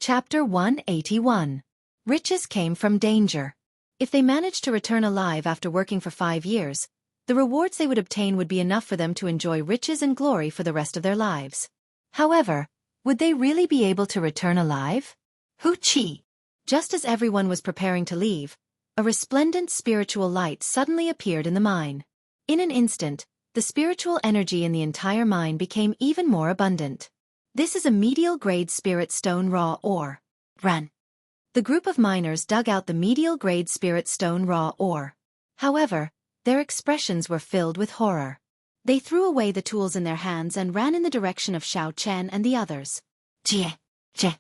Chapter 181. Riches came from danger. If they managed to return alive after working for 5 years, the rewards they would obtain would be enough for them to enjoy riches and glory for the rest of their lives. However, would they really be able to return alive? Hoochie! Just as everyone was preparing to leave, a resplendent spiritual light suddenly appeared in the mine. In an instant, the spiritual energy in the entire mine became even more abundant. This is a medial-grade spirit stone raw ore. Run! The group of miners dug out the medial-grade spirit stone raw ore. However, their expressions were filled with horror. They threw away the tools in their hands and ran in the direction of Xiao Chen and the others. Jie! Jie!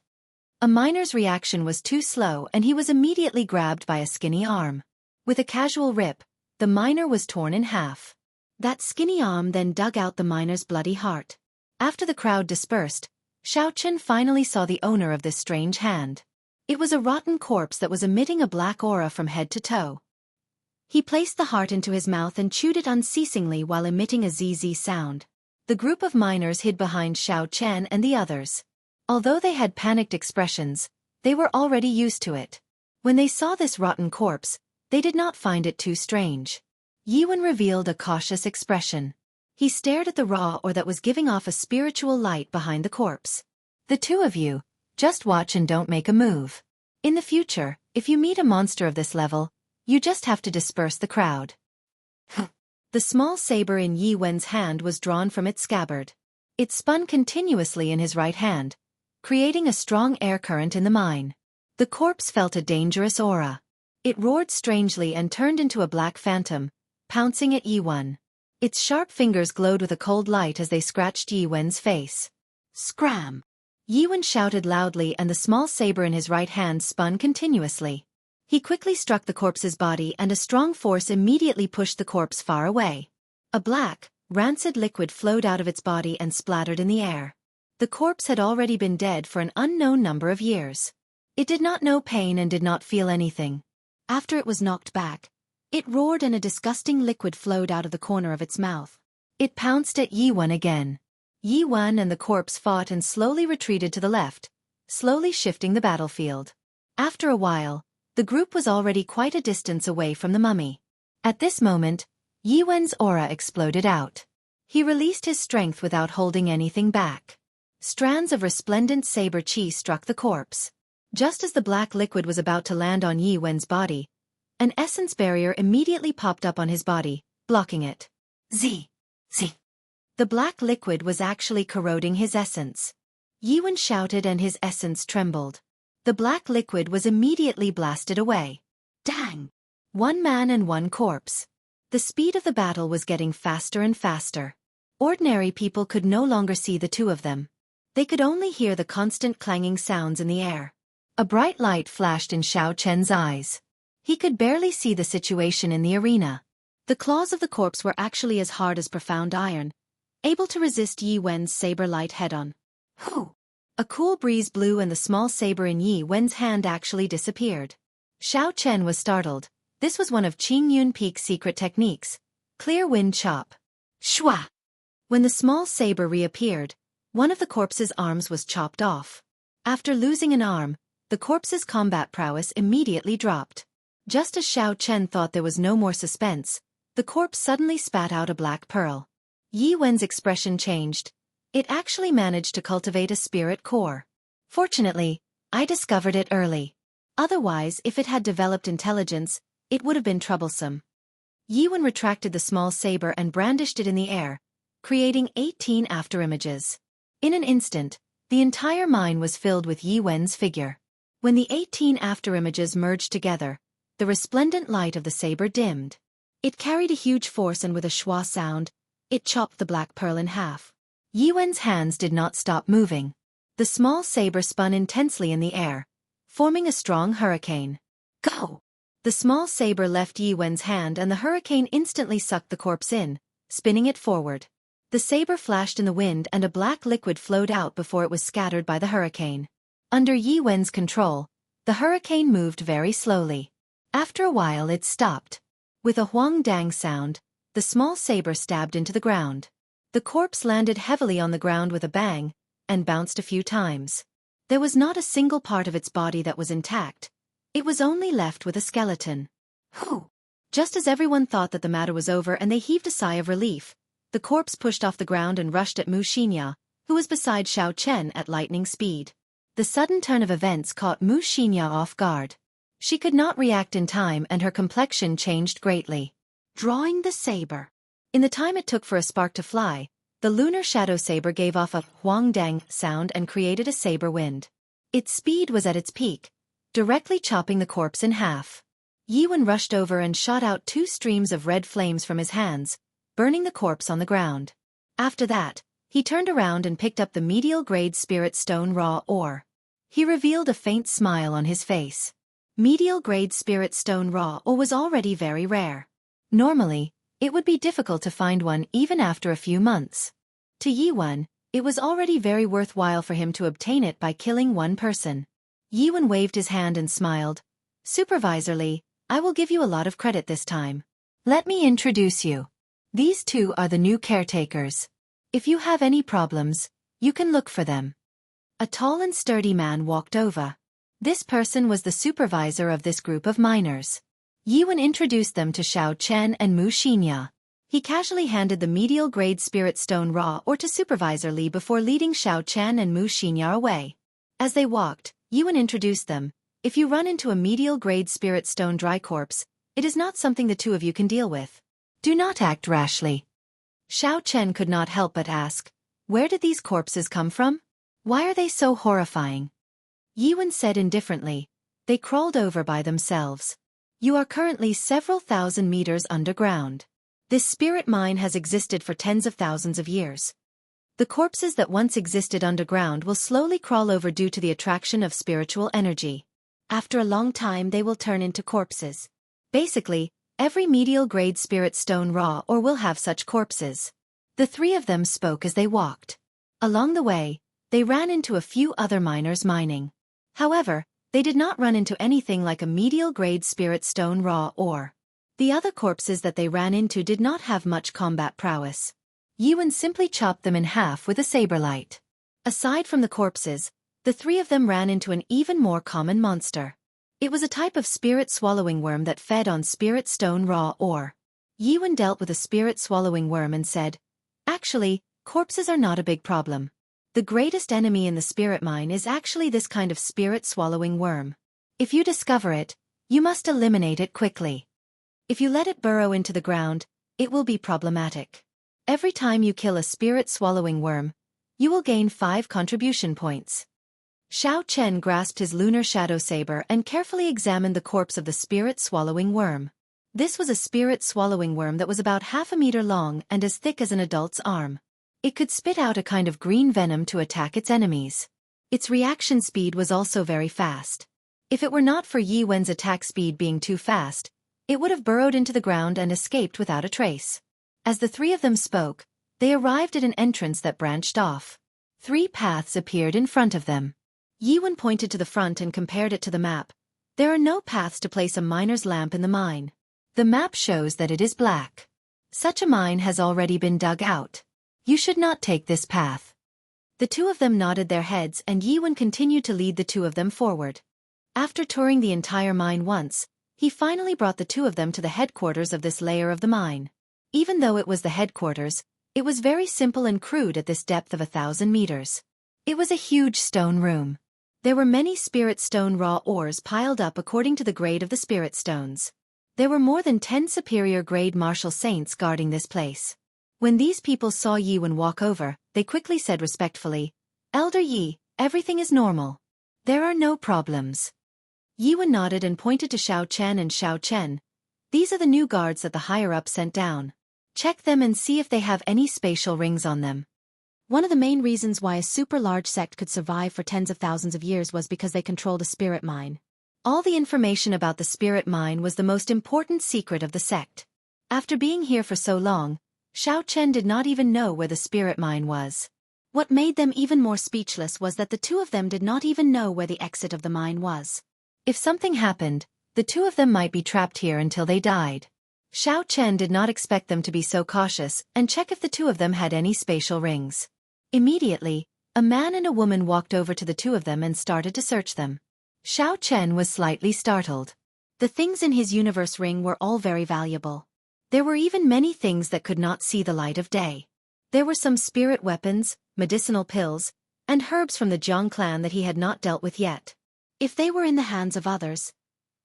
A miner's reaction was too slow and he was immediately grabbed by a skinny arm. With a casual rip, the miner was torn in half. That skinny arm then dug out the miner's bloody heart. After the crowd dispersed, Xiao Chen finally saw the owner of this strange hand. It was a rotten corpse that was emitting a black aura from head to toe. He placed the heart into his mouth and chewed it unceasingly while emitting a ZZ sound. The group of miners hid behind Xiao Chen and the others. Although they had panicked expressions, they were already used to it. When they saw this rotten corpse, they did not find it too strange. Yiwen revealed a cautious expression. He stared at the raw ore that was giving off a spiritual light behind the corpse. The two of you, just watch and don't make a move. In the future, if you meet a monster of this level, you just have to disperse the crowd. The small saber in Yi Wen's hand was drawn from its scabbard. It spun continuously in his right hand, creating a strong air current in the mine. The corpse felt a dangerous aura. It roared strangely and turned into a black phantom, pouncing at Yi Wen. Its sharp fingers glowed with a cold light as they scratched Yi Wen's face. Scram! Yi Wen shouted loudly and the small saber in his right hand spun continuously. He quickly struck the corpse's body and a strong force immediately pushed the corpse far away. A black, rancid liquid flowed out of its body and splattered in the air. The corpse had already been dead for an unknown number of years. It did not know pain and did not feel anything. After it was knocked back, it roared and a disgusting liquid flowed out of the corner of its mouth. It pounced at Yi Wen again. Yi Wen and the corpse fought and slowly retreated to the left, slowly shifting the battlefield. After a while, the group was already quite a distance away from the mummy. At this moment, Yi Wen's aura exploded out. He released his strength without holding anything back. Strands of resplendent saber chi struck the corpse. Just as the black liquid was about to land on Yi Wen's body, an essence barrier immediately popped up on his body, blocking it. Z. The black liquid was actually corroding his essence. Yi Wen shouted and his essence trembled. The black liquid was immediately blasted away. Dang! 1 man and 1 corpse. The speed of the battle was getting faster and faster. Ordinary people could no longer see the two of them. They could only hear the constant clanging sounds in the air. A bright light flashed in Xiao Chen's eyes. He could barely see the situation in the arena. The claws of the corpse were actually as hard as profound iron, able to resist Yi Wen's saber light head-on. Hoo! A cool breeze blew and the small saber in Yi Wen's hand actually disappeared. Xiao Chen was startled. This was one of Qing Yun Peak's secret techniques, clear wind chop. Shwa! When the small saber reappeared, one of the corpse's arms was chopped off. After losing an arm, the corpse's combat prowess immediately dropped. Just as Xiao Chen thought there was no more suspense, the corpse suddenly spat out a black pearl. Yi Wen's expression changed. It actually managed to cultivate a spirit core. Fortunately, I discovered it early. Otherwise, if it had developed intelligence, it would have been troublesome. Yi Wen retracted the small saber and brandished it in the air, creating 18 afterimages. In an instant, the entire mine was filled with Yi Wen's figure. When the 18 afterimages merged together, the resplendent light of the saber dimmed. It carried a huge force and with a schwa sound, it chopped the black pearl in half. Yi Wen's hands did not stop moving. The small saber spun intensely in the air, forming a strong hurricane. Go! The small saber left Yi Wen's hand and the hurricane instantly sucked the corpse in, spinning it forward. The saber flashed in the wind and a black liquid flowed out before it was scattered by the hurricane. Under Yi Wen's control, the hurricane moved very slowly. After a while it stopped. With a huang dang sound, the small saber stabbed into the ground. The corpse landed heavily on the ground with a bang, and bounced a few times. There was not a single part of its body that was intact. It was only left with a skeleton. Whew! Just as everyone thought that the matter was over and they heaved a sigh of relief, the corpse pushed off the ground and rushed at Xianxia, who was beside Xiao Chen at lightning speed. The sudden turn of events caught Xianxia off guard. She could not react in time and her complexion changed greatly. Drawing the saber. In the time it took for a spark to fly, the lunar shadow saber gave off a huang-dang sound and created a saber wind. Its speed was at its peak, directly chopping the corpse in half. Yiwen rushed over and shot out 2 streams of red flames from his hands, burning the corpse on the ground. After that, he turned around and picked up the medial-grade spirit stone raw ore. He revealed a faint smile on his face. Medial-grade spirit stone raw ore was already very rare. Normally, it would be difficult to find one even after a few months. To Yiwen, it was already very worthwhile for him to obtain it by killing one person. Yiwen waved his hand and smiled. Supervisor Li, I will give you a lot of credit this time. Let me introduce you. These 2 are the new caretakers. If you have any problems, you can look for them. A tall and sturdy man walked over. This person was the supervisor of this group of miners. Yiwen introduced them to Xiao Chen and Xianxia. He casually handed the medial-grade spirit stone raw ore to Supervisor Li before leading Xiao Chen and Xianxia away. As they walked, Yiwen introduced them. If you run into a medial-grade spirit stone dry corpse, it is not something the 2 of you can deal with. Do not act rashly. Xiao Chen could not help but ask, where did these corpses come from? Why are they so horrifying? Yiwen said indifferently, they crawled over by themselves. You are currently several thousand meters underground. This spirit mine has existed for tens of thousands of years. The corpses that once existed underground will slowly crawl over due to the attraction of spiritual energy. After a long time they will turn into corpses. Basically, every medial-grade spirit stone raw ore will have such corpses. The 3 of them spoke as they walked. Along the way, they ran into a few other miners mining. However, they did not run into anything like a medial-grade spirit stone raw ore. The other corpses that they ran into did not have much combat prowess. Yiwen simply chopped them in half with a saber-light. Aside from the corpses, the 3 of them ran into an even more common monster. It was a type of spirit-swallowing worm that fed on spirit stone raw ore. Yiwen dealt with a spirit-swallowing worm and said, actually, corpses are not a big problem. The greatest enemy in the spirit mine is actually this kind of spirit-swallowing worm. If you discover it, you must eliminate it quickly. If you let it burrow into the ground, it will be problematic. Every time you kill a spirit-swallowing worm, you will gain 5 contribution points. Xiao Chen grasped his lunar shadow saber and carefully examined the corpse of the spirit-swallowing worm. This was a spirit-swallowing worm that was about half a meter long and as thick as an adult's arm. It could spit out a kind of green venom to attack its enemies. Its reaction speed was also very fast. If it were not for Yiwen's attack speed being too fast, it would have burrowed into the ground and escaped without a trace. As the 3 of them spoke, they arrived at an entrance that branched off. 3 paths appeared in front of them. Yiwen pointed to the front and compared it to the map. There are no paths to place a miner's lamp in the mine. The map shows that it is black. Such a mine has already been dug out. You should not take this path. The 2 of them nodded their heads and Yiwen continued to lead the 2 of them forward. After touring the entire mine once, he finally brought the 2 of them to the headquarters of this layer of the mine. Even though it was the headquarters, it was very simple and crude at this depth of 1,000 meters. It was a huge stone room. There were many spirit stone raw ores piled up according to the grade of the spirit stones. There were more than 10 superior grade martial saints guarding this place. When these people saw Yiwen walk over, they quickly said respectfully, Elder Yi, everything is normal. There are no problems. Yiwen nodded and pointed to Xiao Chen and Xiao Chen. These are the new guards that the higher-up sent down. Check them and see if they have any spatial rings on them. One of the main reasons why a super-large sect could survive for tens of thousands of years was because they controlled a spirit mine. All the information about the spirit mine was the most important secret of the sect. After being here for so long, Xiao Chen did not even know where the spirit mine was. What made them even more speechless was that the 2 of them did not even know where the exit of the mine was. If something happened, the 2 of them might be trapped here until they died. Xiao Chen did not expect them to be so cautious and check if the 2 of them had any spatial rings. Immediately, A man and a woman walked over to the two of them and started to search them. Xiao Chen was slightly startled. The things in his universe ring were all very valuable. There were even many things that could not see the light of day. There were some spirit weapons, medicinal pills, and herbs from the Jiang clan that he had not dealt with yet. If they were in the hands of others,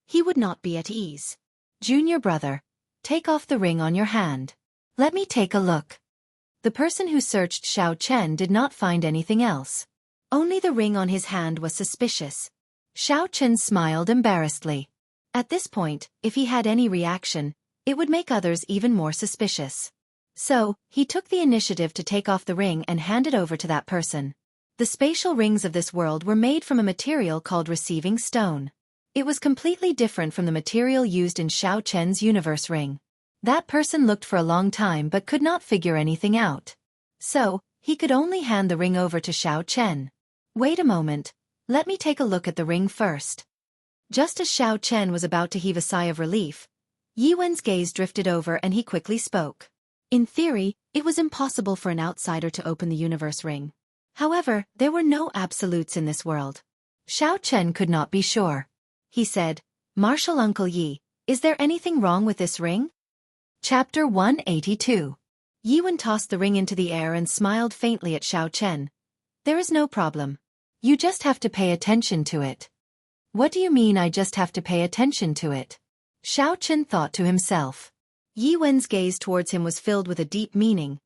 he would not be at ease. Junior brother, take off the ring on your hand. Let me take a look. The person who searched Xiao Chen did not find anything else. Only the ring on his hand was suspicious. Xiao Chen smiled embarrassedly. At this point, if he had any reaction, it would make others even more suspicious. So, he took the initiative to take off the ring and hand it over to that person. The spatial rings of this world were made from a material called receiving stone. It was completely different from the material used in Xiao Chen's universe ring. That person looked for a long time but could not figure anything out. So, he could only hand the ring over to Xiao Chen. Wait a moment, let me take a look at the ring first. Just as Xiao Chen was about to heave a sigh of relief, Yi Wen's gaze drifted over and he quickly spoke. In theory, it was impossible for an outsider to open the universe ring. However, there were no absolutes in this world. Xiao Chen could not be sure. He said, Martial Uncle Yi, is there anything wrong with this ring? Chapter 182. Yi Wen tossed the ring into the air and smiled faintly at Xiao Chen. There is no problem. You just have to pay attention to it. What do you mean I just have to pay attention to it? Xiao Chen thought to himself. Yi Wen's gaze towards him was filled with a deep meaning.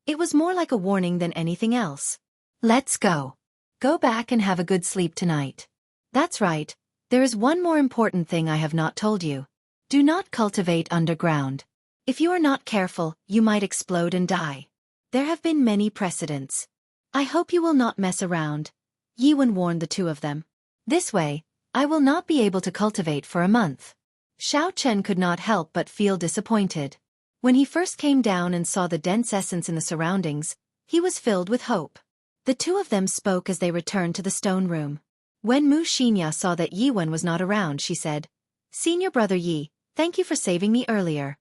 It was more like a warning than anything else. Let's go. Go back and have a good sleep tonight. That's right. There is one more important thing I have not told you. Do not cultivate underground. If you are not careful, you might explode and die. There have been many precedents. I hope you will not mess around. Yi Wen warned the two of them. This way, I will not be able to cultivate for a month. Xiao Chen could not help but feel disappointed. When he first came down and saw the dense essence in the surroundings, he was filled with hope. The two of them spoke as they returned to the stone room. When Xianxia saw that Yi Wen was not around, she said, Senior brother Yi, thank you for saving me earlier.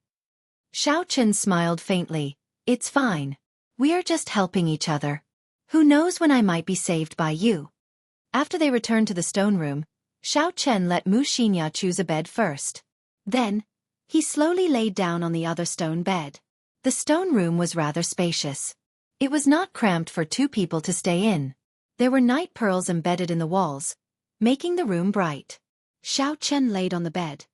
Xiao Chen smiled faintly. It's fine. We are just helping each other. Who knows when I might be saved by you? After they returned to the stone room, Xiao Chen let Xianxia choose a bed first. Then, he slowly laid down on the other stone bed. The stone room was rather spacious. It was not cramped for two people to stay in. There were night pearls embedded in the walls, making the room bright. Xiao Chen laid on the bed.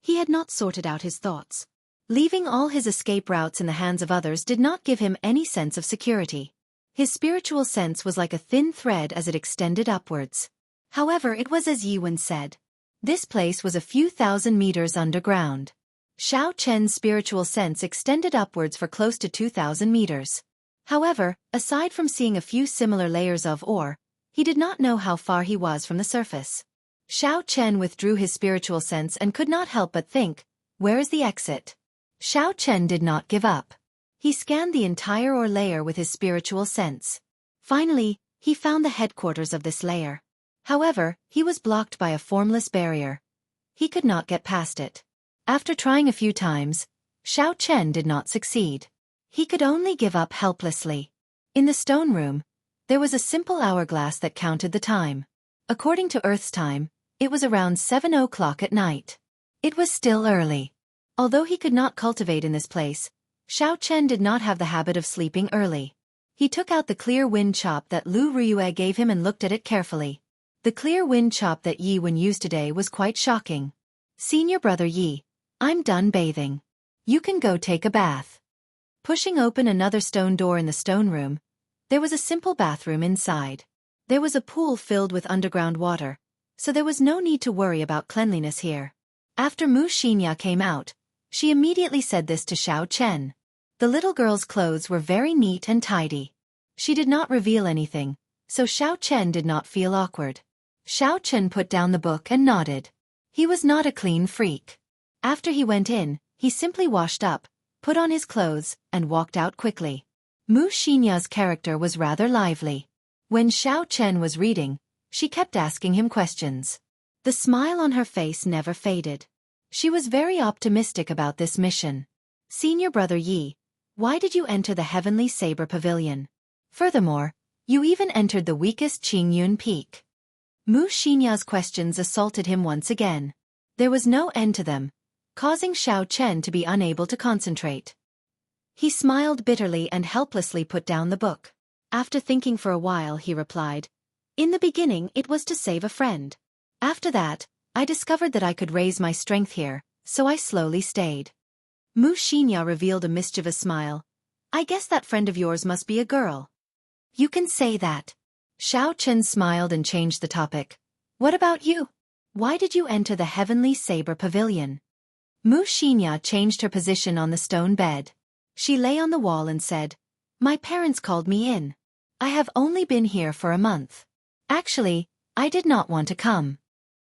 He had not sorted out his thoughts. Leaving all his escape routes in the hands of others did not give him any sense of security. His spiritual sense was like a thin thread as it extended upwards. However, it was as Yi Wen said. This place was a few thousand meters underground. Xiao Chen's spiritual sense extended upwards for close to 2,000 meters. However, aside from seeing a few similar layers of ore, he did not know how far he was from the surface. Xiao Chen withdrew his spiritual sense and could not help but think, where is the exit? Xiao Chen did not give up. He scanned the entire ore layer with his spiritual sense. Finally, he found the headquarters of this layer. However, he was blocked by a formless barrier. He could not get past it. After trying a few times, Xiao Chen did not succeed. He could only give up helplessly. In the stone room, there was a simple hourglass that counted the time. According to Earth's time, it was around 7 o'clock at night. It was still early. Although he could not cultivate in this place, Xiao Chen did not have the habit of sleeping early. He took out the clear wind chop that Lu Ruyue gave him and looked at it carefully. The clear wind chop that Yi Wen used today was quite shocking. Senior brother Yi, I'm done bathing. You can go take a bath. Pushing open another stone door in the stone room, there was a simple bathroom inside. There was a pool filled with underground water, so there was no need to worry about cleanliness here. After Xianxia came out, she immediately said this to Xiao Chen. The little girl's clothes were very neat and tidy. She did not reveal anything, so Xiao Chen did not feel awkward. Xiao Chen put down the book and nodded. He was not a clean freak. After he went in, he simply washed up, put on his clothes, and walked out quickly. Xianxia's character was rather lively. When Xiao Chen was reading, she kept asking him questions. The smile on her face never faded. She was very optimistic about this mission. Senior brother Yi, why did you enter the Heavenly Saber Pavilion? Furthermore, You even entered the weakest Qingyun peak. Mu Xinya's questions assaulted him once again. There was no end to them, causing Xiao Chen to be unable to concentrate. He smiled bitterly and helplessly put down the book. After thinking for a while, he replied, "In the beginning it was to save a friend. After that, I discovered that I could raise my strength here, so I slowly stayed." Mu Xinya revealed a mischievous smile. "I guess that friend of yours must be a girl." "You can say that." Xiao Chen smiled and changed the topic. "What about you? Why did you enter the Heavenly Saber Pavilion?" Mu Xinya changed her position on the stone bed. She lay on the wall and said, "My parents called me in. I have only been here for a month. Actually, I did not want to come."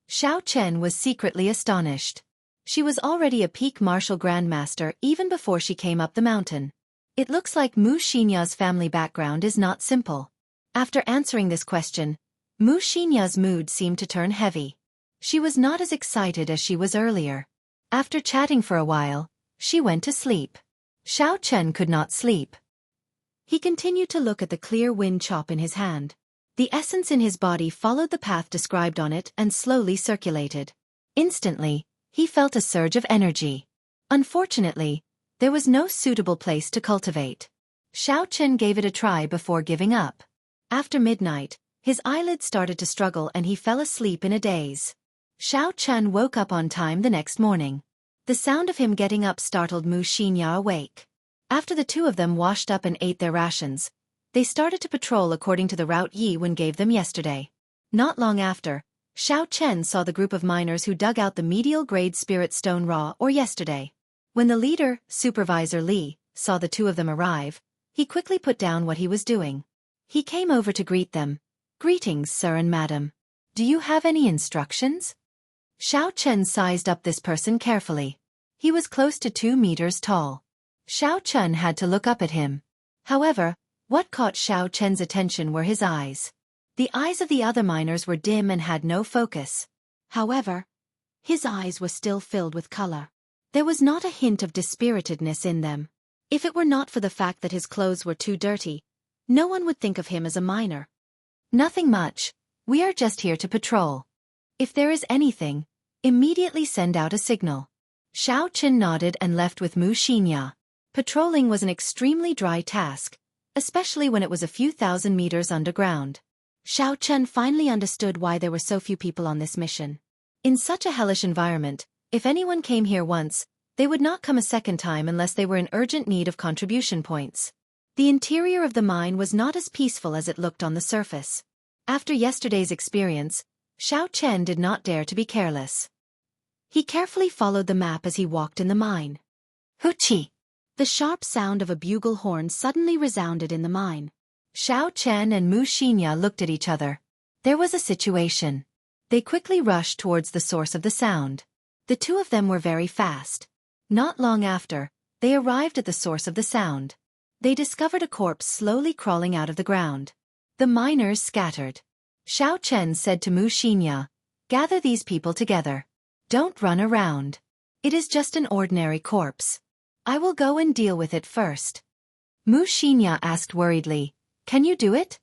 Xiao Chen was secretly astonished. She was already a peak martial grandmaster even before she came up the mountain. It looks like Mu Xinya's family background is not simple. After answering this question, Mu Xinya's mood seemed to turn heavy. She was not as excited as she was earlier. After chatting for a while, she went to sleep. Xiao Chen could not sleep. He continued to look at the clear wind chop in his hand. The essence in his body followed the path described on it and slowly circulated. Instantly, he felt a surge of energy. Unfortunately, there was no suitable place to cultivate. Xiao Chen gave it a try before giving up. After midnight, his eyelids started to struggle and he fell asleep in a daze. Xiao Chen woke up on time the next morning. The sound of him getting up startled Mu Xinya awake. After the two of them washed up and ate their rations, they started to patrol according to the route Yi Wen gave them yesterday. Not long after, Xiao Chen saw the group of miners who dug out the medial grade spirit stone raw ore yesterday. When the leader, Supervisor Li, saw the two of them arrive, he quickly put down what he was doing. He came over to greet them. "Greetings, sir and madam. Do you have any instructions?" Xiao Chen sized up this person carefully. He was close to 2 meters tall. Xiao Chen had to look up at him. However, what caught Xiao Chen's attention were his eyes. The eyes of the other miners were dim and had no focus. However, his eyes were still filled with color. There was not a hint of dispiritedness in them. If it were not for the fact that his clothes were too dirty, no one would think of him as a miner. "Nothing much. We are just here to patrol. If there is anything, immediately send out a signal." Xiao Chen nodded and left with Mu Xinya. Patrolling was an extremely dry task, especially when it was a few thousand meters underground. Xiao Chen finally understood why there were so few people on this mission. In such a hellish environment, if anyone came here once, they would not come a second time unless they were in urgent need of contribution points. The interior of the mine was not as peaceful as it looked on the surface. After yesterday's experience, Xiao Chen did not dare to be careless. He carefully followed the map as he walked in the mine. Huchi! The sharp sound of a bugle horn suddenly resounded in the mine. Xiao Chen and Mu Xinya looked at each other. There was a situation. They quickly rushed towards the source of the sound. The two of them were very fast. Not long after, they arrived at the source of the sound. They discovered a corpse slowly crawling out of the ground. The miners scattered. Xiao Chen said to Mu Xinya, "Gather these people together. Don't run around. It is just an ordinary corpse. I will go and deal with it first." Mu Xinya asked worriedly, "Can you do it?"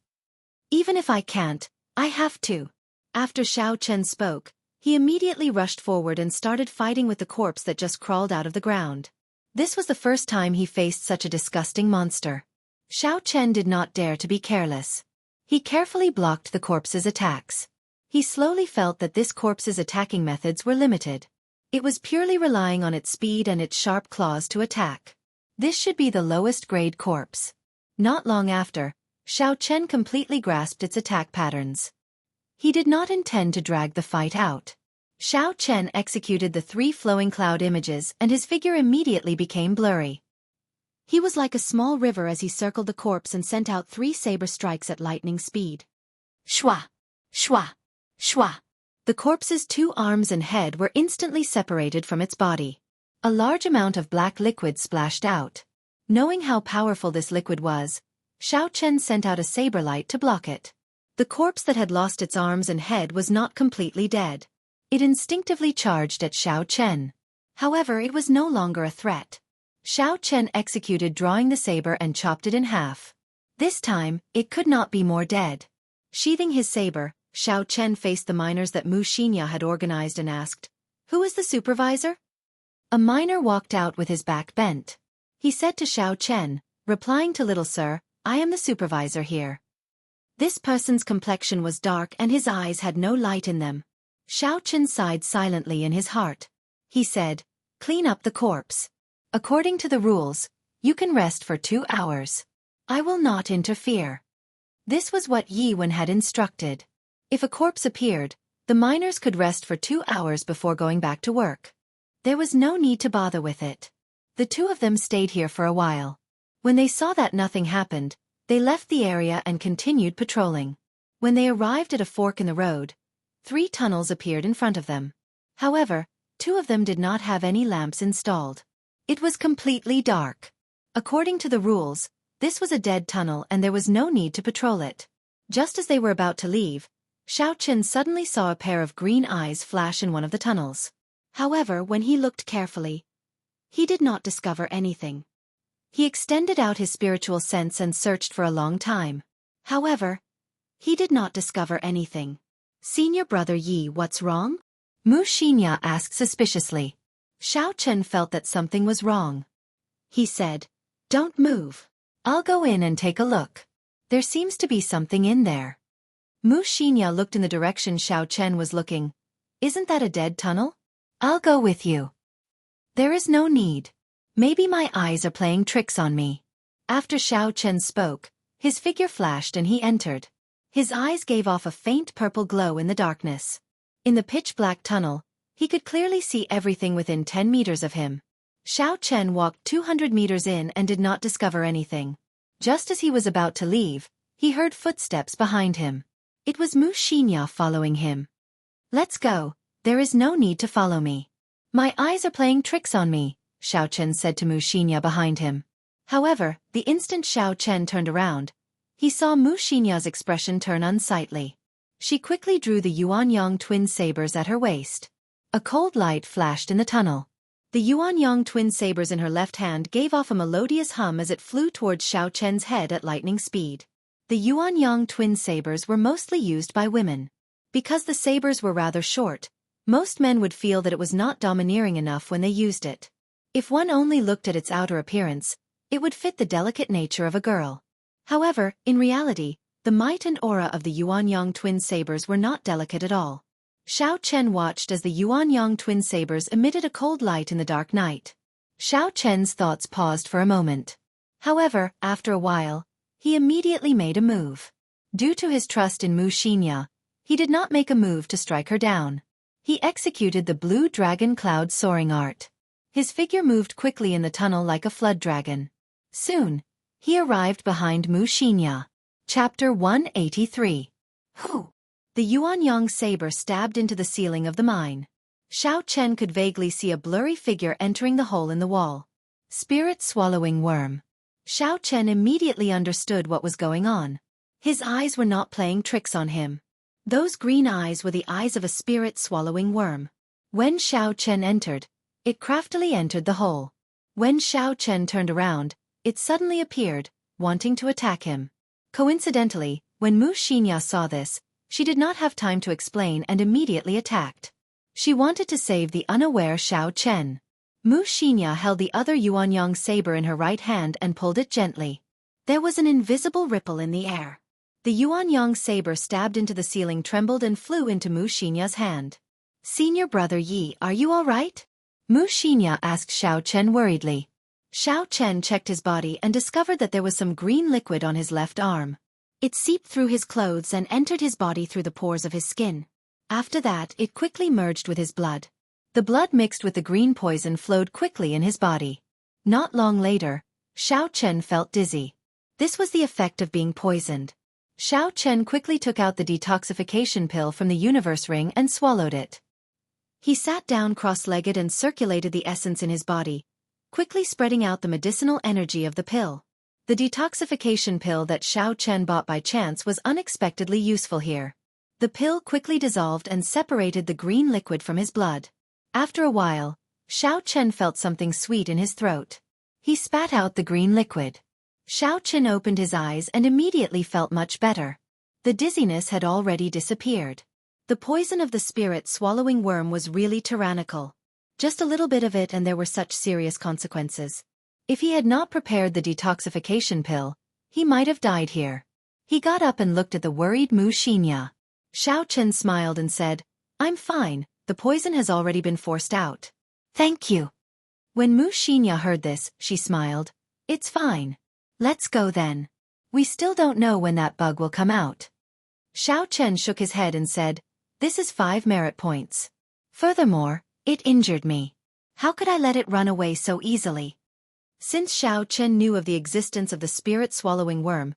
"Even if I can't, I have to." After Xiao Chen spoke, he immediately rushed forward and started fighting with the corpse that just crawled out of the ground. This was the first time he faced such a disgusting monster. Xiao Chen did not dare to be careless. He carefully blocked the corpse's attacks. He slowly felt that this corpse's attacking methods were limited. It was purely relying on its speed and its sharp claws to attack. This should be the lowest grade corpse. Not long after, Xiao Chen completely grasped its attack patterns. He did not intend to drag the fight out. Xiao Chen executed the 3 flowing cloud images and his figure immediately became blurry. He was like a small river as he circled the corpse and sent out 3 saber strikes at lightning speed. Shwa! Shwa! Shwa! The corpse's 2 arms and head were instantly separated from its body. A large amount of black liquid splashed out. Knowing how powerful this liquid was, Xiao Chen sent out a saber light to block it. The corpse that had lost its arms and head was not completely dead. It instinctively charged at Xiao Chen. However, it was no longer a threat. Xiao Chen executed drawing the saber and chopped it in half. This time, it could not be more dead. Sheathing his saber, Xiao Chen faced the miners that Xianxia had organized and asked, "Who is the supervisor?" A miner walked out with his back bent. He said to Xiao Chen, replying to "Little sir, I am the supervisor here." This person's complexion was dark and his eyes had no light in them. Xiao Chen sighed silently in his heart. He said, "Clean up the corpse. According to the rules, you can rest for 2 hours. I will not interfere." This was what Yi Wen had instructed. If a corpse appeared, the miners could rest for 2 hours before going back to work. There was no need to bother with it. The two of them stayed here for a while. When they saw that nothing happened, they left the area and continued patrolling. When they arrived at a fork in the road, 3 tunnels appeared in front of them. However, 2 of them did not have any lamps installed. It was completely dark. According to the rules, this was a dead tunnel and there was no need to patrol it. Just as they were about to leave, Xiao Chen suddenly saw a pair of green eyes flash in one of the tunnels. However, when he looked carefully, he did not discover anything. He extended out his spiritual sense and searched for a long time. However, he did not discover anything. "Senior brother Yi, what's wrong?" Xianxia asked suspiciously. Xiao Chen felt that something was wrong. He said, "Don't move. I'll go in and take a look. There seems to be something in there." Xianxia looked in the direction Xiao Chen was looking. "Isn't that a dead tunnel? I'll go with you." "There is no need. Maybe my eyes are playing tricks on me." After Xiao Chen spoke, his figure flashed and he entered. His eyes gave off a faint purple glow in the darkness. In the pitch-black tunnel, he could clearly see everything within 10 meters of him. Xiao Chen walked 200 meters in and did not discover anything. Just as he was about to leave, he heard footsteps behind him. It was Xianxia following him. "Let's go, there is no need to follow me. My eyes are playing tricks on me," Xiao Chen said to Xianxia behind him. However, the instant Xiao Chen turned around, he saw Xianxia's expression turn unsightly. She quickly drew the Yuanyang twin sabers at her waist. A cold light flashed in the tunnel. The Yuanyang twin sabers in her left hand gave off a melodious hum as it flew towards Xiao Chen's head at lightning speed. The Yuanyang twin sabers were mostly used by women. Because the sabers were rather short, most men would feel that it was not domineering enough when they used it. If one only looked at its outer appearance, it would fit the delicate nature of a girl. However, in reality, the might and aura of the Yuanyang twin sabers were not delicate at all. Xiao Chen watched as the Yuanyang twin sabers emitted a cold light in the dark night. Xiao Chen's thoughts paused for a moment. However, after a while, he immediately made a move. Due to his trust in Xianxia, he did not make a move to strike her down. He executed the blue dragon cloud soaring art. His figure moved quickly in the tunnel like a flood dragon. Soon, he arrived behind Xianxia. Chapter 183. Who? The Yuanyang saber stabbed into the ceiling of the mine. Xiao Chen could vaguely see a blurry figure entering the hole in the wall. Spirit-swallowing worm. Xiao Chen immediately understood what was going on. His eyes were not playing tricks on him. Those green eyes were the eyes of a spirit-swallowing worm. When Xiao Chen entered, it craftily entered the hole. When Xiao Chen turned around, it suddenly appeared, wanting to attack him. Coincidentally, when Xianxia saw this, she did not have time to explain and immediately attacked. She wanted to save the unaware Xiao Chen. Xianxia held the other Yuanyang saber in her right hand and pulled it gently. There was an invisible ripple in the air. The Yuanyang saber stabbed into the ceiling trembled and flew into Xianxia's hand. "Senior brother Yi, are you all right?" Xianxia asked Xiao Chen worriedly. Xiao Chen checked his body and discovered that there was some green liquid on his left arm. It seeped through his clothes and entered his body through the pores of his skin. After that, it quickly merged with his blood. The blood mixed with the green poison flowed quickly in his body. Not long later, Xiao Chen felt dizzy. This was the effect of being poisoned. Xiao Chen quickly took out the detoxification pill from the universe ring and swallowed it. He sat down cross-legged and circulated the essence in his body, quickly spreading out the medicinal energy of the pill. The detoxification pill that Xiao Chen bought by chance was unexpectedly useful here. The pill quickly dissolved and separated the green liquid from his blood. After a while, Xiao Chen felt something sweet in his throat. He spat out the green liquid. Xiao Chen opened his eyes and immediately felt much better. The dizziness had already disappeared. The poison of the spirit-swallowing worm was really tyrannical. Just a little bit of it and there were such serious consequences. If he had not prepared the detoxification pill, he might have died here. He got up and looked at the worried Xianxia. Xiao Chen smiled and said, "I'm fine, the poison has already been forced out." "Thank you." When Xianxia heard this, she smiled. "It's fine. Let's go then. We still don't know when that bug will come out." Xiao Chen shook his head and said, "This is 5 merit points. Furthermore, it injured me. How could I let it run away so easily?" Since Xiao Chen knew of the existence of the spirit-swallowing worm,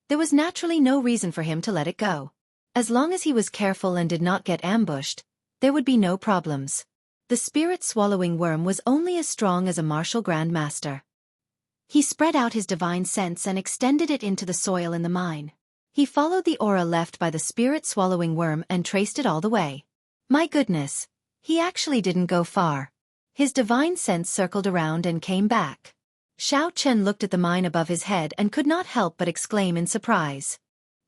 there was naturally no reason for him to let it go. As long as he was careful and did not get ambushed, there would be no problems. The spirit-swallowing worm was only as strong as a martial grandmaster. He spread out his divine sense and extended it into the soil in the mine. He followed the aura left by the spirit-swallowing worm and traced it all the way. My goodness, he actually didn't go far. His divine sense circled around and came back. Xiao Chen looked at the mine above his head and could not help but exclaim in surprise.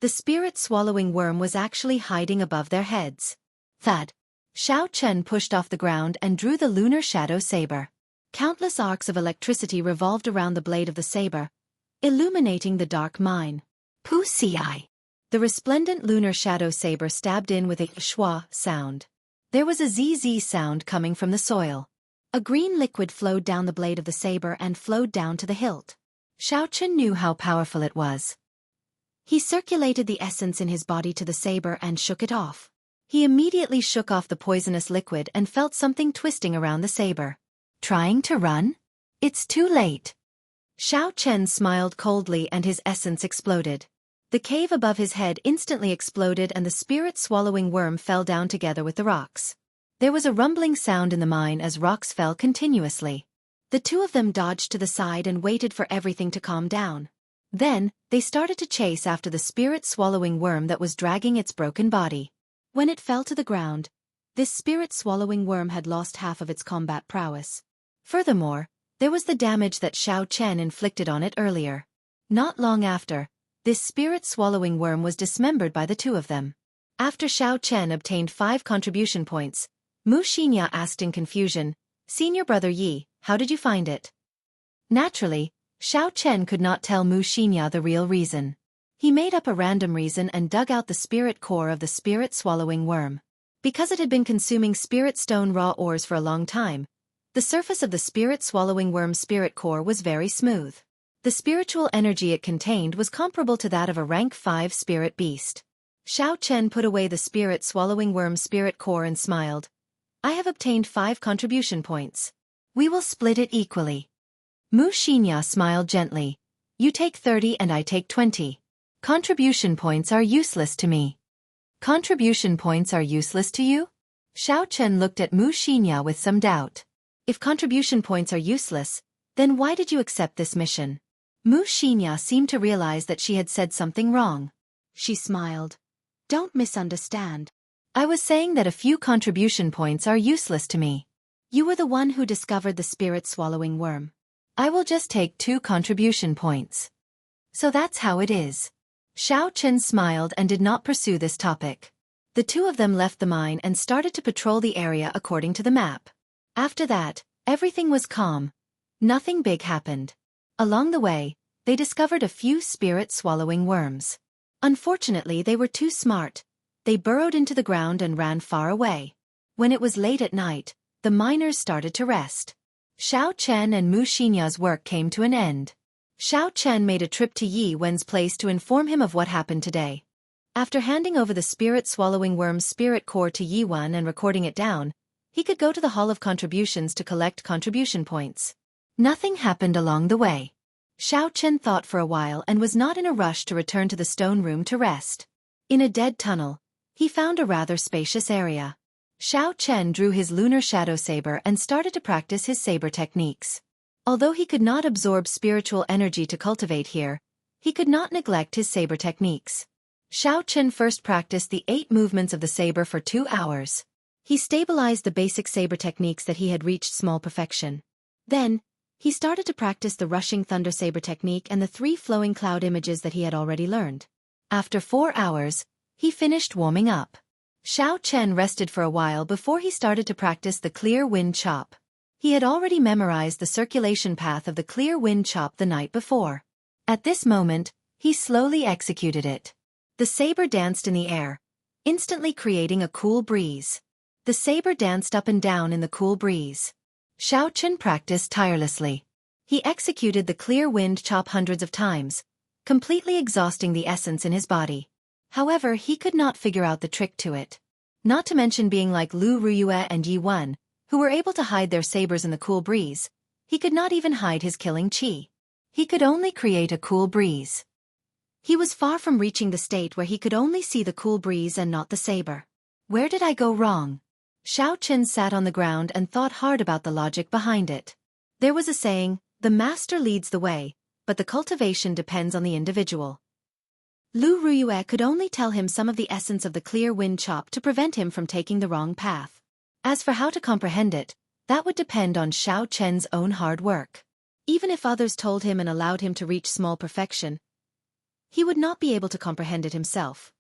The spirit-swallowing worm was actually hiding above their heads. Thud. Xiao Chen pushed off the ground and drew the lunar shadow saber. Countless arcs of electricity revolved around the blade of the saber, illuminating the dark mine. Wuxia. The resplendent lunar shadow saber stabbed in with a schwa sound. There was a zzz sound coming from the soil. A green liquid flowed down the blade of the saber and flowed down to the hilt. Xiao Chen knew how powerful it was. He circulated the essence in his body to the saber and shook it off. He immediately shook off the poisonous liquid and felt something twisting around the saber. Trying to run? It's too late. Xiao Chen smiled coldly and his essence exploded. The cave above his head instantly exploded and the spirit-swallowing worm fell down together with the rocks. There was a rumbling sound in the mine as rocks fell continuously. The two of them dodged to the side and waited for everything to calm down. Then, they started to chase after the spirit-swallowing worm that was dragging its broken body. When it fell to the ground, this spirit-swallowing worm had lost half of its combat prowess. Furthermore, there was the damage that Xiao Chen inflicted on it earlier. Not long after, this spirit-swallowing worm was dismembered by the two of them. After Xiao Chen obtained 5 contribution points, Xianxia asked in confusion, "Senior brother Yi, how did you find it?" Naturally, Xiao Chen could not tell Xianxia the real reason. He made up a random reason and dug out the spirit core of the spirit-swallowing worm. Because it had been consuming spirit stone raw ores for a long time, the surface of the spirit-swallowing worm's spirit core was very smooth. The spiritual energy it contained was comparable to that of a rank 5 spirit beast. Xiao Chen put away the spirit-swallowing worm's spirit core and smiled. "I have obtained 5 contribution points. We will split it equally." Xianxia smiled gently. "You take 30 and I take 20. Contribution points are useless to me." "Contribution points are useless to you?" Xiao Chen looked at Xianxia with some doubt. "If contribution points are useless, then why did you accept this mission?" Xianxia seemed to realize that she had said something wrong. She smiled. "Don't misunderstand. I was saying that a few contribution points are useless to me. You were the one who discovered the spirit-swallowing worm. I will just take 2 contribution points. So that's how it is." Xiao Chen smiled and did not pursue this topic. The two of them left the mine and started to patrol the area according to the map. After that, everything was calm. Nothing big happened. Along the way, they discovered a few spirit-swallowing worms. Unfortunately, they were too smart. They burrowed into the ground and ran far away. When it was late at night, the miners started to rest. Xiao Chen and Xianxia's work came to an end. Xiao Chen made a trip to Yi Wen's place to inform him of what happened today. After handing over the spirit-swallowing worm's spirit core to Yi Wen and recording it down, he could go to the Hall of Contributions to collect contribution points. Nothing happened along the way. Xiao Chen thought for a while and was not in a rush to return to the stone room to rest. In a dead tunnel, he found a rather spacious area. Xiao Chen drew his lunar shadow saber and started to practice his saber techniques. Although he could not absorb spiritual energy to cultivate here, he could not neglect his saber techniques. Xiao Chen first practiced the 8 movements of the saber for 2 hours. He stabilized the basic saber techniques that he had reached small perfection. Then, He started to practice the rushing thunder saber technique and the 3 flowing cloud images that he had already learned. After 4 hours, he finished warming up. Xiao Chen rested for a while before he started to practice the clear wind chop. He had already memorized the circulation path of the clear wind chop the night before. At this moment, he slowly executed it. The saber danced in the air, instantly creating a cool breeze. The saber danced up and down in the cool breeze. Xiao Chen practiced tirelessly. He executed the clear wind chop hundreds of times, completely exhausting the essence in his body. However, he could not figure out the trick to it. Not to mention being like Lu Ruyue and Yi Wen, who were able to hide their sabers in the cool breeze, he could not even hide his killing chi. He could only create a cool breeze. He was far from reaching the state where he could only see the cool breeze and not the saber. Where did I go wrong? Xiao Chen sat on the ground and thought hard about the logic behind it. There was a saying, the master leads the way, but the cultivation depends on the individual. Lu Ruyue could only tell him some of the essence of the clear wind chop to prevent him from taking the wrong path. As for how to comprehend it, that would depend on Xiao Chen's own hard work. Even if others told him and allowed him to reach small perfection, he would not be able to comprehend it himself.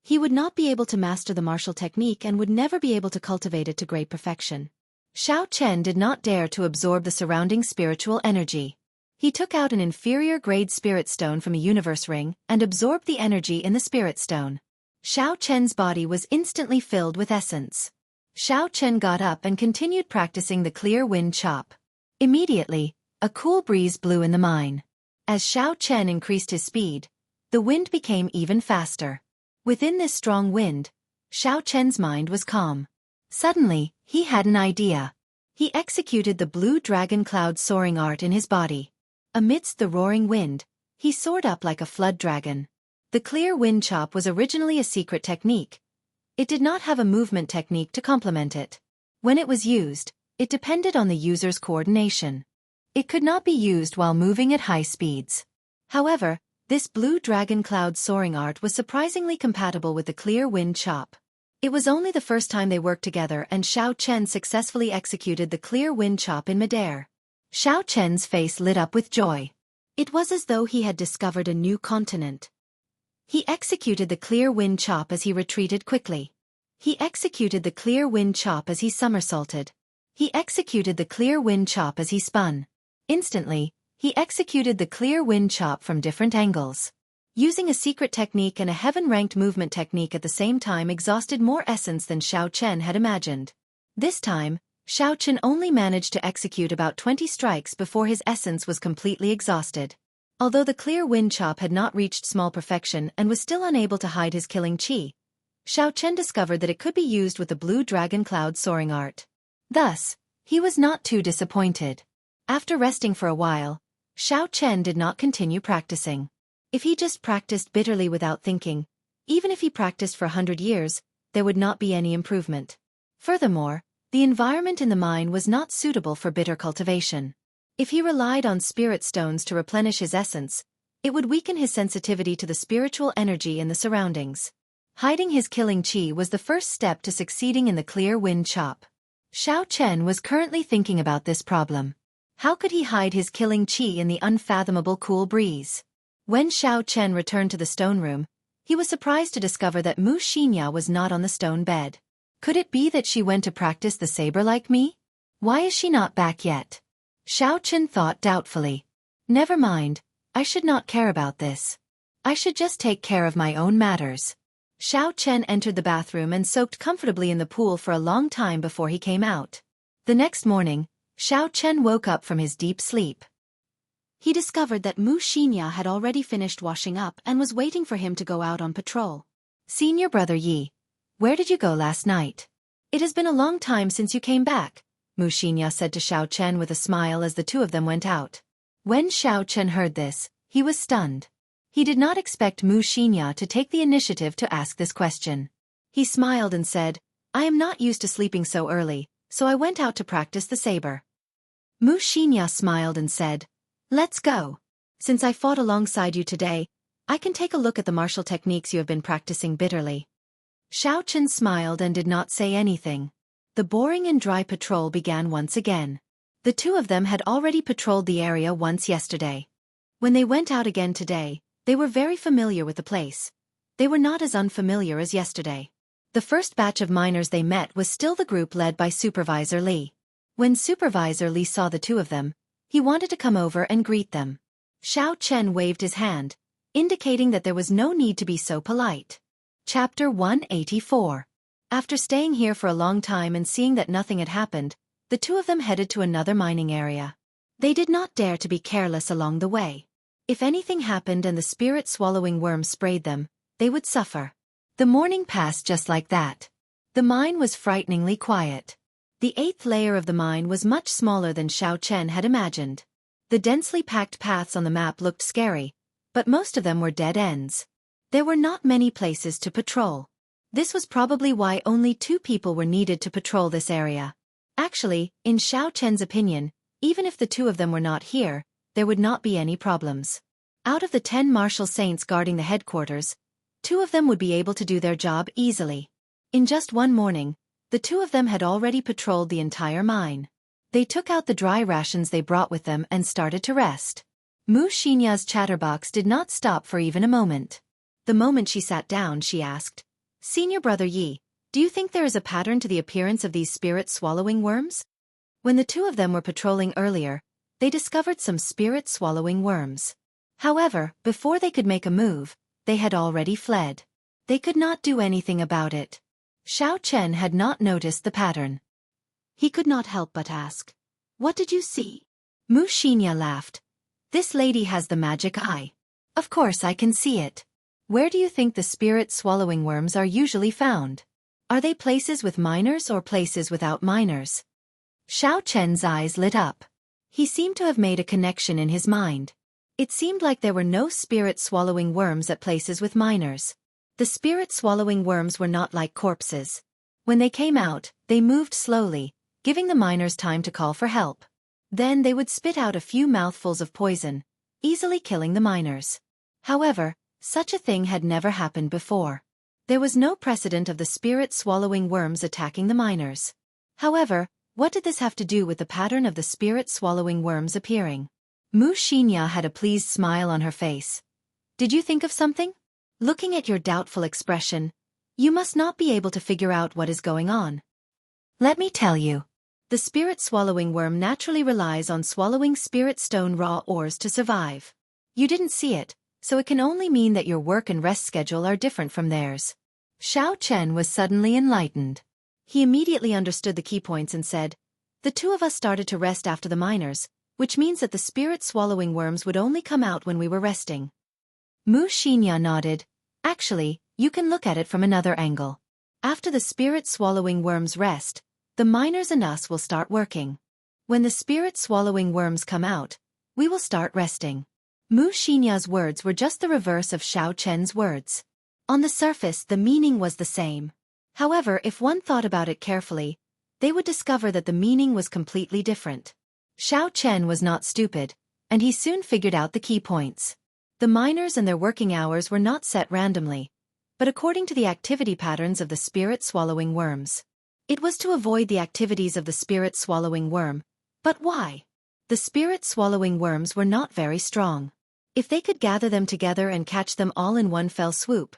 He would not be able to master the martial technique and would never be able to cultivate it to great perfection. Xiao Chen did not dare to absorb the surrounding spiritual energy. He took out an inferior-grade spirit stone from a universe ring and absorbed the energy in the spirit stone. Xiao Chen's body was instantly filled with essence. Xiao Chen got up and continued practicing the clear wind chop. Immediately, a cool breeze blew in the mine. As Xiao Chen increased his speed, the wind became even faster. Within this strong wind, Xiao Chen's mind was calm. Suddenly, he had an idea. He executed the blue dragon cloud soaring art in his body. Amidst the roaring wind, he soared up like a flood dragon. The clear wind chop was originally a secret technique. It did not have a movement technique to complement it. When it was used, it depended on the user's coordination. It could not be used while moving at high speeds. However, this blue dragon cloud soaring art was surprisingly compatible with the clear wind chop. It was only the first time they worked together and Xiao Chen successfully executed the clear wind chop in midair. Xiao Chen's face lit up with joy. It was as though he had discovered a new continent. He executed the clear wind chop as he retreated quickly. He executed the clear wind chop as he somersaulted. He executed the clear wind chop as he spun. Instantly, he executed the clear wind chop from different angles. Using a secret technique and a heaven-ranked movement technique at the same time exhausted more essence than Xiao Chen had imagined. This time, Xiao Chen only managed to execute about 20 strikes before his essence was completely exhausted. Although the clear wind chop had not reached small perfection and was still unable to hide his killing chi, Xiao Chen discovered that it could be used with the blue dragon cloud soaring art. Thus, he was not too disappointed. After resting for a while, Xiao Chen did not continue practicing. If he just practiced bitterly without thinking, even if he practiced for 100 years, there would not be any improvement. Furthermore, the environment in the mine was not suitable for bitter cultivation. If he relied on spirit stones to replenish his essence, it would weaken his sensitivity to the spiritual energy in the surroundings. Hiding his killing chi was the first step to succeeding in the clear wind chop. Xiao Chen was currently thinking about this problem. How could he hide his killing chi in the unfathomable cool breeze? When Xiao Chen returned to the stone room, he was surprised to discover that Xianxia was not on the stone bed. Could it be that she went to practice the saber like me? Why is she not back yet? Xiao Chen thought doubtfully. Never mind, I should not care about this. I should just take care of my own matters. Xiao Chen entered the bathroom and soaked comfortably in the pool for a long time before he came out. The next morning, Xiao Chen woke up from his deep sleep. He discovered that Xianxia had already finished washing up and was waiting for him to go out on patrol. Senior brother Yi, where did you go last night? It has been a long time since you came back, Xianxia said to Xiao Chen with a smile as the two of them went out. When Xiao Chen heard this, he was stunned. He did not expect Xianxia to take the initiative to ask this question. He smiled and said, I am not used to sleeping so early, so I went out to practice the saber. Xianxia smiled and said, Let's go. Since I fought alongside you today, I can take a look at the martial techniques you have been practicing bitterly. Xiao Chen smiled and did not say anything. The boring and dry patrol began once again. The two of them had already patrolled the area once yesterday. When they went out again today, they were very familiar with the place. They were not as unfamiliar as yesterday. The first batch of miners they met was still the group led by Supervisor Li. When Supervisor Li saw the two of them, he wanted to come over and greet them. Xiao Chen waved his hand, indicating that there was no need to be so polite. Chapter 184. After staying here for a long time and seeing that nothing had happened, the two of them headed to another mining area. They did not dare to be careless along the way. If anything happened and the spirit-swallowing worm sprayed them, they would suffer. The morning passed just like that. The mine was frighteningly quiet. The 8th layer of the mine was much smaller than Xiao Chen had imagined. The densely packed paths on the map looked scary, but most of them were dead ends. There were not many places to patrol. This was probably why only 2 people were needed to patrol this area. Actually, in Xiao Chen's opinion, even if the 2 of them were not here, there would not be any problems. Out of the 10 martial saints guarding the headquarters, 2 of them would be able to do their job easily. In just one morning, the 2 of them had already patrolled the entire mine. They took out the dry rations they brought with them and started to rest. Xianxia's chatterbox did not stop for even a moment. The moment she sat down, she asked, "Senior Brother Yi, do you think there is a pattern to the appearance of these spirit-swallowing worms?" When the 2 of them were patrolling earlier, they discovered some spirit-swallowing worms. However, before they could make a move, they had already fled. They could not do anything about it. Xiao Chen had not noticed the pattern. He could not help but ask, "What did you see?" Xianxia laughed. "This lady has the magic eye. Of course I can see it. Where do you think the spirit-swallowing worms are usually found? Are they places with miners or places without miners?" Xiao Chen's eyes lit up. He seemed to have made a connection in his mind. It seemed like there were no spirit-swallowing worms at places with miners. The spirit-swallowing worms were not like corpses. When they came out, they moved slowly, giving the miners time to call for help. Then they would spit out a few mouthfuls of poison, easily killing the miners. However, such a thing had never happened before. There was no precedent of the spirit-swallowing worms attacking the miners. However, what did this have to do with the pattern of the spirit-swallowing worms appearing? Xianxia had a pleased smile on her face. "Did you think of something? Looking at your doubtful expression, you must not be able to figure out what is going on. Let me tell you. The spirit-swallowing worm naturally relies on swallowing spirit stone raw ores to survive. You didn't see it, so it can only mean that your work and rest schedule are different from theirs." Xiao Chen was suddenly enlightened. He immediately understood the key points and said, "The 2 of us started to rest after the miners, which means that the spirit-swallowing worms would only come out when we were resting." Xianxia nodded. "Actually, you can look at it from another angle. After the spirit-swallowing worms rest, the miners and us will start working. When the spirit-swallowing worms come out, we will start resting." Xianxia's words were just the reverse of Xiao Chen's words. On the surface, the meaning was the same. However, if one thought about it carefully, they would discover that the meaning was completely different. Xiao Chen was not stupid, and he soon figured out the key points. The miners and their working hours were not set randomly, but according to the activity patterns of the spirit-swallowing worms. It was to avoid the activities of the spirit-swallowing worm. But why? The spirit-swallowing worms were not very strong. If they could gather them together and catch them all in one fell swoop,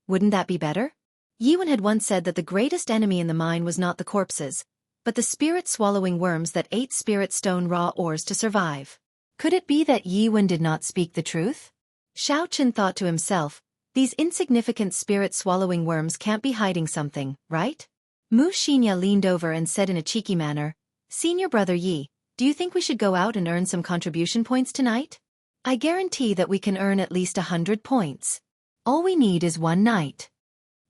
wouldn't that be better? Yiwen had once said that the greatest enemy in the mine was not the corpses, but the spirit-swallowing worms that ate spirit stone raw ores to survive. Could it be that Yiwen did not speak the truth? Xiao Chen thought to himself, these insignificant spirit-swallowing worms can't be hiding something, right? Xianxia leaned over and said in a cheeky manner, "Senior Brother Yi, do you think we should go out and earn some contribution points tonight? I guarantee that we can earn at least 100 points. All we need is one night."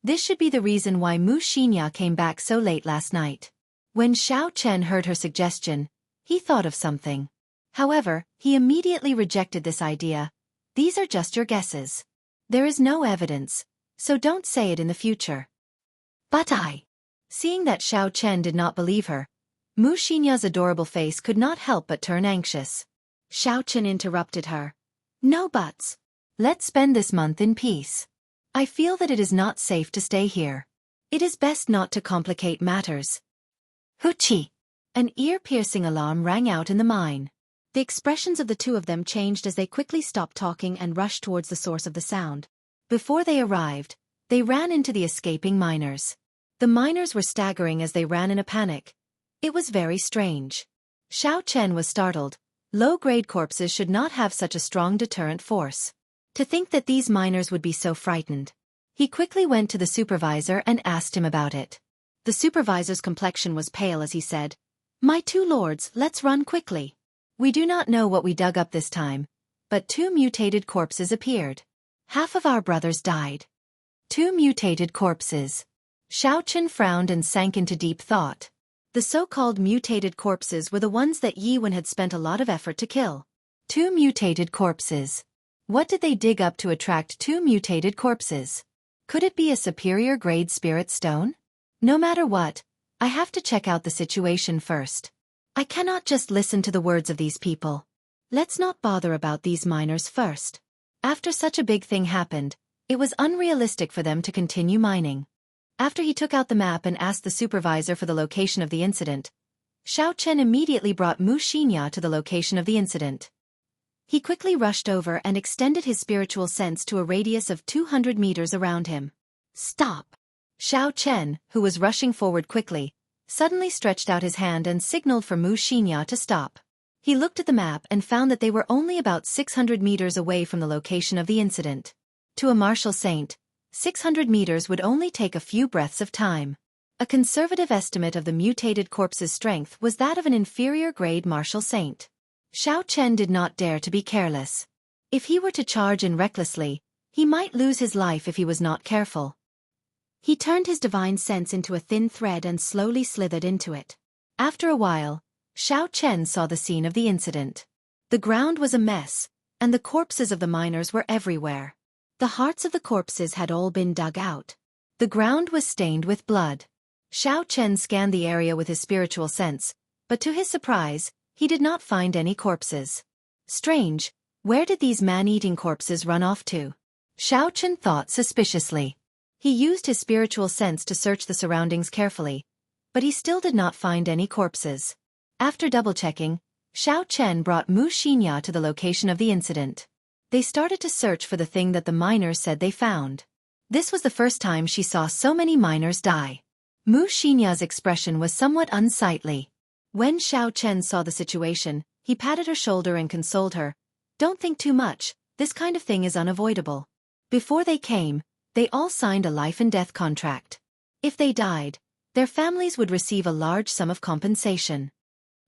This should be the reason why Xianxia came back so late last night. When Xiao Chen heard her suggestion, he thought of something. However, he immediately rejected this idea. "These are just your guesses. There is no evidence, so don't say it in the future." "But Seeing that Xiao Chen did not believe her, Xianxia's adorable face could not help but turn anxious. Xiao Chen interrupted her. "No buts. Let's spend this month in peace. I feel that it is not safe to stay here. It is best not to complicate matters." "Huchi!" An ear-piercing alarm rang out in the mine. The expressions of the two of them changed as they quickly stopped talking and rushed towards the source of the sound. Before they arrived, they ran into the escaping miners. The miners were staggering as they ran in a panic. It was very strange. Xiao Chen was startled. Low-grade corpses should not have such a strong deterrent force. To think that these miners would be so frightened. He quickly went to the supervisor and asked him about it. The supervisor's complexion was pale as he said, "My two lords, let's run quickly. We do not know what we dug up this time, but 2 mutated corpses appeared. Half of our brothers died." 2 mutated corpses. Xiao Chen frowned and sank into deep thought. The so-called mutated corpses were the ones that Yi Wen had spent a lot of effort to kill. 2 mutated corpses. What did they dig up to attract 2 mutated corpses? Could it be a superior grade spirit stone? No matter what, I have to check out the situation first. I cannot just listen to the words of these people. Let's not bother about these miners first. After such a big thing happened, it was unrealistic for them to continue mining. After he took out the map and asked the supervisor for the location of the incident, Xiao Chen immediately brought Xianxia to the location of the incident. He quickly rushed over and extended his spiritual sense to a radius of 200 meters around him. "Stop!" Xiao Chen, who was rushing forward quickly, suddenly stretched out his hand and signaled for Xianxia to stop. He looked at the map and found that they were only about 600 meters away from the location of the incident. To a martial saint, 600 meters would only take a few breaths of time. A conservative estimate of the mutated corpse's strength was that of an inferior-grade martial saint. Xiao Chen did not dare to be careless. If he were to charge in recklessly, he might lose his life if he was not careful. He turned his divine sense into a thin thread and slowly slithered into it. After a while, Xiao Chen saw the scene of the incident. The ground was a mess, and the corpses of the miners were everywhere. The hearts of the corpses had all been dug out. The ground was stained with blood. Xiao Chen scanned the area with his spiritual sense, but to his surprise, he did not find any corpses. Strange, where did these man-eating corpses run off to? Xiao Chen thought suspiciously. He used his spiritual sense to search the surroundings carefully, but he still did not find any corpses. After double-checking, Xiao Chen brought Xianxia to the location of the incident. They started to search for the thing that the miners said they found. This was the first time she saw so many miners die. Xianxia's expression was somewhat unsightly. When Xiao Chen saw the situation, he patted her shoulder and consoled her. "Don't think too much, this kind of thing is unavoidable." Before they came, they all signed a life-and-death contract. If they died, their families would receive a large sum of compensation.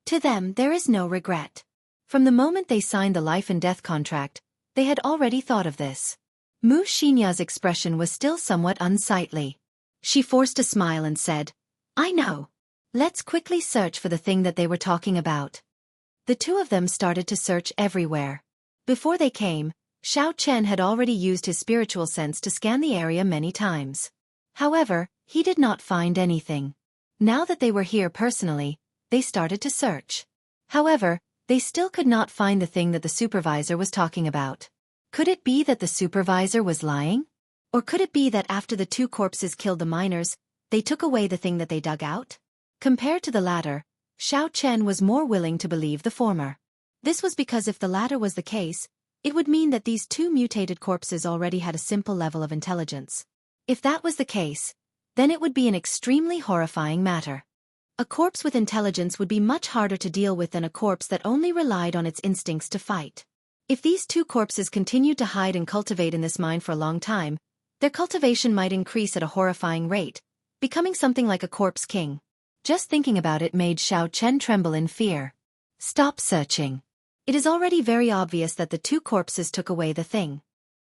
To them there is no regret. From the moment they signed the life-and-death contract, they had already thought of this. Xianxia's expression was still somewhat unsightly. She forced a smile and said, "I know. Let's quickly search for the thing that they were talking about." The two of them started to search everywhere. Before they came, Xiao Chen had already used his spiritual sense to scan the area many times. However, he did not find anything. Now that they were here personally, they started to search. However, they still could not find the thing that the supervisor was talking about. Could it be that the supervisor was lying? Or could it be that after the 2 corpses killed the miners, they took away the thing that they dug out? Compared to the latter, Xiao Chen was more willing to believe the former. This was because if the latter was the case, it would mean that these 2 mutated corpses already had a simple level of intelligence. If that was the case, then it would be an extremely horrifying matter. A corpse with intelligence would be much harder to deal with than a corpse that only relied on its instincts to fight. If these 2 corpses continued to hide and cultivate in this mine for a long time, their cultivation might increase at a horrifying rate, becoming something like a corpse king. Just thinking about it made Xiao Chen tremble in fear. "Stop searching. It is already very obvious that the 2 corpses took away the thing,"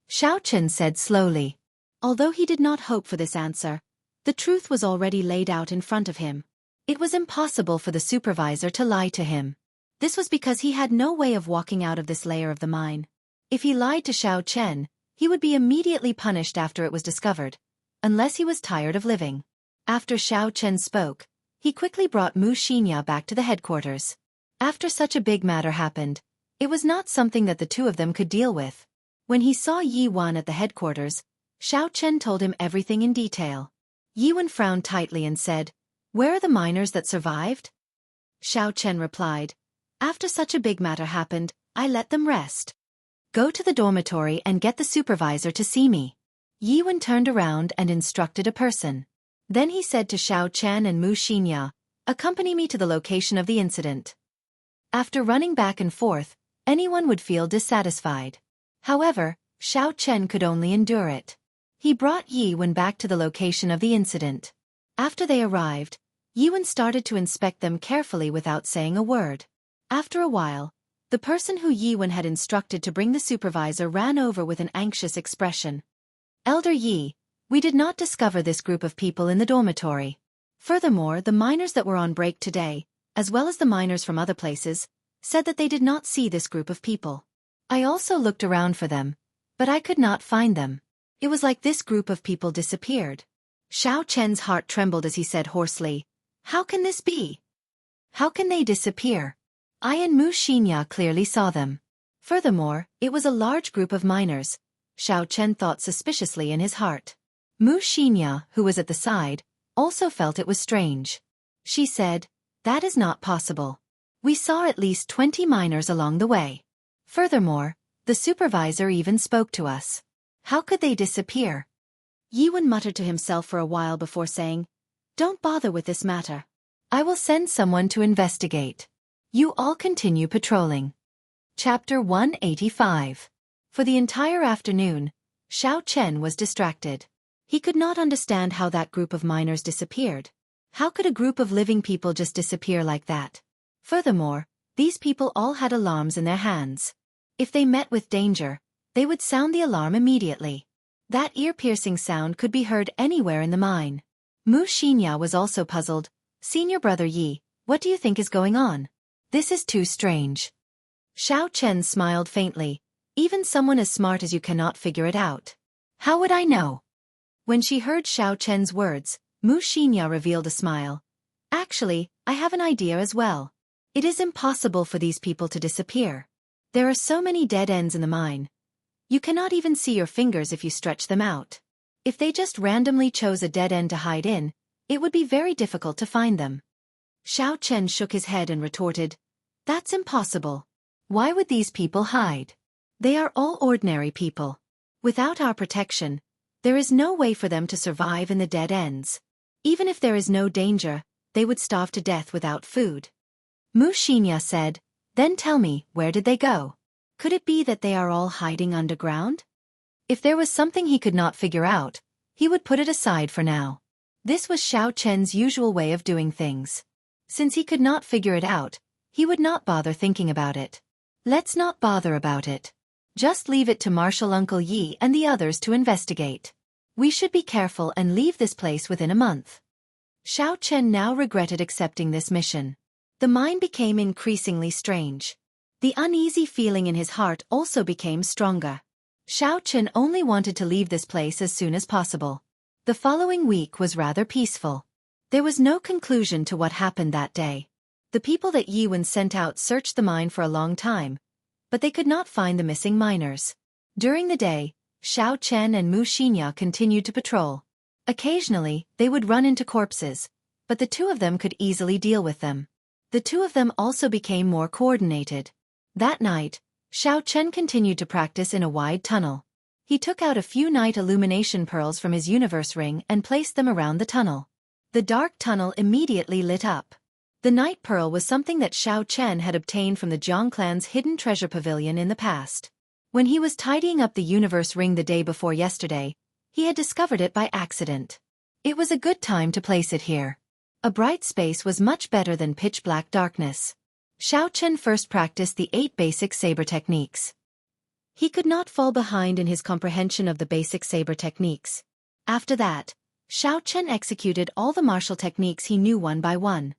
Xiao Chen said slowly. Although he did not hope for this answer, the truth was already laid out in front of him. It was impossible for the supervisor to lie to him. This was because he had no way of walking out of this layer of the mine. If he lied to Xiao Chen, he would be immediately punished after it was discovered, unless he was tired of living. After Xiao Chen spoke, he quickly brought Xianxia back to the headquarters. After such a big matter happened, it was not something that the 2 of them could deal with. When he saw Yi Wen at the headquarters, Xiao Chen told him everything in detail. Yi Wen frowned tightly and said, "Where are the miners that survived?" Xiao Chen replied. After such a big matter happened, I let them rest. Go to the dormitory and get the supervisor to see me. Yi Wen turned around and instructed a person. Then he said to Xiao Chen and Mu Xinya, accompany me to the location of the incident. After running back and forth, anyone would feel dissatisfied. However, Xiao Chen could only endure it. He brought Yi Wen back to the location of the incident. After they arrived, Yi Wen started to inspect them carefully without saying a word. After a while, the person who Yi Wen had instructed to bring the supervisor ran over with an anxious expression. Elder Yi, we did not discover this group of people in the dormitory. Furthermore, the miners that were on break today, as well as the miners from other places, said that they did not see this group of people. I also looked around for them, but I could not find them. It was like this group of people disappeared. Xiao Chen's heart trembled as he said hoarsely, how can this be? How can they disappear? I and Mu Xinya clearly saw them. Furthermore, it was a large group of miners, Xiao Chen thought suspiciously in his heart. Mu Xinya, who was at the side, also felt it was strange. She said, that is not possible. We saw at least 20 miners along the way. Furthermore, the supervisor even spoke to us. How could they disappear? Yi Wen muttered to himself for a while before saying, don't bother with this matter. I will send someone to investigate. You all continue patrolling. Chapter 185. For the entire afternoon, Xiao Chen was distracted. He could not understand how that group of miners disappeared. How could a group of living people just disappear like that? Furthermore, these people all had alarms in their hands. If they met with danger, they would sound the alarm immediately. That ear-piercing sound could be heard anywhere in the mine. Mu Xinya was also puzzled. Senior brother Yi, what do you think is going on? This is too strange. Xiao Chen smiled faintly. Even someone as smart as you cannot figure it out. How would I know? When she heard Xiao Chen's words, Mu Xinya revealed a smile. Actually, I have an idea as well. It is impossible for these people to disappear. There are so many dead ends in the mine. You cannot even see your fingers if you stretch them out. If they just randomly chose a dead end to hide in, it would be very difficult to find them. Xiao Chen shook his head and retorted, that's impossible. Why would these people hide? They are all ordinary people. Without our protection, there is no way for them to survive in the dead ends. Even if there is no danger, they would starve to death without food. Mu Xinya said, then tell me, where did they go? Could it be that they are all hiding underground? If there was something he could not figure out, he would put it aside for now. This was Xiao Chen's usual way of doing things. Since he could not figure it out, he would not bother thinking about it. Let's not bother about it. Just leave it to Marshal Uncle Yi and the others to investigate. We should be careful and leave this place within a month. Xiao Chen now regretted accepting this mission. The mine became increasingly strange. The uneasy feeling in his heart also became stronger. Xiao Chen only wanted to leave this place as soon as possible. The following week was rather peaceful. There was no conclusion to what happened that day. The people that Yi Wen sent out searched the mine for a long time, but they could not find the missing miners. During the day, Xiao Chen and Mu Xinya continued to patrol. Occasionally, they would run into corpses, but the two of them could easily deal with them. The two of them also became more coordinated. That night, Xiao Chen continued to practice in a wide tunnel. He took out a few night illumination pearls from his universe ring and placed them around the tunnel. The dark tunnel immediately lit up. The night pearl was something that Xiao Chen had obtained from the Jiang clan's hidden treasure pavilion in the past. When he was tidying up the universe ring the day before yesterday, he had discovered it by accident. It was a good time to place it here. A bright space was much better than pitch-black darkness. Xiao Chen first practiced the 8 basic saber techniques. He could not fall behind in his comprehension of the basic saber techniques. After that, Xiao Chen executed all the martial techniques he knew one by one.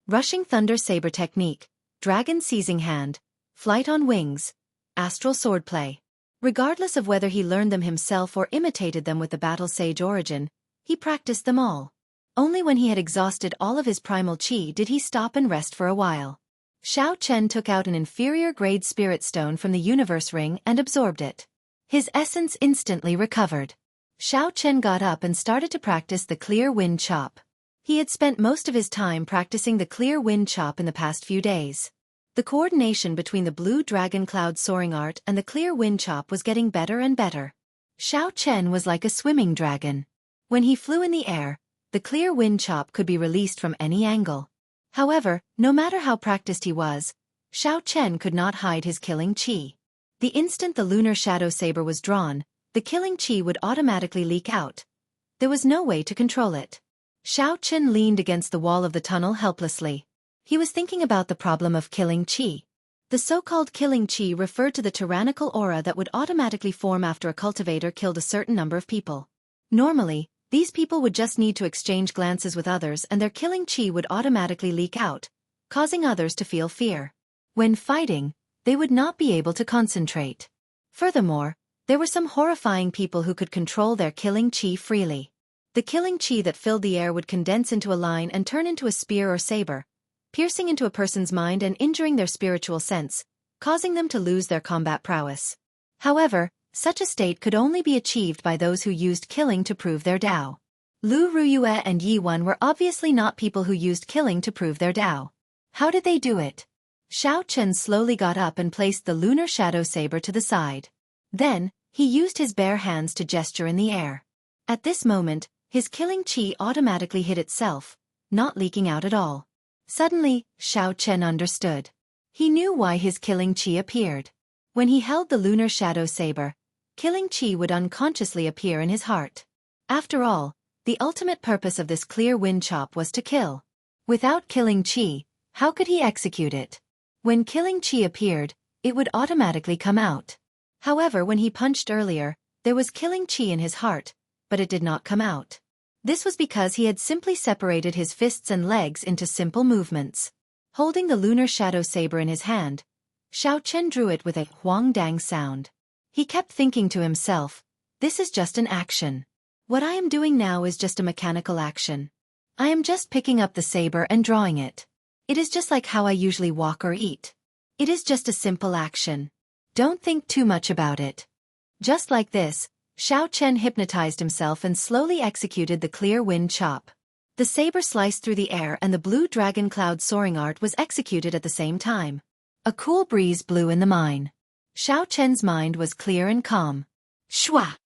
Rushing Thunder Saber Technique, Dragon Seizing Hand, Flight on Wings, Astral Swordplay. Regardless of whether he learned them himself or imitated them with the Battle Sage origin, he practiced them all. Only when he had exhausted all of his primal chi did he stop and rest for a while. Xiao Chen took out an inferior-grade spirit stone from the universe ring and absorbed it. His essence instantly recovered. Xiao Chen got up and started to practice the Clear Wind Chop. He had spent most of his time practicing the clear wind chop in the past few days. The coordination between the blue dragon cloud soaring art and the clear wind chop was getting better and better. Xiao Chen was like a swimming dragon. When he flew in the air, the clear wind chop could be released from any angle. However, no matter how practiced he was, Xiao Chen could not hide his killing chi. The instant the lunar shadow saber was drawn, the killing chi would automatically leak out. There was no way to control it. Xiao Chen leaned against the wall of the tunnel helplessly. He was thinking about the problem of killing chi. The so-called killing chi referred to the tyrannical aura that would automatically form after a cultivator killed a certain number of people. Normally, these people would just need to exchange glances with others and their killing chi would automatically leak out, causing others to feel fear. When fighting, they would not be able to concentrate. Furthermore, there were some horrifying people who could control their killing chi freely. The killing chi that filled the air would condense into a line and turn into a spear or saber, piercing into a person's mind and injuring their spiritual sense, causing them to lose their combat prowess. However, such a state could only be achieved by those who used killing to prove their Dao. Lu Ruyue and Yi Wen were obviously not people who used killing to prove their Dao. How did they do it? Xiao Chen slowly got up and placed the lunar shadow saber to the side. Then, he used his bare hands to gesture in the air. At this moment, his killing chi automatically hid itself, not leaking out at all. Suddenly, Xiao Chen understood. He knew why his killing chi appeared. When he held the lunar shadow saber, killing chi would unconsciously appear in his heart. After all, the ultimate purpose of this clear wind chop was to kill. Without killing chi, how could he execute it? When killing chi appeared, it would automatically come out. However, when he punched earlier, there was killing chi in his heart, but it did not come out. This was because he had simply separated his fists and legs into simple movements. Holding the lunar shadow saber in his hand, Xiao Chen drew it with a huang-dang sound. He kept thinking to himself, this is just an action. What I am doing now is just a mechanical action. I am just picking up the saber and drawing it. It is just like how I usually walk or eat. It is just a simple action. Don't think too much about it. Just like this, Xiao Chen hypnotized himself and slowly executed the clear wind chop. The saber sliced through the air and the blue dragon cloud soaring art was executed at the same time. A cool breeze blew in the mine. Xiao Chen's mind was clear and calm. Shwa!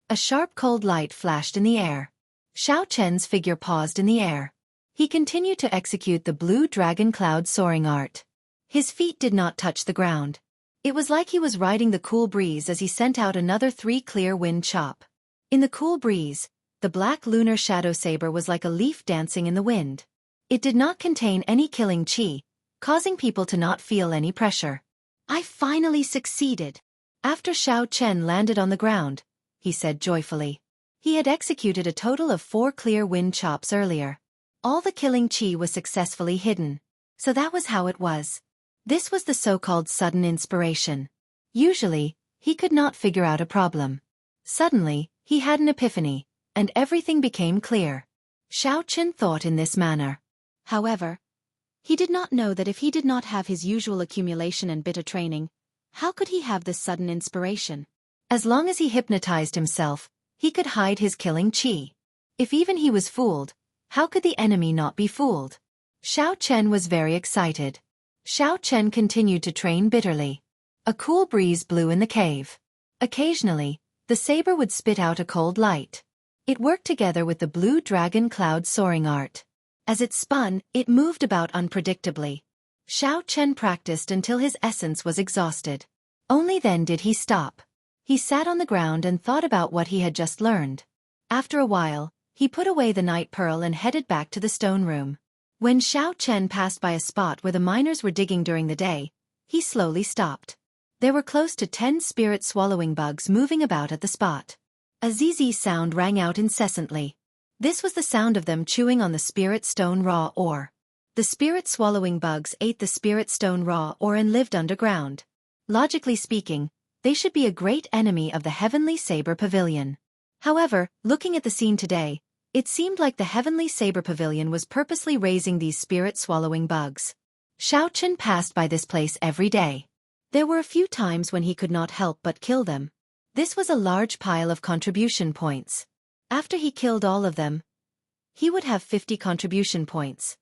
A sharp cold light flashed in the air. Xiao Chen's figure paused in the air. He continued to execute the blue dragon cloud soaring art. His feet did not touch the ground. It was like he was riding the cool breeze as he sent out another 3 clear wind chop. In the cool breeze, the black lunar shadow saber was like a leaf dancing in the wind. It did not contain any killing chi, causing people to not feel any pressure. I finally succeeded. After Xiao Chen landed on the ground, he said joyfully. He had executed a total of 4 clear wind chops earlier. All the killing chi was successfully hidden. So that was how it was. This was the so-called sudden inspiration. Usually, he could not figure out a problem. Suddenly, he had an epiphany, and everything became clear. Xiao Chen thought in this manner. However, he did not know that if he did not have his usual accumulation and bitter training, how could he have this sudden inspiration? As long as he hypnotized himself, he could hide his killing chi. If even he was fooled, how could the enemy not be fooled? Xiao Chen was very excited. Xiao Chen continued to train bitterly. A cool breeze blew in the cave. Occasionally, the saber would spit out a cold light. It worked together with the blue dragon cloud soaring art. As it spun, it moved about unpredictably. Xiao Chen practiced until his essence was exhausted. Only then did he stop. He sat on the ground and thought about what he had just learned. After a while, he put away the night pearl and headed back to the stone room. When Xiao Chen passed by a spot where the miners were digging during the day, he slowly stopped. There were close to 10 spirit-swallowing bugs moving about at the spot. A zzz sound rang out incessantly. This was the sound of them chewing on the spirit stone raw ore. The spirit-swallowing bugs ate the spirit stone raw ore and lived underground. Logically speaking, they should be a great enemy of the Heavenly Saber Pavilion. However, looking at the scene today, it seemed like the Heavenly Saber Pavilion was purposely raising these spirit-swallowing bugs. Xiao Chen passed by this place every day. There were a few times when he could not help but kill them. This was a large pile of contribution points. After he killed all of them, he would have 50 contribution points.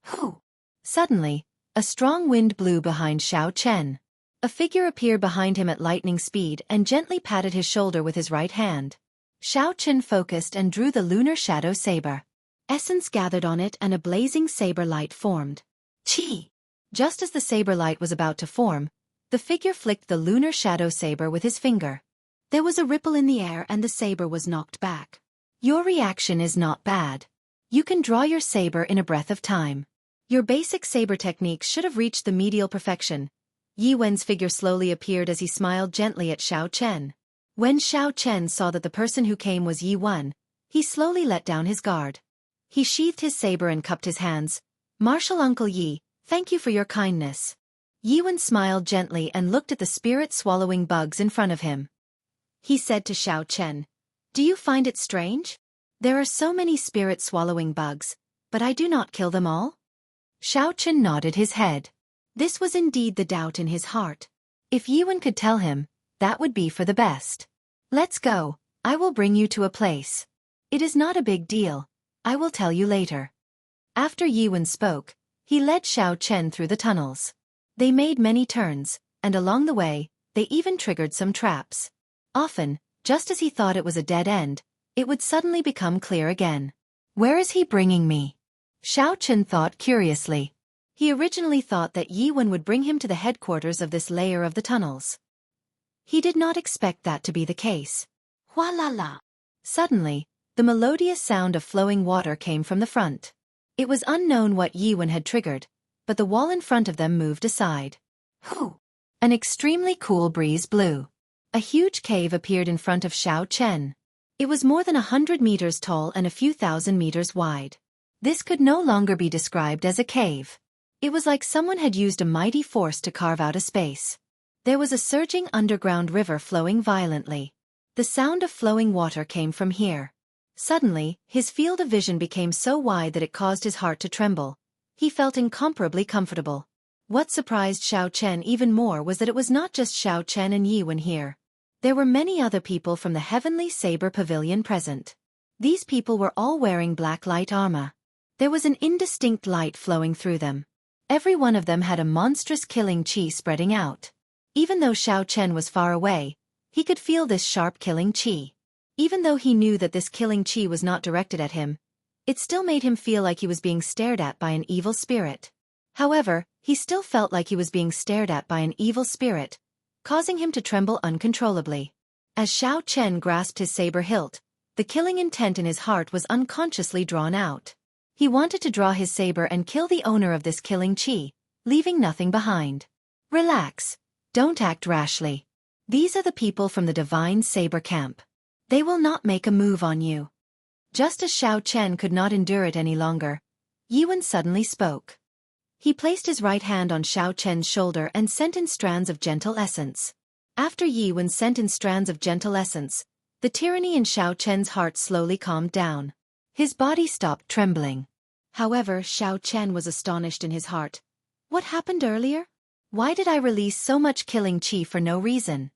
Whew! Suddenly, a strong wind blew behind Xiao Chen. A figure appeared behind him at lightning speed and gently patted his shoulder with his right hand. Xiao Chen focused and drew the lunar shadow saber. Essence gathered on it and a blazing saber light formed. Chi! Just as the saber light was about to form, the figure flicked the lunar shadow saber with his finger. There was a ripple in the air and the saber was knocked back. Your reaction is not bad. You can draw your saber in a breath of time. Your basic saber techniques should have reached the medial perfection. Yi Wen's figure slowly appeared as he smiled gently at Xiao Chen. When Xiao Chen saw that the person who came was Yi Wen, he slowly let down his guard. He sheathed his saber and cupped his hands. Martial Uncle Yi, thank you for your kindness. Yi Wen smiled gently and looked at the spirit-swallowing bugs in front of him. He said to Xiao Chen, do you find it strange? There are so many spirit-swallowing bugs, but I do not kill them all? Xiao Chen nodded his head. This was indeed the doubt in his heart. If Yi Wen could tell him, that would be for the best. Let's go, I will bring you to a place. It is not a big deal, I will tell you later. After Yi Wen spoke, he led Xiao Chen through the tunnels. They made many turns, and along the way, they even triggered some traps. Often, just as he thought it was a dead end, it would suddenly become clear again. Where is he bringing me? Xiao Chen thought curiously. He originally thought that Yi Wen would bring him to the headquarters of this layer of the tunnels. He did not expect that to be the case. Hua la la. Suddenly, the melodious sound of flowing water came from the front. It was unknown what Yi Wen had triggered, but the wall in front of them moved aside. Hoo! An extremely cool breeze blew. A huge cave appeared in front of Xiao Chen. It was more than 100 meters tall and a few thousand meters wide. This could no longer be described as a cave. It was like someone had used a mighty force to carve out a space. There was a surging underground river flowing violently. The sound of flowing water came from here. Suddenly, his field of vision became so wide that it caused his heart to tremble. He felt incomparably comfortable. What surprised Xiao Chen even more was that it was not just Xiao Chen and Yi Wen here. There were many other people from the Heavenly Saber Pavilion present. These people were all wearing black light armor. There was an indistinct light flowing through them. Every one of them had a monstrous killing chi spreading out. Even though Xiao Chen was far away, he could feel this sharp killing chi. Even though he knew that this killing chi was not directed at him, it still made him feel like he was being stared at by an evil spirit. However, he still felt like he was being stared at by an evil spirit, causing him to tremble uncontrollably. As Xiao Chen grasped his saber hilt, the killing intent in his heart was unconsciously drawn out. He wanted to draw his saber and kill the owner of this killing chi, leaving nothing behind. Relax. Don't act rashly. These are the people from the Divine Saber Camp. They will not make a move on you. Just as Xiao Chen could not endure it any longer, Yi Wen suddenly spoke. He placed his right hand on Xiao Chen's shoulder and sent in strands of gentle essence. After Yi Wen sent in strands of gentle essence, the tyranny in Xiao Chen's heart slowly calmed down. His body stopped trembling. However, Xiao Chen was astonished in his heart. What happened earlier? Why did I release so much killing chi for no reason?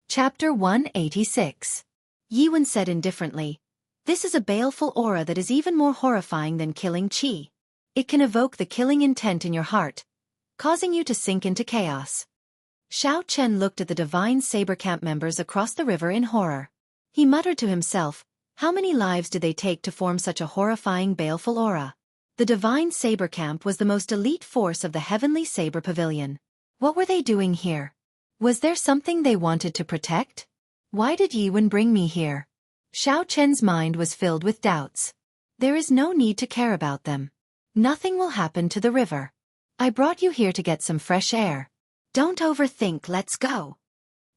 Chapter 186. Yi Wen said indifferently, this is a baleful aura that is even more horrifying than killing chi. It can evoke the killing intent in your heart, causing you to sink into chaos. Xiao Chen looked at the Divine Saber Camp members across the river in horror. He muttered to himself, how many lives did they take to form such a horrifying baleful aura? The Divine Saber Camp was the most elite force of the Heavenly Saber Pavilion. What were they doing here? Was there something they wanted to protect? Why did Yi Wen bring me here? Xiao Chen's mind was filled with doubts. There is no need to care about them. Nothing will happen to the river. I brought you here to get some fresh air. Don't overthink, let's go.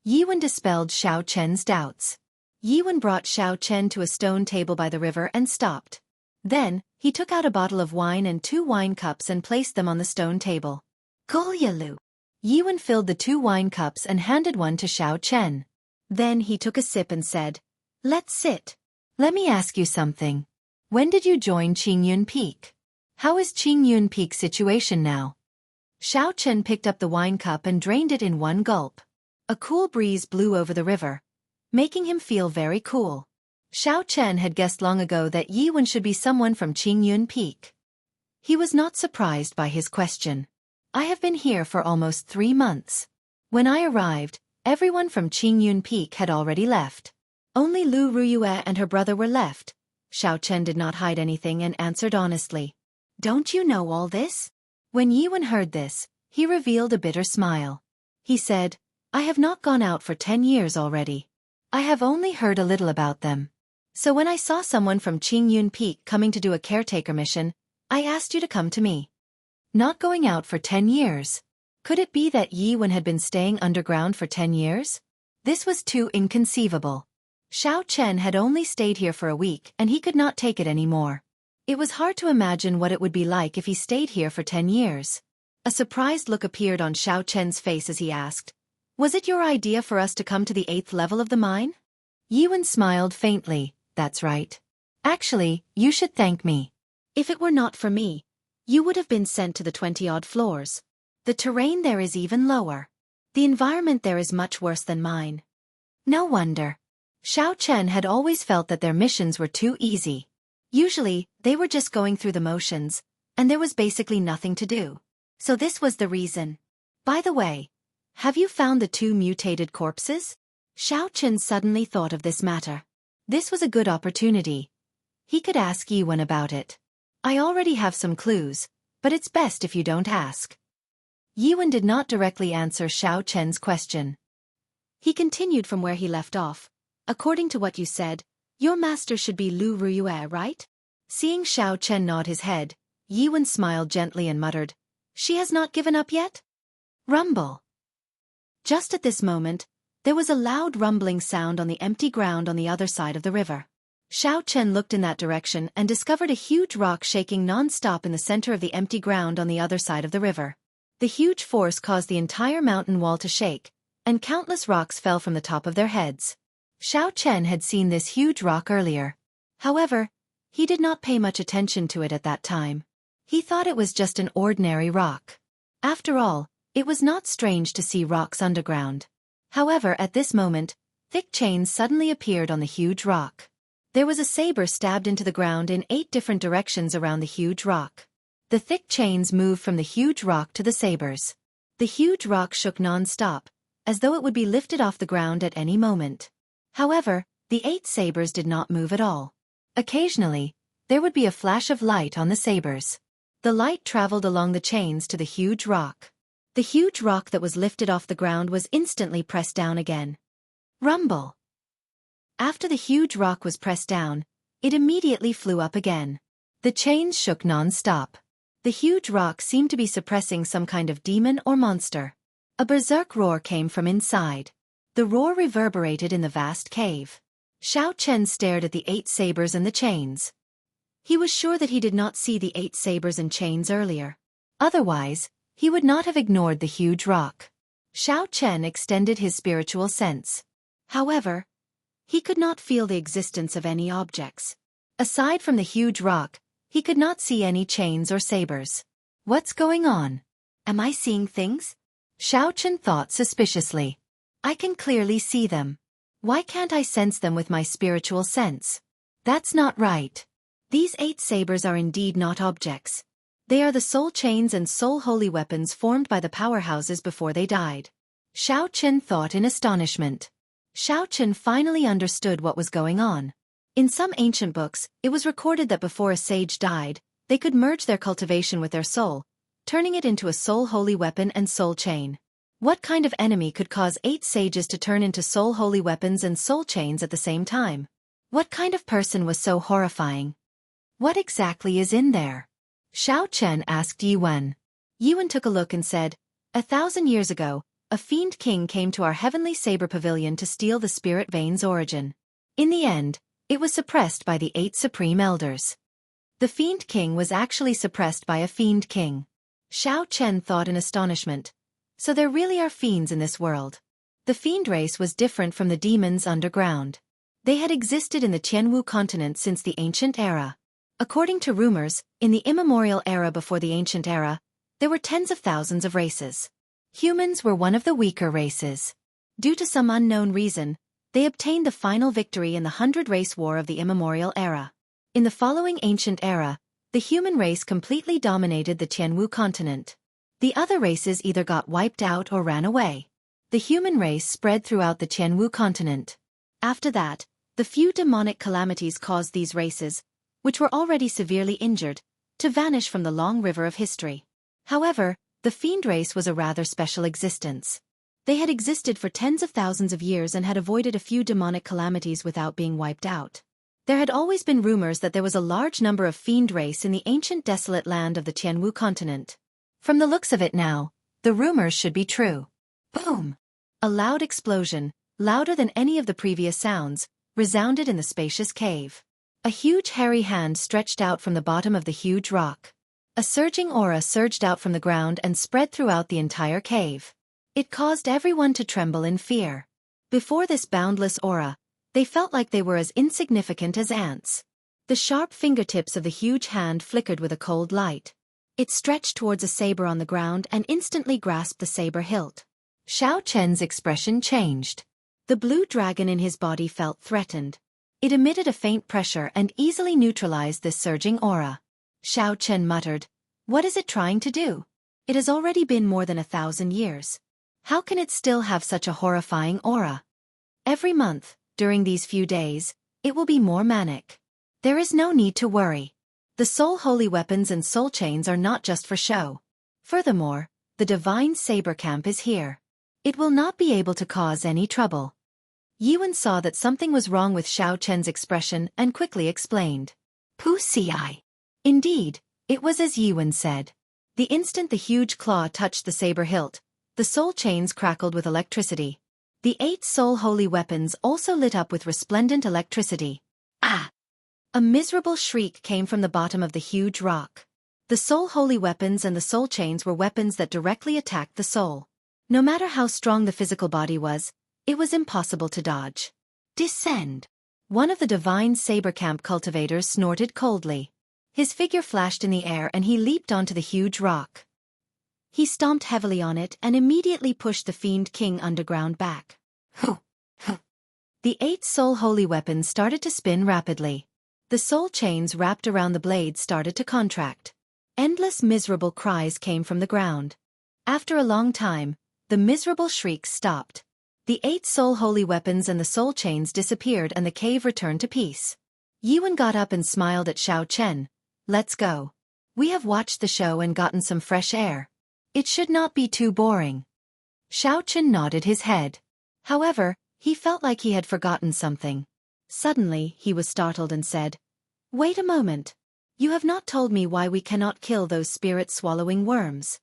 Yi Wen dispelled Xiao Chen's doubts. Yi Wen brought Xiao Chen to a stone table by the river and stopped. Then, he took out a bottle of wine and 2 wine cups and placed them on the stone table. Golyalu. Yi Wen filled the 2 wine cups and handed one to Xiao Chen. Then he took a sip and said, let's sit. Let me ask you something. When did you join Qingyun Peak? How is Qingyun Peak's situation now? Xiao Chen picked up the wine cup and drained it in one gulp. A cool breeze blew over the river, making him feel very cool. Xiao Chen had guessed long ago that Yi Wen should be someone from Qingyun Peak. He was not surprised by his question. I have been here for almost 3 months. When I arrived, everyone from Qingyun Peak had already left. Only Lu Ruyue and her brother were left. Xiao Chen did not hide anything and answered honestly. Don't you know all this? When Yi Wen heard this, he revealed a bitter smile. He said, I have not gone out for 10 years already. I have only heard a little about them. So when I saw someone from Qingyun Peak coming to do a caretaker mission, I asked you to come to me. Not going out for 10 years. Could it be that Yi Wen had been staying underground for 10 years? This was too inconceivable. Xiao Chen had only stayed here for a week and he could not take it anymore. It was hard to imagine what it would be like if he stayed here for 10 years. A surprised look appeared on Xiao Chen's face as he asked, Was it your idea for us to come to the 8th level of the mine? Yi Wen smiled faintly. That's right. Actually, you should thank me. If it were not for me, you would have been sent to the 20-odd floors. The terrain there is even lower. The environment there is much worse than mine. No wonder. Xiao Chen had always felt that their missions were too easy. Usually, they were just going through the motions, and there was basically nothing to do. So this was the reason. By the way, have you found the 2 mutated corpses? Xiao Chen suddenly thought of this matter. This was a good opportunity. He could ask Yi Wen about it. I already have some clues, but it's best if you don't ask. Yi Wen did not directly answer Xiao Chen's question. He continued from where he left off. According to what you said, your master should be Lu Ruyue, right? Seeing Xiao Chen nod his head, Yi Wen smiled gently and muttered, She has not given up yet? Rumble. Just at this moment, there was a loud rumbling sound on the empty ground on the other side of the river. Xiao Chen looked in that direction and discovered a huge rock shaking non-stop in the center of the empty ground on the other side of the river. The huge force caused the entire mountain wall to shake, and countless rocks fell from the top of their heads. Xiao Chen had seen this huge rock earlier. However, he did not pay much attention to it at that time. He thought it was just an ordinary rock. After all, it was not strange to see rocks underground. However, at this moment, thick chains suddenly appeared on the huge rock. There was a saber stabbed into the ground in 8 different directions around the huge rock. The thick chains moved from the huge rock to the sabers. The huge rock shook non-stop, as though it would be lifted off the ground at any moment. However, the 8 sabers did not move at all. Occasionally, there would be a flash of light on the sabers. The light traveled along the chains to the huge rock. The huge rock that was lifted off the ground was instantly pressed down again. Rumble. After the huge rock was pressed down, it immediately flew up again. The chains shook non-stop. The huge rock seemed to be suppressing some kind of demon or monster. A berserk roar came from inside. The roar reverberated in the vast cave. Xiao Chen stared at the 8 sabers and the chains. He was sure that he did not see the 8 sabers and chains earlier. Otherwise, he would not have ignored the huge rock. Xiao Chen extended his spiritual sense. However, he could not feel the existence of any objects. Aside from the huge rock, he could not see any chains or sabers. What's going on? Am I seeing things? Xiao Chen thought suspiciously. I can clearly see them. Why can't I sense them with my spiritual sense? That's not right. These 8 sabers are indeed not objects. They are the soul chains and soul holy weapons formed by the powerhouses before they died. Xiao Chen thought in astonishment. Xiao Chen finally understood what was going on. In some ancient books, it was recorded that before a sage died, they could merge their cultivation with their soul, turning it into a soul holy weapon and soul chain. What kind of enemy could cause 8 sages to turn into soul holy weapons and soul chains at the same time? What kind of person was so horrifying? What exactly is in there? Xiao Chen asked Yi Wen. Yi Wen took a look and said, 1,000 years ago, a fiend king came to our heavenly saber pavilion to steal the spirit vein's origin. In the end, it was suppressed by the 8 supreme elders. The fiend king was actually suppressed by a fiend king. Xiao Chen thought in astonishment. So there really are fiends in this world. The fiend race was different from the demons underground. They had existed in the Jianghu continent since the ancient era. According to rumors, in the immemorial era before the ancient era, there were tens of thousands of races. Humans were one of the weaker races. Due to some unknown reason, They obtained the final victory in the 100-race war of the immemorial era. In the following ancient era, the human race completely dominated the Jianghu continent. The other races either got wiped out or ran away. The human race spread throughout the Jianghu continent. After that, the few demonic calamities caused these races, which were already severely injured, to vanish from the long river of history. However, the fiend race was a rather special existence. They had existed for tens of thousands of years and had avoided a few demonic calamities without being wiped out. There had always been rumors that there was a large number of fiend race in the ancient desolate land of the Jianghu continent. From the looks of it now, the rumors should be true. Boom! A loud explosion, louder than any of the previous sounds, resounded in the spacious cave. A huge hairy hand stretched out from the bottom of the huge rock. A surging aura surged out from the ground and spread throughout the entire cave. It caused everyone to tremble in fear. Before this boundless aura, they felt like they were as insignificant as ants. The sharp fingertips of the huge hand flickered with a cold light. It stretched towards a saber on the ground and instantly grasped the saber hilt. Xiao Chen's expression changed. The blue dragon in his body felt threatened. It emitted a faint pressure and easily neutralized this surging aura. Xiao Chen muttered, "What is it trying to do? It has already been more than 1,000 years. How can it still have such a horrifying aura? Every month, during these few days, it will be more manic. There is no need to worry. The soul holy weapons and soul chains are not just for show. Furthermore, the divine saber camp is here. It will not be able to cause any trouble." Yiwen saw that something was wrong with Xiao Chen's expression and quickly explained. "Pu Ci." Indeed, it was as Yiwen said. The instant the huge claw touched the saber hilt, the soul chains crackled with electricity. The 8 soul holy weapons also lit up with resplendent electricity. Ah! A miserable shriek came from the bottom of the huge rock. The soul holy weapons and the soul chains were weapons that directly attacked the soul. No matter how strong the physical body was, it was impossible to dodge. "Descend!" One of the divine saber camp cultivators snorted coldly. His figure flashed in the air and he leaped onto the huge rock. He stomped heavily on it and immediately pushed the Fiend King underground back. The 8 soul holy weapons started to spin rapidly. The soul chains wrapped around the blades started to contract. Endless miserable cries came from the ground. After a long time, the miserable shrieks stopped. The 8 soul holy weapons and the soul chains disappeared and the cave returned to peace. Yiwen got up and smiled at Xiao Chen. "Let's go. We have watched the show and gotten some fresh air. It should not be too boring." Xiao Chen nodded his head. However, he felt like he had forgotten something. Suddenly, he was startled and said, "Wait a moment. You have not told me why we cannot kill those spirit-swallowing worms."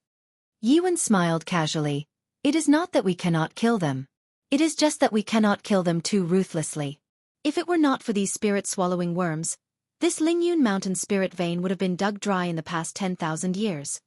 Yiwen smiled casually. "It is not that we cannot kill them. It is just that we cannot kill them too ruthlessly. If it were not for these spirit-swallowing worms, this Lingyun mountain spirit vein would have been dug dry in the past 10,000 years.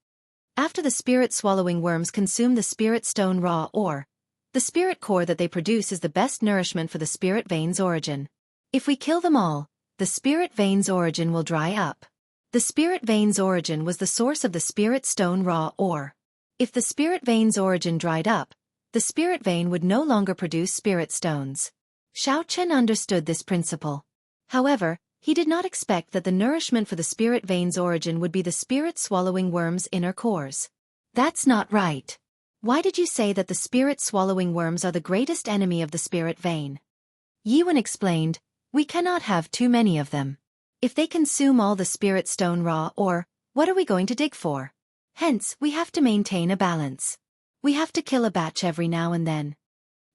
After the spirit-swallowing worms consume the spirit stone raw ore, the spirit core that they produce is the best nourishment for the spirit vein's origin. If we kill them all, the spirit vein's origin will dry up. The spirit vein's origin was the source of the spirit stone raw ore. If the spirit vein's origin dried up, the spirit vein would no longer produce spirit stones." Xiao Chen understood this principle. However, he did not expect that the nourishment for the spirit vein's origin would be the spirit-swallowing worm's inner cores. "That's not right. Why did you say that the spirit-swallowing worms are the greatest enemy of the spirit vein?" Yiwen explained, "We cannot have too many of them. If they consume all the spirit stone raw ore, what are we going to dig for? Hence, we have to maintain a balance. We have to kill a batch every now and then.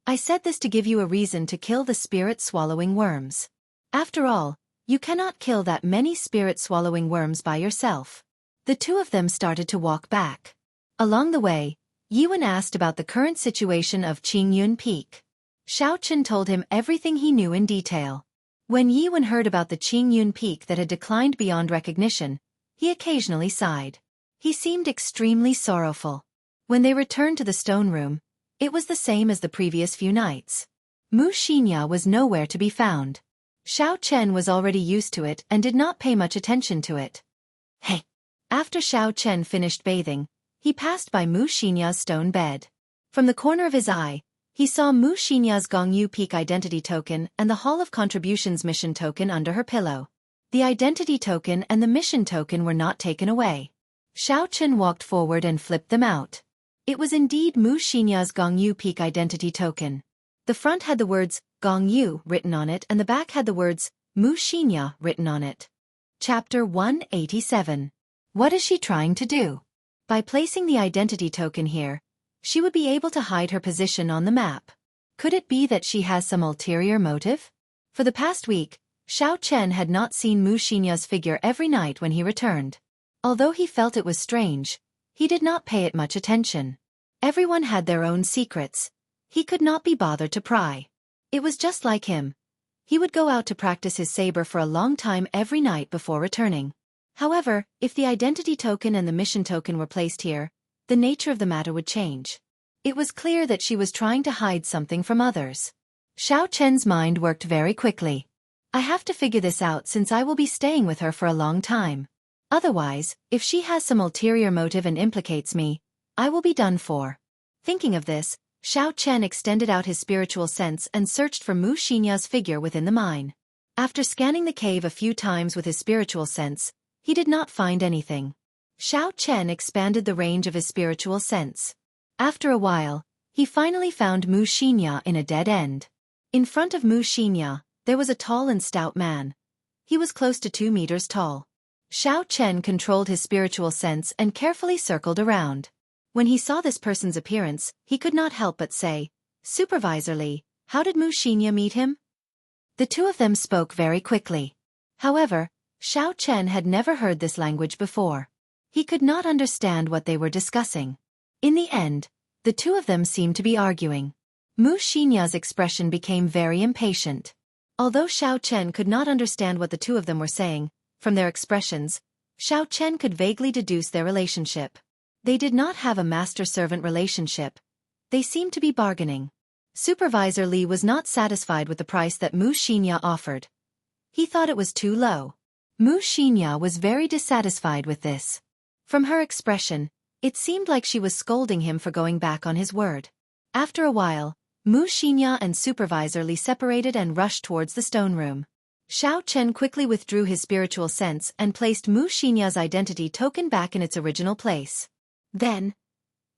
I said this to give you a reason to kill the spirit-swallowing worms. After all, you cannot kill that many spirit-swallowing worms by yourself." The two of them started to walk back. Along the way, Yiwen asked about the current situation of Qingyun Peak. Xiao Chen told him everything he knew in detail. When Yiwen heard about the Qingyun Peak that had declined beyond recognition, he occasionally sighed. He seemed extremely sorrowful. When they returned to the stone room, it was the same as the previous few nights. Xianxia was nowhere to be found. Xiao Chen was already used to it and did not pay much attention to it. Hey! After Xiao Chen finished bathing, he passed by Xianxia's stone bed. From the corner of his eye, He saw Mu Xinya's Gongyu Peak identity token and the Hall of Contributions mission token under her pillow. The identity token and the mission token were not taken away. Xiao Chen walked forward and flipped them out. It was indeed Mu Xinya's Gongyu Peak identity token. The front had the words Gongyu written on it and the back had the words Mu Xinya written on it. Chapter 187. What is she trying to do? By placing the identity token here, she would be able to hide her position on the map. Could it be that she has some ulterior motive? For the past week, Xiao Chen had not seen Mu Xinya's figure every night when he returned. Although he felt it was strange, he did not pay it much attention. Everyone had their own secrets. He could not be bothered to pry. It was just like him. He would go out to practice his saber for a long time every night before returning. However, if the identity token and the mission token were placed here, the nature of the matter would change. It was clear that she was trying to hide something from others. Xiao Chen's mind worked very quickly. I have to figure this out since I will be staying with her for a long time. Otherwise, if she has some ulterior motive and implicates me, I will be done for. Thinking of this, Xiao Chen extended out his spiritual sense and searched for Mu Xinya's figure within the mine. After scanning the cave a few times with his spiritual sense, he did not find anything. Xiao Chen expanded the range of his spiritual sense. After a while, he finally found Mu Xinya in a dead end. In front of Mu Xinya, there was a tall and stout man. He was close to 2 meters tall. Xiao Chen controlled his spiritual sense and carefully circled around. When he saw this person's appearance, he could not help but say, "Supervisor Li, how did Mu Xinya meet him?" The two of them spoke very quickly. However, Xiao Chen had never heard this language before. He could not understand what they were discussing. In the end, the two of them seemed to be arguing. Mu Xinya's expression became very impatient. Although Xiao Chen could not understand what the two of them were saying, from their expressions, Xiao Chen could vaguely deduce their relationship. They did not have a master-servant relationship. They seemed to be bargaining. Supervisor Li was not satisfied with the price that Mu Xinya offered. He thought it was too low. Mu Xinya was very dissatisfied with this. From her expression, it seemed like she was scolding him for going back on his word. After a while, Mu Xinya and Supervisor Li separated and rushed towards the stone room. Xiao Chen quickly withdrew his spiritual sense and placed Mu Xinya's identity token back in its original place. Then,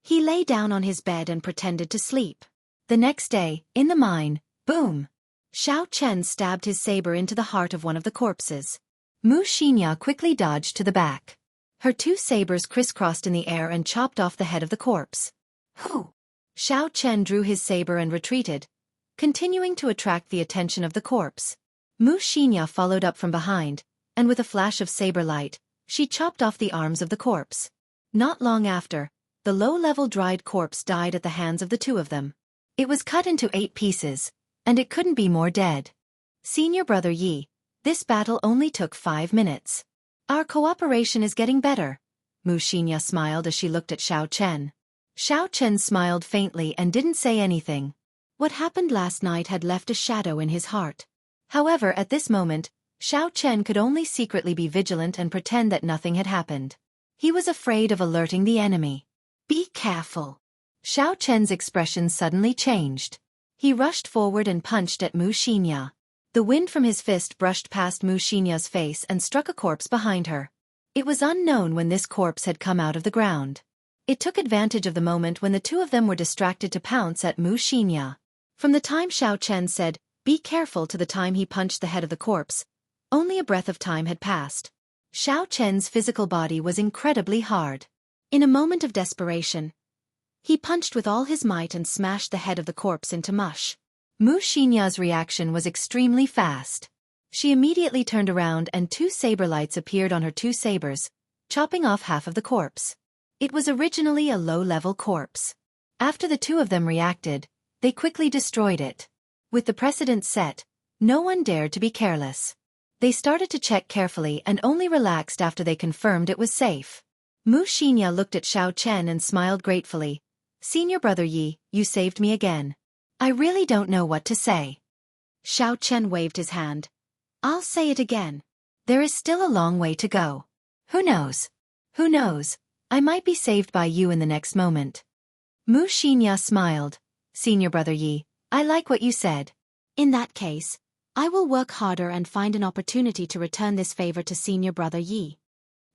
he lay down on his bed and pretended to sleep. The next day, in the mine, boom! Xiao Chen stabbed his saber into the heart of one of the corpses. Mu Xinya quickly dodged to the back. Her 2 sabers crisscrossed in the air and chopped off the head of the corpse. Whew! Xiao Chen drew his saber and retreated, continuing to attract the attention of the corpse. Mu Xinya followed up from behind, and with a flash of saber light, she chopped off the arms of the corpse. Not long after, the low-level dried corpse died at the hands of the two of them. It was cut into 8 pieces, and it couldn't be more dead. Senior Brother Yi, this battle only took 5 minutes. Our cooperation is getting better. Mu Xinya smiled as she looked at Xiao Chen. Xiao Chen smiled faintly and didn't say anything. What happened last night had left a shadow in his heart. However, at this moment, Xiao Chen could only secretly be vigilant and pretend that nothing had happened. He was afraid of alerting the enemy. Be careful. Xiao Chen's expression suddenly changed. He rushed forward and punched at Mu Xinya. The wind from his fist brushed past Mu Xinya's face and struck a corpse behind her. It was unknown when this corpse had come out of the ground. It took advantage of the moment when the two of them were distracted to pounce at Mu Xinya. From the time Xiao Chen said, "Be careful," to the time he punched the head of the corpse, only a breath of time had passed. Xiao Chen's physical body was incredibly hard. In a moment of desperation, he punched with all his might and smashed the head of the corpse into mush. Mu Xinya's reaction was extremely fast. She immediately turned around and 2 saber lights appeared on her 2 sabers, chopping off half of the corpse. It was originally a low-level corpse. After the two of them reacted, they quickly destroyed it. With the precedent set, no one dared to be careless. They started to check carefully and only relaxed after they confirmed it was safe. Mu Xinya looked at Xiao Chen and smiled gratefully. "Senior Brother Yi, you saved me again. I really don't know what to say." Xiao Chen waved his hand. "I'll say it again. There is still a long way to go. Who knows? Who knows? I might be saved by you in the next moment." Mu Xinya smiled. Senior Brother Yi, I like what you said. In that case, I will work harder and find an opportunity to return this favor to Senior Brother Yi.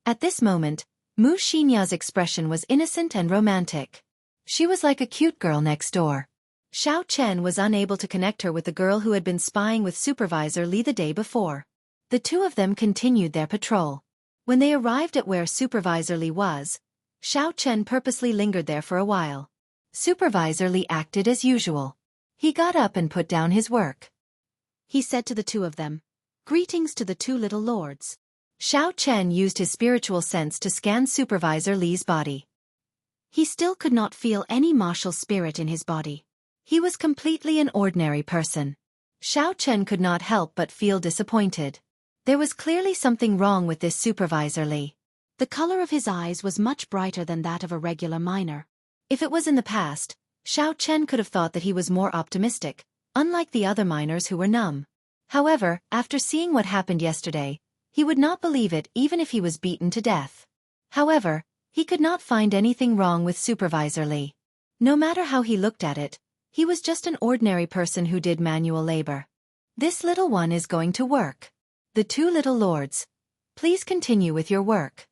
At this moment, Mu Xinya's expression was innocent and romantic. She was like a cute girl next door. Xiao Chen was unable to connect her with the girl who had been spying with Supervisor Li the day before. The two of them continued their patrol. When they arrived at where Supervisor Li was, Xiao Chen purposely lingered there for a while. Supervisor Li acted as usual. He got up and put down his work. He said to the two of them, "Greetings to the two little lords." Xiao Chen used his spiritual sense to scan Supervisor Li's body. He still could not feel any martial spirit in his body. He was completely an ordinary person. Xiao Chen could not help but feel disappointed. There was clearly something wrong with this Supervisor Li. The color of his eyes was much brighter than that of a regular miner. If it was in the past, Xiao Chen could have thought that he was more optimistic, unlike the other miners who were numb. However, after seeing what happened yesterday, he would not believe it even if he was beaten to death. However, he could not find anything wrong with Supervisor Li. No matter how he looked at it, he was just an ordinary person who did manual labor. This little one is going to work. The two little lords, please continue with your work.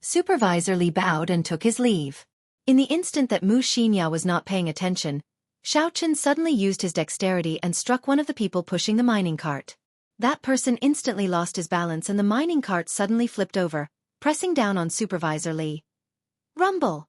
Supervisor Li bowed and took his leave. In the instant that Mu Xinya was not paying attention, Xiao Chen suddenly used his dexterity and struck one of the people pushing the mining cart. That person instantly lost his balance and the mining cart suddenly flipped over, pressing down on Supervisor Li. Rumble!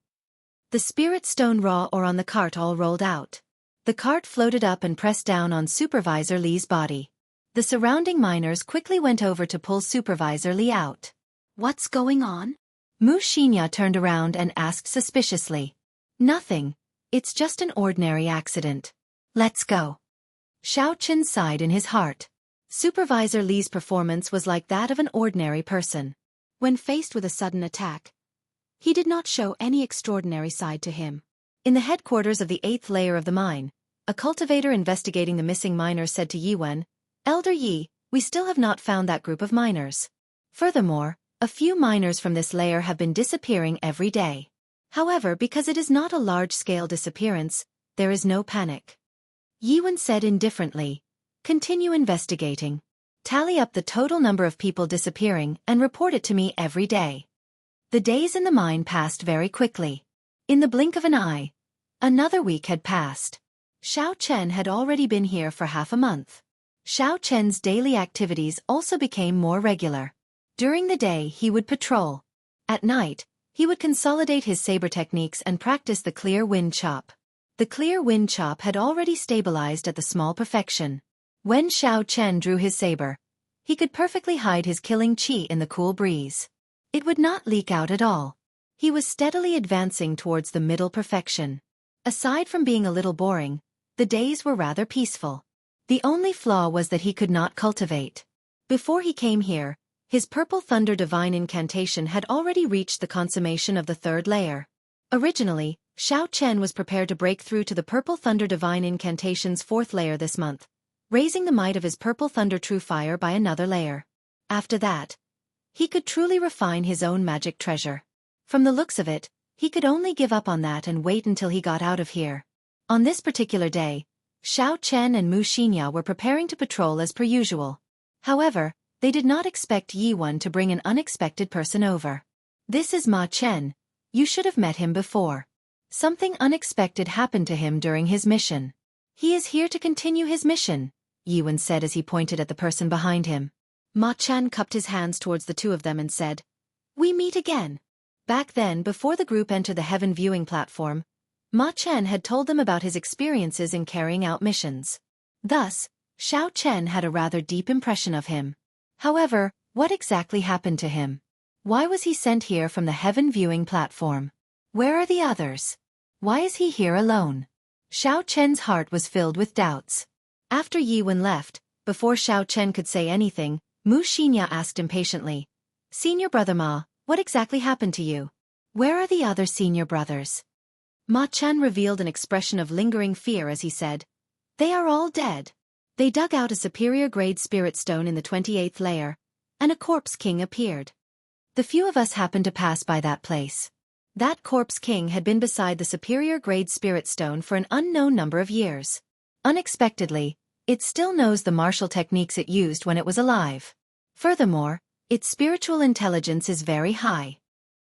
The spirit stone raw ore on the cart all rolled out. The cart floated up and pressed down on Supervisor Li's body. The surrounding miners quickly went over to pull Supervisor Li out. What's going on? Mu Xinya turned around and asked suspiciously. Nothing. It's just an ordinary accident. Let's go. Xiao Chen sighed in his heart. Supervisor Li's performance was like that of an ordinary person. When faced with a sudden attack, he did not show any extraordinary side to him. In the headquarters of the 8th layer of the mine, a cultivator investigating the missing miners said to Yi Wen, "Elder Yi, we still have not found that group of miners. Furthermore, a few miners from this layer have been disappearing every day. However, because it is not a large-scale disappearance, there is no panic." Yi Wen said indifferently, "Continue investigating. Tally up the total number of people disappearing and report it to me every day." The days in the mine passed very quickly. In the blink of an eye, another week had passed. Xiao Chen had already been here for half a month. Xiao Chen's daily activities also became more regular. During the day he would patrol. At night, he would consolidate his saber techniques and practice the clear wind chop. The clear wind chop had already stabilized at the small perfection. When Xiao Chen drew his saber, he could perfectly hide his killing chi in the cool breeze. It would not leak out at all. He was steadily advancing towards the middle perfection. Aside from being a little boring, the days were rather peaceful. The only flaw was that he could not cultivate. Before he came here, his Purple Thunder Divine Incantation had already reached the consummation of the 3rd layer. Originally, Xiao Chen was prepared to break through to the Purple Thunder Divine Incantation's 4th layer this month, raising the might of his Purple Thunder True Fire by another layer. After that, he could truly refine his own magic treasure. From the looks of it, he could only give up on that and wait until he got out of here. On this particular day, Xiao Chen and Mu Xinya were preparing to patrol as per usual. However, they did not expect Yi Wen to bring an unexpected person over. "This is Ma Chen. You should have met him before. Something unexpected happened to him during his mission. He is here to continue his mission," Yi Wen said as he pointed at the person behind him. Ma Chen cupped his hands towards the two of them and said, "We meet again." Back then, before the group entered the heaven viewing platform, Ma Chen had told them about his experiences in carrying out missions. Thus, Xiao Chen had a rather deep impression of him. However, what exactly happened to him? Why was he sent here from the heaven viewing platform? Where are the others? Why is he here alone? Xiao Chen's heart was filled with doubts. After Yi Wen left, before Xiao Chen could say anything, Mu Xinya asked impatiently, "Senior brother Ma, what exactly happened to you? Where are the other senior brothers?" Ma Chen revealed an expression of lingering fear as he said, "They are all dead. They dug out a superior grade spirit stone in the 28th layer, and a corpse king appeared. The few of us happened to pass by that place. That corpse king had been beside the superior grade spirit stone for an unknown number of years. Unexpectedly, it still knows the martial techniques it used when it was alive. Furthermore, its spiritual intelligence is very high.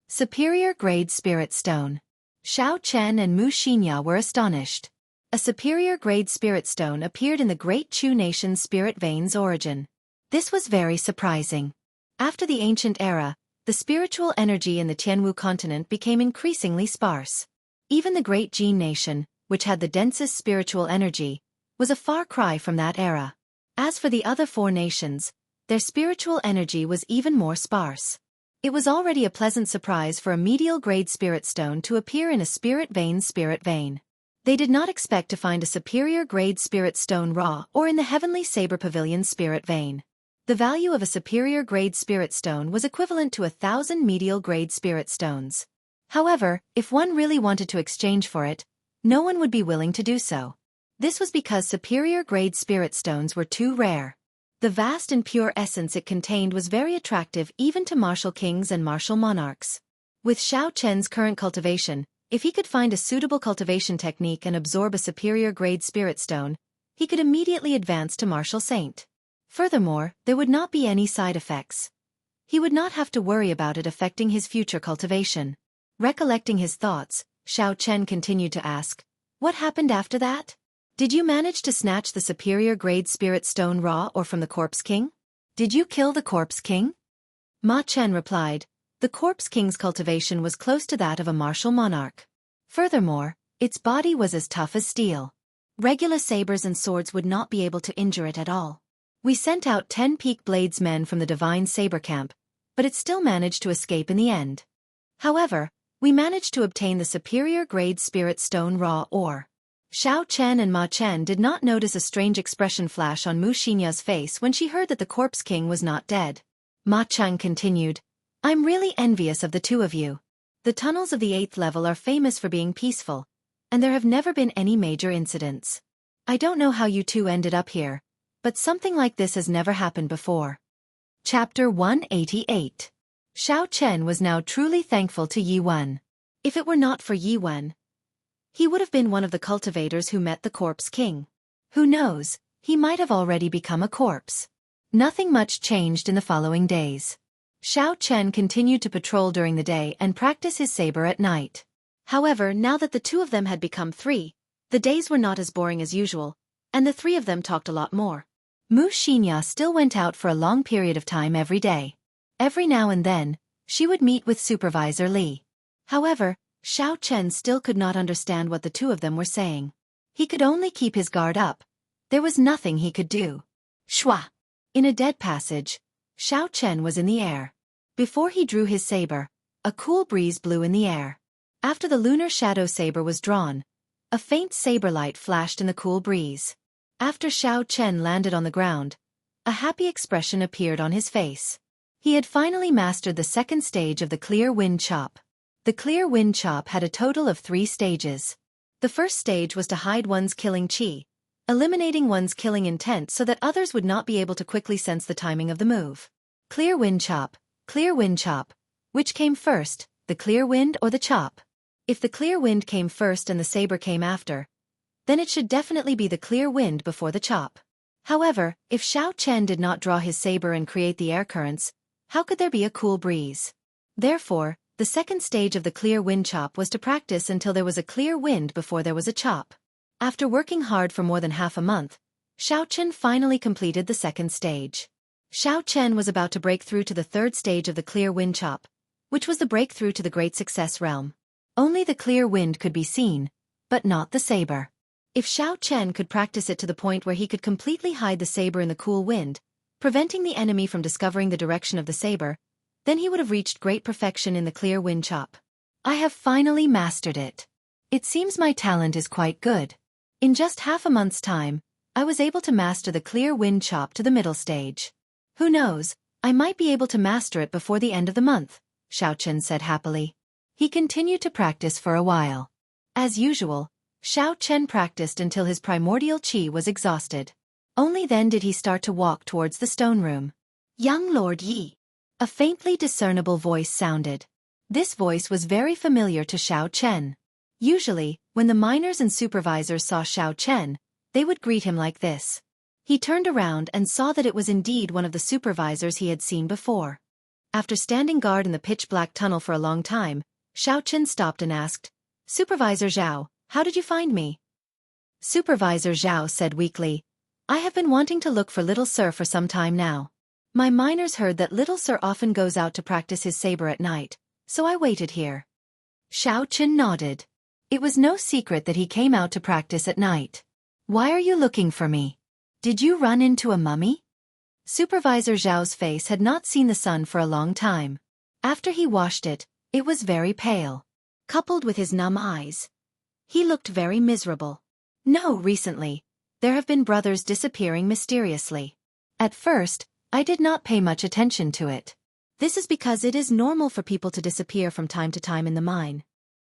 Superior grade spirit stone. Xiao Chen and Wuxia were astonished. A superior grade spirit stone appeared in the Great Chu nation's spirit vein's origin. This was very surprising. After the ancient era, the spiritual energy in the Tianwu continent became increasingly sparse. Even the Great Jin nation, which had the densest spiritual energy, was a far cry from that era. As for the other four nations, their spiritual energy was even more sparse. It was already a pleasant surprise for a medial grade spirit stone to appear in a spirit vein. They did not expect to find a superior grade spirit stone raw or in the heavenly saber pavilion spirit vein. The value of a superior grade spirit stone was equivalent to 1,000 medial grade spirit stones. However, if one really wanted to exchange for it, no one would be willing to do so. This was because superior grade spirit stones were too rare. The vast and pure essence it contained was very attractive even to martial kings and martial monarchs. With Xiao Chen's current cultivation, if he could find a suitable cultivation technique and absorb a superior grade spirit stone, he could immediately advance to martial saint. Furthermore, there would not be any side effects. He would not have to worry about it affecting his future cultivation. Recollecting his thoughts, Xiao Chen continued to ask, "What happened after that? Did you manage to snatch the superior grade spirit stone raw or from the corpse king? Did you kill the corpse king?" Ma Chen replied, "The corpse king's cultivation was close to that of a martial monarch. Furthermore, its body was as tough as steel. Regular sabers and swords would not be able to injure it at all. We sent out 10 peak blades men from the divine saber camp, but it still managed to escape in the end. However, we managed to obtain the superior grade spirit stone raw ore." Xiao Chen and Ma Chen did not notice a strange expression flash on Wuxia's face when she heard that the corpse king was not dead. Ma Chen continued, "I'm really envious of the two of you. The tunnels of the 8th level are famous for being peaceful, and there have never been any major incidents. I don't know how you two ended up here, but something like this has never happened before." Chapter 188. Xiao Chen was now truly thankful to Yi Wen. If it were not for Yi Wen, he would have been one of the cultivators who met the corpse king. Who knows, he might have already become a corpse. Nothing much changed in the following days. Xiao Chen continued to patrol during the day and practice his saber at night. However, now that the two of them had become three, the days were not as boring as usual, and the three of them talked a lot more. Wuxia still went out for a long period of time every day. Every now and then, she would meet with Supervisor Li. However, Xiao Chen still could not understand what the two of them were saying. He could only keep his guard up. There was nothing he could do. Shua! In a dead passage, Xiao Chen was in the air. Before he drew his saber, a cool breeze blew in the air. After the lunar shadow saber was drawn, a faint saber light flashed in the cool breeze. After Xiao Chen landed on the ground, a happy expression appeared on his face. He had finally mastered the second stage of the clear wind chop. The clear wind chop had a total of 3 stages. The first stage was to hide one's killing chi, eliminating one's killing intent so that others would not be able to quickly sense the timing of the move. Clear wind chop, which came first, the clear wind or the chop? If the clear wind came first and the saber came after, then it should definitely be the clear wind before the chop. However, if Xiao Chen did not draw his saber and create the air currents, how could there be a cool breeze? Therefore, the second stage of the clear wind chop was to practice until there was a clear wind before there was a chop. After working hard for more than half a month, Xiao Chen finally completed the second stage. Xiao Chen was about to break through to the third stage of the clear wind chop, which was the breakthrough to the great success realm. Only the clear wind could be seen, but not the saber. If Xiao Chen could practice it to the point where he could completely hide the saber in the cool wind, preventing the enemy from discovering the direction of the saber, then he would have reached great perfection in the clear wind chop. I have finally mastered it. It seems my talent is quite good. In just half a month's time, I was able to master the clear wind chop to the middle stage. Who knows, I might be able to master it before the end of the month, Xiao Chen said happily. He continued to practice for a while. As usual, Xiao Chen practiced until his primordial chi was exhausted. Only then did he start to walk towards the stone room. "Young Lord Yi." A faintly discernible voice sounded. This voice was very familiar to Xiao Chen. Usually, when the miners and supervisors saw Xiao Chen, they would greet him like this. He turned around and saw that it was indeed one of the supervisors he had seen before. After standing guard in the pitch-black tunnel for a long time, Xiao Chen stopped and asked, "Supervisor Zhao, how did you find me?" Supervisor Zhao said weakly, "I have been wanting to look for Little Sir for some time now. My miners heard that Little Sir often goes out to practice his saber at night, so I waited here." Xiao Chen nodded. It was no secret that he came out to practice at night. "Why are you looking for me? Did you run into a mummy?" Supervisor Zhao's face had not seen the sun for a long time. After he washed it, it was very pale. Coupled with his numb eyes, he looked very miserable. "No, recently. There have been brothers disappearing mysteriously. At first, I did not pay much attention to it. This is because it is normal for people to disappear from time to time in the mine.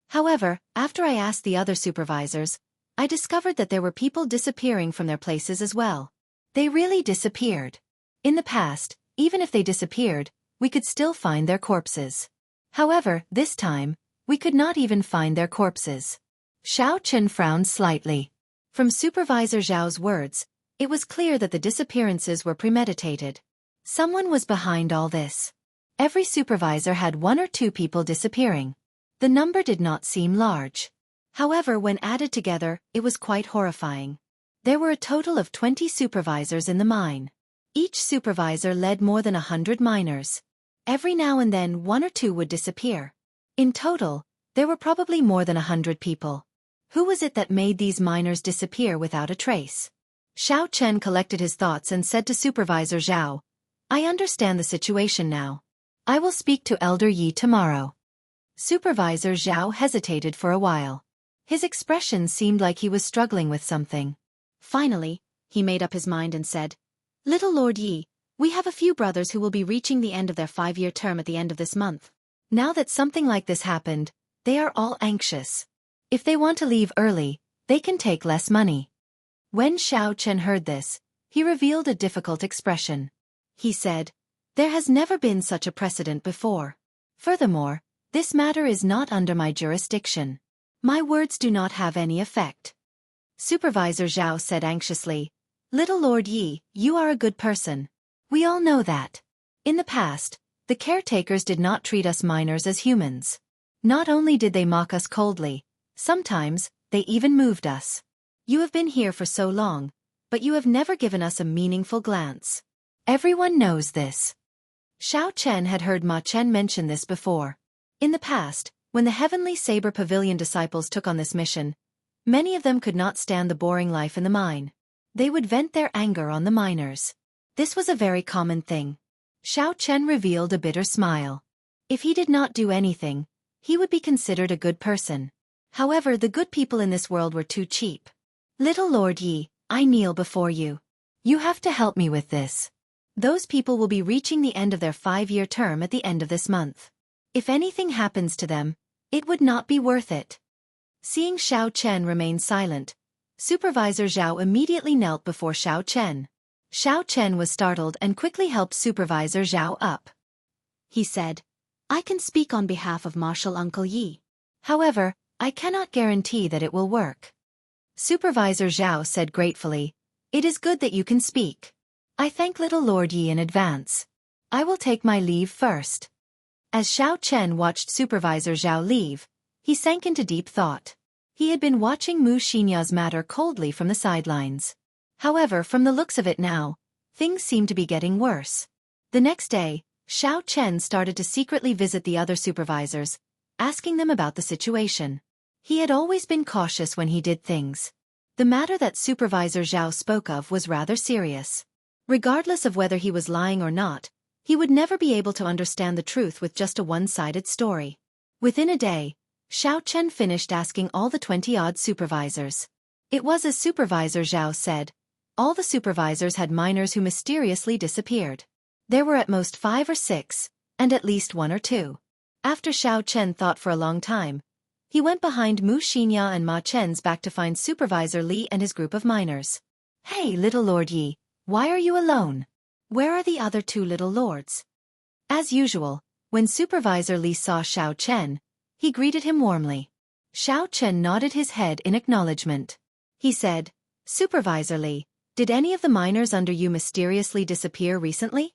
However, after I asked the other supervisors, I discovered that there were people disappearing from their places as well. They really disappeared. In the past, even if they disappeared, we could still find their corpses. However, this time, we could not even find their corpses." Xiao Chen frowned slightly. From Supervisor Zhao's words, it was clear that the disappearances were premeditated. Someone was behind all this. Every supervisor had one or two people disappearing. The number did not seem large. However, when added together, it was quite horrifying. There were a total of 20 supervisors in the mine. Each supervisor led more than 100 miners. Every now and then one or two would disappear. In total, there were probably more than 100 people. Who was it that made these miners disappear without a trace? Xiao Chen collected his thoughts and said to Supervisor Zhao, "I understand the situation now. I will speak to Elder Yi tomorrow." Supervisor Zhao hesitated for a while. His expression seemed like he was struggling with something. Finally, he made up his mind and said, "Little Lord Yi, we have a few brothers who will be reaching the end of their 5-year term at the end of this month. Now that something like this happened, they are all anxious. If they want to leave early, they can take less money." When Xiao Chen heard this, he revealed a difficult expression. He said, "There has never been such a precedent before. Furthermore, this matter is not under my jurisdiction. My words do not have any effect." Supervisor Zhao said anxiously, "Little Lord Yi, you are a good person. We all know that. In the past, the caretakers did not treat us miners as humans. Not only did they mock us coldly, sometimes, they even moved us. You have been here for so long, but you have never given us a meaningful glance. Everyone knows this." Xiao Chen had heard Ma Chen mention this before. In the past, when the Heavenly Saber Pavilion disciples took on this mission, many of them could not stand the boring life in the mine. They would vent their anger on the miners. This was a very common thing. Xiao Chen revealed a bitter smile. If he did not do anything, he would be considered a good person. However, the good people in this world were too cheap. "Little Lord Yi, I kneel before you. You have to help me with this. Those people will be reaching the end of their 5-year term at the end of this month. If anything happens to them, it would not be worth it." Seeing Xiao Chen remain silent, Supervisor Zhao immediately knelt before Xiao Chen. Xiao Chen was startled and quickly helped Supervisor Zhao up. He said, "I can speak on behalf of Marshal Uncle Yi. However, I cannot guarantee that it will work." Supervisor Zhao said gratefully, "It is good that you can speak. I thank Little Lord Yi in advance. I will take my leave first." As Xiao Chen watched Supervisor Zhao leave, he sank into deep thought. He had been watching Mu Xinya's matter coldly from the sidelines. However, from the looks of it now, things seemed to be getting worse. The next day, Xiao Chen started to secretly visit the other supervisors, asking them about the situation. He had always been cautious when he did things. The matter that Supervisor Zhao spoke of was rather serious. Regardless of whether he was lying or not, he would never be able to understand the truth with just a one-sided story. Within a day, Xiao Chen finished asking all the 20-odd supervisors. It was as Supervisor Zhao said. All the supervisors had miners who mysteriously disappeared. There were at most 5 or 6, and at least 1 or 2. After Xiao Chen thought for a long time, he went behind Mu Xinya and Ma Chen's back to find Supervisor Li and his group of miners. "Hey, Little Lord Yi, why are you alone? Where are the other 2 little lords?" As usual, When Supervisor Li saw Xiao Chen, he greeted him warmly. Xiao Chen nodded his head in acknowledgement. He said, "Supervisor Li, did any of the miners under you mysteriously disappear recently?"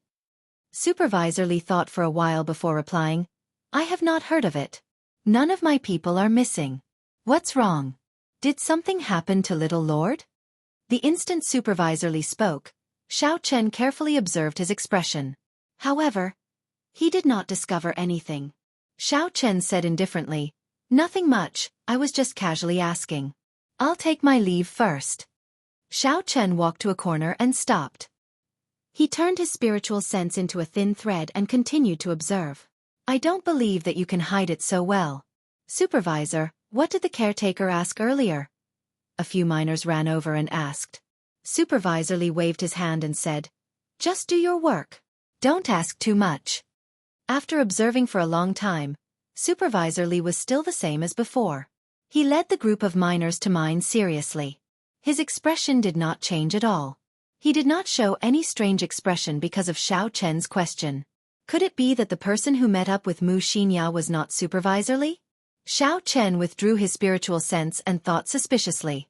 Supervisor Li thought for a while before replying, "I have not heard of it. None of my people are missing. What's wrong? Did something happen to Little Lord?" The instant Supervisor Li spoke, Xiao Chen carefully observed his expression. However, he did not discover anything. Xiao Chen said indifferently, "Nothing much, I was just casually asking. I'll take my leave first." Xiao Chen walked to a corner and stopped. He turned his spiritual sense into a thin thread and continued to observe. "I don't believe that you can hide it so well. Supervisor, what did the caretaker ask earlier?" A few miners ran over and asked. Supervisor Li waved his hand and said, "Just do your work. Don't ask too much." After observing for a long time, Supervisor Li was still the same as before. He led the group of miners to mine seriously. His expression did not change at all. He did not show any strange expression because of Xiao Chen's question. Could it be that the person who met up with Xianxia was not Supervisor Li? Xiao Chen withdrew his spiritual sense and thought suspiciously.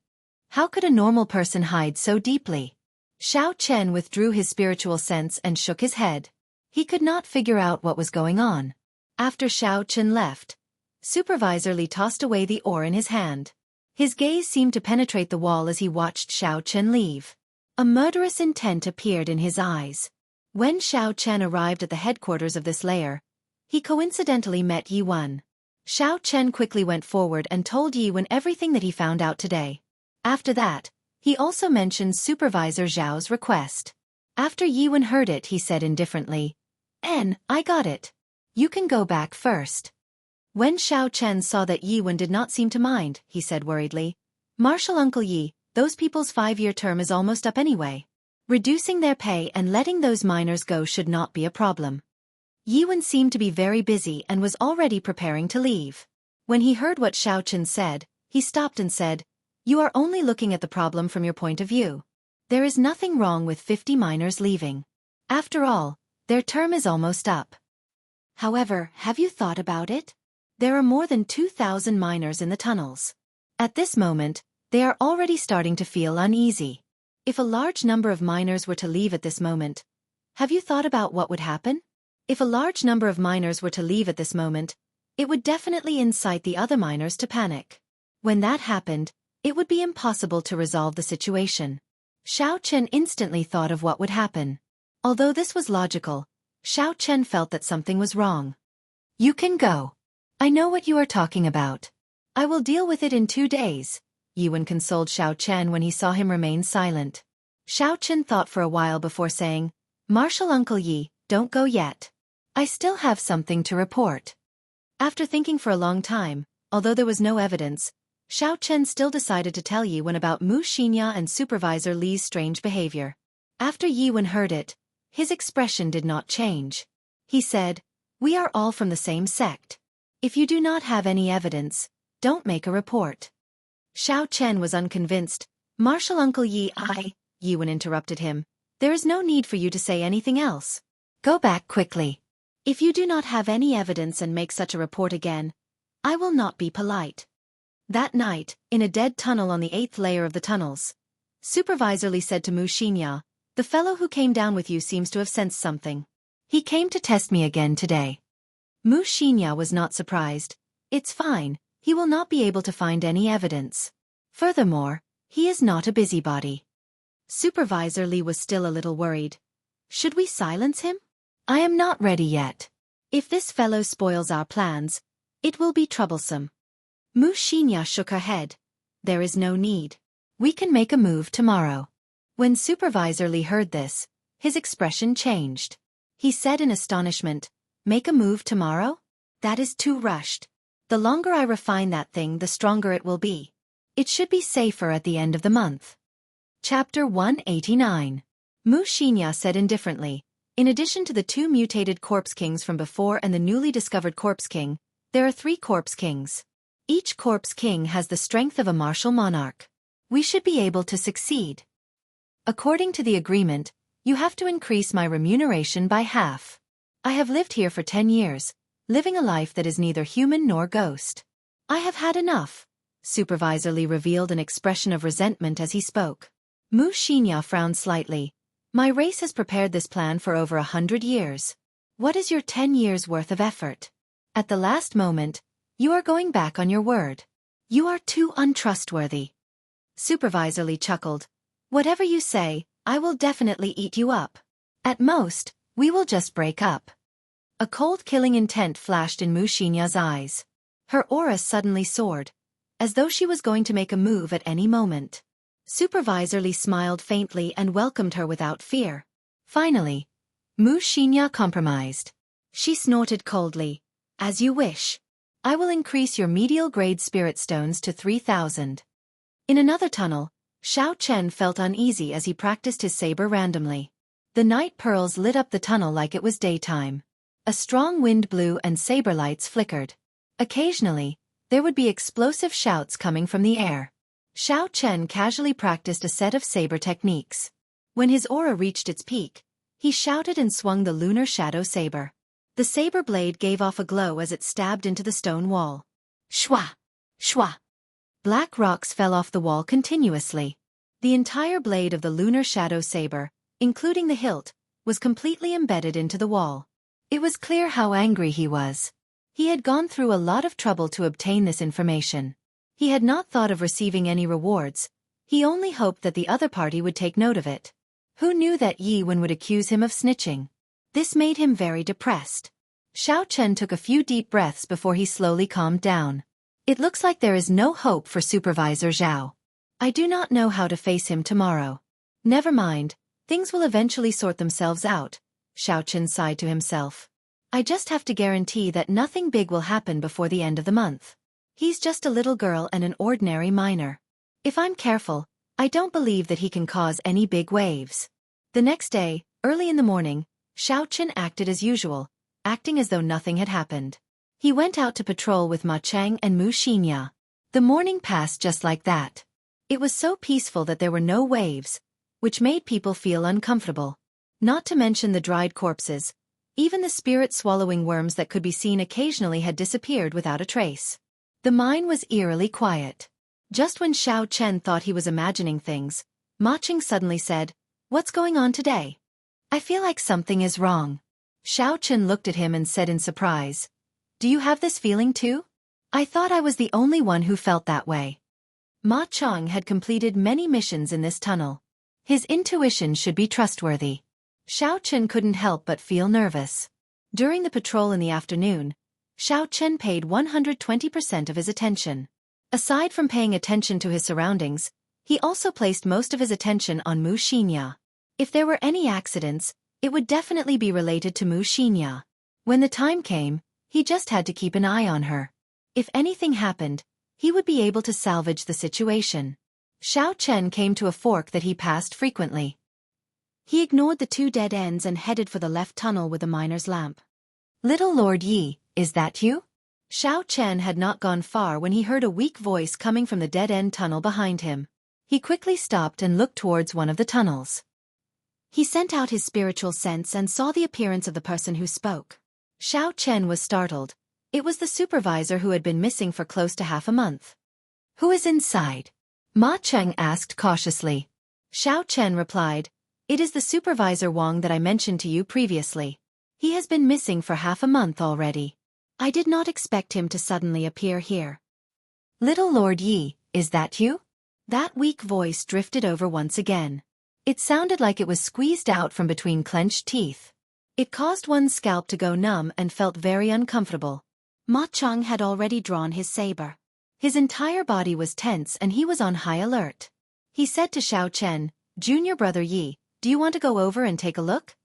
How could a normal person hide so deeply? Xiao Chen withdrew his spiritual sense and shook his head. He could not figure out what was going on. After Xiao Chen left, Supervisor Li tossed away the ore in his hand. His gaze seemed to penetrate the wall as he watched Xiao Chen leave. A murderous intent appeared in his eyes. When Xiao Chen arrived at the headquarters of this layer, he coincidentally met Yi Wen. Xiao Chen quickly went forward and told Yi Wen everything that he found out today. After that, he also mentioned Supervisor Zhao's request. After Yi Wen heard it, he said indifferently, "I got it. You can go back first." When Xiao Chen saw that Yi Wen did not seem to mind, he said worriedly, "Marshal Uncle Yi, those people's 5-year term is almost up anyway. Reducing their pay and letting those miners go should not be a problem." Yi Wen seemed to be very busy and was already preparing to leave. When he heard what Xiao Chen said, he stopped and said, "You are only looking at the problem from your point of view. There is nothing wrong with 50 miners leaving. After all, their term is almost up. However, have you thought about it? There are more than 2,000 miners in the tunnels. At this moment, they are already starting to feel uneasy. If a large number of miners were to leave at this moment, have you thought about what would happen? If a large number of miners were to leave at this moment, it would definitely incite the other miners to panic. When that happened, it would be impossible to resolve the situation." Xiao Chen instantly thought of what would happen. Although this was logical, Xiao Chen felt that something was wrong. "You can go. I know what you are talking about. I will deal with it in 2 days, Yi Wen consoled Xiao Chen when he saw him remain silent. Xiao Chen thought for a while before saying, "Marshal Uncle Yi, don't go yet. I still have something to report." After thinking for a long time, although there was no evidence, Xiao Chen still decided to tell Yi Wen about Xianxia and Supervisor Li's strange behavior. After Yi Wen heard it, his expression did not change. He said, "We are all from the same sect. If you do not have any evidence, don't make a report." Xiao Chen was unconvinced. "Marshal Uncle Yi, Yi Wen interrupted him. "There is no need for you to say anything else. Go back quickly. If you do not have any evidence and make such a report again, I will not be polite." That night, in a dead tunnel on the 8th layer of the tunnels, Supervisor Li said to Xianxia, "The fellow who came down with you seems to have sensed something. He came to test me again today." Xianxia was not surprised. "It's fine, he will not be able to find any evidence. Furthermore, he is not a busybody." Supervisor Li was still a little worried. "Should we silence him? I am not ready yet. If this fellow spoils our plans, it will be troublesome." Xianxia shook her head. "There is no need. We can make a move tomorrow." When Supervisor Li heard this, his expression changed. He said in astonishment, "Make a move tomorrow? That is too rushed. The longer I refine that thing, the stronger it will be. It should be safer at the end of the month." Chapter 189. Xianxia said indifferently, "In addition to the 2 mutated corpse kings from before and the newly discovered corpse king, there are 3 corpse kings. Each corpse king has the strength of a martial monarch. We should be able to succeed. According to the agreement, you have to increase my remuneration by half. I have lived here for 10 years, living a life that is neither human nor ghost. I have had enough. Supervisor Li revealed an expression of resentment as he spoke. Xianxia frowned slightly. My race has prepared this plan for over 100 years. What is your 10 years' worth of effort? At the last moment, you are going back on your word. You are too untrustworthy. Supervisor Li chuckled. Whatever you say, I will definitely eat you up. At most, we will just break up. A cold killing intent flashed in Xianxia's eyes. Her aura suddenly soared, as though she was going to make a move at any moment. Supervisor Li smiled faintly and welcomed her without fear. Finally, Xianxia compromised. She snorted coldly. As you wish. I will increase your medial grade spirit stones to 3,000. In another tunnel, Xiao Chen felt uneasy as he practiced his saber randomly. The night pearls lit up the tunnel like it was daytime. A strong wind blew and saber lights flickered. Occasionally, there would be explosive shouts coming from the air. Xiao Chen casually practiced a set of saber techniques. When his aura reached its peak, he shouted and swung the lunar shadow saber. The saber blade gave off a glow as it stabbed into the stone wall. Shwa! Shwa! Black rocks fell off the wall continuously. The entire blade of the lunar shadow saber, including the hilt, was completely embedded into the wall. It was clear how angry he was. He had gone through a lot of trouble to obtain this information. He had not thought of receiving any rewards. He only hoped that the other party would take note of it. Who knew that Yi Wen would accuse him of snitching? This made him very depressed. Xiao Chen took a few deep breaths before he slowly calmed down. It looks like there is no hope for Supervisor Zhao. I do not know how to face him tomorrow. Never mind, things will eventually sort themselves out, Xiao Chen sighed to himself. I just have to guarantee that nothing big will happen before the end of the month. He's just a little girl and an ordinary miner. If I'm careful, I don't believe that he can cause any big waves. The next day, early in the morning, Xiao Chen acted as usual, acting as though nothing had happened. He went out to patrol with Ma Cheng and Xianxia. The morning passed just like that. It was so peaceful that there were no waves, which made people feel uncomfortable. Not to mention the dried corpses. Even the spirit-swallowing worms that could be seen occasionally had disappeared without a trace. The mine was eerily quiet. Just when Xiao Chen thought he was imagining things, Ma Cheng suddenly said, "What's going on today? I feel like something is wrong." Xiao Chen looked at him and said in surprise, "Do you have this feeling too? I thought I was the only one who felt that way." Ma Cheng had completed many missions in this tunnel. His intuition should be trustworthy. Xiao Chen couldn't help but feel nervous. During the patrol in the afternoon, Xiao Chen paid 120% of his attention. Aside from paying attention to his surroundings, he also placed most of his attention on Xianxia. If there were any accidents, it would definitely be related to Xianxia. When the time came, he just had to keep an eye on her. If anything happened, he would be able to salvage the situation. Xiao Chen came to a fork that he passed frequently. He ignored the two dead ends and headed for the left tunnel with the miner's lamp. "Little Lord Yi, is that you?" Xiao Chen had not gone far when he heard a weak voice coming from the dead-end tunnel behind him. He quickly stopped and looked towards one of the tunnels. He sent out his spiritual sense and saw the appearance of the person who spoke. Xiao Chen was startled. It was the supervisor who had been missing for close to half a month. "Who is inside?" Ma Cheng asked cautiously. Xiao Chen replied, "It is the supervisor Wang that I mentioned to you previously. He has been missing for half a month already. I did not expect him to suddenly appear here." "Little Lord Yi, is that you?" That weak voice drifted over once again. It sounded like it was squeezed out from between clenched teeth. It caused one's scalp to go numb and felt very uncomfortable. Ma Cheng had already drawn his saber. His entire body was tense and he was on high alert. He said to Xiao Chen, "Junior brother Yi, do you want to go over and take a look?"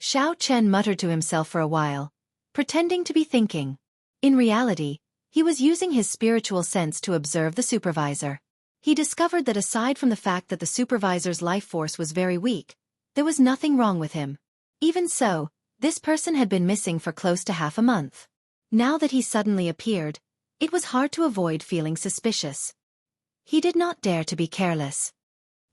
Xiao Chen muttered to himself for a while, pretending to be thinking. In reality, he was using his spiritual sense to observe the supervisor. He discovered that aside from the fact that the supervisor's life force was very weak, there was nothing wrong with him. Even so, this person had been missing for close to half a month. Now that he suddenly appeared, it was hard to avoid feeling suspicious. He did not dare to be careless.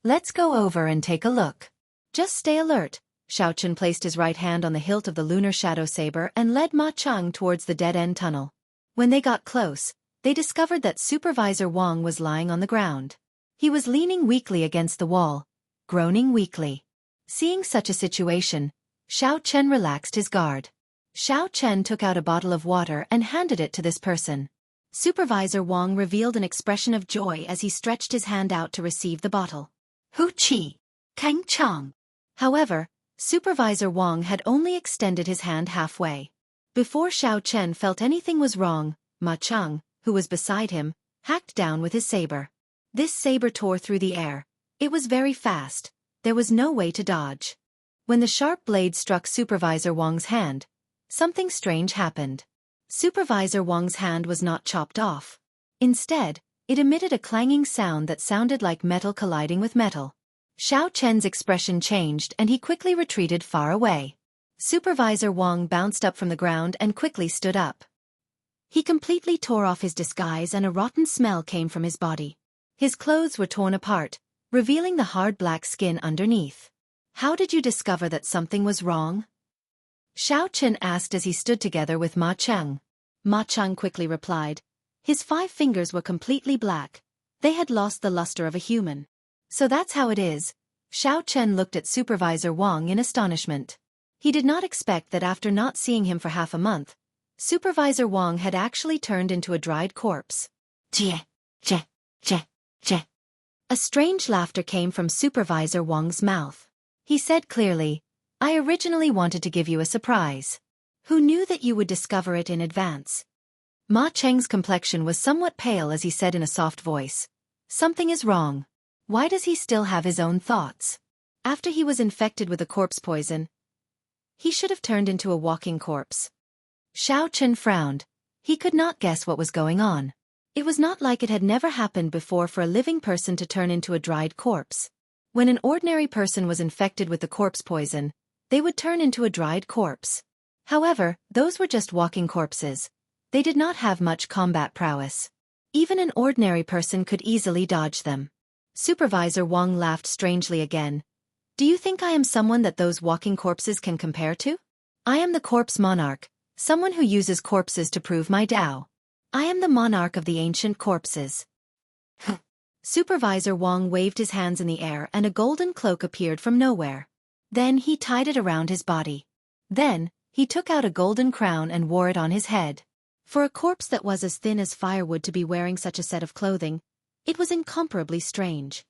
"Let's go over and take a look. Just stay alert," Xiao Chen placed his right hand on the hilt of the lunar shadow saber and led Ma Cheng towards the dead-end tunnel. When they got close, they discovered that Supervisor Wang was lying on the ground. He was leaning weakly against the wall, groaning weakly. Seeing such a situation, Xiao Chen relaxed his guard. Xiao Chen took out a bottle of water and handed it to this person. Supervisor Wang revealed an expression of joy as he stretched his hand out to receive the bottle. Hu Qi, Kang Chang. However, Supervisor Wang had only extended his hand halfway. Before Xiao Chen felt anything was wrong, Ma Cheng, who was beside him, hacked down with his saber. This saber tore through the air. It was very fast. There was no way to dodge. When the sharp blade struck Supervisor Wang's hand, something strange happened. Supervisor Wang's hand was not chopped off. Instead, it emitted a clanging sound that sounded like metal colliding with metal. Xiao Chen's expression changed and he quickly retreated far away. Supervisor Wang bounced up from the ground and quickly stood up. He completely tore off his disguise and a rotten smell came from his body. His clothes were torn apart, revealing the hard black skin underneath. How did you discover that something was wrong? Xiao Chen asked as he stood together with Ma Cheng. Ma Cheng quickly replied. His 5 fingers were completely black. They had lost the luster of a human. So that's how it is. Xiao Chen looked at Supervisor Wang in astonishment. He did not expect that after not seeing him for half a month, Supervisor Wang had actually turned into a dried corpse. Jie, jie, jie, jie. A strange laughter came from Supervisor Wang's mouth. He said clearly, I originally wanted to give you a surprise. Who knew that you would discover it in advance? Ma Cheng's complexion was somewhat pale as he said in a soft voice. Something is wrong. Why does he still have his own thoughts? After he was infected with a corpse poison, he should have turned into a walking corpse. Xiao Chen frowned. He could not guess what was going on. It was not like it had never happened before for a living person to turn into a dried corpse. When an ordinary person was infected with the corpse poison, they would turn into a dried corpse. However, those were just walking corpses. They did not have much combat prowess. Even an ordinary person could easily dodge them. Supervisor Wang laughed strangely again. Do you think I am someone that those walking corpses can compare to? I am the corpse monarch, someone who uses corpses to prove my Tao. I am the monarch of the ancient corpses. Supervisor Wang waved his hands in the air and a golden cloak appeared from nowhere. Then he tied it around his body. Then, he took out a golden crown and wore it on his head. For a corpse that was as thin as firewood to be wearing such a set of clothing, it was incomparably strange.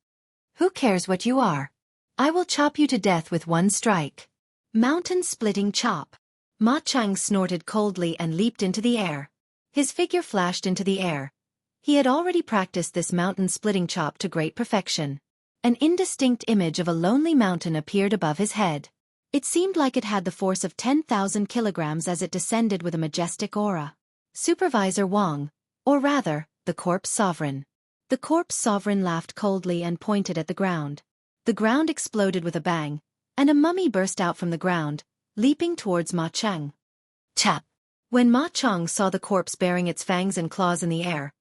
Who cares what you are? I will chop you to death with one strike. Mountain-splitting chop. Ma Cheng snorted coldly and leaped into the air. His figure flashed into the air. He had already practiced this mountain-splitting chop to great perfection. An indistinct image of a lonely mountain appeared above his head. It seemed like it had the force of 10,000 kilograms as it descended with a majestic aura. Supervisor Wang, or rather, the corpse sovereign. The corpse sovereign laughed coldly and pointed at the ground. The ground exploded with a bang, and a mummy burst out from the ground, leaping towards Ma Cheng. Tap! When Ma Cheng saw the corpse bearing its fangs and claws in the air,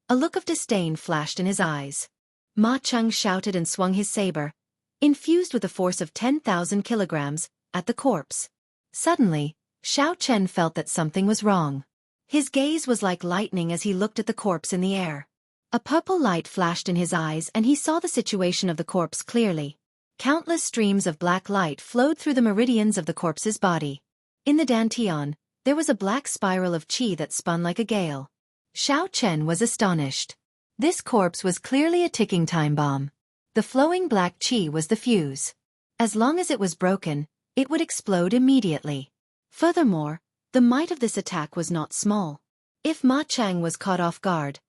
a look of disdain flashed in his eyes. Ma Cheng shouted and swung his saber, infused with a force of 10,000 kilograms, at the corpse. Suddenly, Xiao Chen felt that something was wrong. His gaze was like lightning as he looked at the corpse in the air. A purple light flashed in his eyes and he saw the situation of the corpse clearly. Countless streams of black light flowed through the meridians of the corpse's body. In the dantian, there was a black spiral of qi that spun like a gale. Xiao Chen was astonished. This corpse was clearly a ticking time bomb. The flowing black qi was the fuse. As long as it was broken, it would explode immediately. Furthermore, the might of this attack was not small. If Ma Cheng was caught off guard,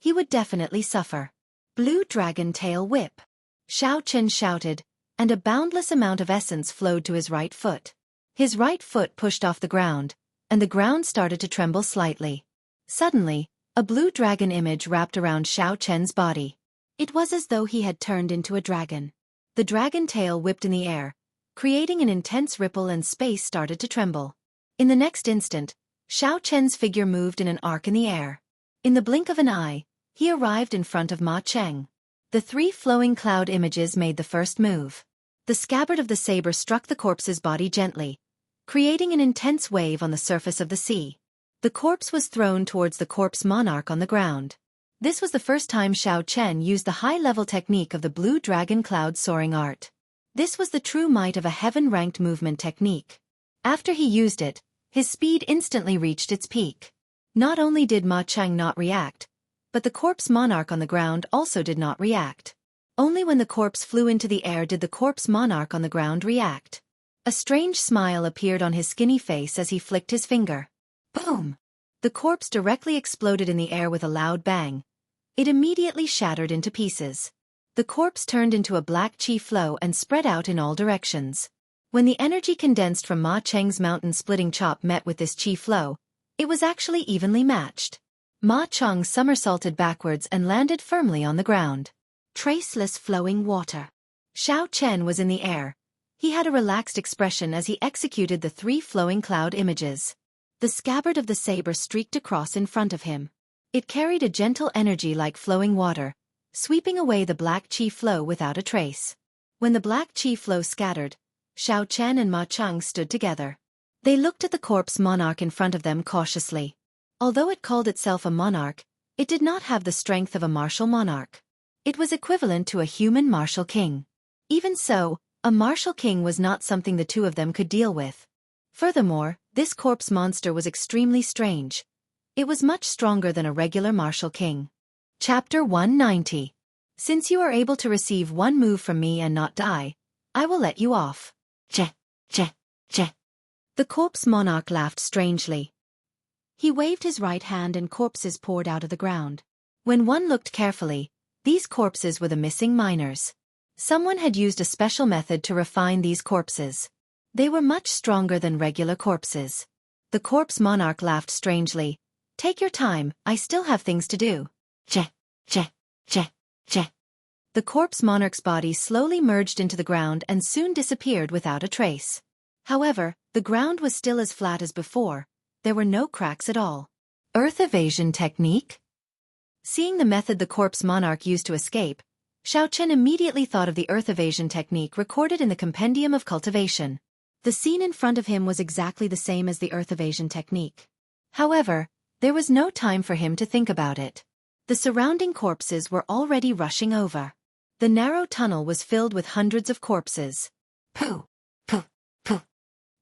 he would definitely suffer. Blue Dragon Tail Whip. Xiao Chen shouted, and a boundless amount of essence flowed to his right foot. His right foot pushed off the ground, and the ground started to tremble slightly. Suddenly, a blue dragon image wrapped around Xiao Chen's body. It was as though he had turned into a dragon. The dragon tail whipped in the air, creating an intense ripple and space started to tremble. In the next instant, Xiao Chen's figure moved in an arc in the air. In the blink of an eye, he arrived in front of Ma Cheng. The 3 flowing cloud images made the first move. The scabbard of the saber struck the corpse's body gently, creating an intense wave on the surface of the sea. The corpse was thrown towards the corpse monarch on the ground. This was the first time Xiao Chen used the high-level technique of the blue dragon cloud soaring art. This was the true might of a heaven-ranked movement technique. After he used it, his speed instantly reached its peak. Not only did Ma Cheng not react, but the corpse monarch on the ground also did not react. Only when the corpse flew into the air did the corpse monarch on the ground react. A strange smile appeared on his skinny face as he flicked his finger. Boom! The corpse directly exploded in the air with a loud bang. It immediately shattered into pieces. The corpse turned into a black chi flow and spread out in all directions. When the energy condensed from Ma Cheng's mountain-splitting chop met with this chi flow, it was actually evenly matched. Ma Cheng somersaulted backwards and landed firmly on the ground. Traceless flowing water. Xiao Chen was in the air. He had a relaxed expression as he executed the 3 flowing cloud images. The scabbard of the saber streaked across in front of him. It carried a gentle energy like flowing water, sweeping away the black chi flow without a trace. When the black chi flow scattered, Xiao Chen and Ma Cheng stood together. They looked at the corpse monarch in front of them cautiously. Although it called itself a monarch, it did not have the strength of a martial monarch. It was equivalent to a human martial king. Even so, a martial king was not something the two of them could deal with. Furthermore, this corpse monster was extremely strange. It was much stronger than a regular martial king. Chapter 190. Since you are able to receive one move from me and not die, I will let you off. Che, che, che. The corpse monarch laughed strangely. He waved his right hand and corpses poured out of the ground. When one looked carefully, these corpses were the missing miners. Someone had used a special method to refine these corpses. They were much stronger than regular corpses. The corpse monarch laughed strangely. Take your time, I still have things to do. Che, che, che, che. The corpse monarch's body slowly merged into the ground and soon disappeared without a trace. However, the ground was still as flat as before. There were no cracks at all. Earth evasion technique? Seeing the method the corpse monarch used to escape, Xiao Chen immediately thought of the earth evasion technique recorded in the Compendium of Cultivation. The scene in front of him was exactly the same as the earth evasion technique. However, there was no time for him to think about it. The surrounding corpses were already rushing over. The narrow tunnel was filled with hundreds of corpses. Pooh, pooh, pooh.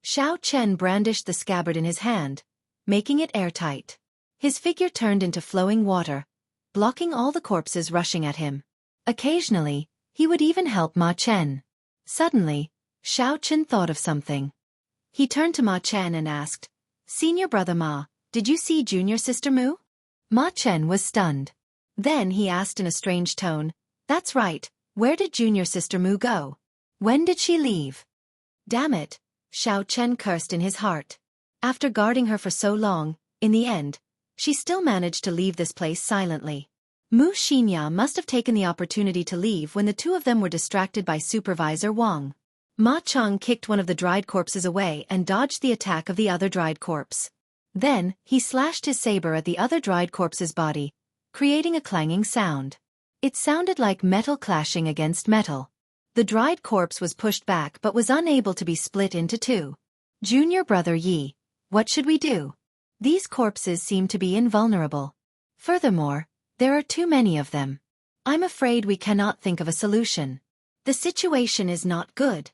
Xiao Chen brandished the scabbard in his hand, making it airtight. His figure turned into flowing water, blocking all the corpses rushing at him. Occasionally, he would even help Ma Chen. Suddenly, Xiao Chen thought of something. He turned to Ma Chen and asked, "Senior brother Ma, did you see junior sister Mu?" Ma Chen was stunned. Then he asked in a strange tone, "That's right, where did junior sister Mu go? When did she leave?" Damn it, Xiao Chen cursed in his heart. After guarding her for so long, in the end, she still managed to leave this place silently. Mu Xianxia must have taken the opportunity to leave when the two of them were distracted by Supervisor Wang. Ma Cheng kicked one of the dried corpses away and dodged the attack of the other dried corpse. Then, he slashed his saber at the other dried corpse's body, creating a clanging sound. It sounded like metal clashing against metal. The dried corpse was pushed back but was unable to be split into two. "Junior brother Yi, what should we do? These corpses seem to be invulnerable. Furthermore, there are too many of them. I'm afraid we cannot think of a solution. The situation is not good."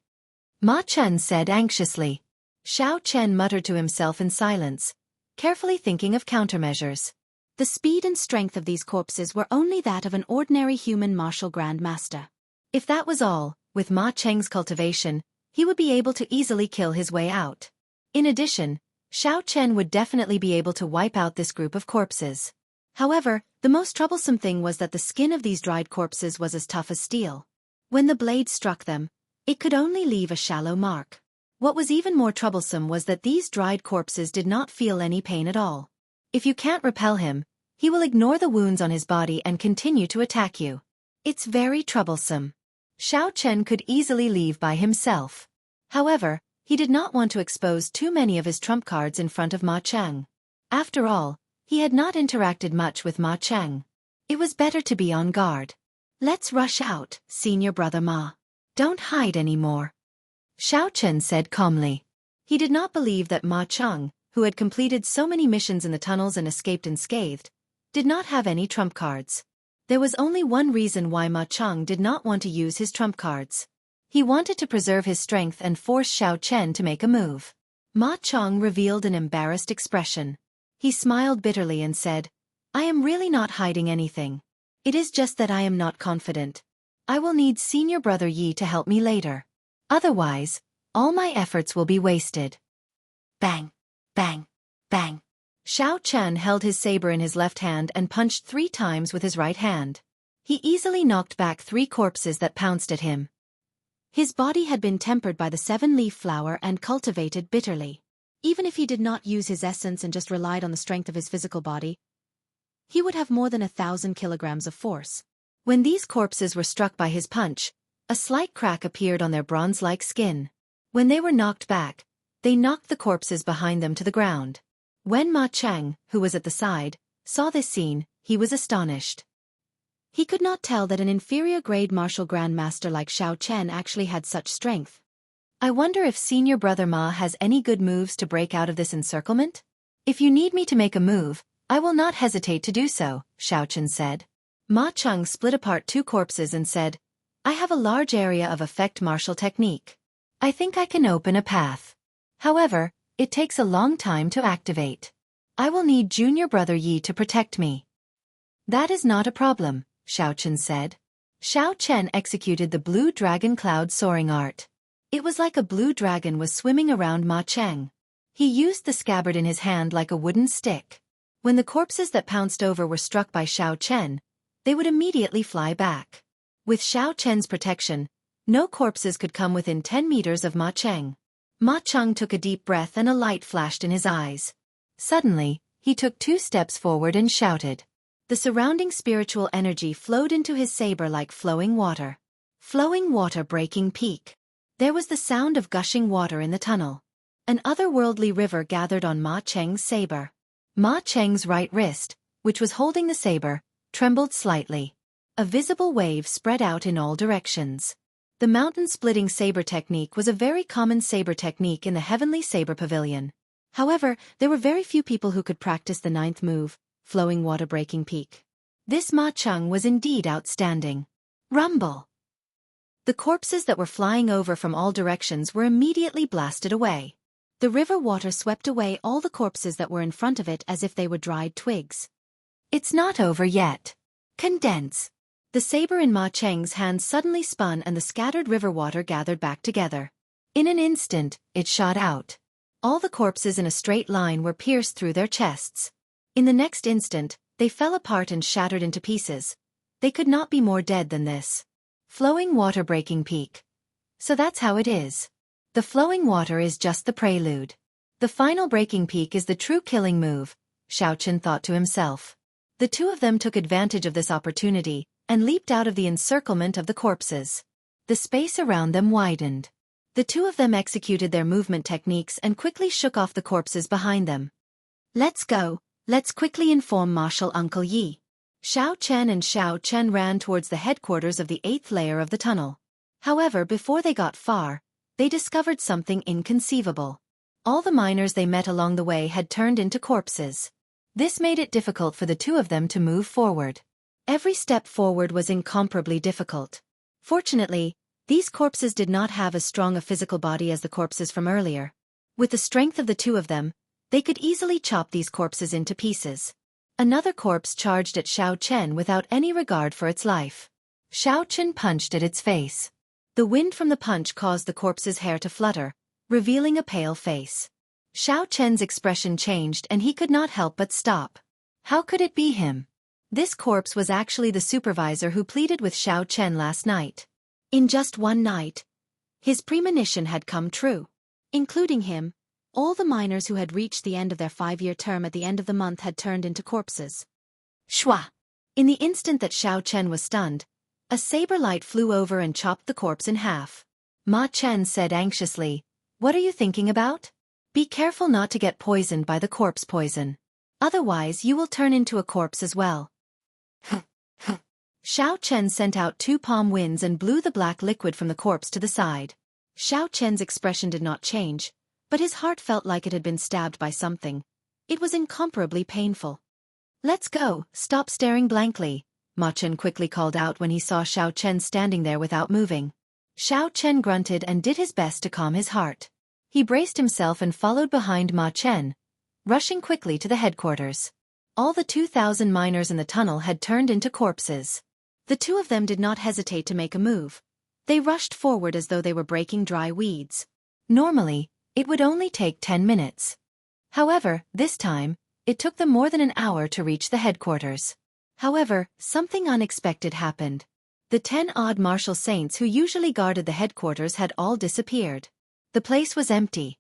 Ma Chen said anxiously. Xiao Chen muttered to himself in silence, carefully thinking of countermeasures. The speed and strength of these corpses were only that of an ordinary human martial grandmaster. If that was all, with Ma Cheng's cultivation, he would be able to easily kill his way out. In addition, Xiao Chen would definitely be able to wipe out this group of corpses. However, the most troublesome thing was that the skin of these dried corpses was as tough as steel. When the blade struck them, it could only leave a shallow mark. What was even more troublesome was that these dried corpses did not feel any pain at all. If you can't repel him, he will ignore the wounds on his body and continue to attack you. It's very troublesome. Xiao Chen could easily leave by himself. However, he did not want to expose too many of his trump cards in front of Ma Cheng. After all, he had not interacted much with Ma Cheng. It was better to be on guard. "Let's rush out, senior brother Ma. Don't hide anymore, Xiao Chen said calmly. He did not believe that Ma Cheng, who had completed so many missions in the tunnels and escaped unscathed, did not have any trump cards. There was only one reason why Ma Cheng did not want to use his trump cards. He wanted to preserve his strength and force Xiao Chen to make a move. Ma Cheng revealed an embarrassed expression. He smiled bitterly and said, I am really not hiding anything. It is just that I am not confident. I will need senior brother Yi to help me later. Otherwise, all my efforts will be wasted. Bang, bang, bang. Xiao Chen held his saber in his left hand and punched 3 times with his right hand. He easily knocked back 3 corpses that pounced at him. His body had been tempered by the 7-leaf flower and cultivated bitterly. Even if he did not use his essence and just relied on the strength of his physical body, he would have more than 1,000 kilograms of force. When these corpses were struck by his punch, a slight crack appeared on their bronze-like skin. When they were knocked back, they knocked the corpses behind them to the ground. When Ma Cheng, who was at the side, saw this scene, he was astonished. He could not tell that an inferior-grade martial grandmaster like Xiao Chen actually had such strength. I wonder if senior brother Ma has any good moves to break out of this encirclement? If you need me to make a move, I will not hesitate to do so, Xiao Chen said. Ma Cheng split apart 2 corpses and said, I have a large area of effect martial technique. I think I can open a path. However, it takes a long time to activate. I will need junior brother Yi to protect me. That is not a problem, Xiao Chen said. Xiao Chen executed the blue dragon cloud soaring art. It was like a blue dragon was swimming around Ma Cheng. He used the scabbard in his hand like a wooden stick. When the corpses that pounced over were struck by Xiao Chen, they would immediately fly back. With Xiao Chen's protection, no corpses could come within 10 meters of Ma Cheng. Ma Cheng took a deep breath and a light flashed in his eyes. Suddenly, he took 2 steps forward and shouted. The surrounding spiritual energy flowed into his saber like flowing water. Flowing water breaking peak. There was the sound of gushing water in the tunnel. An otherworldly river gathered on Ma Cheng's saber. Ma Cheng's right wrist, which was holding the saber, trembled slightly. A visible wave spread out in all directions. The mountain-splitting saber technique was a very common saber technique in the Heavenly Saber Pavilion. However, there were very few people who could practice the 9th move, flowing water breaking peak. This Ma Cheng was indeed outstanding. Rumble! The corpses that were flying over from all directions were immediately blasted away. The river water swept away all the corpses that were in front of it as if they were dried twigs. It's not over yet. Condense. The saber in Ma Cheng's hand suddenly spun and the scattered river water gathered back together. In an instant, it shot out. All the corpses in a straight line were pierced through their chests. In the next instant, they fell apart and shattered into pieces. They could not be more dead than this. Flowing water breaking peak. So that's how it is. The flowing water is just the prelude. The final breaking peak is the true killing move, Xiao Chen thought to himself. The 2 of them took advantage of this opportunity and leaped out of the encirclement of the corpses. The space around them widened. The 2 of them executed their movement techniques and quickly shook off the corpses behind them. Let's go, let's quickly inform Marshal Uncle Yi. Xiao Chen and Xiao Chen ran towards the headquarters of the 8th layer of the tunnel. However, before they got far, they discovered something inconceivable. All the miners they met along the way had turned into corpses. This made it difficult for the 2 of them to move forward. Every step forward was incomparably difficult. Fortunately, these corpses did not have as strong a physical body as the corpses from earlier. With the strength of the 2 of them, they could easily chop these corpses into pieces. Another corpse charged at Xiao Chen without any regard for its life. Xiao Chen punched at its face. The wind from the punch caused the corpse's hair to flutter, revealing a pale face. Xiao Chen's expression changed and he could not help but stop. How could it be him? This corpse was actually the supervisor who pleaded with Xiao Chen last night. In just one night, his premonition had come true. Including him, all the miners who had reached the end of their 5-year term at the end of the month had turned into corpses. Shwa! In the instant that Xiao Chen was stunned, a saber light flew over and chopped the corpse in half. Ma Chen said anxiously, "What are you thinking about? Be careful not to get poisoned by the corpse poison. Otherwise you will turn into a corpse as well." Xiao Chen sent out 2 palm winds and blew the black liquid from the corpse to the side. Xiao Chen's expression did not change, but his heart felt like it had been stabbed by something. It was incomparably painful. "Let's go, stop staring blankly," Ma Chen quickly called out when he saw Xiao Chen standing there without moving. Xiao Chen grunted and did his best to calm his heart. He braced himself and followed behind Ma Chen, rushing quickly to the headquarters. All the 2,000 miners in the tunnel had turned into corpses. The 2 of them did not hesitate to make a move. They rushed forward as though they were breaking dry weeds. Normally, it would only take 10 minutes. However, this time, it took them more than an hour to reach the headquarters. However, something unexpected happened. The 10-odd martial saints who usually guarded the headquarters had all disappeared. The place was empty.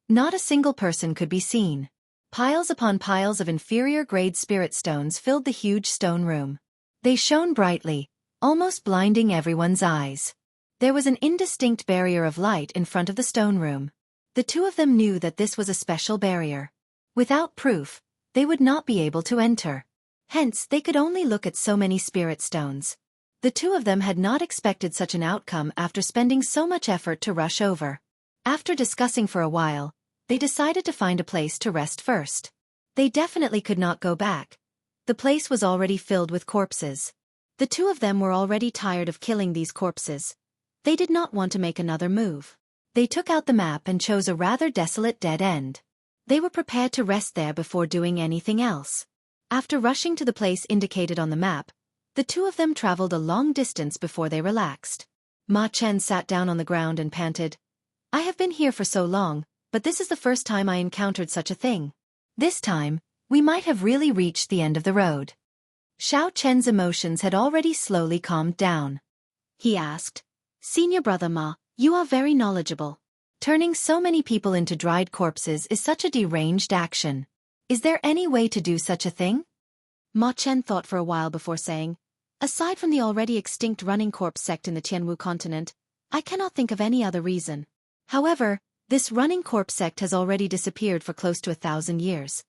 Not a single person could be seen. Piles upon piles of inferior-grade spirit stones filled the huge stone room. They shone brightly, almost blinding everyone's eyes. There was an indistinct barrier of light in front of the stone room. The 2 of them knew that this was a special barrier. Without proof, they would not be able to enter. Hence, they could only look at so many spirit stones. The 2 of them had not expected such an outcome after spending so much effort to rush over. After discussing for a while, they decided to find a place to rest first. They definitely could not go back. The place was already filled with corpses. The 2 of them were already tired of killing these corpses. They did not want to make another move. They took out the map and chose a rather desolate dead end. They were prepared to rest there before doing anything else. After rushing to the place indicated on the map, the 2 of them traveled a long distance before they relaxed. Ma Chen sat down on the ground and panted, "I have been here for so long, but this is the first time I encountered such a thing. This time, we might have really reached the end of the road." Xiao Chen's emotions had already slowly calmed down. He asked, "Senior brother Ma, you are very knowledgeable. Turning so many people into dried corpses is such a deranged action. Is there any way to do such a thing?" Ma Chen thought for a while before saying, "Aside from the already extinct running corpse sect in the Jianghu continent, I cannot think of any other reason. However, this running corpse sect has already disappeared for close to 1,000 years.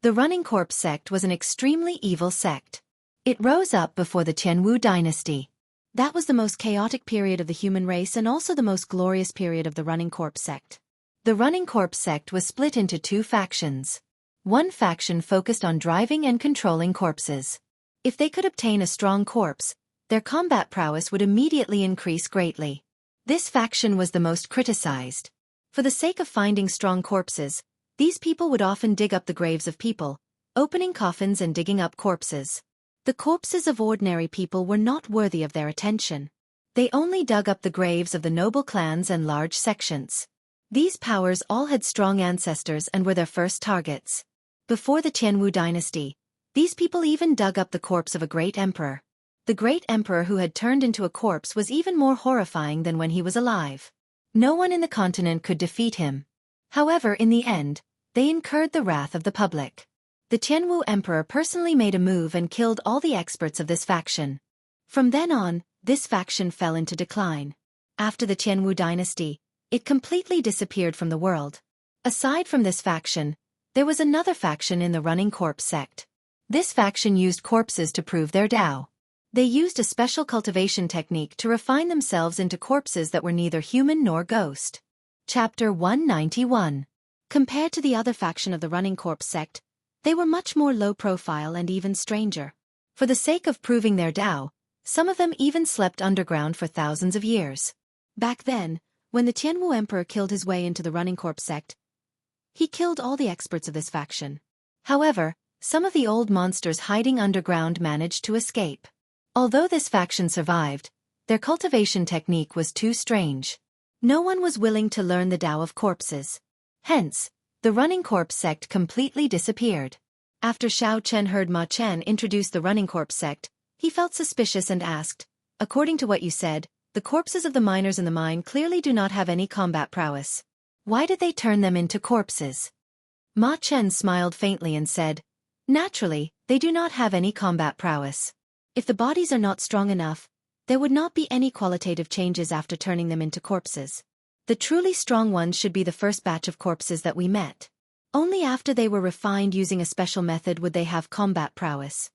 The running corpse sect was an extremely evil sect. It rose up before the Jianghu dynasty. That was the most chaotic period of the human race and also the most glorious period of the running corpse sect. The running corpse sect was split into 2 factions. One faction focused on driving and controlling corpses. If they could obtain a strong corpse, their combat prowess would immediately increase greatly. This faction was the most criticized. For the sake of finding strong corpses, these people would often dig up the graves of people, opening coffins and digging up corpses. The corpses of ordinary people were not worthy of their attention. They only dug up the graves of the noble clans and large sections. These powers all had strong ancestors and were their first targets. Before the Jianghu dynasty, these people even dug up the corpse of a great emperor. The great emperor who had turned into a corpse was even more horrifying than when he was alive. No one in the continent could defeat him. However, in the end, they incurred the wrath of the public. The Jianghu emperor personally made a move and killed all the experts of this faction. From then on, this faction fell into decline. After the Jianghu dynasty, it completely disappeared from the world. Aside from this faction, there was another faction in the running corpse sect. This faction used corpses to prove their Tao. They used a special cultivation technique to refine themselves into corpses that were neither human nor ghost. Chapter 191. Compared to the other faction of the running corpse sect, they were much more low-profile and even stranger. For the sake of proving their Tao, some of them even slept underground for thousands of years. Back then, when the Jianghu emperor killed his way into the running corpse sect, he killed all the experts of this faction. However, some of the old monsters hiding underground managed to escape. Although this faction survived, their cultivation technique was too strange. No one was willing to learn the Tao of corpses. Hence, the running corpse sect completely disappeared. After Xiao Chen heard Ma Chen introduce the running corpse sect, he felt suspicious and asked, "According to what you said, the corpses of the miners in the mine clearly do not have any combat prowess. Why did they turn them into corpses?" Ma Chen smiled faintly and said, "Naturally, they do not have any combat prowess. If the bodies are not strong enough, there would not be any qualitative changes after turning them into corpses. The truly strong ones should be the first batch of corpses that we met. Only after they were refined using a special method would they have combat prowess.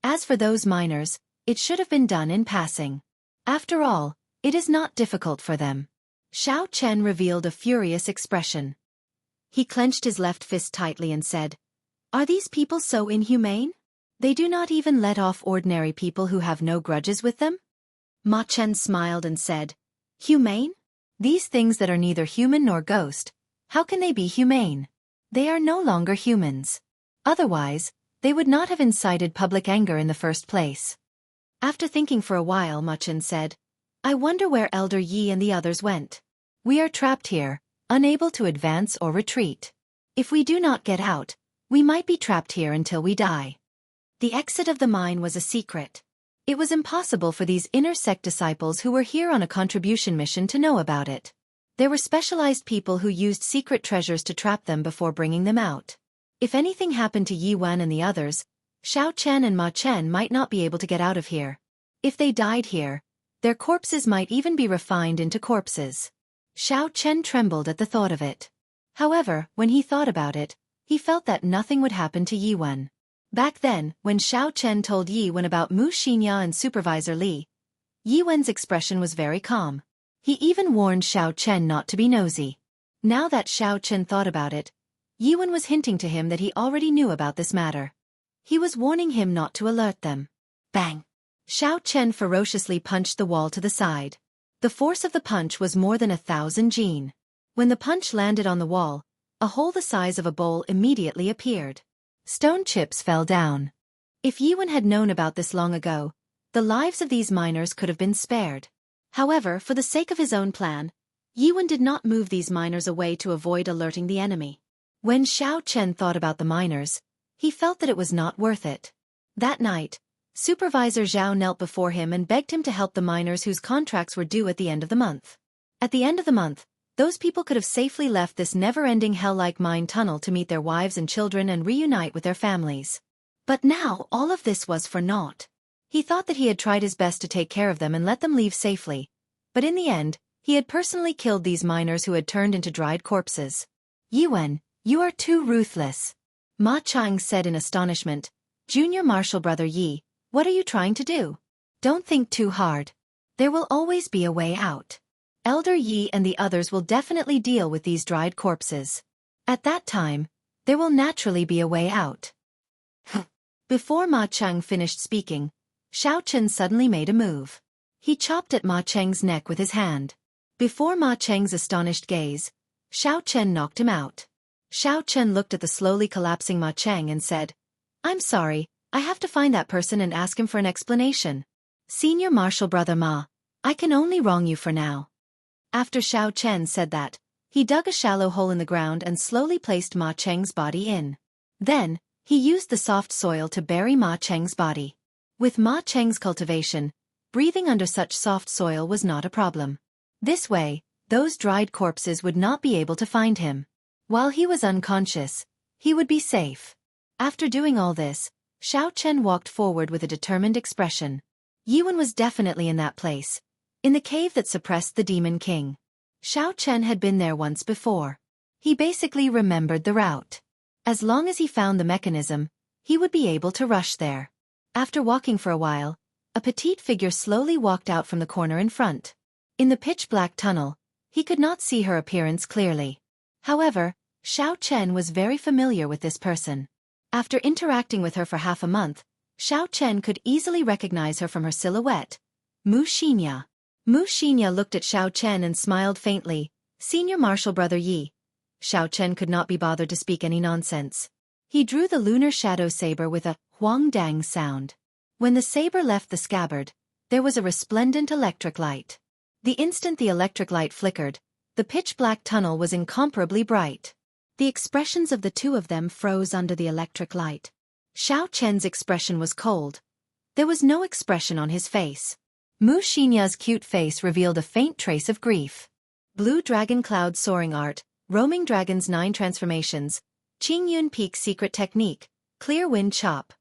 As for those miners, It should have been done in passing. After all, it is not difficult for them. Xiao Chen revealed a furious expression. He clenched his left fist tightly and said, "Are these people so inhumane? They do not even let off ordinary people who have no grudges with them?" Ma Chen smiled and said, "Humane? These things that are neither human nor ghost, how can they be humane? They are no longer humans. Otherwise, they would not have incited public anger in the first place." After thinking for a while, Ma Chen said, "I wonder where Elder Yi and the others went. We are trapped here, unable to advance or retreat. If we do not get out, we might be trapped here until we die." The exit of the mine was a secret. It was impossible for these inner sect disciples who were here on a contribution mission to know about it. There were specialized people who used secret treasures to trap them before bringing them out. If anything happened to Yi Wen and the others, Xiao Chen and Ma Chen might not be able to get out of here. If they died here, their corpses might even be refined into corpses. Xiao Chen trembled at the thought of it. However, when he thought about it, he felt that nothing would happen to Yi Wen. Back then, when Xiao Chen told Yi Wen about Wuxia and Supervisor Li, Yi Wen's expression was very calm. He even warned Xiao Chen not to be nosy. Now that Xiao Chen thought about it, Yi Wen was hinting to him that he already knew about this matter. He was warning him not to alert them. Bang! Xiao Chen ferociously punched the wall to the side. The force of the punch was more than 1,000 jin. When the punch landed on the wall, a hole the size of a bowl immediately appeared. Stone chips fell down. If Yi Wen had known about this long ago, the lives of these miners could have been spared. However, for the sake of his own plan, Yi Wen did not move these miners away to avoid alerting the enemy. When Xiao Chen thought about the miners, he felt that it was not worth it. That night, Supervisor Zhao knelt before him and begged him to help the miners whose contracts were due at the end of the month. At the end of the month, those people could have safely left this never-ending hell-like mine tunnel to meet their wives and children and reunite with their families. But now all of this was for naught. He thought that he had tried his best to take care of them and let them leave safely, but in the end, he had personally killed these miners who had turned into dried corpses. "Yi Wen, you are too ruthless," Ma Chang said in astonishment. "Junior Marshal Brother Yi, what are you trying to do? Don't think too hard. There will always be a way out. Elder Yi and the others will definitely deal with these dried corpses. At that time, there will naturally be a way out." Before Ma Chang finished speaking, Xiao Chen suddenly made a move. He chopped at Ma Chang's neck with his hand. Before Ma Chang's astonished gaze, Xiao Chen knocked him out. Xiao Chen looked at the slowly collapsing Ma Chang and said, "I'm sorry, I have to find that person and ask him for an explanation. Senior Marshal Brother Ma, I can only wrong you for now." After Xiao Chen said that, he dug a shallow hole in the ground and slowly placed Ma Cheng's body in. Then, he used the soft soil to bury Ma Cheng's body. With Ma Cheng's cultivation, breathing under such soft soil was not a problem. This way, those dried corpses would not be able to find him. While he was unconscious, he would be safe. After doing all this, Xiao Chen walked forward with a determined expression. Yi Wen was definitely in that place, in the cave that suppressed the Demon King. Xiao Chen had been there once before. He basically remembered the route. As long as he found the mechanism, he would be able to rush there. After walking for a while, a petite figure slowly walked out from the corner in front. In the pitch-black tunnel, he could not see her appearance clearly. However, Xiao Chen was very familiar with this person. After interacting with her for half a month, Xiao Chen could easily recognize her from her silhouette. Wuxia. Wuxia looked at Xiao Chen and smiled faintly. "Senior Marshal Brother Yi." Xiao Chen could not be bothered to speak any nonsense. He drew the lunar shadow saber with a huang-dang sound. When the saber left the scabbard, there was a resplendent electric light. The instant the electric light flickered, the pitch-black tunnel was incomparably bright. The expressions of the two of them froze under the electric light. Xiao Chen's expression was cold. There was no expression on his face. Wuxia's cute face revealed a faint trace of grief. Blue Dragon Cloud Soaring Art, Roaming Dragon's 9 Transformations, Qingyun Peak Secret Technique, Clear Wind Chop.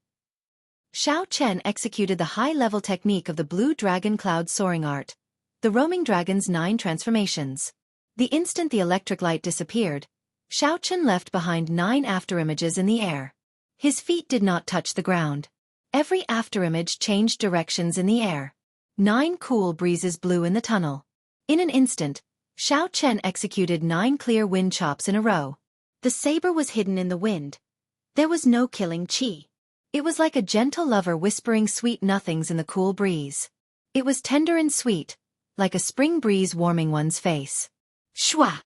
Xiao Chen executed the high-level technique of the Blue Dragon Cloud Soaring Art, the Roaming Dragon's 9 Transformations. The instant the electric light disappeared, Xiao Chen left behind 9 afterimages in the air. His feet did not touch the ground. Every afterimage changed directions in the air. 9 cool breezes blew in the tunnel. In an instant, Xiao Chen executed 9 clear wind chops in a row. The saber was hidden in the wind. There was no killing Qi. It was like a gentle lover whispering sweet nothings in the cool breeze. It was tender and sweet, like a spring breeze warming one's face. Shua!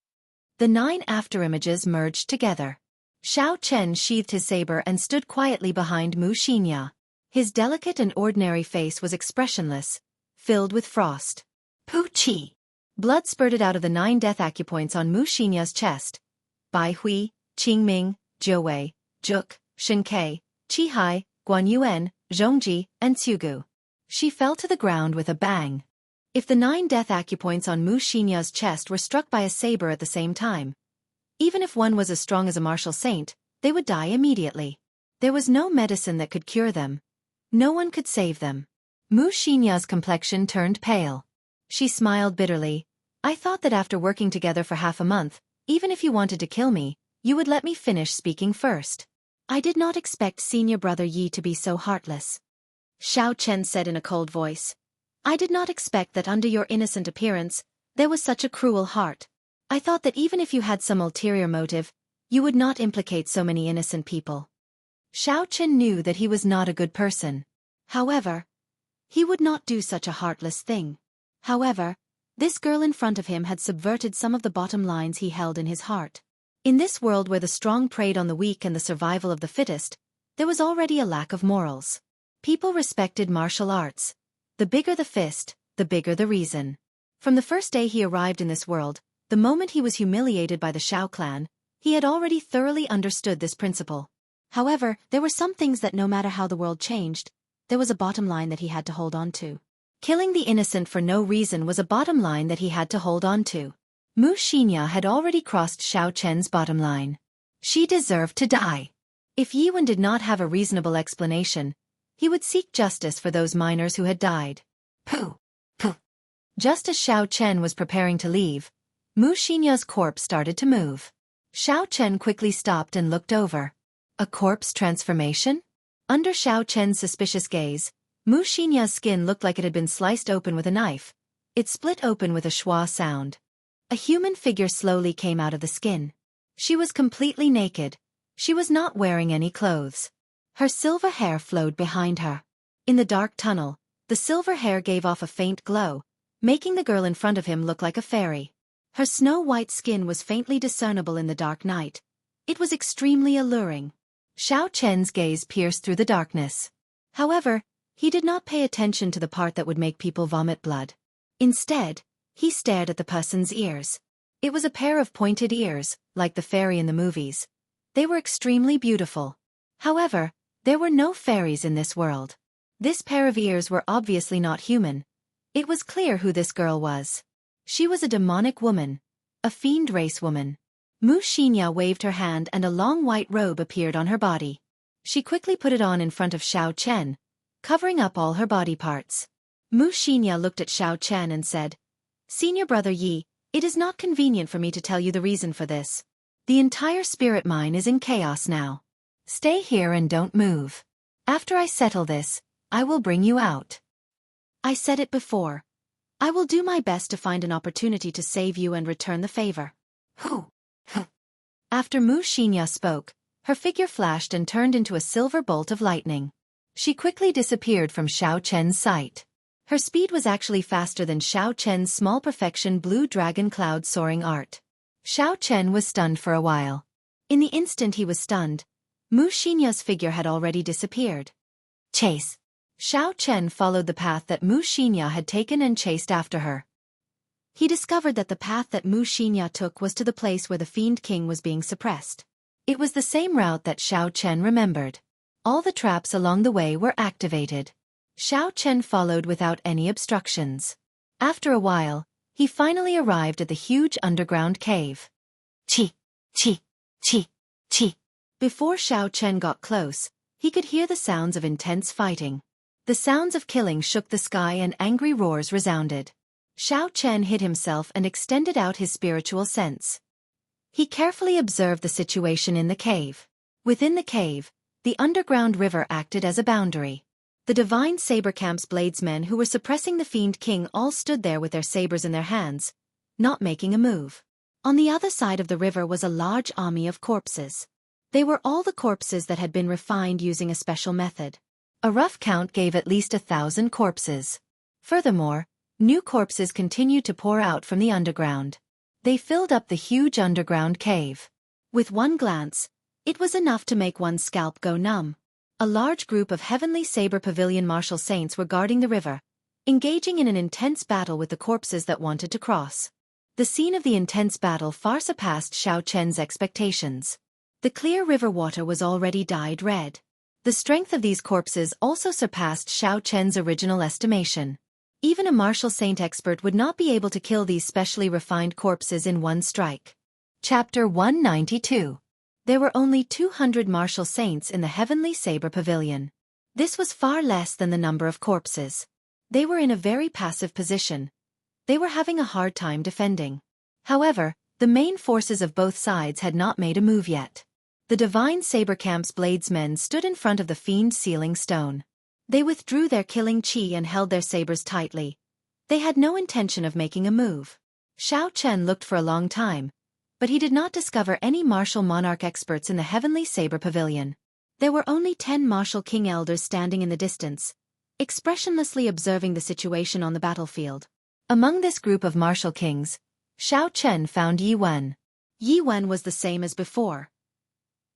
The 9 afterimages merged together. Xiao Chen sheathed his saber and stood quietly behind Mu Xinya. His delicate and ordinary face was expressionless, filled with frost. Pu Qi! Blood spurted out of the 9 death acupoints on Mu Xinya's chest. Bai Hui, Qingming, Jiuwei, Zhuk, Shinkei, Qihai, Guanyuan, Zhongji, and Tsugu. She fell to the ground with a bang. If the 9 death acupoints on Mu Xinya's chest were struck by a saber at the same time, even if one was as strong as a martial saint, they would die immediately. There was no medicine that could cure them. No one could save them. Mu Xinya's complexion turned pale. She smiled bitterly. I thought that after working together for half a month, even if you wanted to kill me, you would let me finish speaking first. I did not expect senior brother Yi to be so heartless. Xiao Chen said in a cold voice. I did not expect that under your innocent appearance, there was such a cruel heart. I thought that even if you had some ulterior motive, you would not implicate so many innocent people. Xiao Chen knew that he was not a good person. However, he would not do such a heartless thing. However, this girl in front of him had subverted some of the bottom lines he held in his heart. In this world where the strong preyed on the weak and the survival of the fittest, there was already a lack of morals. People respected martial arts. The bigger the fist, the bigger the reason. From the first day he arrived in this world, the moment he was humiliated by the Shao clan, he had already thoroughly understood this principle. However, there were some things that no matter how the world changed, there was a bottom line that he had to hold on to. Killing the innocent for no reason was a bottom line that he had to hold on to. Mu Xinya had already crossed Xiao Chen's bottom line. She deserved to die. If Yi Wen did not have a reasonable explanation, he would seek justice for those miners who had died. Pooh! Pooh! Just as Xiao Chen was preparing to leave, Mu Xinya's corpse started to move. Xiao Chen quickly stopped and looked over. A corpse transformation? Under Xiao Chen's suspicious gaze, Mu Xinya's skin looked like it had been sliced open with a knife. It split open with a schwa sound. A human figure slowly came out of the skin. She was completely naked. She was not wearing any clothes. Her silver hair flowed behind her. In the dark tunnel, the silver hair gave off a faint glow, making the girl in front of him look like a fairy. Her snow-white skin was faintly discernible in the dark night. It was extremely alluring. Xiao Chen's gaze pierced through the darkness. However, he did not pay attention to the part that would make people vomit blood. Instead, he stared at the person's ears. It was a pair of pointed ears, like the fairy in the movies. They were extremely beautiful. However, there were no fairies in this world. This pair of ears were obviously not human. It was clear who this girl was. She was a demonic woman. A fiend race woman. Mu Xinya waved her hand and a long white robe appeared on her body. She quickly put it on in front of Xiao Chen, covering up all her body parts. Mu Xinya looked at Xiao Chen and said, Senior brother Yi, it is not convenient for me to tell you the reason for this. The entire spirit mine is in chaos now. Stay here and don't move. After I settle this, I will bring you out. I said it before. I will do my best to find an opportunity to save you and return the favor. Who? After Mu Xinya spoke, her figure flashed and turned into a silver bolt of lightning. She quickly disappeared from Xiao Chen's sight. Her speed was actually faster than Xiao Chen's small perfection blue dragon cloud soaring art. Xiao Chen was stunned for a while. In the instant he was stunned, Mu Xinya's figure had already disappeared. Chase! Xiao Chen followed the path that Mu Xinya had taken and chased after her. He discovered that the path that Mu Xinya took was to the place where the Fiend King was being suppressed. It was the same route that Xiao Chen remembered. All the traps along the way were activated. Xiao Chen followed without any obstructions. After a while, he finally arrived at the huge underground cave. Chi! Chi! Chi! Chi! Before Xiao Chen got close, he could hear the sounds of intense fighting. The sounds of killing shook the sky and angry roars resounded. Xiao Chen hid himself and extended out his spiritual sense. He carefully observed the situation in the cave. Within the cave, the underground river acted as a boundary. The divine saber camp's bladesmen who were suppressing the fiend king all stood there with their sabers in their hands, not making a move. On the other side of the river was a large army of corpses. They were all the corpses that had been refined using a special method. A rough count gave at least 1,000 corpses. Furthermore, new corpses continued to pour out from the underground. They filled up the huge underground cave. With one glance, it was enough to make one's scalp go numb. A large group of Heavenly Saber Pavilion martial saints were guarding the river, engaging in an intense battle with the corpses that wanted to cross. The scene of the intense battle far surpassed Xiao Chen's expectations. The clear river water was already dyed red. The strength of these corpses also surpassed Xiao Chen's original estimation. Even a martial saint expert would not be able to kill these specially refined corpses in one strike. Chapter 192. There were only 200 martial saints in the Heavenly Saber Pavilion. This was far less than the number of corpses. They were in a very passive position. They were having a hard time defending. However, the main forces of both sides had not made a move yet. The divine saber camp's bladesmen stood in front of the fiend sealing stone. They withdrew their killing chi and held their sabers tightly. They had no intention of making a move. Xiao Chen looked for a long time, but he did not discover any martial monarch experts in the Heavenly Saber Pavilion. There were only 10 martial king elders standing in the distance, expressionlessly observing the situation on the battlefield. Among this group of martial kings, Xiao Chen found Yi Wen. Yi Wen was the same as before.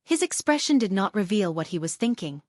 His expression did not reveal what he was thinking.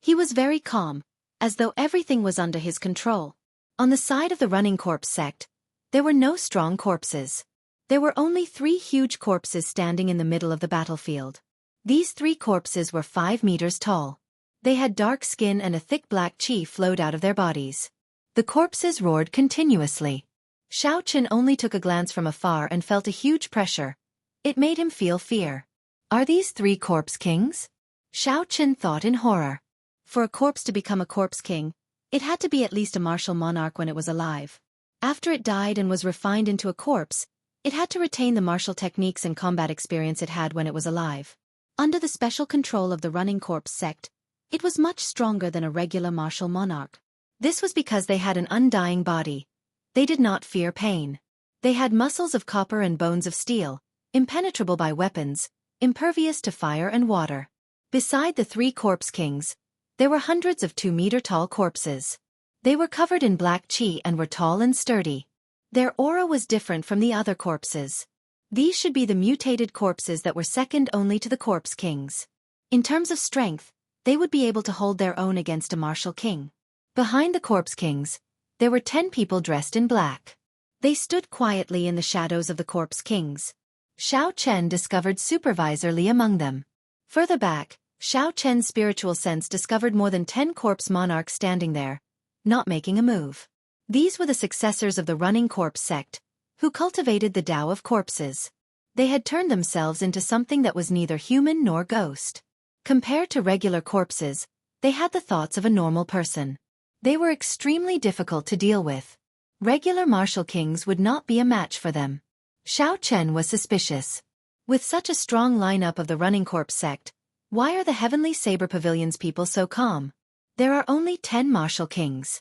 He was very calm, as though everything was under his control. On the side of the running corpse sect, there were no strong corpses. There were only 3 huge corpses standing in the middle of the battlefield. These 3 corpses were 5 meters tall. They had dark skin and a thick black chi flowed out of their bodies. The corpses roared continuously. Xiao Chen only took a glance from afar and felt a huge pressure. It made him feel fear. Are these 3 corpse kings? Xiao Chen thought in horror. For a corpse to become a corpse king, it had to be at least a martial monarch when it was alive. After it died and was refined into a corpse, it had to retain the martial techniques and combat experience it had when it was alive. Under the special control of the running corpse sect, it was much stronger than a regular martial monarch. This was because they had an undying body. They did not fear pain. They had muscles of copper and bones of steel, impenetrable by weapons, impervious to fire and water. Beside the 3 corpse kings, there were hundreds of 2-meter-tall corpses. They were covered in black chi and were tall and sturdy. Their aura was different from the other corpses. These should be the mutated corpses that were second only to the corpse kings. In terms of strength, they would be able to hold their own against a martial king. Behind the corpse kings, there were 10 people dressed in black. They stood quietly in the shadows of the corpse kings. Xiao Chen discovered Supervisor Li among them. Further back, Xiao Chen's spiritual sense discovered more than 10 corpse monarchs standing there, not making a move. These were the successors of the running corpse sect, who cultivated the Tao of corpses. They had turned themselves into something that was neither human nor ghost. Compared to regular corpses, they had the thoughts of a normal person. They were extremely difficult to deal with. Regular martial kings would not be a match for them. Xiao Chen was suspicious. With such a strong lineup of the running corpse sect, why are the Heavenly Saber Pavilion's people so calm? There are only 10 martial kings.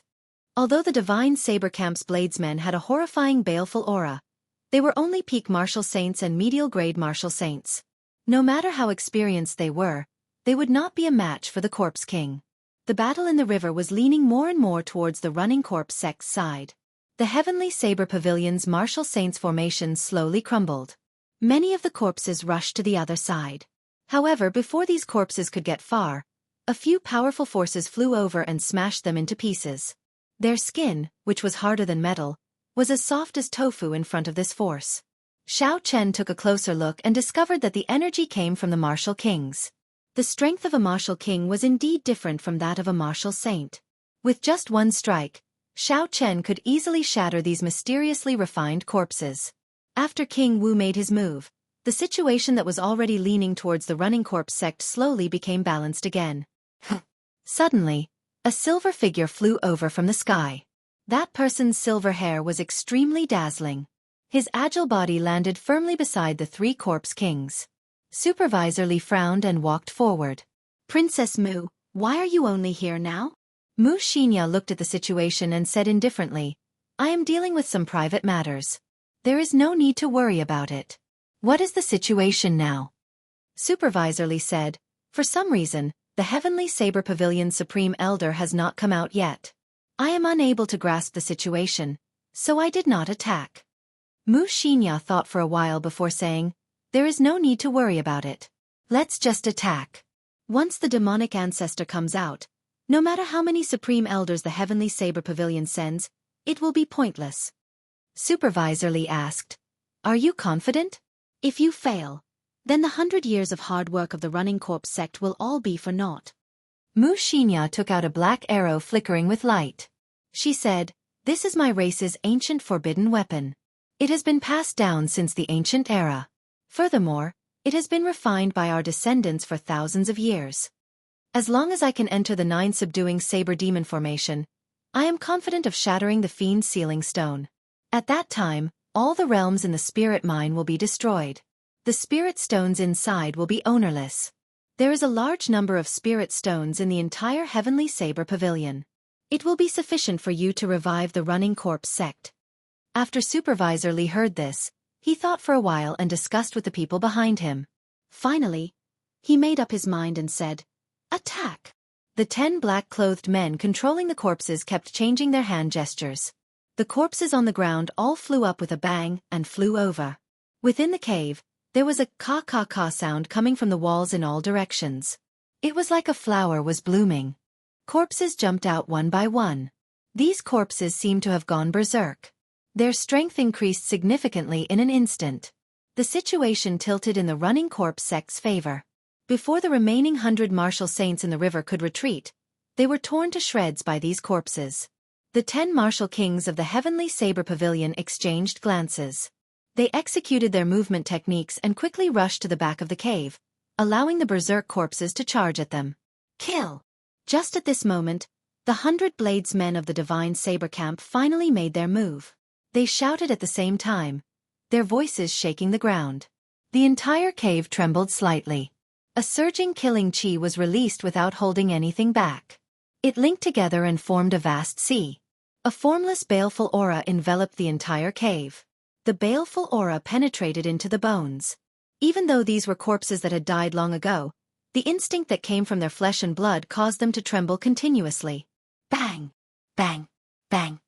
Although the divine saber camp's bladesmen had a horrifying baleful aura, they were only peak martial saints and medial grade martial saints. No matter how experienced they would not be a match for the corpse king. The battle in the river was leaning more and more towards the running corpse sect's side. The Heavenly Saber Pavilion's martial saints' formations slowly crumbled. Many of the corpses rushed to the other side. However, before these corpses could get far, a few powerful forces flew over and smashed them into pieces. Their skin, which was harder than metal, was as soft as tofu in front of this force. Xiao Chen took a closer look and discovered that the energy came from the martial kings. The strength of a martial king was indeed different from that of a martial saint. With just one strike, Xiao Chen could easily shatter these mysteriously refined corpses. After King Wu made his move, the situation that was already leaning towards the running corpse sect slowly became balanced again. Suddenly, a silver figure flew over from the sky. That person's silver hair was extremely dazzling. His agile body landed firmly beside the 3 corpse kings. Supervisor Li frowned and walked forward. Princess Mu, why are you only here now? Xianxia looked at the situation and said indifferently, I am dealing with some private matters. There is no need to worry about it. What is the situation now? Supervisor Li said, for some reason, the Heavenly Saber Pavilion's Supreme Elder has not come out yet. I am unable to grasp the situation, so I did not attack. Xianxia thought for a while before saying, there is no need to worry about it. Let's just attack. Once the demonic ancestor comes out, no matter how many Supreme Elders the Heavenly Saber Pavilion sends, it will be pointless. Supervisor Li asked, are you confident? If you fail, then the 100 years of hard work of the Running Corpse sect will all be for naught. Xianxia took out a black arrow flickering with light. She said, this is my race's ancient forbidden weapon. It has been passed down since the ancient era. Furthermore, it has been refined by our descendants for thousands of years. As long as I can enter the 9 subduing saber demon formation, I am confident of shattering the fiend's sealing stone. At that time, all the realms in the spirit mine will be destroyed. The spirit stones inside will be ownerless. There is a large number of spirit stones in the entire Heavenly Saber Pavilion. It will be sufficient for you to revive the Running Corpse sect. After Supervisor Li heard this, he thought for a while and discussed with the people behind him. Finally, he made up his mind and said, attack! The 10 black-clothed men controlling the corpses kept changing their hand gestures. The corpses on the ground all flew up with a bang and flew over. Within the cave, there was a ka-ka-ka sound coming from the walls in all directions. It was like a flower was blooming. Corpses jumped out one by one. These corpses seemed to have gone berserk. Their strength increased significantly in an instant. The situation tilted in the Running Corpse sect's favor. Before the remaining 100 martial saints in the river could retreat, they were torn to shreds by these corpses. The 10 martial kings of the Heavenly Saber Pavilion exchanged glances. They executed their movement techniques and quickly rushed to the back of the cave, allowing the berserk corpses to charge at them. Kill! Just at this moment, the 100 bladesmen of the Divine Saber Camp finally made their move. They shouted at the same time, their voices shaking the ground. The entire cave trembled slightly. A surging killing chi was released without holding anything back. It linked together and formed a vast sea. A formless baleful aura enveloped the entire cave. The baleful aura penetrated into the bones. Even though these were corpses that had died long ago, the instinct that came from their flesh and blood caused them to tremble continuously. Bang! Bang! Bang!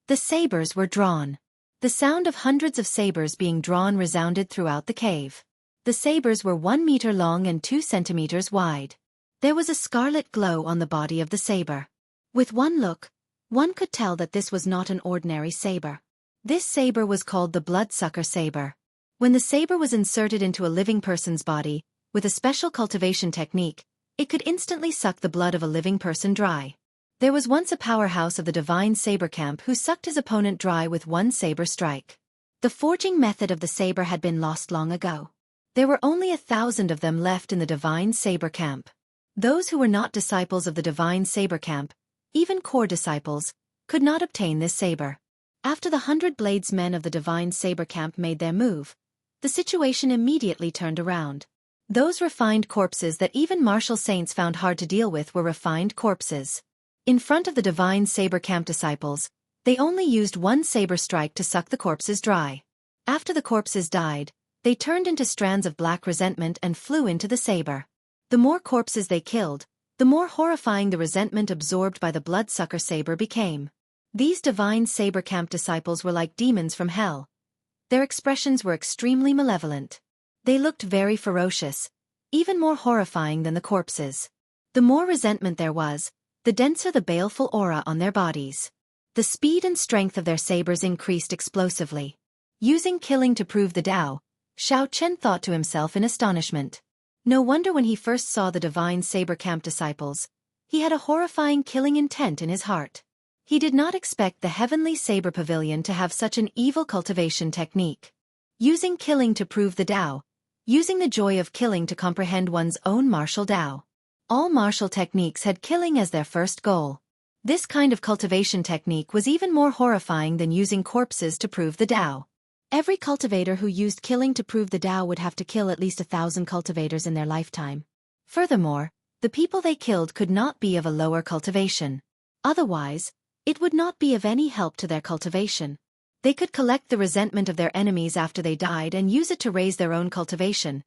The sabers were drawn. The sound of hundreds of sabers being drawn resounded throughout the cave. The sabers were 1 meter long and 2 centimeters wide. There was a scarlet glow on the body of the saber. With one look, one could tell that this was not an ordinary saber. This saber was called the bloodsucker saber. When the saber was inserted into a living person's body, with a special cultivation technique, it could instantly suck the blood of a living person dry. There was once a powerhouse of the Divine Saber Camp who sucked his opponent dry with one saber strike. The forging method of the saber had been lost long ago. There were only 1,000 of them left in the Divine Saber Camp. Those who were not disciples of the Divine Saber Camp, even core disciples, could not obtain this saber. After the 100 bladesmen of the Divine Saber Camp made their move, the situation immediately turned around. Those refined corpses that even martial saints found hard to deal with were refined corpses. In front of the Divine Saber Camp disciples, they only used one saber strike to suck the corpses dry. After the corpses died, they turned into strands of black resentment and flew into the saber. The more corpses they killed, the more horrifying the resentment absorbed by the bloodsucker saber became. These Divine Saber Camp disciples were like demons from hell. Their expressions were extremely malevolent. They looked very ferocious, even more horrifying than the corpses. The more resentment there was, the denser the baleful aura on their bodies. The speed and strength of their sabers increased explosively. Using killing to prove the Tao, Xiao Chen thought to himself in astonishment. No wonder when he first saw the Divine Saber Camp disciples, he had a horrifying killing intent in his heart. He did not expect the Heavenly Saber Pavilion to have such an evil cultivation technique. Using killing to prove the Tao, using the joy of killing to comprehend one's own martial Tao. All martial techniques had killing as their first goal. This kind of cultivation technique was even more horrifying than using corpses to prove the Tao. Every cultivator who used killing to prove the Tao would have to kill at least 1,000 cultivators in their lifetime. Furthermore, the people they killed could not be of a lower cultivation. Otherwise, it would not be of any help to their cultivation. They could collect the resentment of their enemies after they died and use it to raise their own cultivation.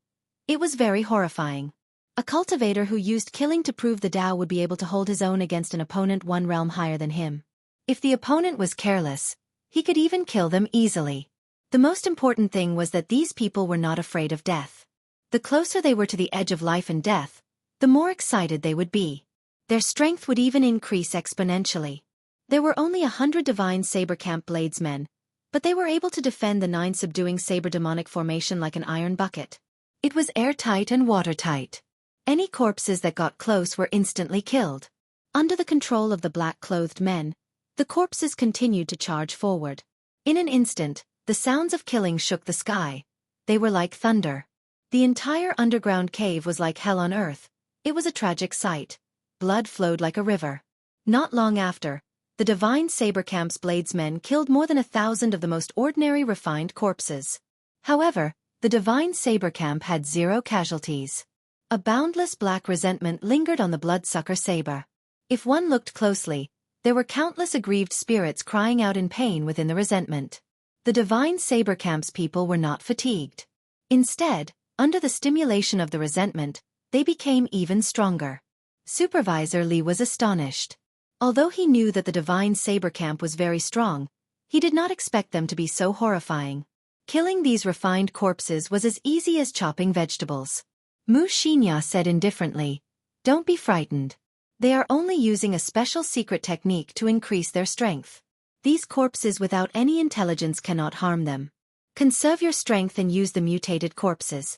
It was very horrifying. A cultivator who used killing to prove the Tao would be able to hold his own against an opponent one realm higher than him. If the opponent was careless, he could even kill them easily. The most important thing was that these people were not afraid of death. The closer they were to the edge of life and death, the more excited they would be. Their strength would even increase exponentially. There were only 100 divine saber camp bladesmen, but they were able to defend the 9 subduing saber demonic formation like an iron bucket. It was airtight and watertight. Any corpses that got close were instantly killed. Under the control of the black-clothed men, the corpses continued to charge forward. In an instant, the sounds of killing shook the sky. They were like thunder. The entire underground cave was like hell on earth. It was a tragic sight. Blood flowed like a river. Not long after, the divine saber camp's bladesmen killed more than 1,000 of the most ordinary refined corpses. However, the divine saber camp had 0 casualties. A boundless black resentment lingered on the bloodsucker saber. If one looked closely, there were countless aggrieved spirits crying out in pain within the resentment. The divine saber camp's people were not fatigued. Instead, under the stimulation of the resentment, they became even stronger. Supervisor Li was astonished. Although he knew that the divine saber camp was very strong, he did not expect them to be so horrifying. Killing these refined corpses was as easy as chopping vegetables. Xianxia said indifferently, "Don't be frightened. They are only using a special secret technique to increase their strength. These corpses without any intelligence cannot harm them. Conserve your strength and use the mutated corpses."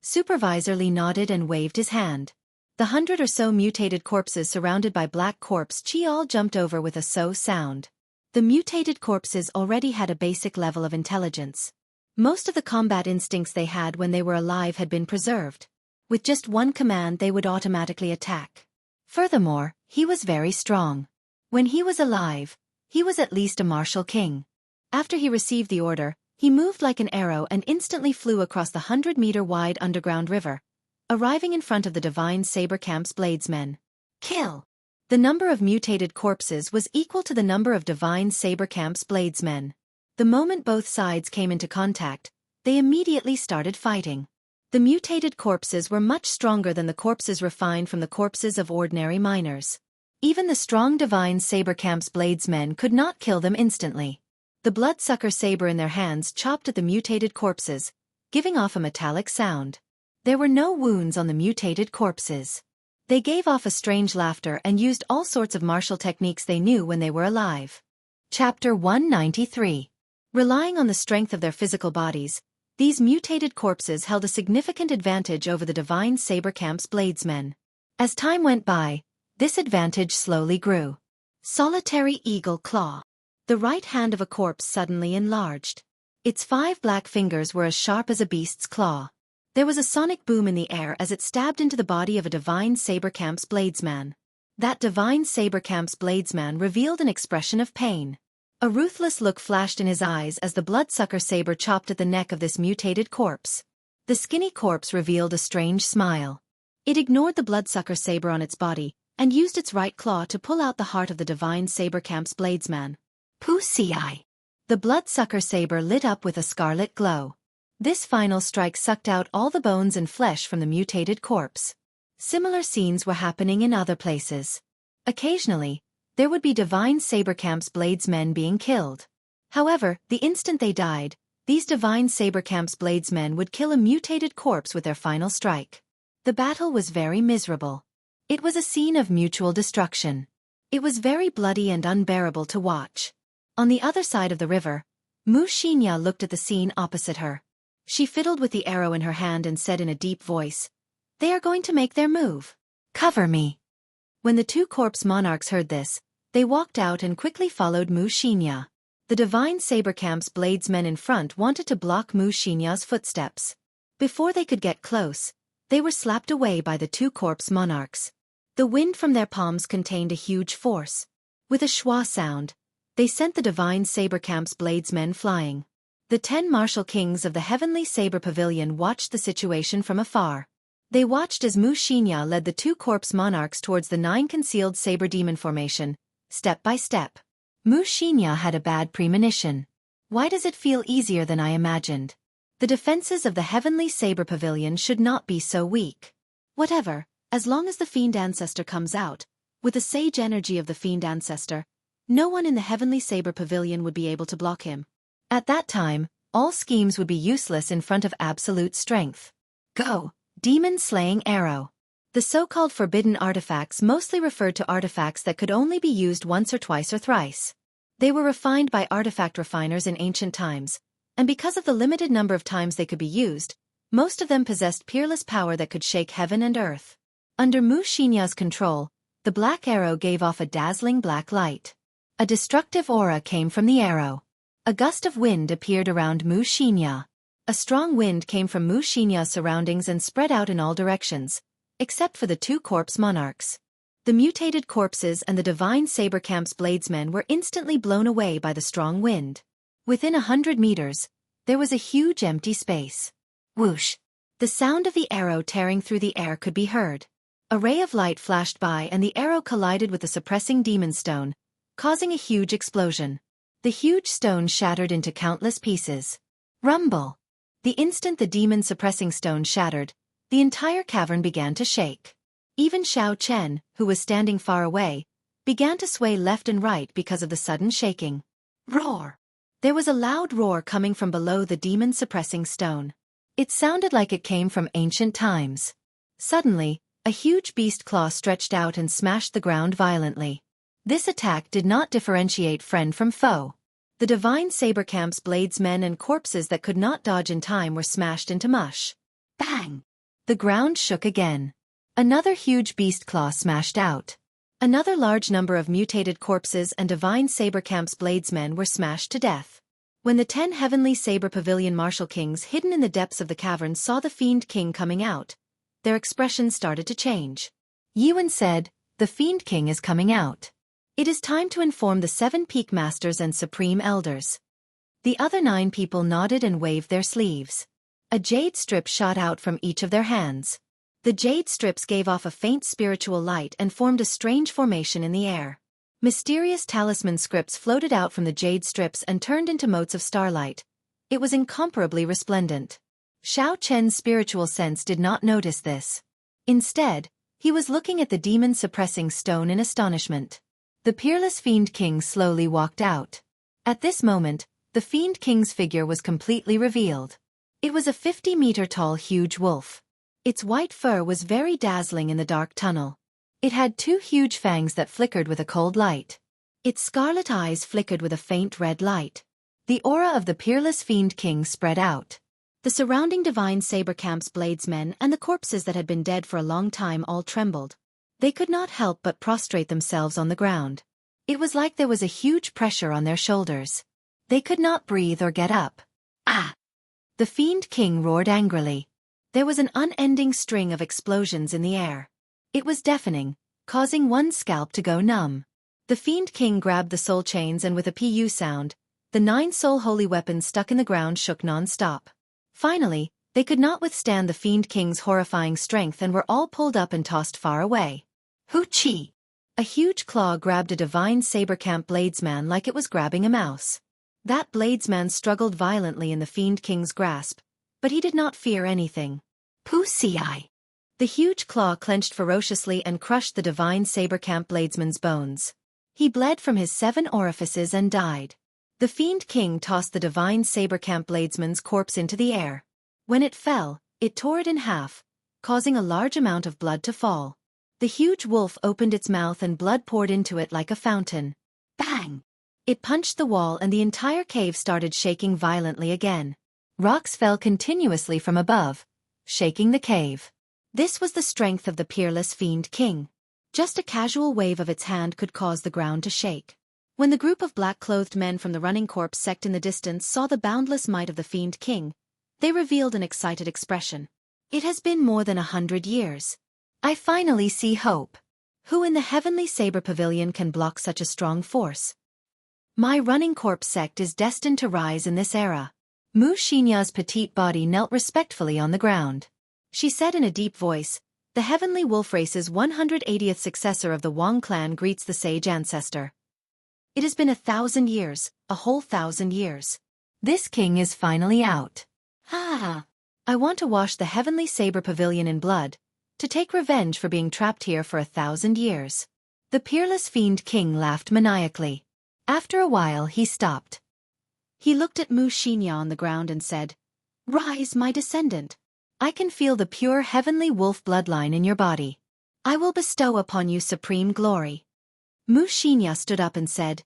Supervisor Li nodded and waved his hand. The 100 or so mutated corpses surrounded by black corpse chi all jumped over with a so sound. The mutated corpses already had a basic level of intelligence. Most of the combat instincts they had when they were alive had been preserved. With just one command they would automatically attack. Furthermore, he was very strong. When he was alive, he was at least a martial king. After he received the order, he moved like an arrow and instantly flew across the 100-meter-wide underground river, arriving in front of the divine saber camp's bladesmen. Kill! The number of mutated corpses was equal to the number of divine saber camp's bladesmen. The moment both sides came into contact, they immediately started fighting. The mutated corpses were much stronger than the corpses refined from the corpses of ordinary miners. Even the strong divine saber camp's bladesmen could not kill them instantly. The bloodsucker saber in their hands chopped at the mutated corpses, giving off a metallic sound. There were no wounds on the mutated corpses. They gave off a strange laughter and used all sorts of martial techniques they knew when they were alive. Chapter 193. Relying on the strength of their physical bodies, these mutated corpses held a significant advantage over the divine saber camp's bladesmen. As time went by, this advantage slowly grew. Solitary eagle claw. The right hand of a corpse suddenly enlarged. Its 5 black fingers were as sharp as a beast's claw. There was a sonic boom in the air as it stabbed into the body of a divine saber camp's bladesman. That divine saber camp's bladesman revealed an expression of pain. A ruthless look flashed in his eyes as the bloodsucker saber chopped at the neck of this mutated corpse. The skinny corpse revealed a strange smile. It ignored the bloodsucker saber on its body, and used its right claw to pull out the heart of the divine saber camp's bladesman. Wuxia. The bloodsucker saber lit up with a scarlet glow. This final strike sucked out all the bones and flesh from the mutated corpse. Similar scenes were happening in other places. Occasionally, there would be divine saber camp's bladesmen being killed. However, the instant they died, these divine saber camp's bladesmen would kill a mutated corpse with their final strike. The battle was very miserable. It was a scene of mutual destruction. It was very bloody and unbearable to watch. On the other side of the river, Xianxia looked at the scene opposite her. She fiddled with the arrow in her hand and said in a deep voice, "They are going to make their move. Cover me." When the 2 corpse monarchs heard this, they walked out and quickly followed Xianxia. The divine saber camp's bladesmen in front wanted to block Xianxia's footsteps. Before they could get close, they were slapped away by the 2 corpse monarchs. The wind from their palms contained a huge force. With a schwa sound, they sent the divine saber camp's bladesmen flying. The 10 martial kings of the heavenly saber pavilion watched the situation from afar. They watched as Xianxia led the 2 corpse monarchs towards the 9 concealed saber demon formation, step by step. Xianxia had a bad premonition. Why does it feel easier than I imagined? The defenses of the Heavenly Saber Pavilion should not be so weak. Whatever, as long as the Fiend Ancestor comes out, with the sage energy of the Fiend Ancestor, no one in the Heavenly Saber Pavilion would be able to block him. At that time, all schemes would be useless in front of absolute strength. Go, demon-slaying arrow. The so-called forbidden artifacts mostly referred to artifacts that could only be used once or twice or thrice. They were refined by artifact refiners in ancient times, and because of the limited number of times they could be used, most of them possessed peerless power that could shake heaven and earth. Under Xianxia's control, the black arrow gave off a dazzling black light. A destructive aura came from the arrow. A gust of wind appeared around Xianxia. A strong wind came from Xianxia's surroundings and spread out in all directions, except for the two corpse monarchs. The mutated corpses and the divine saber camp's bladesmen were instantly blown away by the strong wind. Within 100 meters, there was a huge empty space. Whoosh! The sound of the arrow tearing through the air could be heard. A ray of light flashed by and the arrow collided with the suppressing demon stone, causing a huge explosion. The huge stone shattered into countless pieces. Rumble! The instant the demon-suppressing stone shattered, the entire cavern began to shake. Even Xiao Chen, who was standing far away, began to sway left and right because of the sudden shaking. Roar! There was a loud roar coming from below the demon-suppressing stone. It sounded like it came from ancient times. Suddenly, a huge beast claw stretched out and smashed the ground violently. This attack did not differentiate friend from foe. The divine saber camp's bladesmen and corpses that could not dodge in time were smashed into mush. Bang! The ground shook again. Another huge beast claw smashed out. Another large number of mutated corpses and divine saber camp's bladesmen were smashed to death. When the 10 heavenly saber pavilion martial kings hidden in the depths of the cavern saw the Fiend King coming out, their expressions started to change. Yuan said, "The Fiend King is coming out. It is time to inform the 7 peak masters and supreme elders." The other 9 people nodded and waved their sleeves. A jade strip shot out from each of their hands. The jade strips gave off a faint spiritual light and formed a strange formation in the air. Mysterious talisman scripts floated out from the jade strips and turned into motes of starlight. It was incomparably resplendent. Xiao Chen's spiritual sense did not notice this. Instead, he was looking at the demon-suppressing stone in astonishment. The peerless Fiend King slowly walked out. At this moment, the Fiend King's figure was completely revealed. It was a 50-meter-tall huge wolf. Its white fur was very dazzling in the dark tunnel. It had 2 huge fangs that flickered with a cold light. Its scarlet eyes flickered with a faint red light. The aura of the peerless Fiend King spread out. The surrounding divine saber camp's bladesmen and the corpses that had been dead for a long time all trembled. They could not help but prostrate themselves on the ground. It was like there was a huge pressure on their shoulders. They could not breathe or get up. Ah! The Fiend King roared angrily. There was an unending string of explosions in the air. It was deafening, causing one scalp to go numb. The Fiend King grabbed the soul chains and with a PU sound, the 9 soul holy weapons stuck in the ground shook non-stop. Finally, they could not withstand the Fiend King's horrifying strength and were all pulled up and tossed far away. Hoo-chee! A huge claw grabbed a divine saber camp bladesman like it was grabbing a mouse. That bladesman struggled violently in the Fiend King's grasp, but he did not fear anything. Pussy-eye! The huge claw clenched ferociously and crushed the divine saber camp bladesman's bones. He bled from his 7 orifices and died. The Fiend King tossed the divine saber camp bladesman's corpse into the air. When it fell, it tore it in half, causing a large amount of blood to fall. The huge wolf opened its mouth and blood poured into it like a fountain. Bang! It punched the wall and the entire cave started shaking violently again. Rocks fell continuously from above, shaking the cave. This was the strength of the peerless Fiend King. Just a casual wave of its hand could cause the ground to shake. When the group of black-clothed men from the running corpse sect in the distance saw the boundless might of the Fiend King, they revealed an excited expression. It has been more than 100 years. I finally see hope. Who in the Heavenly Saber Pavilion can block such a strong force? My running corpse sect is destined to rise in this era. Xianxia's petite body knelt respectfully on the ground. She said in a deep voice, "The Heavenly Wolf Race's 180th successor of the Wang clan greets the sage ancestor. It has been 1,000 years, a whole 1,000 years. This king is finally out. Ah! I want to wash the heavenly saber pavilion in blood, to take revenge for being trapped here for 1,000 years. The peerless fiend king laughed maniacally. After a while he stopped. He looked at Xianxia on the ground and said, "Rise, my descendant. I can feel the pure heavenly wolf bloodline in your body. I will bestow upon you supreme glory." Xianxia stood up and said,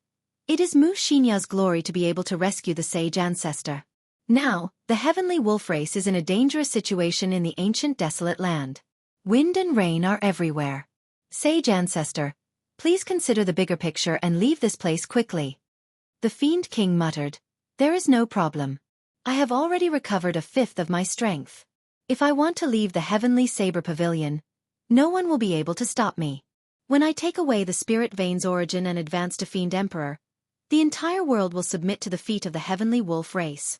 "It is Xianxia's glory to be able to rescue the sage ancestor. Now, the heavenly wolf race is in a dangerous situation in the ancient desolate land. Wind and rain are everywhere. Sage ancestor, please consider the bigger picture and leave this place quickly." The fiend king muttered, "There is no problem. I have already recovered 1/5 of my strength. If I want to leave the heavenly saber pavilion, no one will be able to stop me. When I take away the spirit vein's origin and advance to fiend emperor, the entire world will submit to the feet of the heavenly wolf race.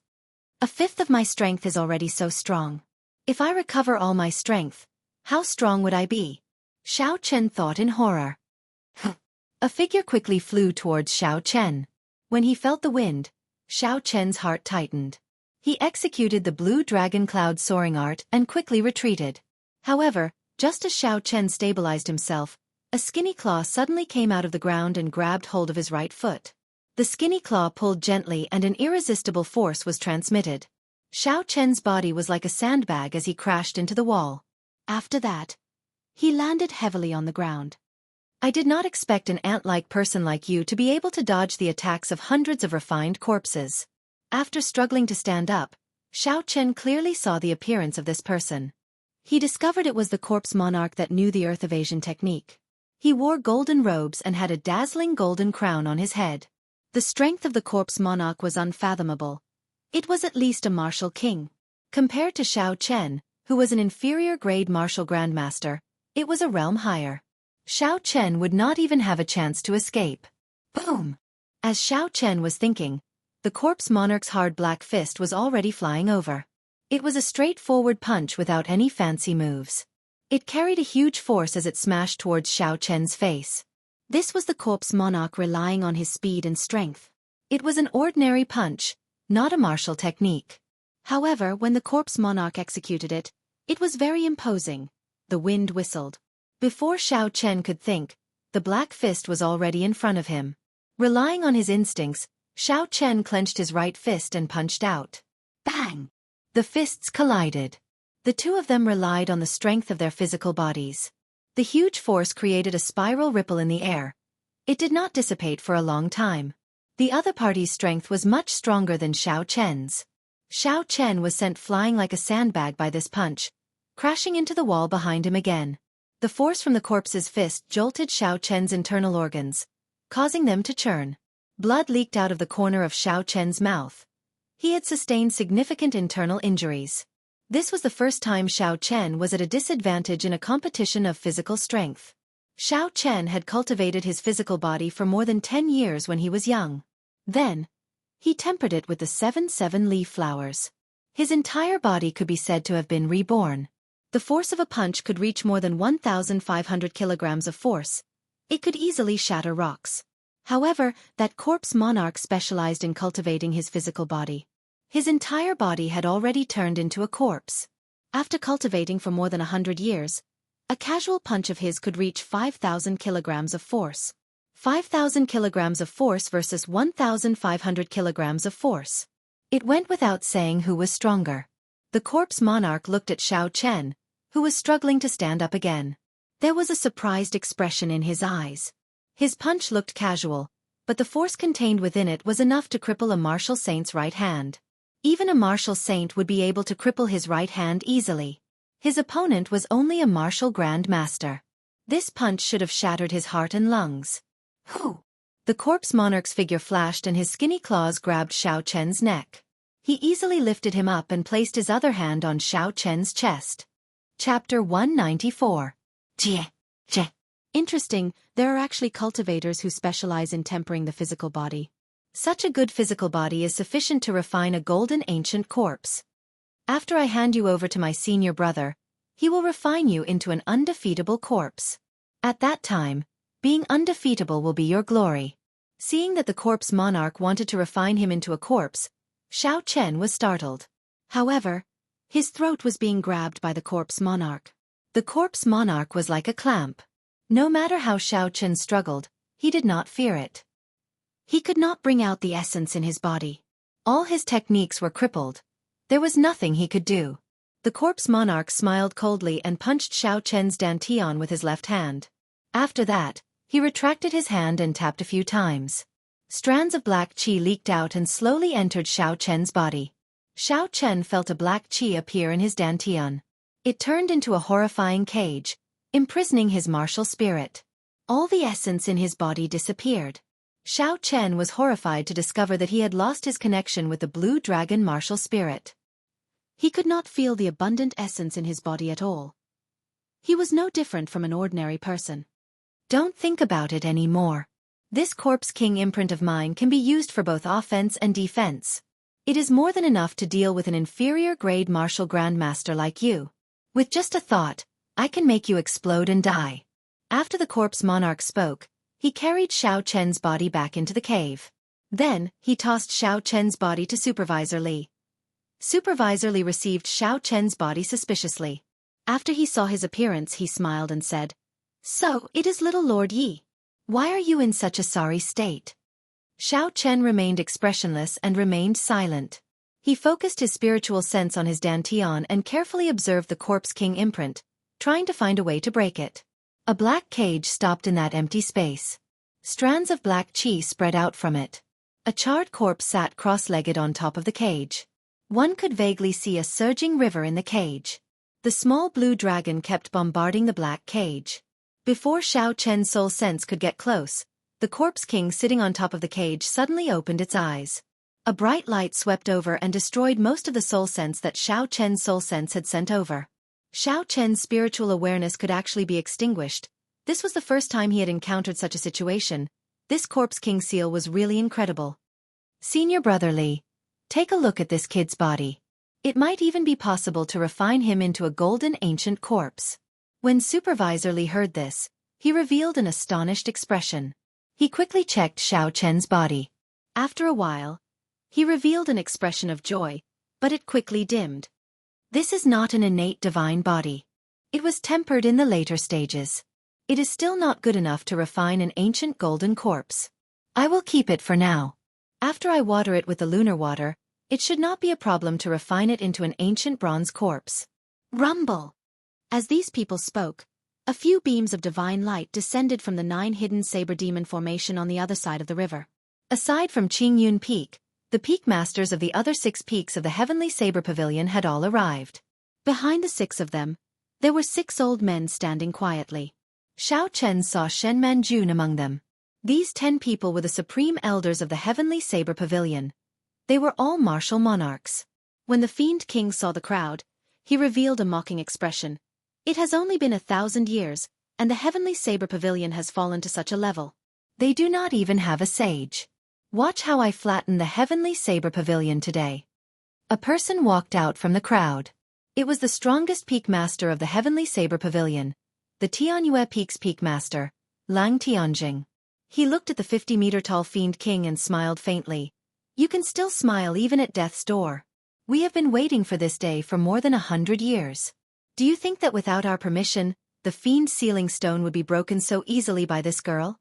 1/5 of my strength is already so strong. If I recover all my strength, how strong would I be?" Xiao Chen thought in horror. A figure quickly flew towards Xiao Chen. When he felt the wind, Xiao Chen's heart tightened. He executed the blue dragon cloud soaring art and quickly retreated. However, just as Xiao Chen stabilized himself, a skinny claw suddenly came out of the ground and grabbed hold of his right foot. The skinny claw pulled gently and an irresistible force was transmitted. Xiao Chen's body was like a sandbag as he crashed into the wall. After that, he landed heavily on the ground. I did not expect an ant-like person like you to be able to dodge the attacks of hundreds of refined corpses. After struggling to stand up, Xiao Chen clearly saw the appearance of this person. He discovered it was the corpse monarch that knew the earth evasion technique. He wore golden robes and had a dazzling golden crown on his head. The strength of the corpse monarch was unfathomable. It was at least a martial king. Compared to Xiao Chen, who was an inferior grade martial grandmaster, it was a realm higher. Xiao Chen would not even have a chance to escape. Boom! As Xiao Chen was thinking, the corpse monarch's hard black fist was already flying over. It was a straightforward punch without any fancy moves. It carried a huge force as it smashed towards Xiao Chen's face. This was the corpse monarch relying on his speed and strength. It was an ordinary punch, not a martial technique. However, when the corpse monarch executed it, it was very imposing. The wind whistled. Before Xiao Chen could think, the black fist was already in front of him. Relying on his instincts, Xiao Chen clenched his right fist and punched out. Bang! The fists collided. The two of them relied on the strength of their physical bodies. The huge force created a spiral ripple in the air. It did not dissipate for a long time. The other party's strength was much stronger than Xiao Chen's. Xiao Chen was sent flying like a sandbag by this punch, crashing into the wall behind him again. The force from the corpse's fist jolted Xiao Chen's internal organs, causing them to churn. Blood leaked out of the corner of Xiao Chen's mouth. He had sustained significant internal injuries. This was the first time Xiao Chen was at a disadvantage in a competition of physical strength. Xiao Chen had cultivated his physical body for more than 10 years when he was young. Then, he tempered it with the 7 leaf flowers. His entire body could be said to have been reborn. The force of a punch could reach more than 1,500 kilograms of force. It could easily shatter rocks. However, that corpse monarch specialized in cultivating his physical body. His entire body had already turned into a corpse. After cultivating for more than 100 years, a casual punch of his could reach 5,000 kilograms of force. 5,000 kilograms of force versus 1,500 kilograms of force. It went without saying who was stronger. The corpse monarch looked at Xiao Chen, who was struggling to stand up again. There was a surprised expression in his eyes. His punch looked casual, but the force contained within it was enough to cripple a martial saint's right hand. Even a martial saint would be able to cripple his right hand easily. His opponent was only a martial grand master. This punch should have shattered his heart and lungs. Whew! The corpse monarch's figure flashed and his skinny claws grabbed Xiao Chen's neck. He easily lifted him up and placed his other hand on Xiao Chen's chest. Chapter 194. Jie. Interesting, there are actually cultivators who specialize in tempering the physical body. Such a good physical body is sufficient to refine a golden ancient corpse. After I hand you over to my senior brother, he will refine you into an undefeatable corpse. At that time, being undefeatable will be your glory. Seeing that the corpse monarch wanted to refine him into a corpse, Xiao Chen was startled. However, his throat was being grabbed by the corpse monarch. The corpse monarch was like a clamp. No matter how Xiao Chen struggled, he did not fear it. He could not bring out the essence in his body. All his techniques were crippled. There was nothing he could do. The corpse monarch smiled coldly and punched Xiao Chen's dantian with his left hand. After that, he retracted his hand and tapped a few times. Strands of black qi leaked out and slowly entered Xiao Chen's body. Xiao Chen felt a black qi appear in his dantian. It turned into a horrifying cage, imprisoning his martial spirit. All the essence in his body disappeared. Xiao Chen was horrified to discover that he had lost his connection with the blue dragon martial spirit. He could not feel the abundant essence in his body at all. He was no different from an ordinary person. Don't think about it anymore. This Corpse King imprint of mine can be used for both offense and defense. It is more than enough to deal with an inferior grade martial grandmaster like you. With just a thought, I can make you explode and die. After the corpse monarch spoke, he carried Xiao Chen's body back into the cave. Then, he tossed Xiao Chen's body to Supervisor Li. Supervisor Li received Xiao Chen's body suspiciously. After he saw his appearance, he smiled and said, "So, it is little Lord Yi. Why are you in such a sorry state?" Xiao Chen remained expressionless and remained silent. He focused his spiritual sense on his dantian and carefully observed the Corpse King imprint, trying to find a way to break it. A black cage stopped in that empty space. Strands of black qi spread out from it. A charred corpse sat cross-legged on top of the cage. One could vaguely see a surging river in the cage. The small blue dragon kept bombarding the black cage. Before Xiao Chen's soul sense could get close, the Corpse King sitting on top of the cage suddenly opened its eyes. A bright light swept over and destroyed most of the soul sense that Xiao Chen's soul sense had sent over. Xiao Chen's spiritual awareness could actually be extinguished. This was the first time he had encountered such a situation. This Corpse King seal was really incredible. Senior Brother Li, take a look at this kid's body. It might even be possible to refine him into a golden ancient corpse. When Supervisor Li heard this, he revealed an astonished expression. He quickly checked Xiao Chen's body. After a while, he revealed an expression of joy, but it quickly dimmed. This is not an innate divine body. It was tempered in the later stages. It is still not good enough to refine an ancient golden corpse. I will keep it for now. After I water it with the lunar water, it should not be a problem to refine it into an ancient bronze corpse. Rumble! As these people spoke, a few beams of divine light descended from the 9 hidden saber demon formation on the other side of the river. Aside from Qingyun Peak, the peak masters of the other 6 peaks of the Heavenly Saber Pavilion had all arrived. Behind the 6 of them, there were 6 old men standing quietly. Xiao Chen saw Shen Manjun among them. These 10 people were the supreme elders of the Heavenly Saber Pavilion. They were all martial monarchs. When the Fiend King saw the crowd, he revealed a mocking expression. It has only been 1,000 years, and the Heavenly Saber Pavilion has fallen to such a level. They do not even have a sage. Watch how I flatten the Heavenly Saber Pavilion today. A person walked out from the crowd. It was the strongest peak master of the Heavenly Saber Pavilion, the Tianyue Peak's peak master, Lang Tianjing. He looked at the 50-meter-tall Fiend King and smiled faintly. You can still smile even at death's door. We have been waiting for this day for more than 100 years. Do you think that without our permission, the Fiend's sealing stone would be broken so easily by this girl?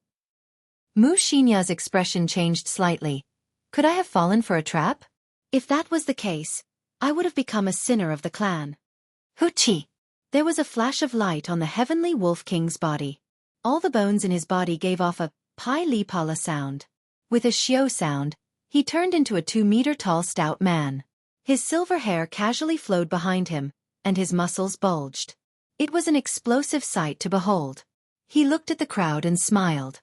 Mu Xinya's expression changed slightly. Could I have fallen for a trap? If that was the case, I would have become a sinner of the clan. Huchi! There was a flash of light on the Heavenly Wolf King's body. All the bones in his body gave off a Pai Li Pala sound. With a Xiao sound, he turned into a 2-meter-tall stout man. His silver hair casually flowed behind him, and his muscles bulged. It was an explosive sight to behold. He looked at the crowd and smiled.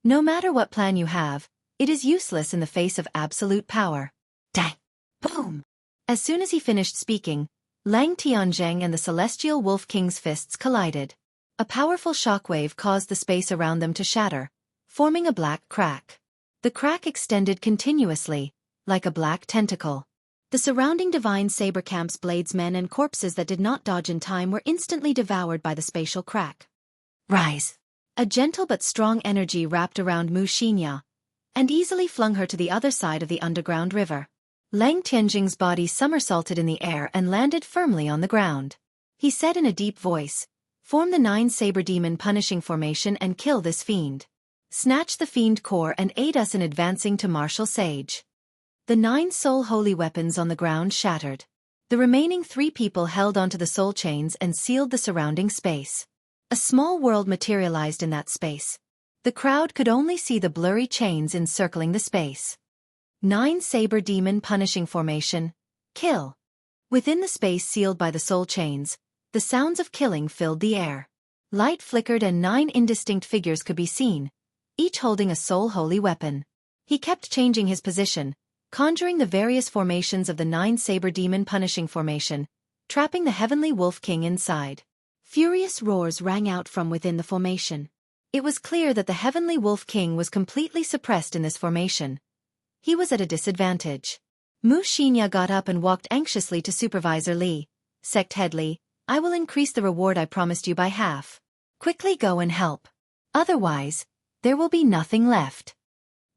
No matter what plan you have, it is useless in the face of absolute power. Dang! Boom! As soon as he finished speaking, Lang Tianzheng and the Celestial Wolf King's fists collided. A powerful shockwave caused the space around them to shatter, forming a black crack. The crack extended continuously, like a black tentacle. The surrounding divine saber camps, bladesmen and corpses that did not dodge in time were instantly devoured by the spatial crack. Rise! A gentle but strong energy wrapped around Mu Xinya. and easily flung her to the other side of the underground river. Lang Tianjing's body somersaulted in the air and landed firmly on the ground. He said in a deep voice, "Form the 9 saber demon punishing formation and kill this fiend. Snatch the fiend core and aid us in advancing to martial sage." The 9 soul holy weapons on the ground shattered. The remaining 3 people held onto the soul chains and sealed the surrounding space. A small world materialized in that space. The crowd could only see the blurry chains encircling the space. 9 saber demon punishing formation. Kill. Within the space sealed by the soul chains, the sounds of killing filled the air. Light flickered and 9 indistinct figures could be seen, each holding a soul holy weapon. He kept changing his position, conjuring the various formations of the 9 saber demon punishing formation, trapping the heavenly wolf king inside. Furious roars rang out from within the formation. It was clear that the heavenly wolf king was completely suppressed in this formation. He was at a disadvantage. Xianxia got up and walked anxiously to Supervisor Li. "Sect Head Li, I will increase the reward I promised you by half. Quickly go and help. Otherwise, there will be nothing left."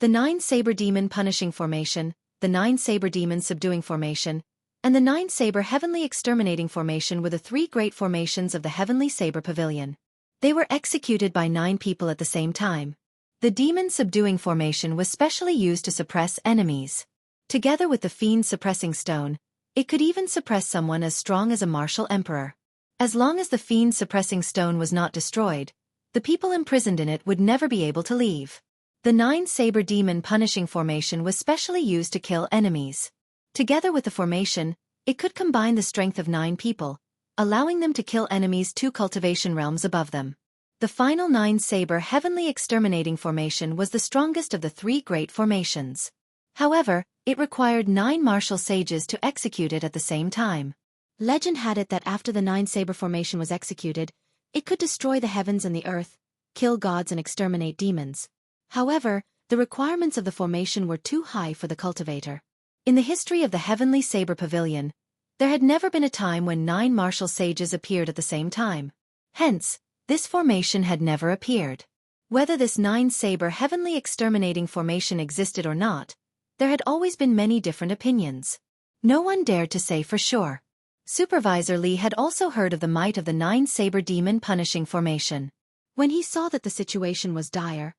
The 9 saber demon punishing formation, the 9 saber demon subduing formation, and the 9 saber heavenly exterminating formation were the 3 great formations of the heavenly saber pavilion. They were executed by 9 people at the same time. The demon subduing formation was specially used to suppress enemies. Together with the fiend suppressing stone, it could even suppress someone as strong as a martial emperor. As long as the fiend suppressing stone was not destroyed, the people imprisoned in it would never be able to leave. The 9 saber demon punishing formation was specially used to kill enemies. Together with the formation, it could combine the strength of 9 people, allowing them to kill enemies 2 cultivation realms above them. The final 9 saber heavenly exterminating formation was the strongest of the 3 great formations. However, it required 9 martial sages to execute it at the same time. Legend had it that after the 9 saber formation was executed, it could destroy the heavens and the earth, kill gods and exterminate demons. However, the requirements of the formation were too high for the cultivator. In the history of the heavenly saber pavilion, there had never been a time when 9 martial sages appeared at the same time. Hence, this formation had never appeared. Whether this 9 saber heavenly exterminating formation existed or not, there had always been many different opinions. No one dared to say for sure. Supervisor Li had also heard of the might of the 9 saber demon punishing formation. When he saw that the situation was dire,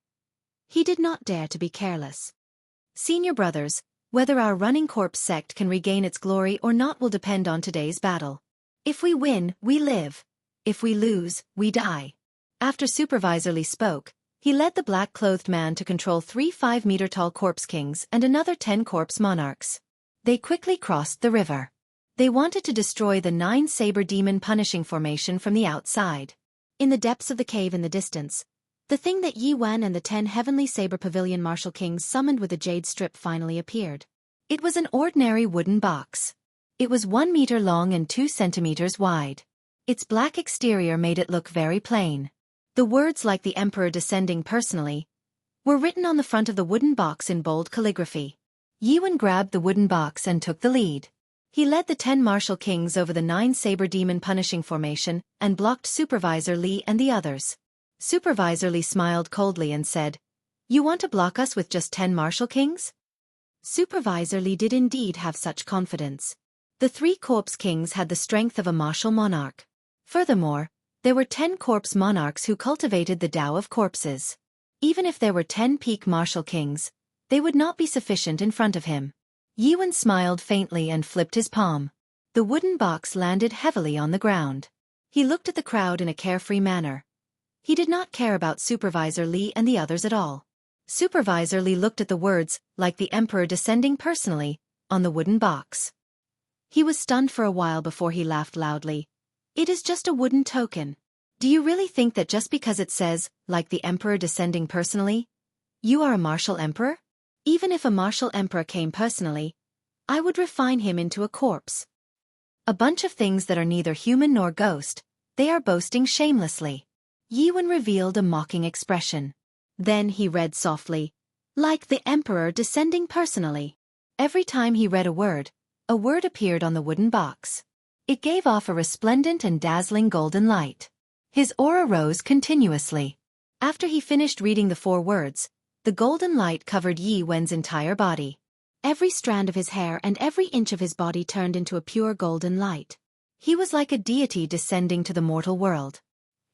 he did not dare to be careless. "Senior brothers, whether our running corpse sect can regain its glory or not will depend on today's battle. If we win, we live. If we lose, we die." After Supervisor Li spoke, he led the black-clothed man to control 3 5-meter-tall corpse kings and another 10 corpse monarchs. They quickly crossed the river. They wanted to destroy the 9 saber demon punishing formation from the outside. In the depths of the cave in the distance, the thing that Yi Wen and the 10 heavenly saber pavilion martial kings summoned with a jade strip finally appeared. It was an ordinary wooden box. It was 1 meter long and 2 centimeters wide. Its black exterior made it look very plain. The words "like the emperor descending personally" were written on the front of the wooden box in bold calligraphy. Yi Wen grabbed the wooden box and took the lead. He led the 10 martial kings over the 9 saber demon punishing formation and blocked Supervisor Li and the others. Supervisor Li smiled coldly and said, "You want to block us with just 10 martial kings?" Supervisor Li did indeed have such confidence. The 3 corpse kings had the strength of a martial monarch. Furthermore, there were 10 corpse monarchs who cultivated the Tao of corpses. Even if there were 10 peak martial kings, they would not be sufficient in front of him. Yi Wen smiled faintly and flipped his palm. The wooden box landed heavily on the ground. He looked at the crowd in a carefree manner. He did not care about Supervisor Li and the others at all. Supervisor Li looked at the words, "like the emperor descending personally," on the wooden box. He was stunned for a while before he laughed loudly. "It is just a wooden token. Do you really think that just because it says, 'like the emperor descending personally,' you are a martial emperor? Even if a martial emperor came personally, I would refine him into a corpse. A bunch of things that are neither human nor ghost, they are boasting shamelessly." Yi Wen revealed a mocking expression. Then he read softly, "like the emperor descending personally." Every time he read a word appeared on the wooden box. It gave off a resplendent and dazzling golden light. His aura rose continuously. After he finished reading the 4 words, The golden light covered Yi Wen's entire body. Every strand of his hair and every inch of his body turned into a pure golden light. He was like a deity descending to the mortal world.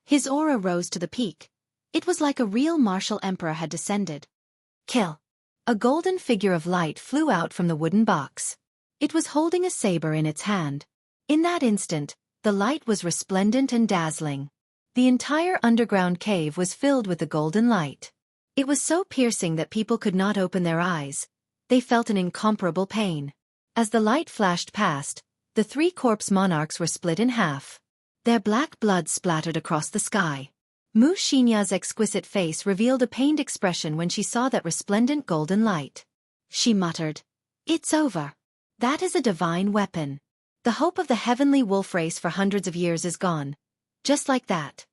His aura rose to the peak. It was like a real martial emperor had descended. Kill. A golden figure of light flew out from the wooden box. It was holding a saber in its hand. In that instant, the light was resplendent and dazzling. The entire underground cave was filled with the golden light. It was so piercing that people could not open their eyes. They felt an incomparable pain. As the light flashed past, the three corpse monarchs were split in half. Their black blood splattered across the sky. Xianxia's exquisite face revealed a pained expression when she saw that resplendent golden light. She muttered, "It's over. That is a divine weapon. The hope of the heavenly wolf race for hundreds of years is gone. Just like that.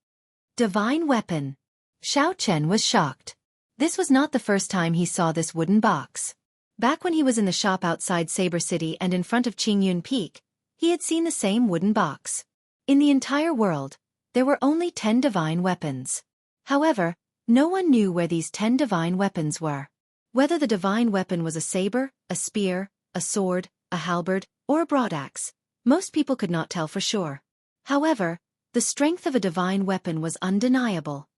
Divine weapon." Xiao Chen was shocked. This was not the first time he saw this wooden box. Back when he was in the shop outside Saber City and in front of Qingyun Peak, he had seen the same wooden box. In the entire world, there were only 10 divine weapons. However, no one knew where these 10 divine weapons were. Whether the divine weapon was a saber, a spear, a sword, a halberd, or a broadaxe, most people could not tell for sure. However, the strength of a divine weapon was undeniable.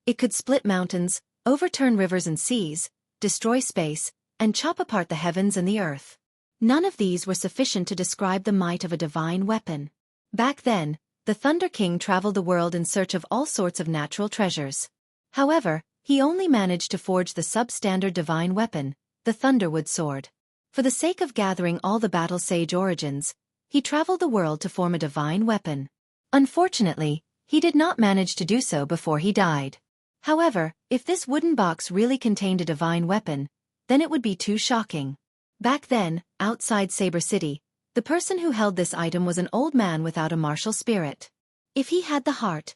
It could split mountains, overturn rivers and seas, destroy space, and chop apart the heavens and the earth. None of these were sufficient to describe the might of a divine weapon. Back then, the Thunder King traveled the world in search of all sorts of natural treasures. However, he only managed to forge the substandard divine weapon, the Thunderwood Sword. For the sake of gathering all the battle sage origins, he traveled the world to form a divine weapon. Unfortunately, he did not manage to do so before he died. However, if this wooden box really contained a divine weapon, then it would be too shocking. Back then, outside Saber City, the person who held this item was an old man without a martial spirit. If he had the heart,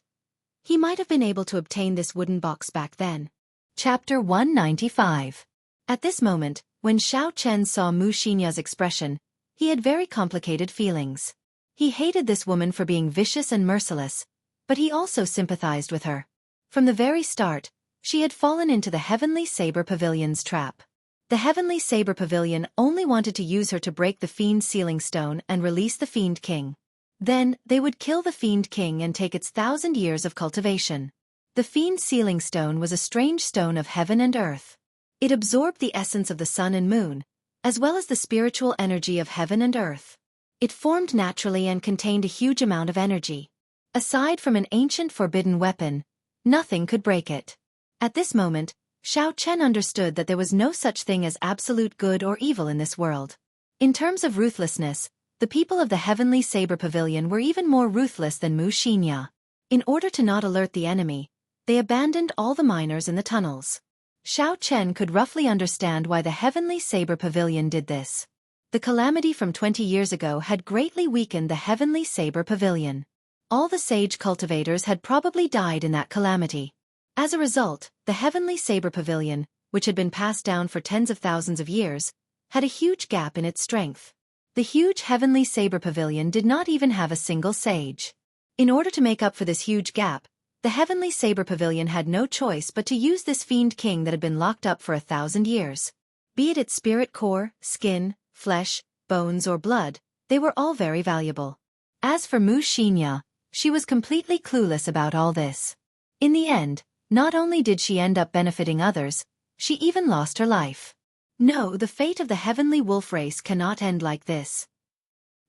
he might have been able to obtain this wooden box back then. Chapter 195. At this moment, when Xiao Chen saw Xianxia's expression, he had very complicated feelings. He hated this woman for being vicious and merciless, but he also sympathized with her. From the very start, she had fallen into the Heavenly Saber Pavilion's trap. The Heavenly Saber Pavilion only wanted to use her to break the Fiend Sealing Stone and release the Fiend King. Then, they would kill the Fiend King and take its 1,000 years of cultivation. The Fiend Sealing Stone was a strange stone of heaven and earth. It absorbed the essence of the sun and moon, as well as the spiritual energy of heaven and earth. It formed naturally and contained a huge amount of energy. Aside from an ancient forbidden weapon, nothing could break it. At this moment, Xiao Chen understood that there was no such thing as absolute good or evil in this world. In terms of ruthlessness, the people of the Heavenly Saber Pavilion were even more ruthless than Xianxia. In order to not alert the enemy, they abandoned all the miners in the tunnels. Xiao Chen could roughly understand why the Heavenly Saber Pavilion did this. The calamity from 20 years ago had greatly weakened the Heavenly Saber Pavilion. All the sage cultivators had probably died in that calamity. As a result, the Heavenly Saber Pavilion, which had been passed down for tens of thousands of years, had a huge gap in its strength. The huge Heavenly Saber Pavilion did not even have a single sage. In order to make up for this huge gap, the Heavenly Saber Pavilion had no choice but to use this Fiend King that had been locked up for 1,000 years. Be it its spirit core, skin, flesh, bones or blood, they were all very valuable. As for Xianxia, she was completely clueless about all this. In the end, not only did she end up benefiting others, she even lost her life. No, the fate of the heavenly wolf race cannot end like this.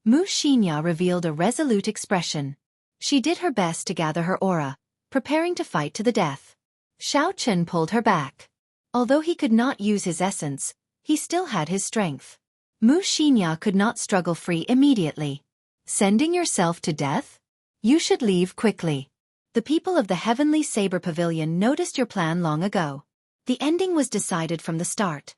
Xianxia revealed a resolute expression. She did her best to gather her aura, preparing to fight to the death. Xiao Chen pulled her back. Although he could not use his essence, he still had his strength. Xianxia could not struggle free immediately. Sending yourself to death? You should leave quickly. The people of the Heavenly Saber Pavilion noticed your plan long ago. The ending was decided from the start.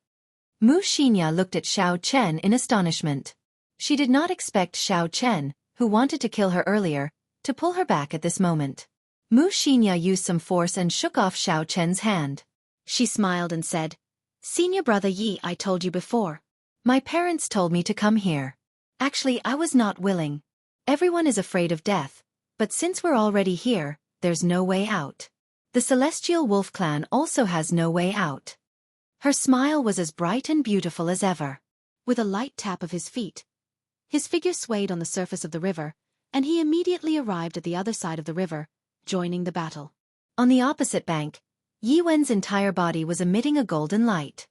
Xianxia looked at Xiao Chen in astonishment. She did not expect Xiao Chen, who wanted to kill her earlier, to pull her back at this moment. Xianxia used some force and shook off Xiao Chen's hand. She smiled and said, "Senior brother Yi, I told you before. My parents told me to come here. Actually, I was not willing. Everyone is afraid of death, but since we're already here, there's no way out. The Celestial Wolf Clan also has no way out. Her smile was as bright and beautiful as ever. With a light tap of his feet, his figure swayed on the surface of the river, and he immediately arrived at the other side of the river, joining the battle. On the opposite bank, Yi Wen's entire body was emitting a golden light.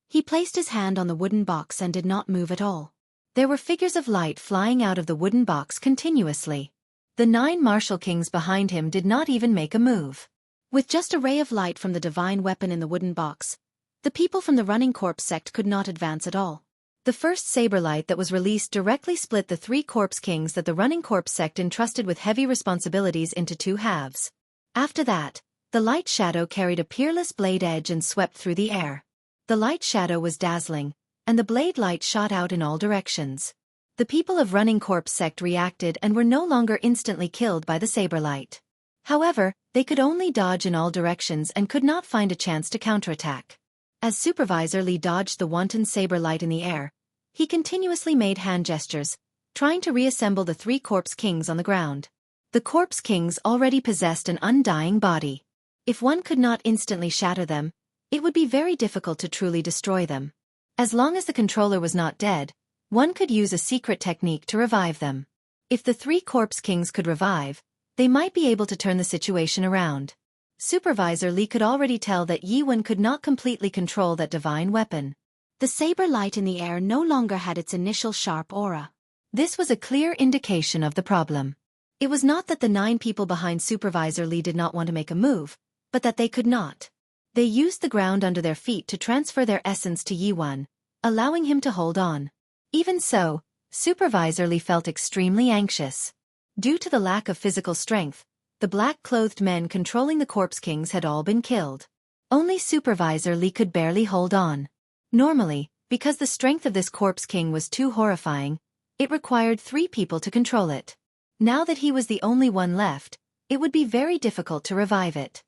He placed his hand on the wooden box and did not move at all. There were figures of light flying out of the wooden box continuously. The 9 martial kings behind him did not even make a move. With just a ray of light from the divine weapon in the wooden box, the people from the Running Corpse sect could not advance at all. The first saber light that was released directly split the 3 corpse kings that the Running Corpse sect entrusted with heavy responsibilities into 2 halves. After that, the light shadow carried a peerless blade edge and swept through the air. The light shadow was dazzling, and the blade light shot out in all directions. The people of Running Corpse sect reacted and were no longer instantly killed by the saber light. However, they could only dodge in all directions and could not find a chance to counterattack. As Supervisor Li dodged the wanton saber light in the air, he continuously made hand gestures, trying to reassemble the 3 corpse kings on the ground. The corpse kings already possessed an undying body. If one could not instantly shatter them, it would be very difficult to truly destroy them. As long as the controller was not dead, one could use a secret technique to revive them. If the 3 corpse kings could revive, they might be able to turn the situation around. Supervisor Li could already tell that Yi Wen could not completely control that divine weapon. The saber light in the air no longer had its initial sharp aura. This was a clear indication of the problem. It was not that the 9 people behind Supervisor Li did not want to make a move, but that they could not. They used the ground under their feet to transfer their essence to Yi Wen, allowing him to hold on. Even so, Supervisor Li felt extremely anxious. Due to the lack of physical strength, the black-clothed men controlling the corpse kings had all been killed. Only Supervisor Li could barely hold on. Normally, because the strength of this corpse king was too horrifying, it required 3 people to control it. Now that he was the only one left, it would be very difficult to revive it.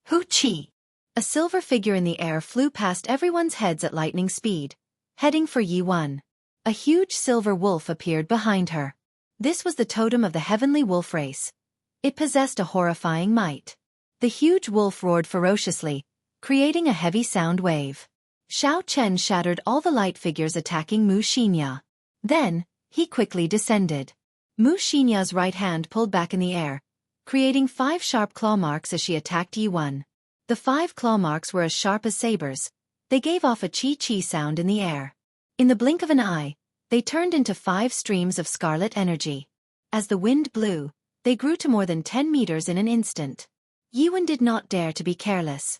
Hoochie! A silver figure in the air flew past everyone's heads at lightning speed, heading for Yi Wen. A huge silver wolf appeared behind her. This was the totem of the heavenly wolf race. It possessed a horrifying might. The huge wolf roared ferociously, creating a heavy sound wave. Xiao Chen shattered all the light figures attacking Xianxia. Then, he quickly descended. Xianxia's right hand pulled back in the air, creating 5 sharp claw marks as she attacked Yi Wen. The 5 claw marks were as sharp as sabers. They gave off a chi-chi sound in the air. In the blink of an eye, they turned into 5 streams of scarlet energy. As the wind blew, they grew to more than 10 meters in an instant. Yi Wen did not dare to be careless.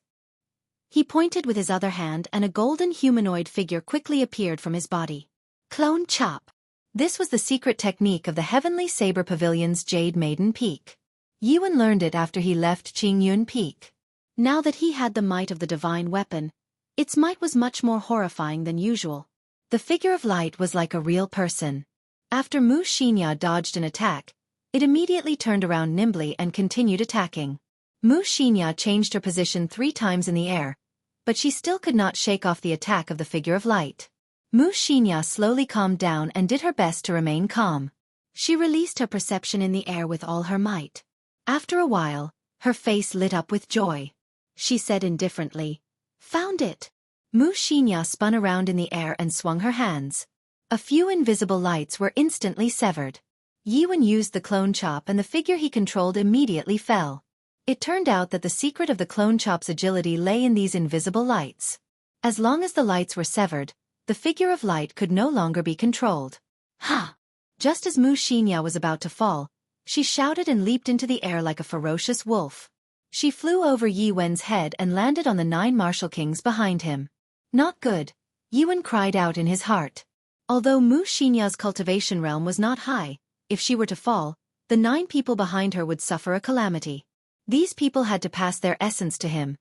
He pointed with his other hand and a golden humanoid figure quickly appeared from his body. Clone Chop. This was the secret technique of the Heavenly Saber Pavilion's Jade Maiden Peak. Yi Wen learned it after he left Qingyun Peak. Now that he had the might of the divine weapon, its might was much more horrifying than usual. The figure of light was like a real person. After Xianxia dodged an attack, it immediately turned around nimbly and continued attacking. Xianxia changed her position 3 times in the air, but she still could not shake off the attack of the figure of light. Xianxia slowly calmed down and did her best to remain calm. She released her perception in the air with all her might. After a while, her face lit up with joy. She said indifferently, "Found it." Xianxia spun around in the air and swung her hands. A few invisible lights were instantly severed. Yi Wen used the clone chop and the figure he controlled immediately fell. It turned out that the secret of the clone chop's agility lay in these invisible lights. As long as the lights were severed, the figure of light could no longer be controlled. Ha! Just as Xianxia was about to fall, she shouted and leaped into the air like a ferocious wolf. She flew over Yi Wen's head and landed on the 9 martial kings behind him. Not good, Yi Wen cried out in his heart. Although Xianxia's cultivation realm was not high, if she were to fall, the 9 people behind her would suffer a calamity. These people had to pass their essence to him.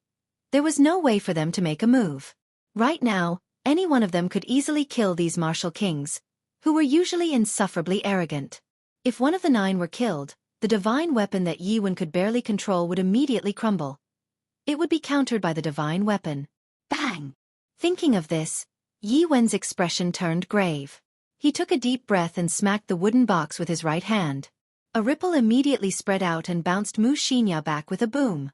There was no way for them to make a move. Right now, any one of them could easily kill these martial kings, who were usually insufferably arrogant. If one of the 9 were killed, the divine weapon that Yi Wen could barely control would immediately crumble. It would be countered by the divine weapon. Bang! Thinking of this, Yi Wen's expression turned grave. He took a deep breath and smacked the wooden box with his right hand. A ripple immediately spread out and bounced Xianxia back with a boom.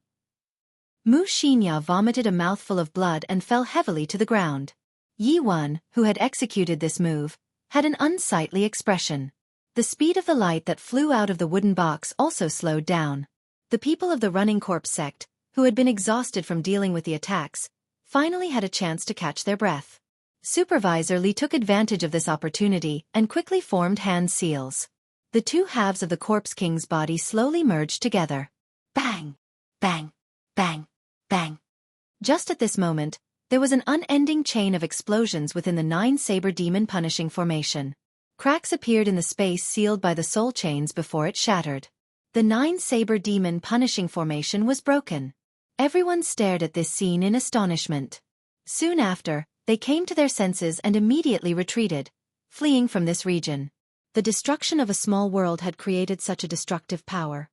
Xianxia vomited a mouthful of blood and fell heavily to the ground. Yi Wen, who had executed this move, had an unsightly expression. The speed of the light that flew out of the wooden box also slowed down. The people of the running corpse sect, who had been exhausted from dealing with the attacks, finally had a chance to catch their breath. Supervisor Li took advantage of this opportunity and quickly formed hand seals. The two halves of the Corpse King's body slowly merged together. Bang! Bang! Bang! Bang! Just at this moment, there was an unending chain of explosions within the Nine-Saber Demon Punishing Formation. Cracks appeared in the space sealed by the soul chains before it shattered. The Nine-Saber Demon Punishing Formation was broken. Everyone stared at this scene in astonishment. Soon after, they came to their senses and immediately retreated, fleeing from this region. The destruction of a small world had created such a destructive power.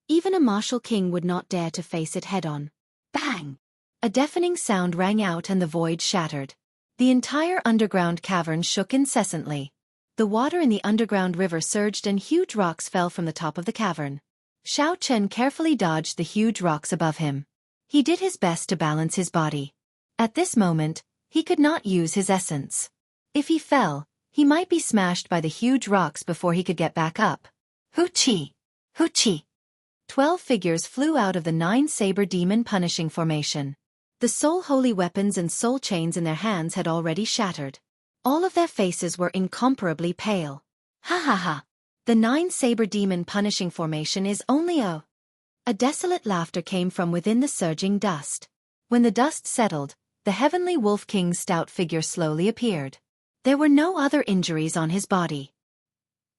Even a martial king would not dare to face it head-on. Bang! A deafening sound rang out and the void shattered. The entire underground cavern shook incessantly. The water in the underground river surged and huge rocks fell from the top of the cavern. Xiao Chen carefully dodged the huge rocks above him. He did his best to balance his body. At this moment, he could not use his essence. If he fell, he might be smashed by the huge rocks before he could get back up. Hu-chi! Hu-chi! 12 figures flew out of the Nine-Saber Demon Punishing Formation. The soul holy weapons and soul chains in their hands had already shattered. All of their faces were incomparably pale. Ha ha ha! The Nine-Saber Demon Punishing Formation is only a desolate laughter came from within the surging dust. When the dust settled, the Heavenly Wolf King's stout figure slowly appeared. There were no other injuries on his body.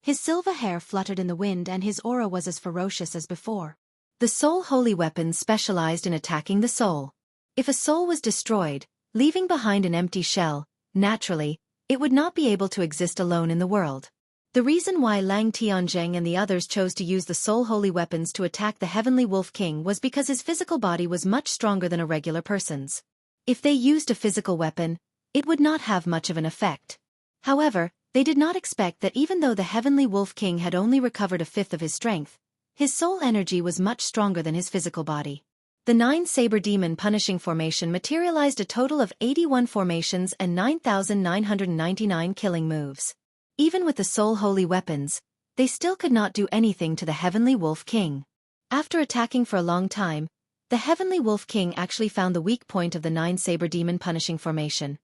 His silver hair fluttered in the wind and his aura was as ferocious as before. The soul holy weapons specialized in attacking the soul. If a soul was destroyed, leaving behind an empty shell, naturally, it would not be able to exist alone in the world. The reason why Lang Tianzheng and the others chose to use the soul holy weapons to attack the Heavenly Wolf King was because his physical body was much stronger than a regular person's. If they used a physical weapon, it would not have much of an effect. However, they did not expect that even though the Heavenly Wolf King had only recovered a fifth of his strength, his soul energy was much stronger than his physical body. The Nine-Saber Demon Punishing Formation materialized a total of 81 formations and 9,999 killing moves. Even with the soul holy weapons, they still could not do anything to the Heavenly Wolf King. After attacking for a long time, the Heavenly Wolf King actually found the weak point of the Nine-Saber Demon Punishing Formation.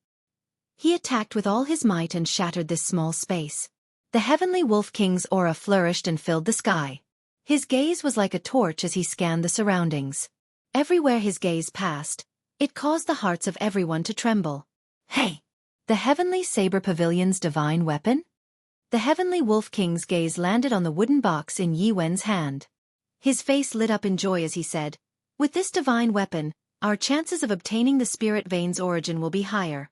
He attacked with all his might and shattered this small space. The Heavenly Wolf King's aura flourished and filled the sky. His gaze was like a torch as he scanned the surroundings. Everywhere his gaze passed, it caused the hearts of everyone to tremble. Hey! The Heavenly Saber Pavilion's divine weapon? The Heavenly Wolf King's gaze landed on the wooden box in Yi Wen's hand. His face lit up in joy as he said, "With this divine weapon, our chances of obtaining the spirit vein's origin will be higher."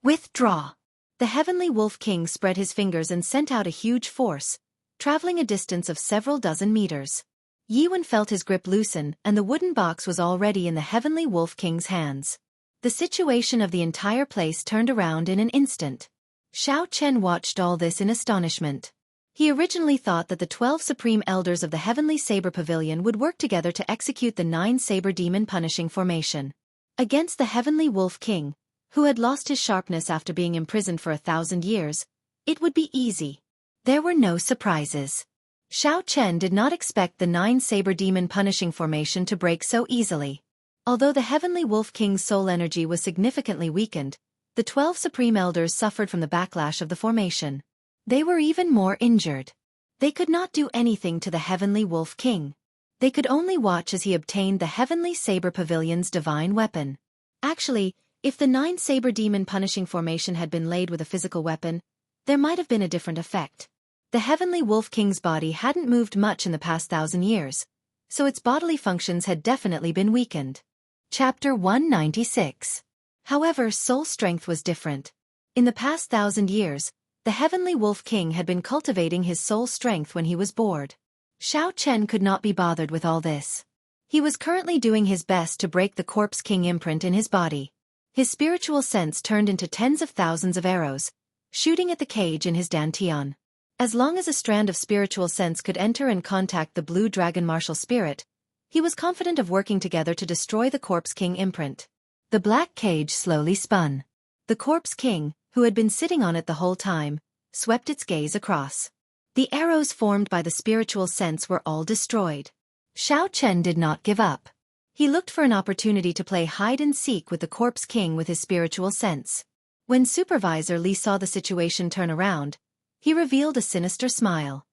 Withdraw! The Heavenly Wolf King spread his fingers and sent out a huge force, traveling a distance of several dozen meters. Yi Wen felt his grip loosen and the wooden box was already in the Heavenly Wolf King's hands. The situation of the entire place turned around in an instant. Xiao Chen watched all this in astonishment. He originally thought that the 12 Supreme Elders of the Heavenly Saber Pavilion would work together to execute the Nine-Saber Demon Punishing Formation. Against the Heavenly Wolf King, who had lost his sharpness after being imprisoned for 1,000 years, it would be easy. There were no surprises. Xiao Chen did not expect the Nine-Saber Demon Punishing Formation to break so easily. Although the Heavenly Wolf King's soul energy was significantly weakened, the 12 Supreme Elders suffered from the backlash of the formation. They were even more injured. They could not do anything to the Heavenly Wolf King. They could only watch as he obtained the Heavenly Saber Pavilion's divine weapon. Actually, if the Nine-Saber Demon Punishing Formation had been laid with a physical weapon, there might have been a different effect. The Heavenly Wolf King's body hadn't moved much in the past 1,000 years, so its bodily functions had definitely been weakened. Chapter 196. However, soul strength was different. In the past 1,000 years, the Heavenly Wolf King had been cultivating his soul strength when he was bored. Xiao Chen could not be bothered with all this. He was currently doing his best to break the Corpse King imprint in his body. His spiritual sense turned into tens of thousands of arrows, shooting at the cage in his dantian. As long as a strand of spiritual sense could enter and contact the blue dragon martial spirit, He was confident of working together to destroy the Corpse King imprint. The black cage slowly spun. The Corpse King, who had been sitting on it the whole time, swept its gaze across. The arrows formed by the spiritual sense were all destroyed. Xiao Chen did not give up. He looked for an opportunity to play hide-and-seek with the Corpse King with his spiritual sense. When Supervisor Li saw the situation turn around, he revealed a sinister smile.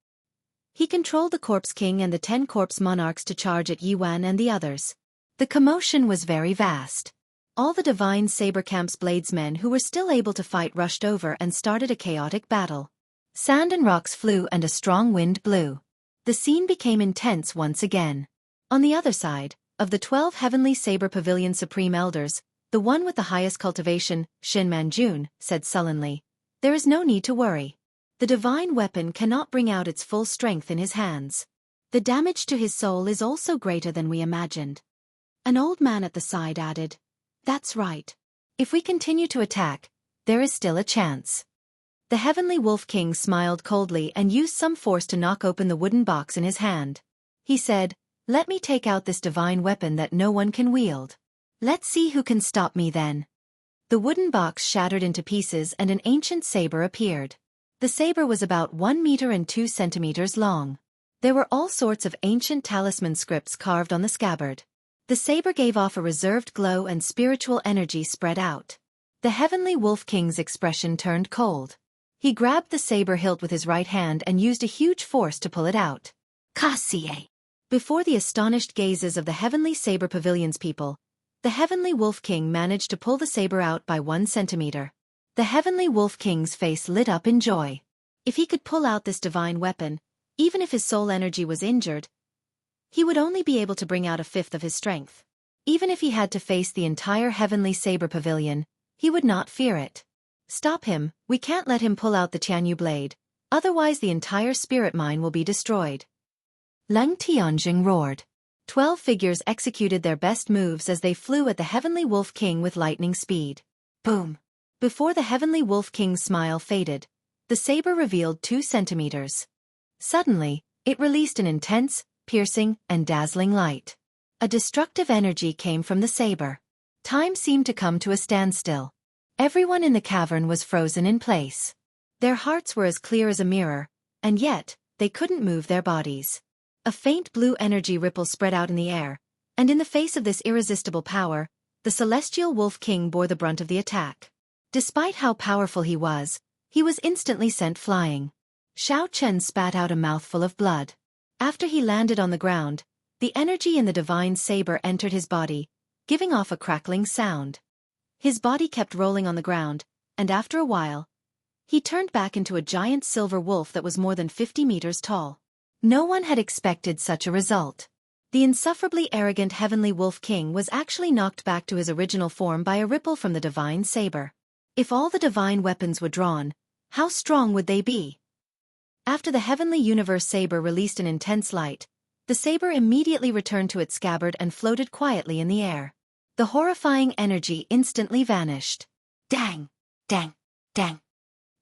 He controlled the Corpse King and the 10 corpse monarchs to charge at Yuan and the others. The commotion was very vast. All the Divine Saber Camp's bladesmen who were still able to fight rushed over and started a chaotic battle. Sand and rocks flew and a strong wind blew. The scene became intense once again. On the other side, of the 12 Heavenly Saber Pavilion Supreme Elders, the one with the highest cultivation, Xin Manjun, said sullenly, "There is no need to worry. The divine weapon cannot bring out its full strength in his hands. The damage to his soul is also greater than we imagined." An old man at the side added, "That's right. If we continue to attack, there is still a chance." The Heavenly Wolf King smiled coldly and used some force to knock open the wooden box in his hand. He said, "Let me take out this divine weapon that no one can wield. Let's see who can stop me then." The wooden box shattered into pieces and an ancient saber appeared. The saber was about 1 meter and 2 centimeters long. There were all sorts of ancient talisman scripts carved on the scabbard. The saber gave off a reserved glow and spiritual energy spread out. The Heavenly Wolf King's expression turned cold. He grabbed the saber hilt with his right hand and used a huge force to pull it out. Cassie! Before the astonished gazes of the Heavenly Saber Pavilion's people, the Heavenly Wolf King managed to pull the saber out by 1 centimeter. The Heavenly Wolf King's face lit up in joy. If he could pull out this divine weapon, even if his soul energy was injured, he would only be able to bring out 1/5 of his strength. Even if he had to face the entire Heavenly Saber Pavilion, he would not fear it. "Stop him, we can't let him pull out the Tianyu blade, otherwise the entire spirit mine will be destroyed." Leng Tianjing roared. 12 figures executed their best moves as they flew at the Heavenly Wolf King with lightning speed. Boom! Before the Heavenly Wolf King's smile faded, the saber revealed 2 centimeters. Suddenly, it released an intense, piercing, and dazzling light. A destructive energy came from the saber. Time seemed to come to a standstill. Everyone in the cavern was frozen in place. Their hearts were as clear as a mirror, and yet, they couldn't move their bodies. A faint blue energy ripple spread out in the air, and in the face of this irresistible power, the Celestial Wolf King bore the brunt of the attack. Despite how powerful he was instantly sent flying. Xiao Chen spat out a mouthful of blood. After he landed on the ground, the energy in the divine saber entered his body, giving off a crackling sound. His body kept rolling on the ground, and after a while, he turned back into a giant silver wolf that was more than 50 meters tall. No one had expected such a result. The insufferably arrogant Heavenly Wolf King was actually knocked back to his original form by a ripple from the divine saber. If all the divine weapons were drawn, how strong would they be? After the Heavenly Universe saber released an intense light, the saber immediately returned to its scabbard and floated quietly in the air. The horrifying energy instantly vanished. Dang! Dang! Dang!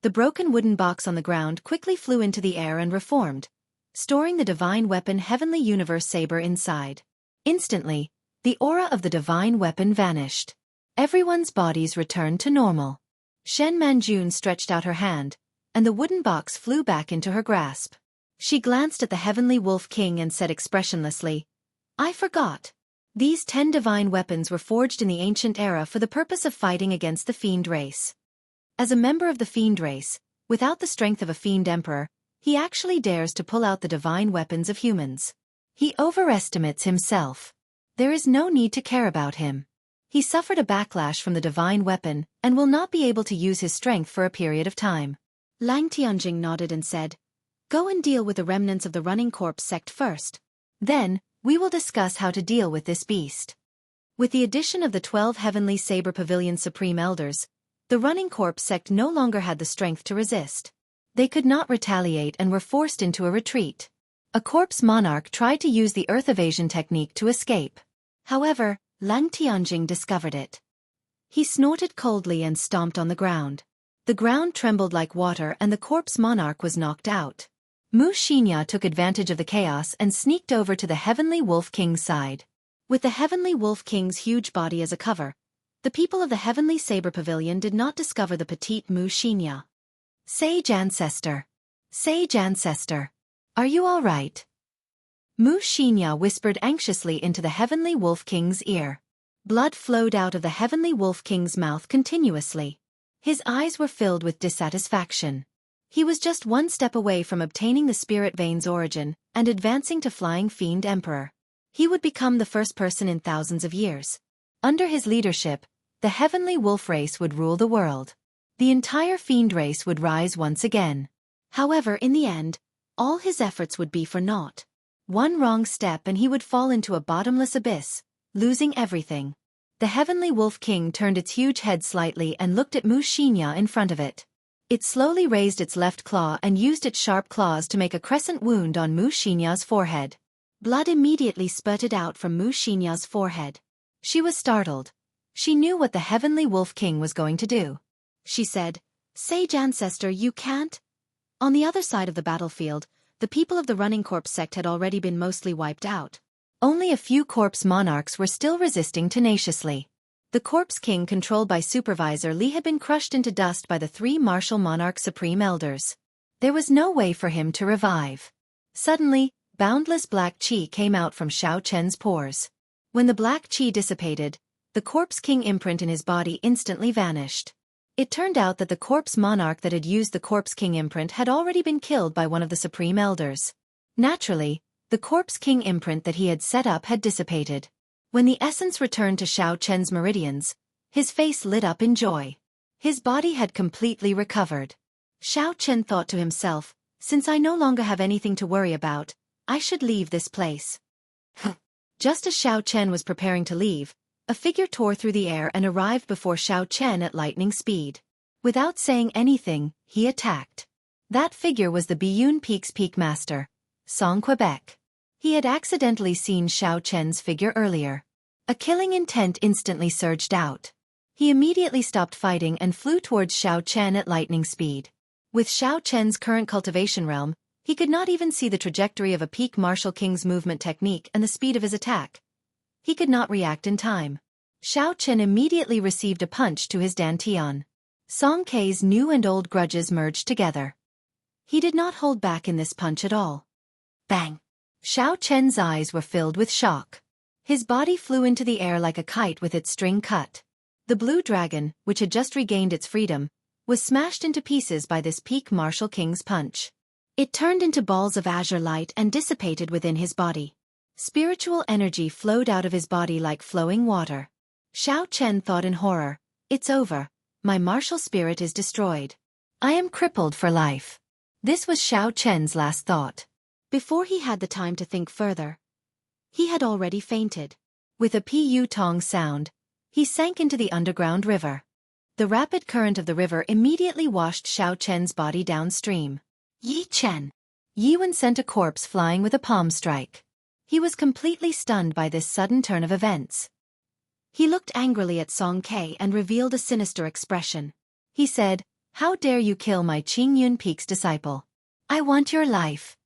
The broken wooden box on the ground quickly flew into the air and reformed, storing the divine weapon Heavenly Universe saber inside. Instantly, the aura of the divine weapon vanished. Everyone's bodies returned to normal. Shen Manjun stretched out her hand, and the wooden box flew back into her grasp. She glanced at the Heavenly Wolf King and said expressionlessly, "I forgot. These 10 divine weapons were forged in the ancient era for the purpose of fighting against the fiend race." As a member of the fiend race, without the strength of a fiend emperor, he actually dares to pull out the divine weapons of humans. He overestimates himself. There is no need to care about him. He suffered a backlash from the divine weapon and will not be able to use his strength for a period of time. Lang Tianjing nodded and said, "Go and deal with the remnants of the running corpse sect first. Then, we will discuss how to deal with this beast." With the addition of the 12 Heavenly Saber Pavilion Supreme Elders, the running corpse sect no longer had the strength to resist. They could not retaliate and were forced into a retreat. A corpse monarch tried to use the earth evasion technique to escape. However, Lang Tianjing discovered it. He snorted coldly and stomped on the ground. The ground trembled like water and the corpse monarch was knocked out. Xianxia took advantage of the chaos and sneaked over to the Heavenly Wolf King's side. With the Heavenly Wolf King's huge body as a cover, the people of the Heavenly Saber Pavilion did not discover the petite Xianxia. Sage Ancestor. Sage Ancestor. Are you all right? Xianxia whispered anxiously into the Heavenly Wolf King's ear. Blood flowed out of the Heavenly Wolf King's mouth continuously. His eyes were filled with dissatisfaction. He was just one step away from obtaining the Spirit Vein's origin and advancing to Flying Fiend Emperor. He would become the first person in thousands of years. Under his leadership, the Heavenly Wolf race would rule the world. The entire Fiend race would rise once again. However, in the end, all his efforts would be for naught. One wrong step and he would fall into a bottomless abyss, losing everything. The Heavenly Wolf King turned its huge head slightly and looked at Xianxia in front of it. It slowly raised its left claw and used its sharp claws to make a crescent wound on Xianxia's forehead. Blood immediately spurted out from Xianxia's forehead. She was startled. She knew what the Heavenly Wolf King was going to do. She said, "Sage Ancestor, you can't?" On the other side of the battlefield, the people of the Running Corpse sect had already been mostly wiped out. Only a few corpse monarchs were still resisting tenaciously. The Corpse King controlled by Supervisor Li had been crushed into dust by the 3 martial monarch supreme elders. There was no way for him to revive. Suddenly, boundless black qi came out from Xiao Chen's pores. When the black qi dissipated, the Corpse King imprint in his body instantly vanished. It turned out that the corpse monarch that had used the Corpse King imprint had already been killed by one of the supreme elders. Naturally, the Corpse King imprint that he had set up had dissipated. When the essence returned to Xiao Chen's meridians, his face lit up in joy. His body had completely recovered. Xiao Chen thought to himself, since I no longer have anything to worry about, I should leave this place. Just as Xiao Chen was preparing to leave, a figure tore through the air and arrived before Xiao Chen at lightning speed. Without saying anything, he attacked. That figure was the Biyun Peak's Peak Master, Song Quebec. He had accidentally seen Xiao Chen's figure earlier. A killing intent instantly surged out. He immediately stopped fighting and flew towards Xiao Chen at lightning speed. With Xiao Chen's current cultivation realm, he could not even see the trajectory of a peak martial king's movement technique and the speed of his attack. He could not react in time. Xiao Chen immediately received a punch to his dantian. Song Kei's new and old grudges merged together. He did not hold back in this punch at all. Bang! Xiao Chen's eyes were filled with shock. His body flew into the air like a kite with its string cut. The blue dragon, which had just regained its freedom, was smashed into pieces by this peak martial king's punch. It turned into balls of azure light and dissipated within his body. Spiritual energy flowed out of his body like flowing water. Xiao Chen thought in horror, "It's over. My martial spirit is destroyed. I am crippled for life." This was Xiao Chen's last thought. Before he had the time to think further, he had already fainted. With a pu tong sound, he sank into the underground river. The rapid current of the river immediately washed Xiao Chen's body downstream. Yi Chen. Yi Wen sent a corpse flying with a palm strike. He was completely stunned by this sudden turn of events. He looked angrily at Song Kei and revealed a sinister expression. He said, "How dare you kill my Qingyun Peak's disciple? I want your life."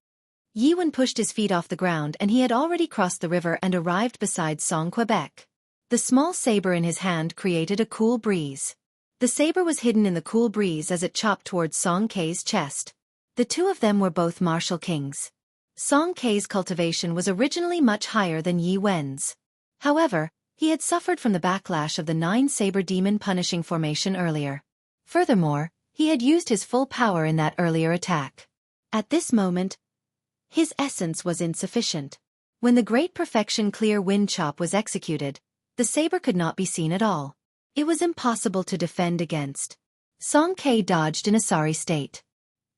Yi Wen pushed his feet off the ground and he had already crossed the river and arrived beside Song Quebec. The small saber in his hand created a cool breeze. The saber was hidden in the cool breeze as it chopped towards Song Kei's chest. The two of them were both martial kings. Song Kei's cultivation was originally much higher than Yi Wen's. However, he had suffered from the backlash of the 9 saber demon punishing formation earlier. Furthermore, he had used his full power in that earlier attack. At this moment, his essence was insufficient. When the Great Perfection Clear Wind Chop was executed, the saber could not be seen at all. It was impossible to defend against. Song Kei dodged in a sorry state.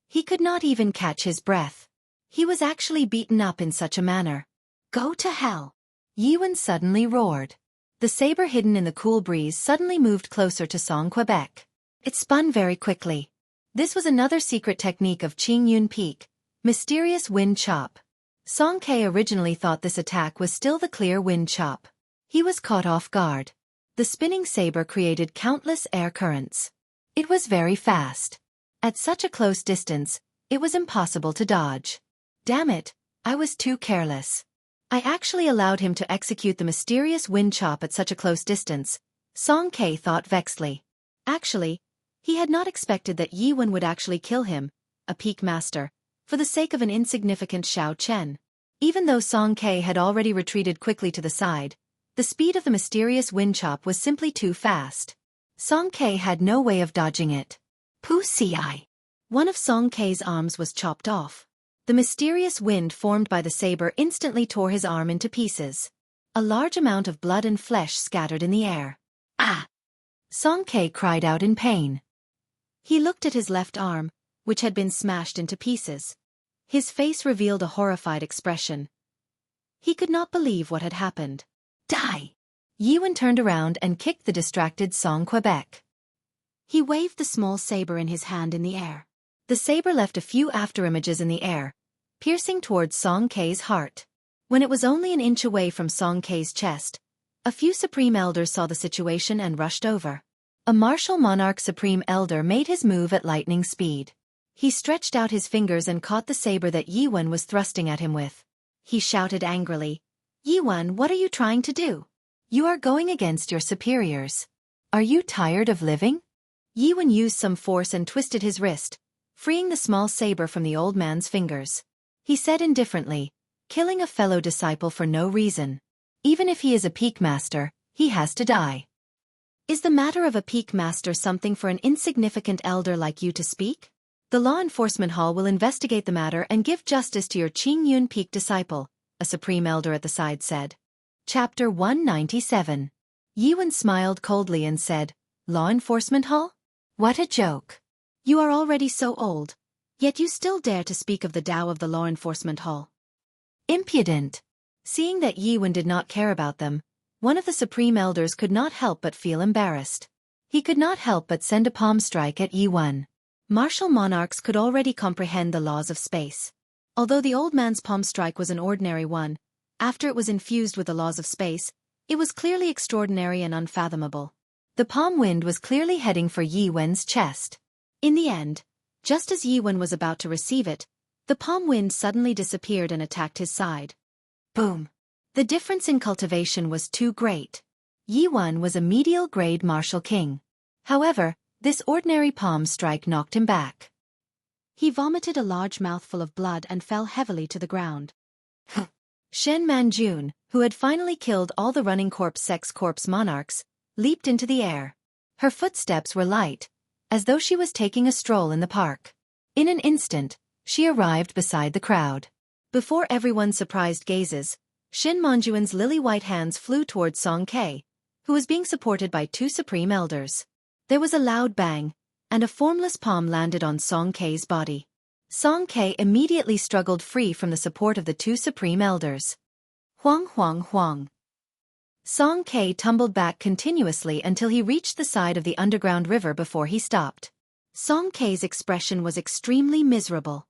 He could not even catch his breath. He was actually beaten up in such a manner. "Go to hell!" Yi Wen suddenly roared. The saber hidden in the cool breeze suddenly moved closer to Song Quebec. It spun very quickly. This was another secret technique of Qingyun Peak, Mysterious Wind Chop. Song Kei originally thought this attack was still the Clear Wind Chop. He was caught off guard. The spinning saber created countless air currents. It was very fast. At such a close distance, it was impossible to dodge. Damn it, I was too careless. I actually allowed him to execute the mysterious wind chop at such a close distance, Song Ke thought vexedly. Actually, he had not expected that Yi Wen would actually kill him, a peak master, for the sake of an insignificant Xiao Chen. Even though Song Ke had already retreated quickly to the side, the speed of the mysterious wind chop was simply too fast. Song Ke had no way of dodging it. Pussy. One of Song Ke's arms was chopped off. The mysterious wind formed by the saber instantly tore his arm into pieces. A large amount of blood and flesh scattered in the air. Ah! Song Ke cried out in pain. He looked at his left arm, which had been smashed into pieces. His face revealed a horrified expression. He could not believe what had happened. Die! Yi Wen turned around and kicked the distracted Song Quebec. He waved the small saber in his hand in the air. The saber left a few afterimages in the air, piercing towards Song Ke's heart. When it was only an inch away from Song Ke's chest, a few Supreme Elders saw the situation and rushed over. A martial monarch Supreme Elder made his move at lightning speed. He stretched out his fingers and caught the saber that Yi Wen was thrusting at him with. He shouted angrily, "Yi Wen, what are you trying to do? You are going against your superiors. Are you tired of living?" Yi Wen used some force and twisted his wrist, freeing the small saber from the old man's fingers. He said indifferently, "Killing a fellow disciple for no reason. Even if he is a peak master, he has to die. Is the matter of a peak master something for an insignificant elder like you to speak? The Law Enforcement Hall will investigate the matter and give justice to your Qingyun peak disciple," a Supreme Elder at the side said. Chapter 197. Yi Wen smiled coldly and said, "Law Enforcement Hall? What a joke. You are already so old, yet you still dare to speak of the Tao of the Law Enforcement Hall. Impudent." Seeing that Yi Wen did not care about them, one of the Supreme Elders could not help but feel embarrassed. He could not help but send a palm strike at Yi Wen. Martial monarchs could already comprehend the laws of space. Although the old man's palm strike was an ordinary one, after it was infused with the laws of space, it was clearly extraordinary and unfathomable. The palm wind was clearly heading for Yi Wen's chest. In the end, just as Yi Wen was about to receive it, the palm wind suddenly disappeared and attacked his side. Boom! The difference in cultivation was too great. Yi Wen was a medial-grade martial king. However, this ordinary palm strike knocked him back. He vomited a large mouthful of blood and fell heavily to the ground. Shen Manjun, who had finally killed all the running sex corpse monarchs, leaped into the air. Her footsteps were light, as though she was taking a stroll in the park. In an instant, she arrived beside the crowd. Before everyone's surprised gazes, Shen Manjuan's lily-white hands flew towards Song Ke, who was being supported by two Supreme Elders. There was a loud bang, and a formless palm landed on Song Ke's body. Song Ke immediately struggled free from the support of the two Supreme Elders. Huang huang huang. Song Ke tumbled back continuously until he reached the side of the underground river before he stopped. Song Ke's expression was extremely miserable.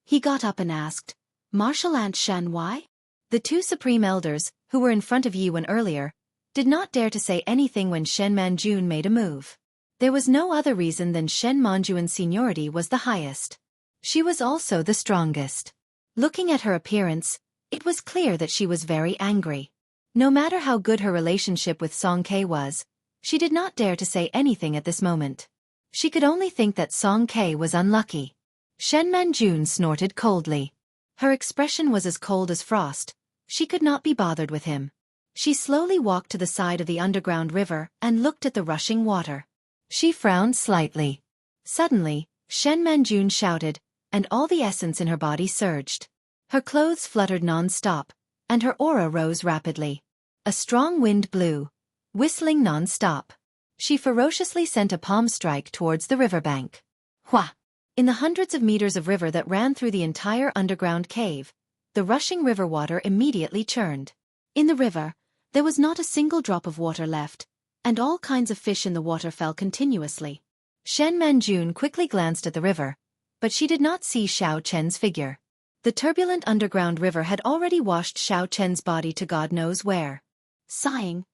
He got up and asked, "Martial Ant Shan, why?" The two Supreme Elders, who were in front of Yi Wen earlier, did not dare to say anything when Shen Manjun made a move. There was no other reason than Shen Manjuan's seniority was the highest. She was also the strongest. Looking at her appearance, it was clear that she was very angry. No matter how good her relationship with Song Ke was, she did not dare to say anything at this moment. She could only think that Song Ke was unlucky. Shen Manjun snorted coldly. Her expression was as cold as frost. She could not be bothered with him. She slowly walked to the side of the underground river and looked at the rushing water. She frowned slightly. Suddenly, Shen Manjun shouted, and all the essence in her body surged. Her clothes fluttered non-stop, and her aura rose rapidly. A strong wind blew, whistling non-stop. She ferociously sent a palm strike towards the riverbank. Hua! In the hundreds of meters of river that ran through the entire underground cave, the rushing river water immediately churned. In the river, there was not a single drop of water left, and all kinds of fish in the water fell continuously. Shen Manjun quickly glanced at the river, but she did not see Xiao Chen's figure. The turbulent underground river had already washed Xiao Chen's body to God knows where. Sighing,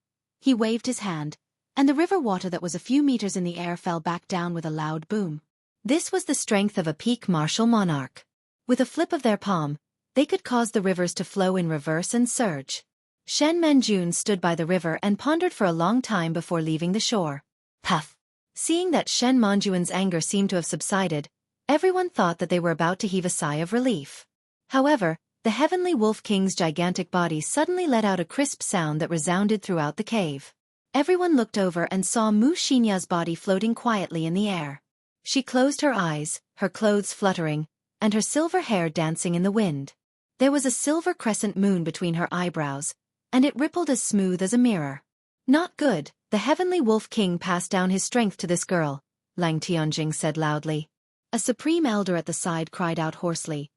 he waved his hand, and the river water that was a few meters in the air fell back down with a loud boom. This was the strength of a peak martial monarch. With a flip of their palm, They could cause the rivers to flow in reverse and surge. Shen Manjun stood by the river and pondered for a long time before leaving the shore. Puff! Seeing that Shen Manjuan's anger seemed to have subsided, everyone thought that they were about to heave a sigh of relief. However, the Heavenly Wolf King's gigantic body suddenly let out a crisp sound that resounded throughout the cave. Everyone looked over and saw Mu Xinya's body floating quietly in the air. She closed her eyes, her clothes fluttering, and her silver hair dancing in the wind. There was a silver crescent moon between her eyebrows, and it rippled as smooth as a mirror. Not good, the Heavenly Wolf King passed down his strength to this girl, Lang Tianjing said loudly. A supreme elder at the side cried out hoarsely.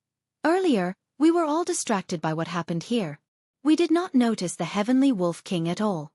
Earlier, we were all distracted by what happened here. We did not notice the Heavenly Wolf King at all.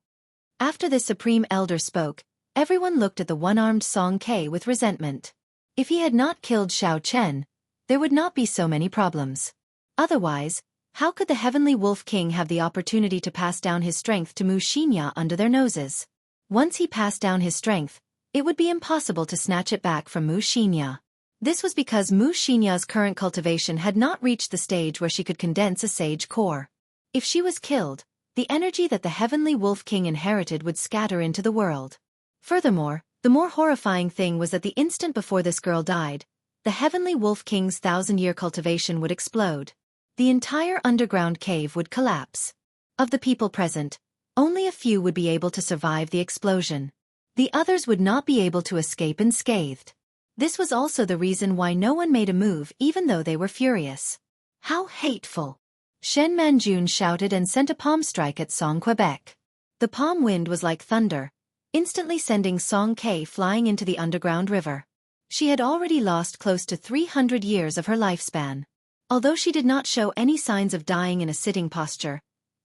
After this supreme elder spoke, everyone looked at the one-armed Song Ke with resentment. If he had not killed Xiao Chen, there would not be so many problems. Otherwise, how could the Heavenly Wolf King have the opportunity to pass down his strength to Mu Xinya under their noses? Once he passed down his strength, it would be impossible to snatch it back from Mu Xinya. This was because Mu Xinya's current cultivation had not reached the stage where she could condense a sage core. If she was killed, the energy that the Heavenly Wolf King inherited would scatter into the world. Furthermore, the more horrifying thing was that the instant before this girl died, the Heavenly Wolf King's 1,000-year cultivation would explode. The entire underground cave would collapse. Of the people present, only a few would be able to survive the explosion. The others would not be able to escape unscathed. This was also the reason why no one made a move even though they were furious. How hateful! Shen Manjun shouted and sent a palm strike at Song Quebec. The palm wind was like thunder, instantly sending Song Ke flying into the underground river. She had already lost close to 300 years of her lifespan. Although she did not show any signs of dying in a sitting posture,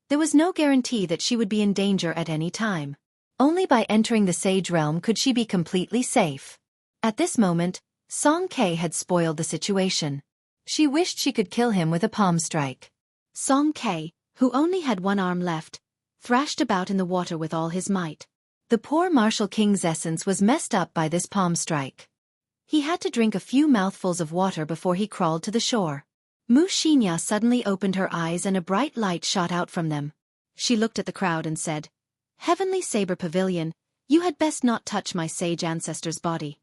there was no guarantee that she would be in danger at any time. Only by entering the sage realm could she be completely safe. At this moment, Song Ke had spoiled the situation. She wished she could kill him with a palm strike. Song Ke, who only had one arm left, thrashed about in the water with all his might. The poor martial king's essence was messed up by this palm strike. He had to drink a few mouthfuls of water before he crawled to the shore. Mu Xinya suddenly opened her eyes and a bright light shot out from them. She looked at the crowd and said, "Heavenly Saber Pavilion, you had best not touch my sage ancestor's body.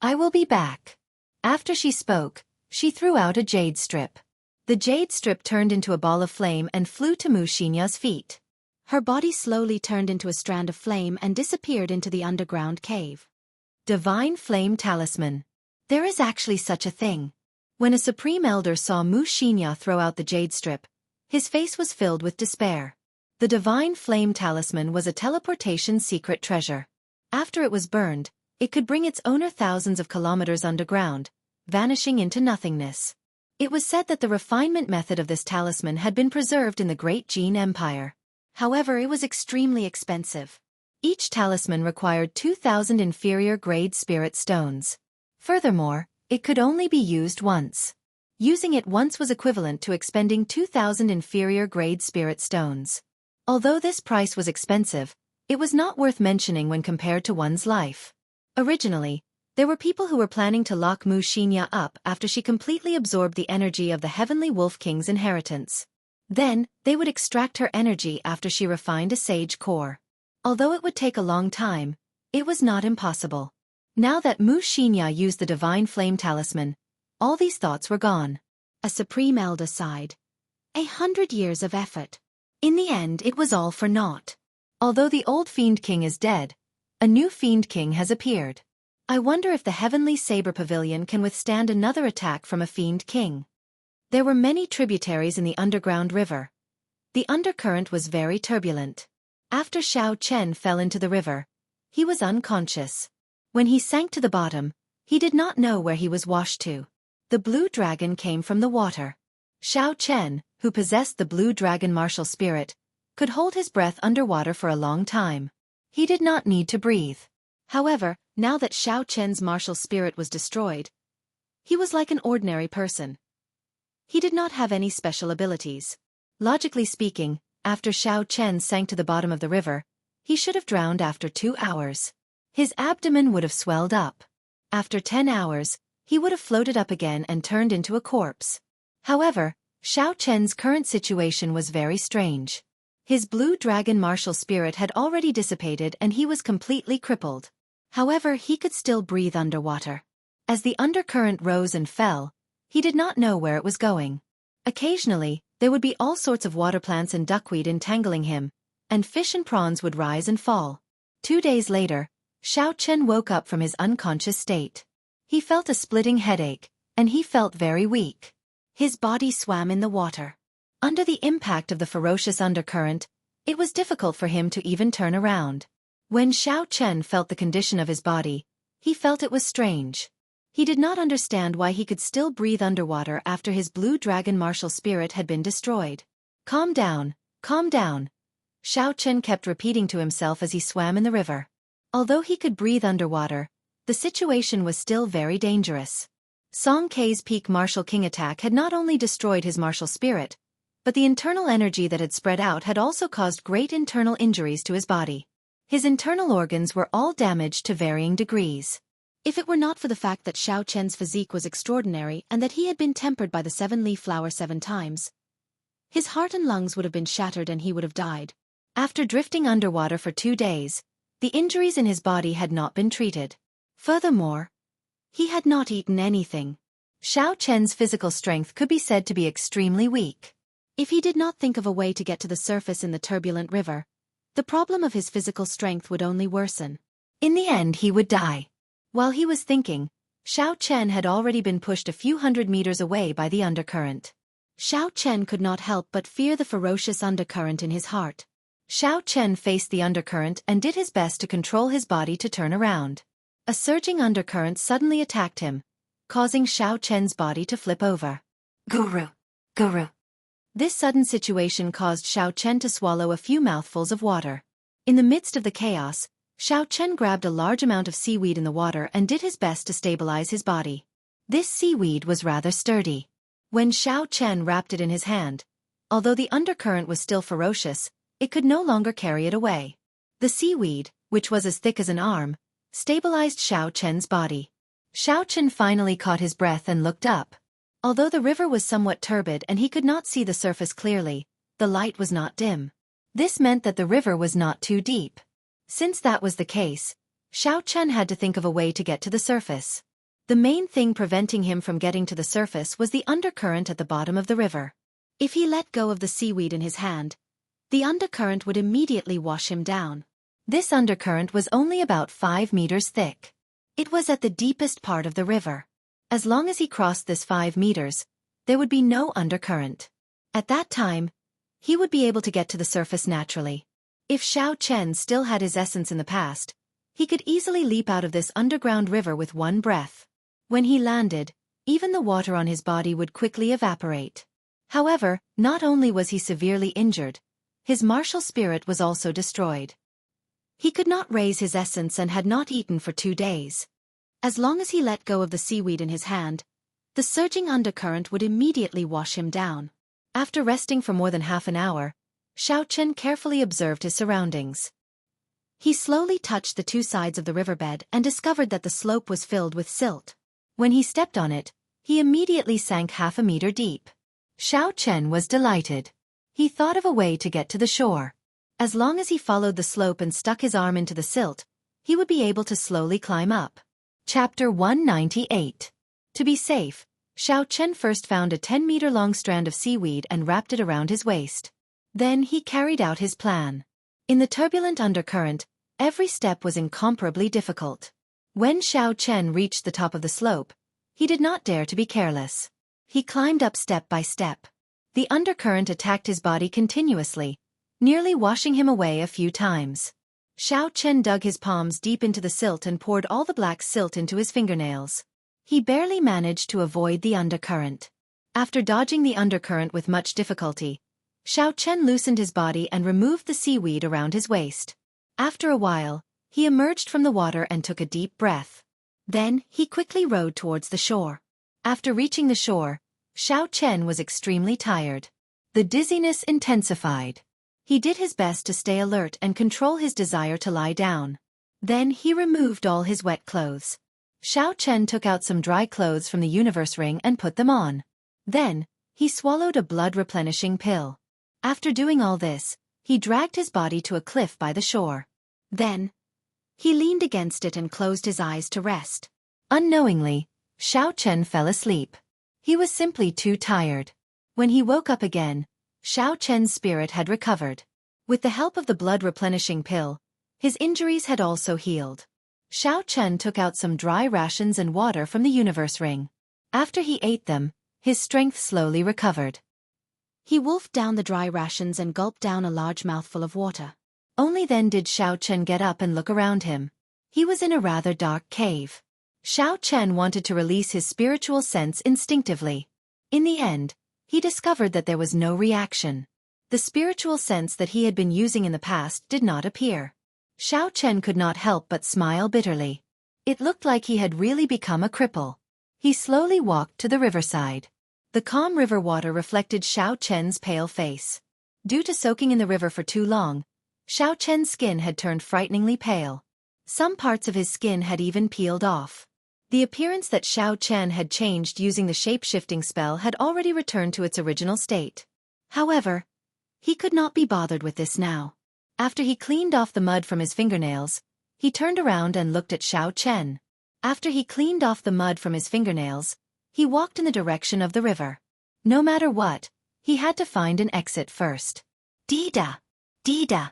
I will be back." After she spoke, she threw out a jade strip. The jade strip turned into a ball of flame and flew to Mu Xinya's feet. Her body slowly turned into a strand of flame and disappeared into the underground cave. Divine Flame Talisman. There is actually such a thing. When a supreme elder saw Mu Xinya throw out the jade strip, his face was filled with despair. The Divine Flame Talisman was a teleportation secret treasure. After it was burned, it could bring its owner thousands of kilometers underground, vanishing into nothingness. It was said that the refinement method of this talisman had been preserved in the Great Jin Empire. However, it was extremely expensive. Each talisman required 2,000 inferior-grade spirit stones. Furthermore, it could only be used once. Using it once was equivalent to expending 2,000 inferior-grade spirit stones. Although this price was expensive, it was not worth mentioning when compared to one's life. Originally, there were people who were planning to lock Mu Xinya up after she completely absorbed the energy of the Heavenly Wolf King's inheritance. Then, they would extract her energy after she refined a sage core. Although it would take a long time, it was not impossible. Now that Mu Xinya used the Divine Flame Talisman, all these thoughts were gone. A supreme elder sighed. 100 years of effort. In the end, it was all for naught. Although the old Fiend King is dead, a new Fiend King has appeared. I wonder if the Heavenly Saber Pavilion can withstand another attack from a Fiend King. There were many tributaries in the underground river. The undercurrent was very turbulent. After Xiao Chen fell into the river, he was unconscious. When he sank to the bottom, he did not know where he was washed to. The blue dragon came from the water. Xiao Chen, who possessed the blue dragon martial spirit, could hold his breath underwater for a long time. He did not need to breathe. However, now that Xiao Chen's martial spirit was destroyed, he was like an ordinary person. He did not have any special abilities. Logically speaking, after Xiao Chen sank to the bottom of the river, he should have drowned after 2 hours. His abdomen would have swelled up. After 10 hours, he would have floated up again and turned into a corpse. However, Xiao Chen's current situation was very strange. His blue dragon martial spirit had already dissipated and he was completely crippled. However, he could still breathe underwater. As the undercurrent rose and fell, he did not know where it was going. Occasionally, there would be all sorts of water plants and duckweed entangling him, and fish and prawns would rise and fall. 2 days later, Xiao Chen woke up from his unconscious state. He felt a splitting headache, and he felt very weak. His body swam in the water. Under the impact of the ferocious undercurrent, it was difficult for him to even turn around. When Xiao Chen felt the condition of his body, he felt it was strange. He did not understand why he could still breathe underwater after his blue dragon martial spirit had been destroyed. Calm down, calm down. Xiao Chen kept repeating to himself as he swam in the river. Although he could breathe underwater, the situation was still very dangerous. Song Kei's peak martial king attack had not only destroyed his martial spirit, but the internal energy that had spread out had also caused great internal injuries to his body. His internal organs were all damaged to varying degrees. If it were not for the fact that Xiao Chen's physique was extraordinary and that he had been tempered by the 7-leaf flower 7 times, his heart and lungs would have been shattered and he would have died. After drifting underwater for 2 days, the injuries in his body had not been treated. Furthermore, he had not eaten anything. Xiao Chen's physical strength could be said to be extremely weak. If he did not think of a way to get to the surface in the turbulent river, the problem of his physical strength would only worsen. In the end he would die. While he was thinking, Xiao Chen had already been pushed a few hundred meters away by the undercurrent. Xiao Chen could not help but fear the ferocious undercurrent in his heart. Xiao Chen faced the undercurrent and did his best to control his body to turn around. A surging undercurrent suddenly attacked him, causing Xiao Chen's body to flip over. Guru! Guru! This sudden situation caused Xiao Chen to swallow a few mouthfuls of water. In the midst of the chaos, Xiao Chen grabbed a large amount of seaweed in the water and did his best to stabilize his body. This seaweed was rather sturdy. When Xiao Chen wrapped it in his hand, although the undercurrent was still ferocious, it could no longer carry it away. The seaweed, which was as thick as an arm, stabilized Xiao Chen's body. Xiao Chen finally caught his breath and looked up. Although the river was somewhat turbid and he could not see the surface clearly, the light was not dim. This meant that the river was not too deep. Since that was the case, Xiao Chen had to think of a way to get to the surface. The main thing preventing him from getting to the surface was the undercurrent at the bottom of the river. If he let go of the seaweed in his hand, the undercurrent would immediately wash him down. This undercurrent was only about 5 meters thick. It was at the deepest part of the river. As long as he crossed this 5 meters, there would be no undercurrent. At that time, he would be able to get to the surface naturally. If Xiao Chen still had his essence in the past, he could easily leap out of this underground river with one breath. When he landed, even the water on his body would quickly evaporate. However, not only was he severely injured, his martial spirit was also destroyed. He could not raise his essence and had not eaten for 2 days. As long as he let go of the seaweed in his hand, the surging undercurrent would immediately wash him down. After resting for more than half an hour, Xiao Chen carefully observed his surroundings. He slowly touched the 2 sides of the riverbed and discovered that the slope was filled with silt. When he stepped on it, he immediately sank half a meter deep. Xiao Chen was delighted. He thought of a way to get to the shore. As long as he followed the slope and stuck his arm into the silt, he would be able to slowly climb up. Chapter 198. To be safe, Xiao Chen first found a 10-meter-long strand of seaweed and wrapped it around his waist. Then he carried out his plan. In the turbulent undercurrent, every step was incomparably difficult. When Xiao Chen reached the top of the slope, he did not dare to be careless. He climbed up step by step. The undercurrent attacked his body continuously, nearly washing him away a few times. Xiao Chen dug his palms deep into the silt and poured all the black silt into his fingernails. He barely managed to avoid the undercurrent. After dodging the undercurrent with much difficulty, Xiao Chen loosened his body and removed the seaweed around his waist. After a while, he emerged from the water and took a deep breath. Then, he quickly rowed towards the shore. After reaching the shore, Xiao Chen was extremely tired. The dizziness intensified. He did his best to stay alert and control his desire to lie down. Then he removed all his wet clothes. Xiao Chen took out some dry clothes from the universe ring and put them on. Then, He swallowed a blood-replenishing pill. After doing all this, he dragged his body to a cliff by the shore. Then, he leaned against it and closed his eyes to rest. Unknowingly, Xiao Chen fell asleep. He was simply too tired. When he woke up again, Xiao Chen's spirit had recovered. With the help of the blood-replenishing pill, his injuries had also healed. Xiao Chen took out some dry rations and water from the universe ring. After he ate them, his strength slowly recovered. He wolfed down the dry rations and gulped down a large mouthful of water. Only then did Xiao Chen get up and look around him. He was in a rather dark cave. Xiao Chen wanted to release his spiritual sense instinctively. In the end, he discovered that there was no reaction. The spiritual sense that he had been using in the past did not appear. Xiao Chen could not help but smile bitterly. It looked like he had really become a cripple. He slowly walked to the riverside. The calm river water reflected Xiao Chen's pale face. Due to soaking in the river for too long, Xiao Chen's skin had turned frighteningly pale. Some parts of his skin had even peeled off. The appearance that Xiao Chen had changed using the shape-shifting spell had already returned to its original state. However, he could not be bothered with this now. After he cleaned off the mud from his fingernails, he turned around and looked at Xiao Chen. After he cleaned off the mud from his fingernails, he walked in the direction of the river. No matter what, he had to find an exit first. Dee-da! Dee-da!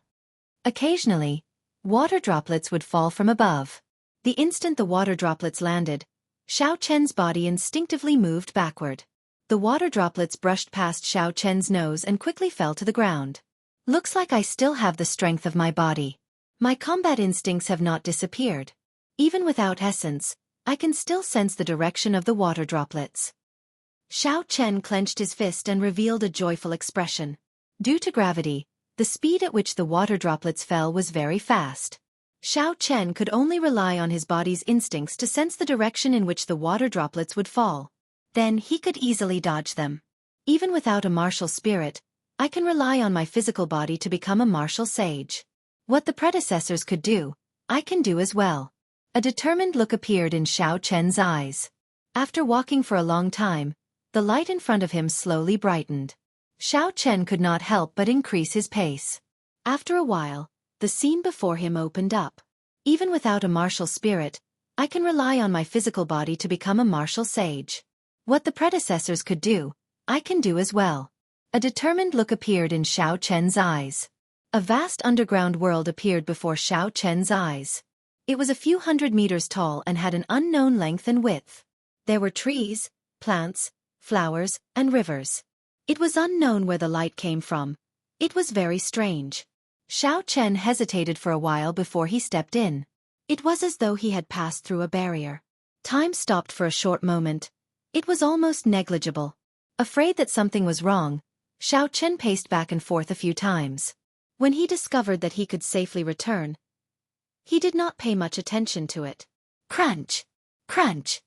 Occasionally, water droplets would fall from above. The instant the water droplets landed, Xiao Chen's body instinctively moved backward. The water droplets brushed past Xiao Chen's nose and quickly fell to the ground. Looks like I still have the strength of my body. My combat instincts have not disappeared. Even without essence, I can still sense the direction of the water droplets. Xiao Chen clenched his fist and revealed a joyful expression. Due to gravity, the speed at which the water droplets fell was very fast. Xiao Chen could only rely on his body's instincts to sense the direction in which the water droplets would fall. Then he could easily dodge them. Even without a martial spirit, I can rely on my physical body to become a martial sage. What the predecessors could do, I can do as well. A determined look appeared in Xiao Chen's eyes. After walking for a long time, the light in front of him slowly brightened. Xiao Chen could not help but increase his pace. After a while, the scene before him opened up. Even without a martial spirit, I can rely on my physical body to become a martial sage. What the predecessors could do, I can do as well. A determined look appeared in Xiao Chen's eyes. A vast underground world appeared before Xiao Chen's eyes. It was a few hundred meters tall and had an unknown length and width. There were trees, plants, flowers, and rivers. It was unknown where the light came from. It was very strange. Xiao Chen hesitated for a while before he stepped in. It was as though he had passed through a barrier. Time stopped for a short moment. It was almost negligible. Afraid that something was wrong, Xiao Chen paced back and forth a few times. When he discovered that he could safely return, he did not pay much attention to it. Crunch! Crunch!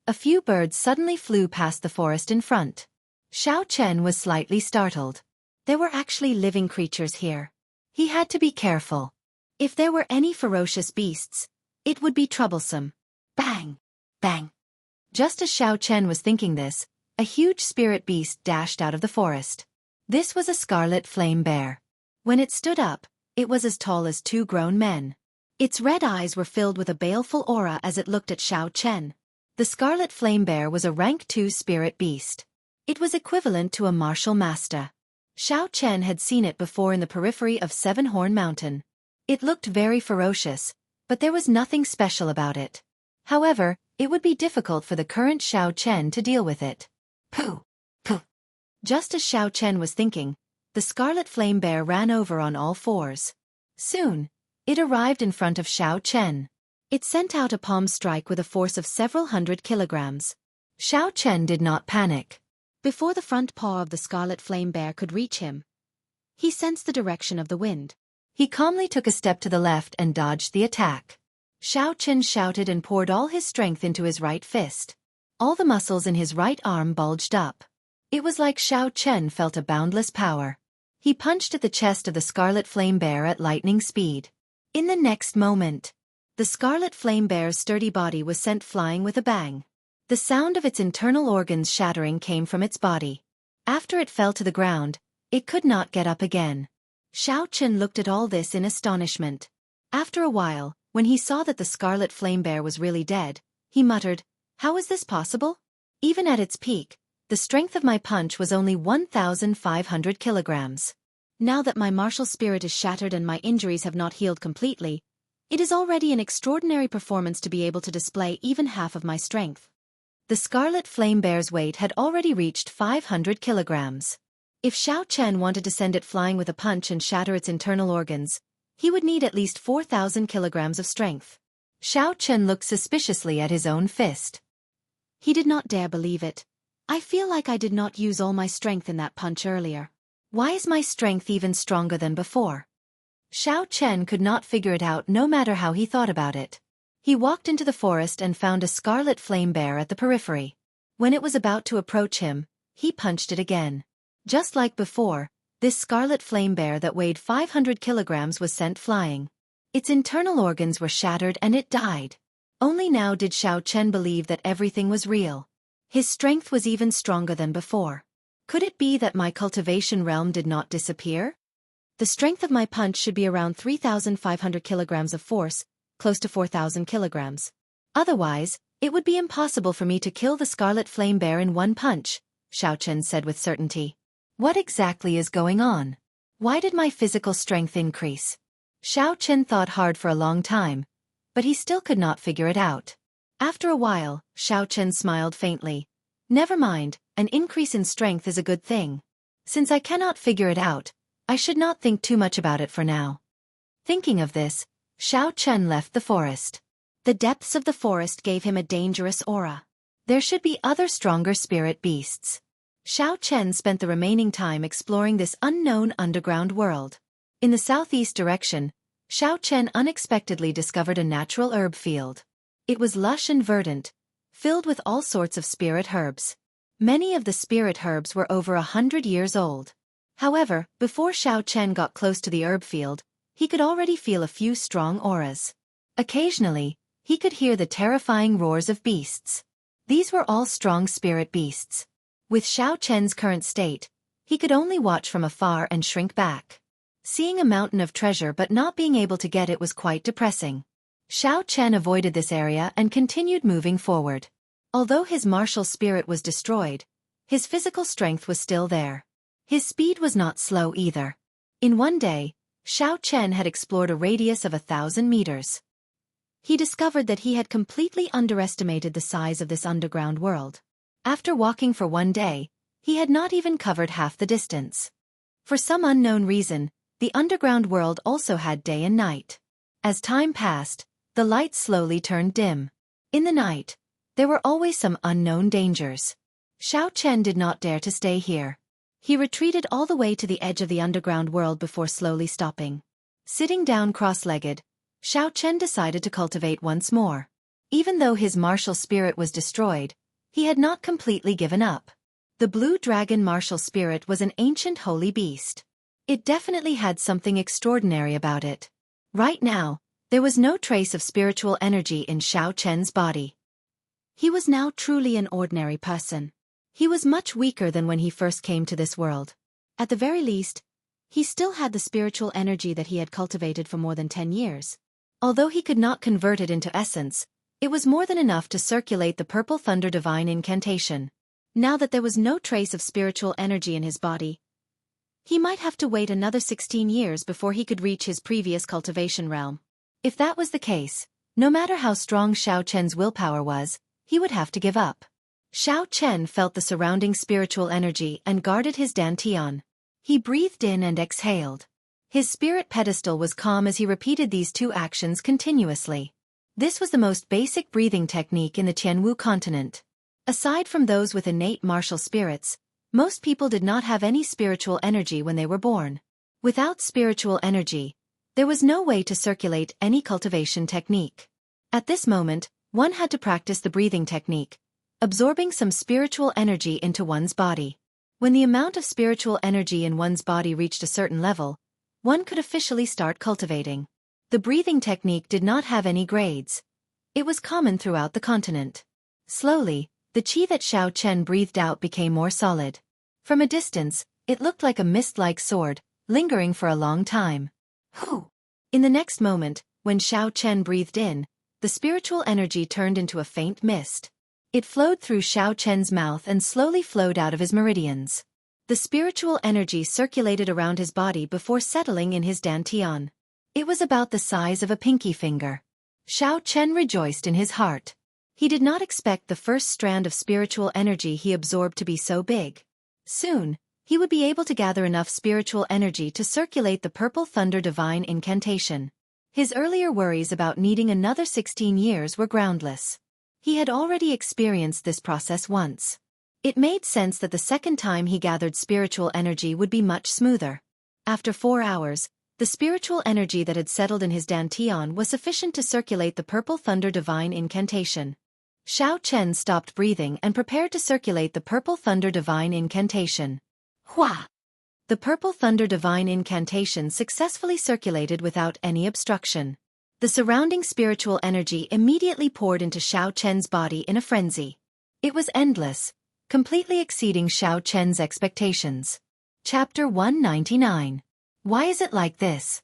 A few birds suddenly flew past the forest in front. Xiao Chen was slightly startled. There were actually living creatures here. He had to be careful. If there were any ferocious beasts, it would be troublesome. Bang! Bang! Just as Xiao Chen was thinking this, a huge spirit beast dashed out of the forest. This was a scarlet flame bear. When it stood up, it was as tall as 2 grown men. Its red eyes were filled with a baleful aura as it looked at Xiao Chen. The scarlet flame bear was a rank 2 spirit beast. It was equivalent to a martial master. Xiao Chen had seen it before in the periphery of Seven Horn Mountain. It looked very ferocious, but there was nothing special about it. However, it would be difficult for the current Xiao Chen to deal with it. Pooh! Pooh! Just as Xiao Chen was thinking, the scarlet flame bear ran over on all fours. Soon, it arrived in front of Xiao Chen. It sent out a palm strike with a force of several hundred kilograms. Xiao Chen did not panic. Before the front paw of the scarlet flame bear could reach him, he sensed the direction of the wind. He calmly took a step to the left and dodged the attack. Xiao Chen shouted and poured all his strength into his right fist. All the muscles in his right arm bulged up. It was like Xiao Chen felt a boundless power. He punched at the chest of the scarlet flame bear at lightning speed. In the next moment, the scarlet flame bear's sturdy body was sent flying with a bang. The sound of its internal organs shattering came from its body. After it fell to the ground, it could not get up again. Xiao Chen looked at all this in astonishment. After a while, when he saw that the scarlet flame bear was really dead, he muttered, "How is this possible? Even at its peak, the strength of my punch was only 1,500 kilograms. Now that my martial spirit is shattered and my injuries have not healed completely, it is already an extraordinary performance to be able to display even half of my strength." The scarlet flame bear's weight had already reached 500 kilograms. If Xiao Chen wanted to send it flying with a punch and shatter its internal organs, he would need at least 4,000 kilograms of strength. Xiao Chen looked suspiciously at his own fist. He did not dare believe it. "I feel like I did not use all my strength in that punch earlier. Why is my strength even stronger than before?" Xiao Chen could not figure it out no matter how he thought about it. He walked into the forest and found a scarlet flame bear at the periphery. When it was about to approach him, he punched it again. Just like before, this scarlet flame bear that weighed 500 kilograms was sent flying. Its internal organs were shattered and it died. Only now did Xiao Chen believe that everything was real. His strength was even stronger than before. Could it be that my cultivation realm did not disappear? The strength of my punch should be around 3,500 kilograms of force, close to 4,000 kilograms. Otherwise, it would be impossible for me to kill the scarlet flame bear in one punch, Xiao Chen said with certainty. What exactly is going on? Why did my physical strength increase? Xiao Chen thought hard for a long time, but he still could not figure it out. After a while, Xiao Chen smiled faintly. Never mind, an increase in strength is a good thing. Since I cannot figure it out, I should not think too much about it for now. Thinking of this, Xiao Chen left the forest. The depths of the forest gave him a dangerous aura. There should be other stronger spirit beasts. Xiao Chen spent the remaining time exploring this unknown underground world. In the southeast direction, Xiao Chen unexpectedly discovered a natural herb field. It was lush and verdant, filled with all sorts of spirit herbs. Many of the spirit herbs were over 100 years old. However, before Xiao Chen got close to the herb field, he could already feel a few strong auras. Occasionally, he could hear the terrifying roars of beasts. These were all strong spirit beasts. With Xiao Chen's current state, he could only watch from afar and shrink back. Seeing a mountain of treasure but not being able to get it was quite depressing. Xiao Chen avoided this area and continued moving forward. Although his martial spirit was destroyed, his physical strength was still there. His speed was not slow either. In one day, Xiao Chen had explored a radius of 1,000 meters. He discovered that he had completely underestimated the size of this underground world. After walking for one day, he had not even covered half the distance. For some unknown reason, the underground world also had day and night. As time passed, the lights slowly turned dim. In the night, there were always some unknown dangers. Xiao Chen did not dare to stay here. He retreated all the way to the edge of the underground world before slowly stopping. Sitting down cross-legged, Xiao Chen decided to cultivate once more. Even though his martial spirit was destroyed, he had not completely given up. The blue dragon martial spirit was an ancient holy beast. It definitely had something extraordinary about it. Right now, there was no trace of spiritual energy in Xiao Chen's body. He was now truly an ordinary person. He was much weaker than when he first came to this world. At the very least, he still had the spiritual energy that he had cultivated for more than 10 years. Although he could not convert it into essence, it was more than enough to circulate the Purple Thunder Divine Incantation. Now that there was no trace of spiritual energy in his body, he might have to wait another 16 years before he could reach his previous cultivation realm. If that was the case, no matter how strong Xiao Chen's willpower was, he would have to give up. Xiao Chen felt the surrounding spiritual energy and guarded his dantian. He breathed in and exhaled. His spirit pedestal was calm as he repeated these two actions continuously. This was the most basic breathing technique in the Jianghu continent. Aside from those with innate martial spirits, most people did not have any spiritual energy when they were born. Without spiritual energy, there was no way to circulate any cultivation technique. At this moment, one had to practice the breathing technique, absorbing some spiritual energy into one's body. When the amount of spiritual energy in one's body reached a certain level, one could officially start cultivating. The breathing technique did not have any grades. It was common throughout the continent. Slowly, the qi that Xiao Chen breathed out became more solid. From a distance, it looked like a mist-like sword, lingering for a long time. Hoo! In the next moment, when Xiao Chen breathed in, the spiritual energy turned into a faint mist. It flowed through Xiao Chen's mouth and slowly flowed out of his meridians. The spiritual energy circulated around his body before settling in his dantian. It was about the size of a pinky finger. Xiao Chen rejoiced in his heart. He did not expect the first strand of spiritual energy he absorbed to be so big. Soon, he would be able to gather enough spiritual energy to circulate the Purple Thunder Divine Incantation. His earlier worries about needing another 16 years were groundless. He had already experienced this process once. It made sense that the second time he gathered spiritual energy would be much smoother. After 4 hours, the spiritual energy that had settled in his dantian was sufficient to circulate the Purple Thunder Divine Incantation. Xiao Chen stopped breathing and prepared to circulate the Purple Thunder Divine Incantation. Hua! The Purple Thunder Divine Incantation successfully circulated without any obstruction. The surrounding spiritual energy immediately poured into Xiao Chen's body in a frenzy. It was endless, completely exceeding Xiao Chen's expectations. Chapter 199. Why is it like this?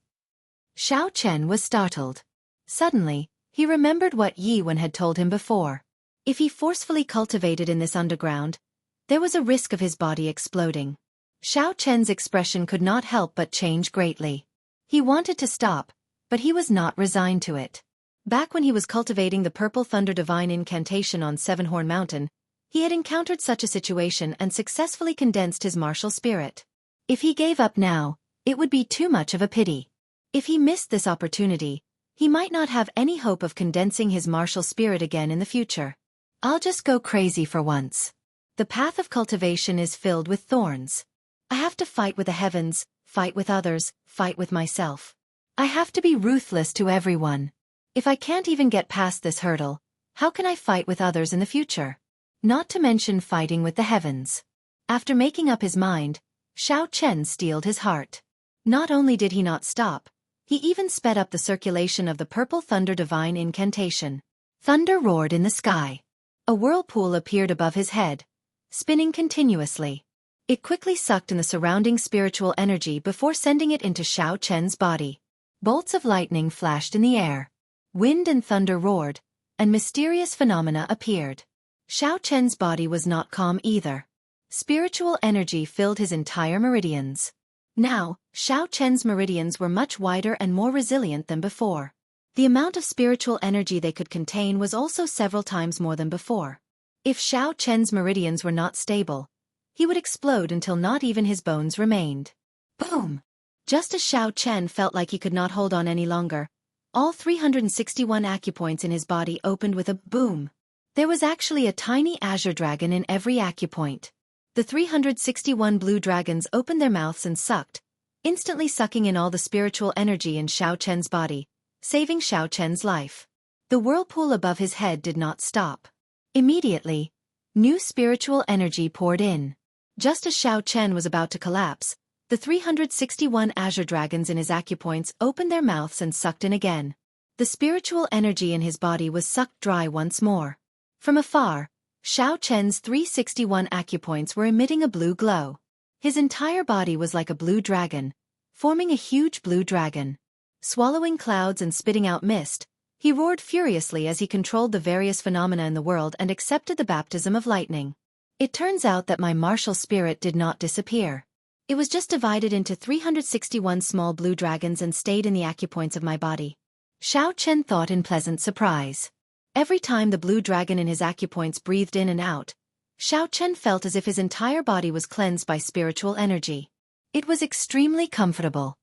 Xiao Chen was startled. Suddenly, he remembered what Yi Wen had told him before. If he forcefully cultivated in this underground, there was a risk of his body exploding. Xiao Chen's expression could not help but change greatly. He wanted to stop, but he was not resigned to it. Back when he was cultivating the Purple Thunder Divine Incantation on Sevenhorn Mountain, he had encountered such a situation and successfully condensed his martial spirit. If he gave up now, it would be too much of a pity. If he missed this opportunity, he might not have any hope of condensing his martial spirit again in the future. I'll just go crazy for once. The path of cultivation is filled with thorns. I have to fight with the heavens, fight with others, fight with myself. I have to be ruthless to everyone. If I can't even get past this hurdle, how can I fight with others in the future? Not to mention fighting with the heavens. After making up his mind, Xiao Chen steeled his heart. Not only did he not stop, he even sped up the circulation of the Purple Thunder Divine Incantation. Thunder roared in the sky. A whirlpool appeared above his head, spinning continuously. It quickly sucked in the surrounding spiritual energy before sending it into Xiao Chen's body. Bolts of lightning flashed in the air. Wind and thunder roared, and mysterious phenomena appeared. Xiao Chen's body was not calm either. Spiritual energy filled his entire meridians. Now, Xiao Chen's meridians were much wider and more resilient than before. The amount of spiritual energy they could contain was also several times more than before. If Xiao Chen's meridians were not stable, he would explode until not even his bones remained. Boom! Just as Xiao Chen felt like he could not hold on any longer, all 361 acupoints in his body opened with a boom. There was actually a tiny azure dragon in every acupoint. The 361 blue dragons opened their mouths and sucked, instantly sucking in all the spiritual energy in Xiao Chen's body, saving Xiao Chen's life. The whirlpool above his head did not stop. Immediately, new spiritual energy poured in. Just as Xiao Chen was about to collapse, the 361 azure dragons in his acupoints opened their mouths and sucked in again. The spiritual energy in his body was sucked dry once more. From afar, Xiao Chen's 361 acupoints were emitting a blue glow. His entire body was like a blue dragon, forming a huge blue dragon. Swallowing clouds and spitting out mist, he roared furiously as he controlled the various phenomena in the world and accepted the baptism of lightning. It turns out that my martial spirit did not disappear. It was just divided into 361 small blue dragons and stayed in the acupoints of my body. Xiao Chen thought in pleasant surprise. Every time the blue dragon in his acupoints breathed in and out, Xiao Chen felt as if his entire body was cleansed by spiritual energy. It was extremely comfortable.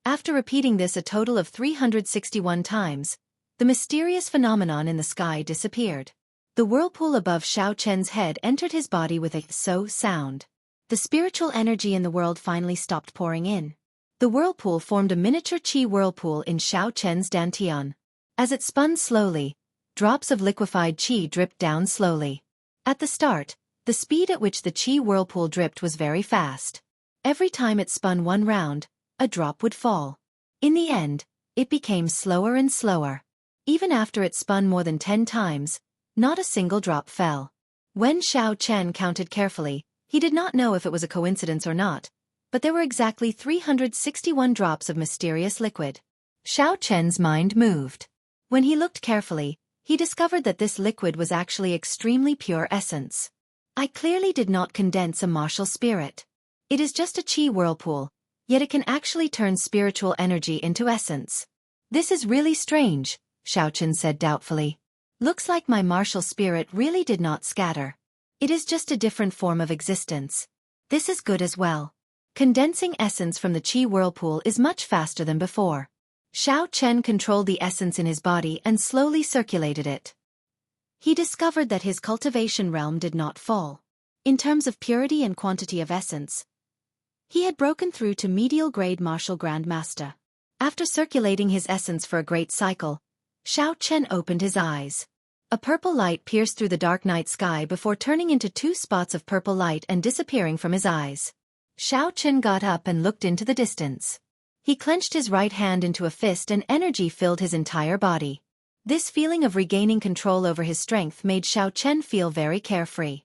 After repeating this a total of 361 times, the mysterious phenomenon in the sky disappeared. The whirlpool above Xiao Chen's head entered his body with a so sound. The spiritual energy in the world finally stopped pouring in. The whirlpool formed a miniature qi whirlpool in Xiao Chen's dantian. As it spun slowly, drops of liquefied qi dripped down slowly. At the start, the speed at which the qi whirlpool dripped was very fast. Every time it spun one round, a drop would fall. In the end, it became slower and slower. Even after it spun more than 10 times, not a single drop fell. When Xiao Chen counted carefully, He did not know if it was a coincidence or not, but there were exactly 361 drops of mysterious liquid. Xiao Chen's mind moved. When he looked carefully, he discovered that this liquid was actually extremely pure essence. I clearly did not condense a martial spirit. It is just a qi whirlpool, yet it can actually turn spiritual energy into essence. This is really strange, Xiao Chen said doubtfully. Looks like my martial spirit really did not scatter. It is just a different form of existence. This is good as well. Condensing essence from the qi whirlpool is much faster than before. Xiao Chen controlled the essence in his body and slowly circulated it. He discovered that his cultivation realm did not fall. In terms of purity and quantity of essence, he had broken through to medial grade martial grandmaster. After circulating his essence for a great cycle, Xiao Chen opened his eyes. A purple light pierced through the dark night sky before turning into 2 spots of purple light and disappearing from his eyes. Xiao Chen got up and looked into the distance. He clenched his right hand into a fist and energy filled his entire body. This feeling of regaining control over his strength made Xiao Chen feel very carefree.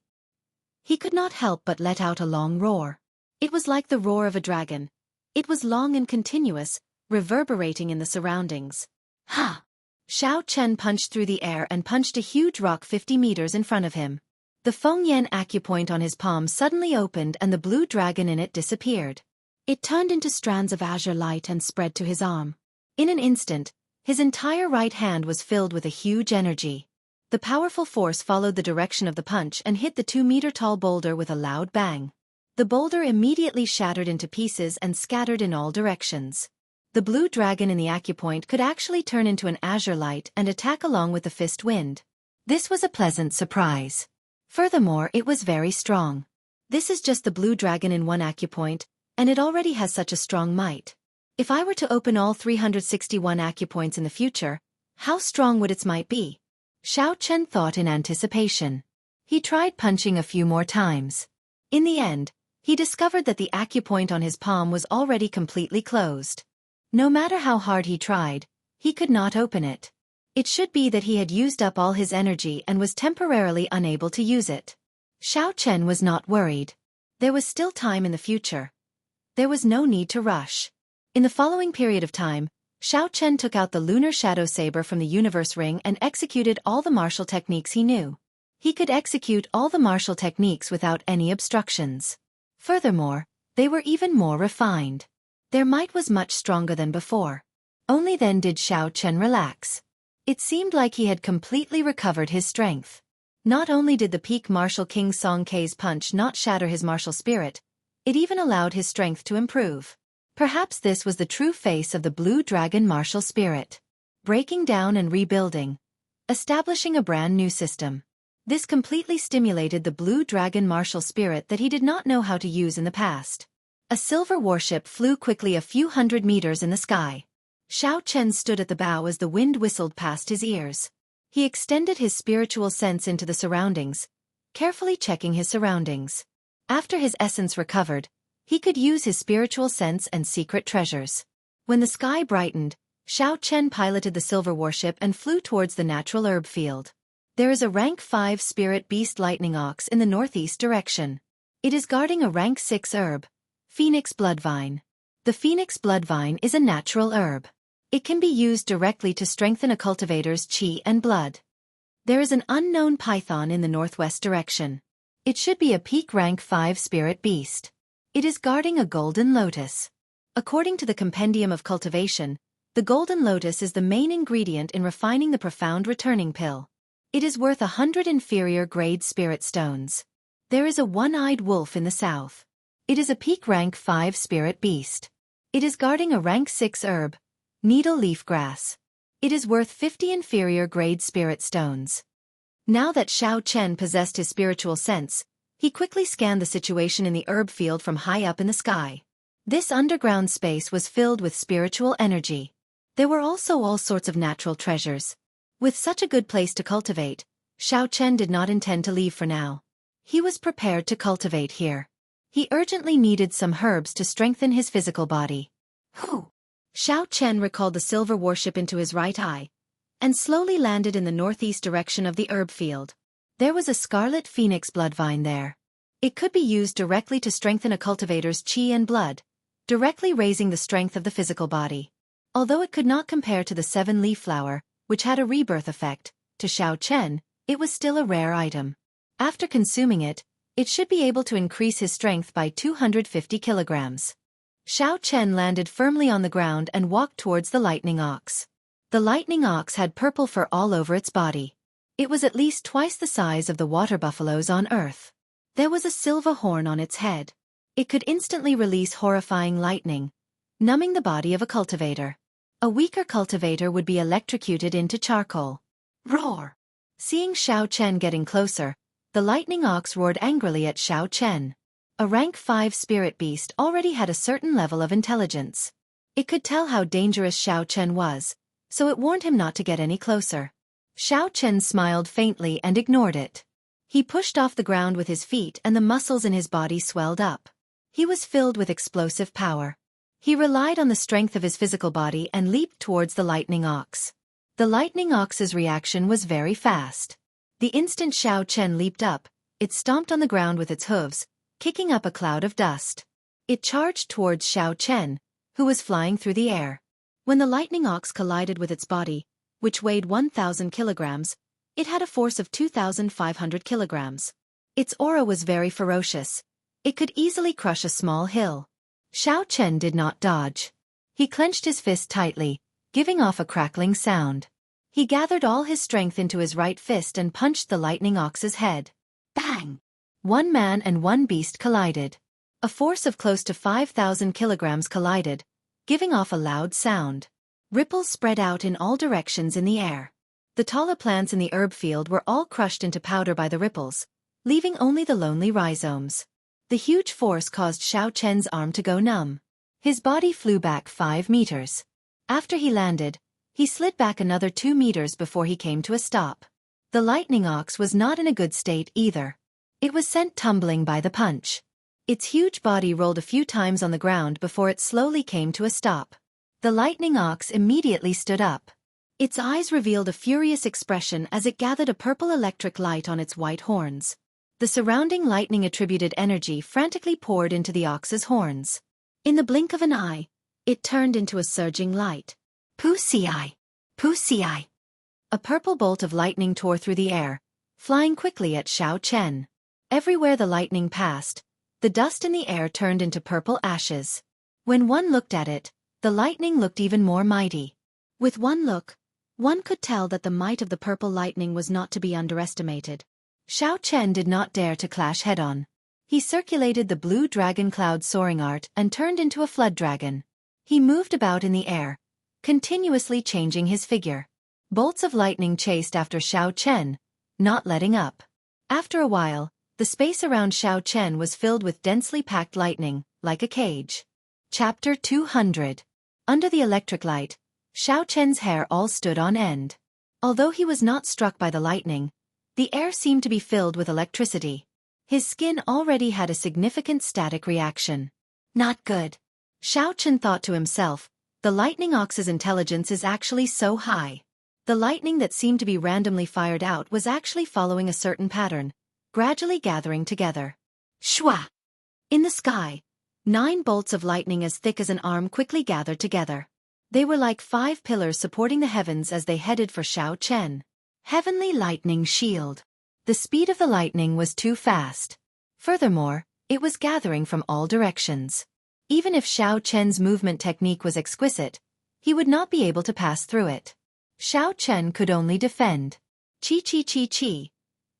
He could not help but let out a long roar. It was like the roar of a dragon. It was long and continuous, reverberating in the surroundings. Ha! Xiao Chen punched through the air and punched a huge rock 50 meters in front of him. The Fengyan acupoint on his palm suddenly opened and the blue dragon in it disappeared. It turned into strands of azure light and spread to his arm. In an instant, his entire right hand was filled with a huge energy. The powerful force followed the direction of the punch and hit the 2-meter-tall boulder with a loud bang. The boulder immediately shattered into pieces and scattered in all directions. The blue dragon in the acupoint could actually turn into an azure light and attack along with the fist wind. This was a pleasant surprise. Furthermore, it was very strong. This is just the blue dragon in one acupoint, and it already has such a strong might. If I were to open all 361 acupoints in the future, how strong would its might be? Xiao Chen thought in anticipation. He tried punching a few more times. In the end, he discovered that the acupoint on his palm was already completely closed. No matter how hard he tried, he could not open it. It should be that he had used up all his energy and was temporarily unable to use it. Xiao Chen was not worried. There was still time in the future. There was no need to rush. In the following period of time, Xiao Chen took out the lunar shadow saber from the universe ring and executed all the martial techniques he knew. He could execute all the martial techniques without any obstructions. Furthermore, they were even more refined. Their might was much stronger than before. Only then did Xiao Chen relax. It seemed like he had completely recovered his strength. Not only did the peak martial King Song Kei's punch not shatter his martial spirit, it even allowed his strength to improve. Perhaps this was the true face of the blue dragon martial spirit. Breaking down and rebuilding. Establishing a brand new system. This completely stimulated the blue dragon martial spirit that he did not know how to use in the past. A silver warship flew quickly a few hundred meters in the sky. Xiao Chen stood at the bow as the wind whistled past his ears. He extended his spiritual sense into the surroundings, carefully checking his surroundings. After his essence recovered, he could use his spiritual sense and secret treasures. When the sky brightened, Xiao Chen piloted the silver warship and flew towards the natural herb field. There is a rank 5 spirit beast lightning ox in the northeast direction. It is guarding a rank 6 herb, Phoenix Bloodvine. The Phoenix Bloodvine is a natural herb. It can be used directly to strengthen a cultivator's qi and blood. There is an unknown python in the northwest direction. It should be a peak rank 5 spirit beast. It is guarding a golden lotus. According to the Compendium of Cultivation, the golden lotus is the main ingredient in refining the profound returning pill. It is worth 100 inferior grade spirit stones. There is a one-eyed wolf in the south. It is a peak rank 5 spirit beast. It is guarding a rank 6 herb, needle leaf grass. It is worth 50 inferior grade spirit stones. Now that Xiao Chen possessed his spiritual sense, he quickly scanned the situation in the herb field from high up in the sky. This underground space was filled with spiritual energy. There were also all sorts of natural treasures. With such a good place to cultivate, Xiao Chen did not intend to leave for now. He was prepared to cultivate here. He urgently needed some herbs to strengthen his physical body. Whew! Xiao Chen recalled the silver warship into his right eye, and slowly landed in the northeast direction of the herb field. There was a scarlet phoenix bloodvine there. It could be used directly to strengthen a cultivator's qi and blood, directly raising the strength of the physical body. Although it could not compare to the 7-leaf flower, which had a rebirth effect, to Xiao Chen, it was still a rare item. After consuming it, it should be able to increase his strength by 250 kilograms. Xiao Chen landed firmly on the ground and walked towards the lightning ox. The lightning ox had purple fur all over its body. It was at least twice the size of the water buffaloes on Earth. There was a silver horn on its head. It could instantly release horrifying lightning, numbing the body of a cultivator. A weaker cultivator would be electrocuted into charcoal. Roar! Seeing Xiao Chen getting closer, the lightning ox roared angrily at Xiao Chen. A rank 5 spirit beast already had a certain level of intelligence. It could tell how dangerous Xiao Chen was, so it warned him not to get any closer. Xiao Chen smiled faintly and ignored it. He pushed off the ground with his feet and the muscles in his body swelled up. He was filled with explosive power. He relied on the strength of his physical body and leaped towards the lightning ox. The lightning ox's reaction was very fast. The instant Xiao Chen leaped up, it stomped on the ground with its hooves, kicking up a cloud of dust. It charged towards Xiao Chen, who was flying through the air. When the lightning ox collided with its body, which weighed 1,000 kilograms, it had a force of 2,500 kilograms. Its aura was very ferocious. It could easily crush a small hill. Xiao Chen did not dodge. He clenched his fist tightly, giving off a crackling sound. He gathered all his strength into his right fist and punched the lightning ox's head. Bang! One man and one beast collided. A force of close to 5,000 kilograms collided, giving off a loud sound. Ripples spread out in all directions in the air. The taller plants in the herb field were all crushed into powder by the ripples, leaving only the lonely rhizomes. The huge force caused Xiao Chen's arm to go numb. His body flew back 5 meters. After he landed, he slid back another 2 meters before he came to a stop. The lightning ox was not in a good state either. It was sent tumbling by the punch. Its huge body rolled a few times on the ground before it slowly came to a stop. The lightning ox immediately stood up. Its eyes revealed a furious expression as it gathered a purple electric light on its white horns. The surrounding lightning-attributed energy frantically poured into the ox's horns. In the blink of an eye, it turned into a surging light. Wuxia! Wuxia! A purple bolt of lightning tore through the air, flying quickly at Xiao Chen. Everywhere the lightning passed, the dust in the air turned into purple ashes. When one looked at it, the lightning looked even more mighty. With one look, one could tell that the might of the purple lightning was not to be underestimated. Xiao Chen did not dare to clash head-on. He circulated the blue dragon cloud soaring art and turned into a flood dragon. He moved about in the air, continuously changing his figure. Bolts of lightning chased after Xiao Chen, not letting up. After a while, the space around Xiao Chen was filled with densely packed lightning, like a cage. Chapter 200. Under the electric light, Xiao Chen's hair all stood on end. Although he was not struck by the lightning, the air seemed to be filled with electricity. His skin already had a significant static reaction. Not good. Xiao Chen thought to himself, the lightning ox's intelligence is actually so high. The lightning that seemed to be randomly fired out was actually following a certain pattern, gradually gathering together. Shwa! In the sky, 9 bolts of lightning as thick as an arm quickly gathered together. They were like 5 pillars supporting the heavens as they headed for Xiao Chen. Heavenly lightning shield. The speed of the lightning was too fast. Furthermore, it was gathering from all directions. Even if Xiao Chen's movement technique was exquisite, he would not be able to pass through it. Xiao Chen could only defend. Chi chi chi chi.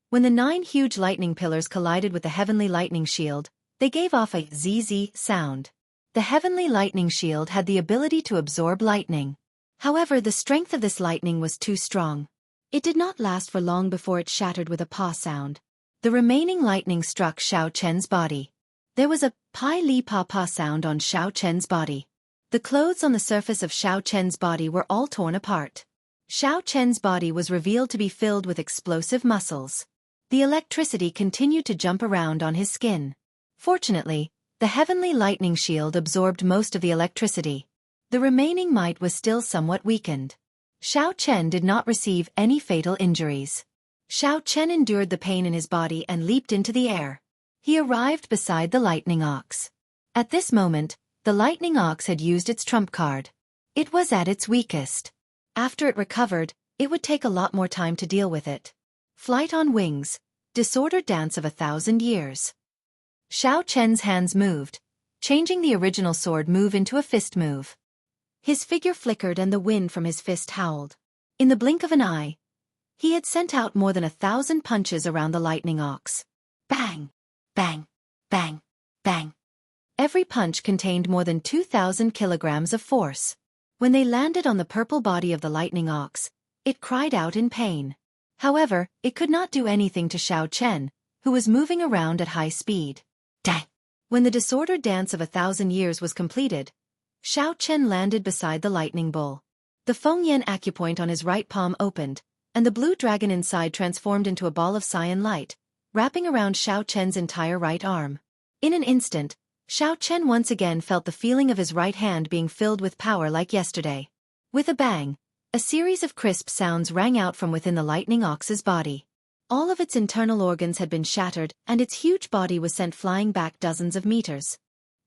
When the 9 huge lightning pillars collided with the heavenly lightning shield, they gave off a zzz sound. The heavenly lightning shield had the ability to absorb lightning. However, the strength of this lightning was too strong. It did not last for long before it shattered with a paw sound. The remaining lightning struck Xiao Chen's body. There was a pai li pa pa sound on Xiao Chen's body. The clothes on the surface of Xiao Chen's body were all torn apart. Xiao Chen's body was revealed to be filled with explosive muscles. The electricity continued to jump around on his skin. Fortunately, the heavenly lightning shield absorbed most of the electricity. The remaining might was still somewhat weakened. Xiao Chen did not receive any fatal injuries. Xiao Chen endured the pain in his body and leaped into the air. He arrived beside the lightning ox. At this moment, the lightning ox had used its trump card. It was at its weakest. After it recovered, it would take a lot more time to deal with it. Flight on wings, disordered dance of 1,000 years. Xiao Chen's hands moved, changing the original sword move into a fist move. His figure flickered and the wind from his fist howled. In the blink of an eye, he had sent out more than 1,000 punches around the lightning ox. Bang! Bang! Bang! Bang! Every punch contained more than 2,000 kilograms of force. When they landed on the purple body of the lightning ox, it cried out in pain. However, it could not do anything to Xiao Chen, who was moving around at high speed. Dang! When the disordered dance of 1,000 years was completed, Xiao Chen landed beside the lightning bull. The Fengyan acupoint on his right palm opened, and the blue dragon inside transformed into a ball of cyan light, wrapping around Xiao Chen's entire right arm. In an instant, Xiao Chen once again felt the feeling of his right hand being filled with power like yesterday. With a bang, a series of crisp sounds rang out from within the lightning ox's body. All of its internal organs had been shattered and its huge body was sent flying back dozens of meters.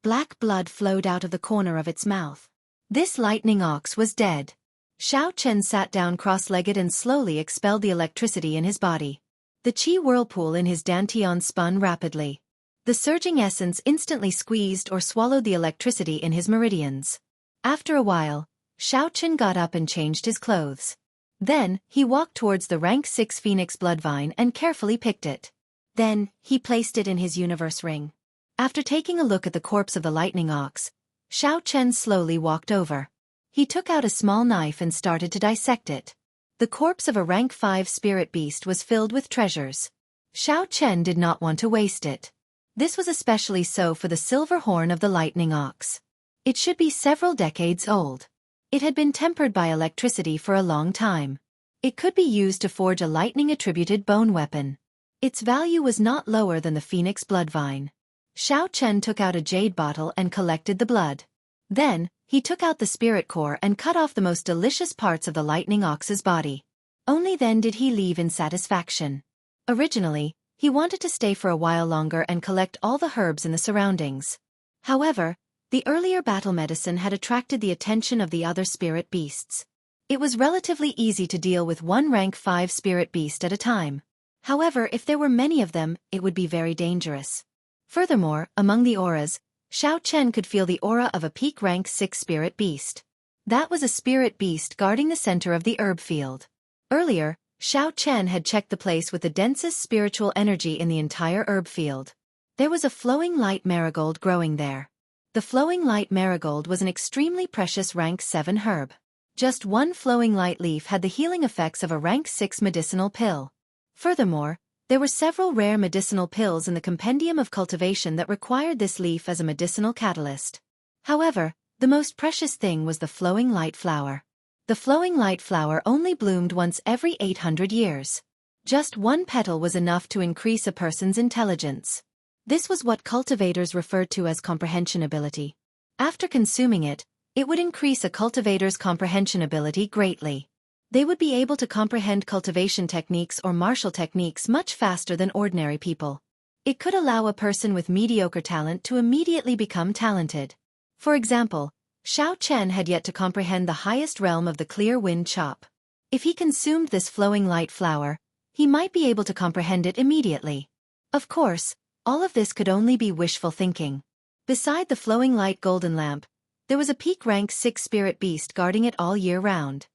Black blood flowed out of the corner of its mouth. This lightning ox was dead. Xiao Chen sat down cross-legged and slowly expelled the electricity in his body. The qi whirlpool in his dantian spun rapidly. The surging essence instantly squeezed or swallowed the electricity in his meridians. After a while, Xiao Chen got up and changed his clothes. Then, he walked towards the rank 6 phoenix bloodvine and carefully picked it. Then, he placed it in his universe ring. After taking a look at the corpse of the lightning ox, Xiao Chen slowly walked over. He took out a small knife and started to dissect it. The corpse of a rank 5 spirit beast was filled with treasures. Xiao Chen did not want to waste it. This was especially so for the silver horn of the lightning ox. It should be several decades old. It had been tempered by electricity for a long time. It could be used to forge a lightning-attributed bone weapon. Its value was not lower than the phoenix bloodvine. Xiao Chen took out a jade bottle and collected the blood. Then, he took out the spirit core and cut off the most delicious parts of the lightning ox's body. Only then did he leave in satisfaction. Originally, he wanted to stay for a while longer and collect all the herbs in the surroundings. However, the earlier battle medicine had attracted the attention of the other spirit beasts. It was relatively easy to deal with one rank 5 spirit beast at a time. However, if there were many of them, it would be very dangerous. Furthermore, among the auras, Xiao Chen could feel the aura of a peak rank 6 spirit beast. That was a spirit beast guarding the center of the herb field. Earlier, Xiao Chen had checked the place with the densest spiritual energy in the entire herb field. There was a flowing light marigold growing there. The flowing light marigold was an extremely precious rank 7 herb. Just one flowing light leaf had the healing effects of a rank 6 medicinal pill. Furthermore, there were several rare medicinal pills in the compendium of cultivation that required this leaf as a medicinal catalyst. However, the most precious thing was the flowing light flower. The flowing light flower only bloomed once every 800 years. Just one petal was enough to increase a person's intelligence. This was what cultivators referred to as comprehension ability. After consuming it, it would increase a cultivator's comprehension ability greatly. They would be able to comprehend cultivation techniques or martial techniques much faster than ordinary people. It could allow a person with mediocre talent to immediately become talented. For example, Xiao Chen had yet to comprehend the highest realm of the clear wind chop. If he consumed this flowing light flower, he might be able to comprehend it immediately. Of course, all of this could only be wishful thinking. Beside the flowing light golden lamp, there was a peak rank 6 spirit beast guarding it all year round.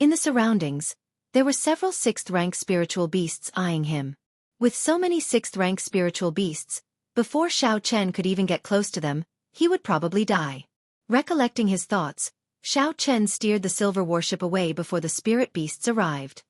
In the surroundings, there were several 6th rank spiritual beasts eyeing him. With so many 6th rank spiritual beasts, before Xiao Chen could even get close to them, he would probably die. Recollecting his thoughts, Xiao Chen steered the silver warship away before the spirit beasts arrived.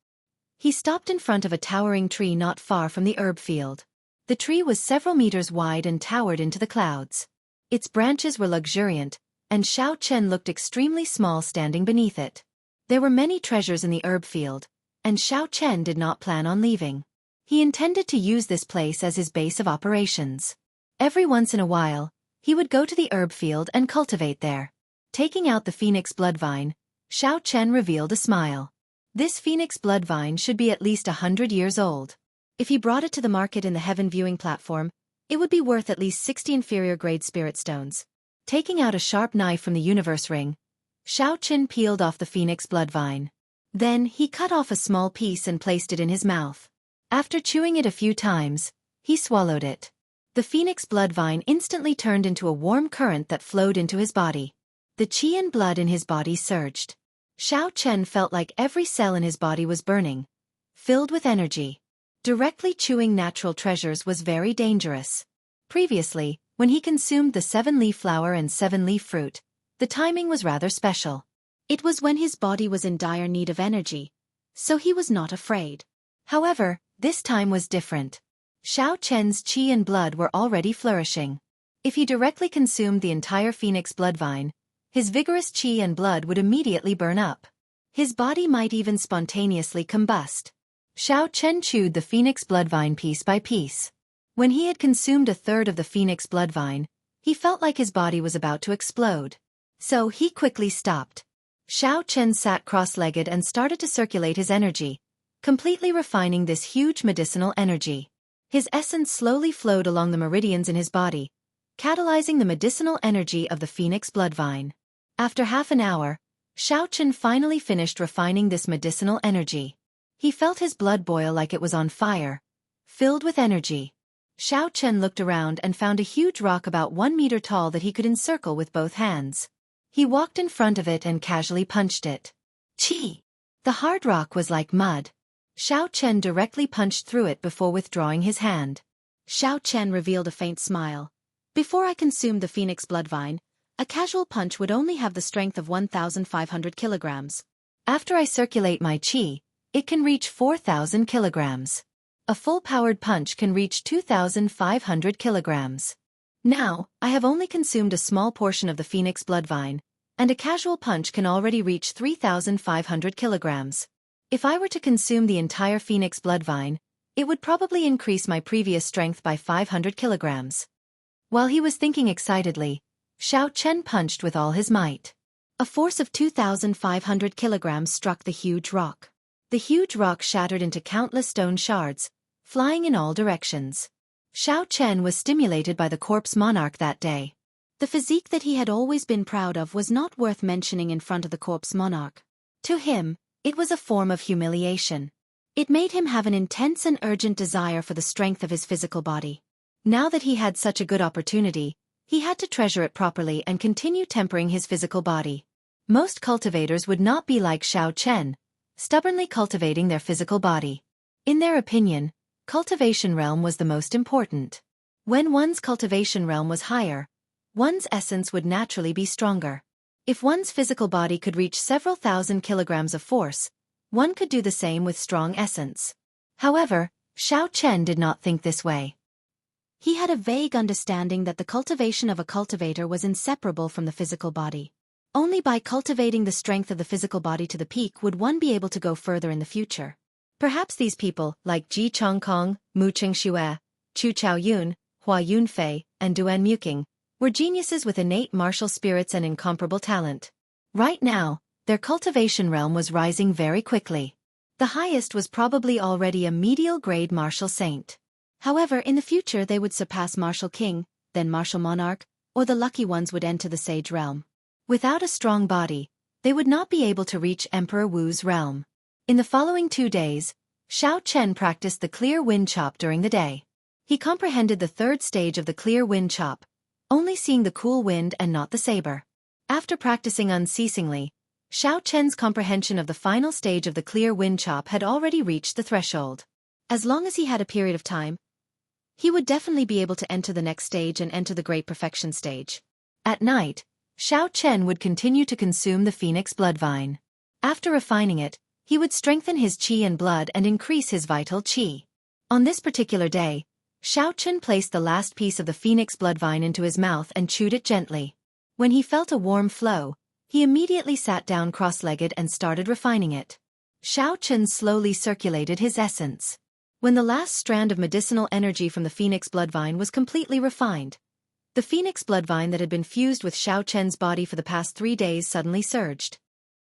He stopped in front of a towering tree not far from the herb field. The tree was several meters wide and towered into the clouds. Its branches were luxuriant, and Xiao Chen looked extremely small standing beneath it. There were many treasures in the herb field, and Xiao Chen did not plan on leaving. He intended to use this place as his base of operations. Every once in a while, he would go to the herb field and cultivate there. Taking out the phoenix bloodvine, Xiao Chen revealed a smile. This phoenix bloodvine should be at least 100 years old. If he brought it to the market in the heaven viewing platform, It would be worth at least 60 inferior-grade spirit stones. Taking out a sharp knife from the universe ring, Xiao Qin peeled off the phoenix bloodvine. Then, he cut off a small piece and placed it in his mouth. After chewing it a few times, he swallowed it. The phoenix bloodvine instantly turned into a warm current that flowed into his body. The qi and blood in his body surged. Xiao Chen felt like every cell in his body was burning, filled with energy. Directly chewing natural treasures was very dangerous. Previously, when he consumed the 7-leaf flower and 7-leaf fruit, the timing was rather special. It was when his body was in dire need of energy, so he was not afraid. However, this time was different. Xiao Chen's qi and blood were already flourishing. If he directly consumed the entire phoenix bloodvine, his vigorous qi and blood would immediately burn up. His body might even spontaneously combust. Xiao Chen chewed the phoenix bloodvine piece by piece. When he had consumed a third of the phoenix bloodvine, he felt like his body was about to explode. So he quickly stopped. Xiao Chen sat cross-legged and started to circulate his energy, completely refining this huge medicinal energy. His essence slowly flowed along the meridians in his body, catalyzing the medicinal energy of the phoenix bloodvine. After half an hour, Xiao Chen finally finished refining this medicinal energy. He felt his blood boil like it was on fire, filled with energy. Xiao Chen looked around and found a huge rock about 1 meter tall that he could encircle with both hands. He walked in front of it and casually punched it. Chi! The hard rock was like mud. Xiao Chen directly punched through it before withdrawing his hand. Xiao Chen revealed a faint smile. Before I consumed the phoenix bloodvine, a casual punch would only have the strength of 1,500 kilograms. After I circulate my qi, it can reach 4,000 kilograms. A full-powered punch can reach 2,500 kilograms. Now, I have only consumed a small portion of the phoenix bloodvine, and a casual punch can already reach 3,500 kilograms. If I were to consume the entire phoenix bloodvine, it would probably increase my previous strength by 500 kilograms. While he was thinking excitedly, Xiao Chen punched with all his might. A force of 2,500 kilograms struck the huge rock. The huge rock shattered into countless stone shards, flying in all directions. Xiao Chen was stimulated by the corpse monarch that day. The physique that he had always been proud of was not worth mentioning in front of the corpse monarch. To him, it was a form of humiliation. It made him have an intense and urgent desire for the strength of his physical body. Now that he had such a good opportunity, he had to treasure it properly and continue tempering his physical body. Most cultivators would not be like Xiao Chen, stubbornly cultivating their physical body. In their opinion, cultivation realm was the most important. When one's cultivation realm was higher, one's essence would naturally be stronger. If one's physical body could reach several thousand kilograms of force, one could do the same with strong essence. However, Xiao Chen did not think this way. He had a vague understanding that the cultivation of a cultivator was inseparable from the physical body. Only by cultivating the strength of the physical body to the peak would one be able to go further in the future. Perhaps these people, like Ji Chongkong, Mu Qingxue, Chu Chaoyun, Hua Yunfei, and Duan Muqing, were geniuses with innate martial spirits and incomparable talent. Right now, their cultivation realm was rising very quickly. The highest was probably already a medial-grade martial saint. However, in the future they would surpass martial king, then martial monarch, or the lucky ones would enter the sage realm. Without a strong body, they would not be able to reach Emperor Wu's realm. In the following 2 days, Xiao Chen practiced the clear wind chop during the day. He comprehended the third stage of the clear wind chop, only seeing the cool wind and not the saber. After practicing unceasingly, Xiao Chen's comprehension of the final stage of the clear wind chop had already reached the threshold. As long as he had a period of time, he would definitely be able to enter the next stage and enter the great perfection stage. At night, Xiao Chen would continue to consume the phoenix bloodvine. After refining it, he would strengthen his qi and blood and increase his vital qi. On this particular day, Xiao Chen placed the last piece of the phoenix bloodvine into his mouth and chewed it gently. When he felt a warm flow, he immediately sat down cross-legged and started refining it. Xiao Chen slowly circulated his essence. When the last strand of medicinal energy from the phoenix bloodvine was completely refined, the phoenix bloodvine that had been fused with Xiao Chen's body for the past 3 days suddenly surged.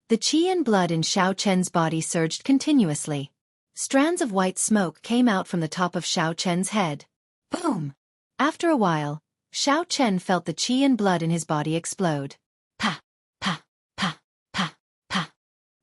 The qi and blood in Xiao Chen's body surged continuously. Strands of white smoke came out from the top of Xiao Chen's head. Boom! After a while, Xiao Chen felt the qi and blood in his body explode. Pa, pa, pa, pa, pa.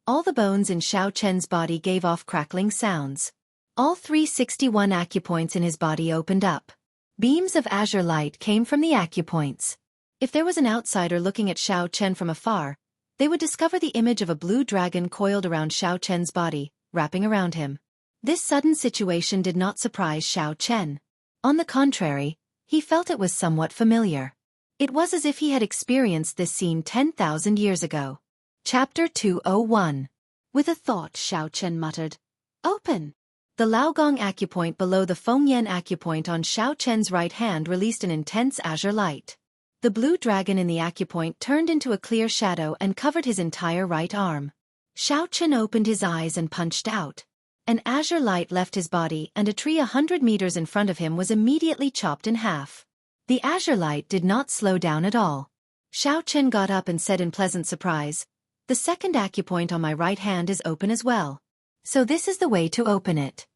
All the bones in Xiao Chen's body gave off crackling sounds. All 361 acupoints in his body opened up. Beams of azure light came from the acupoints. If there was an outsider looking at Xiao Chen from afar, they would discover the image of a blue dragon coiled around Xiao Chen's body, wrapping around him. This sudden situation did not surprise Xiao Chen. On the contrary, he felt it was somewhat familiar. It was as if he had experienced this scene 10,000 years ago. Chapter 201. With a thought, Xiao Chen muttered, "Open!" The Laogong acupoint below the Fengyan acupoint on Xiao Chen's right hand released an intense azure light. The blue dragon in the acupoint turned into a clear shadow and covered his entire right arm. Xiao Chen opened his eyes and punched out. An azure light left his body and a tree 100 meters in front of him was immediately chopped in half. The azure light did not slow down at all. Xiao Chen got up and said in pleasant surprise, "The second acupoint on my right hand is open as well. So this is the way to open it.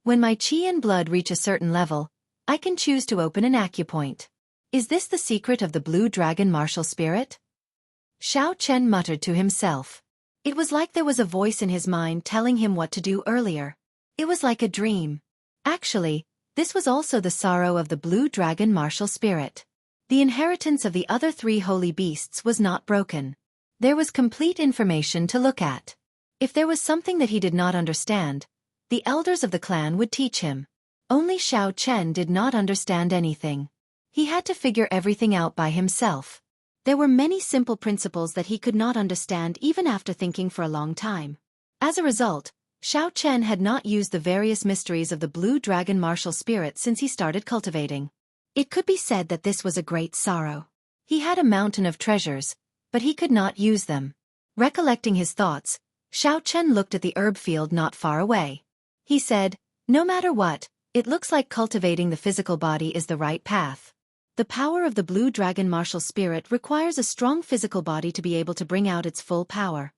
When my qi and blood reach a certain level, I can choose to open an acupoint. Is this the secret of the blue dragon martial spirit?" Xiao Chen muttered to himself. It was like there was a voice in his mind telling him what to do earlier. It was like a dream. Actually, this was also the sorrow of the blue dragon martial spirit. The inheritance of the other 3 holy beasts was not broken. There was complete information to look at. If there was something that he did not understand, the elders of the clan would teach him. Only Xiao Chen did not understand anything. He had to figure everything out by himself. There were many simple principles that he could not understand even after thinking for a long time. As a result, Xiao Chen had not used the various mysteries of the blue dragon martial spirit since he started cultivating. It could be said that this was a great sorrow. He had a mountain of treasures, but he could not use them. Recollecting his thoughts, Xiao Chen looked at the herb field not far away. He said, "No matter what, it looks like cultivating the physical body is the right path. The power of the blue dragon martial spirit requires a strong physical body to be able to bring out its full power."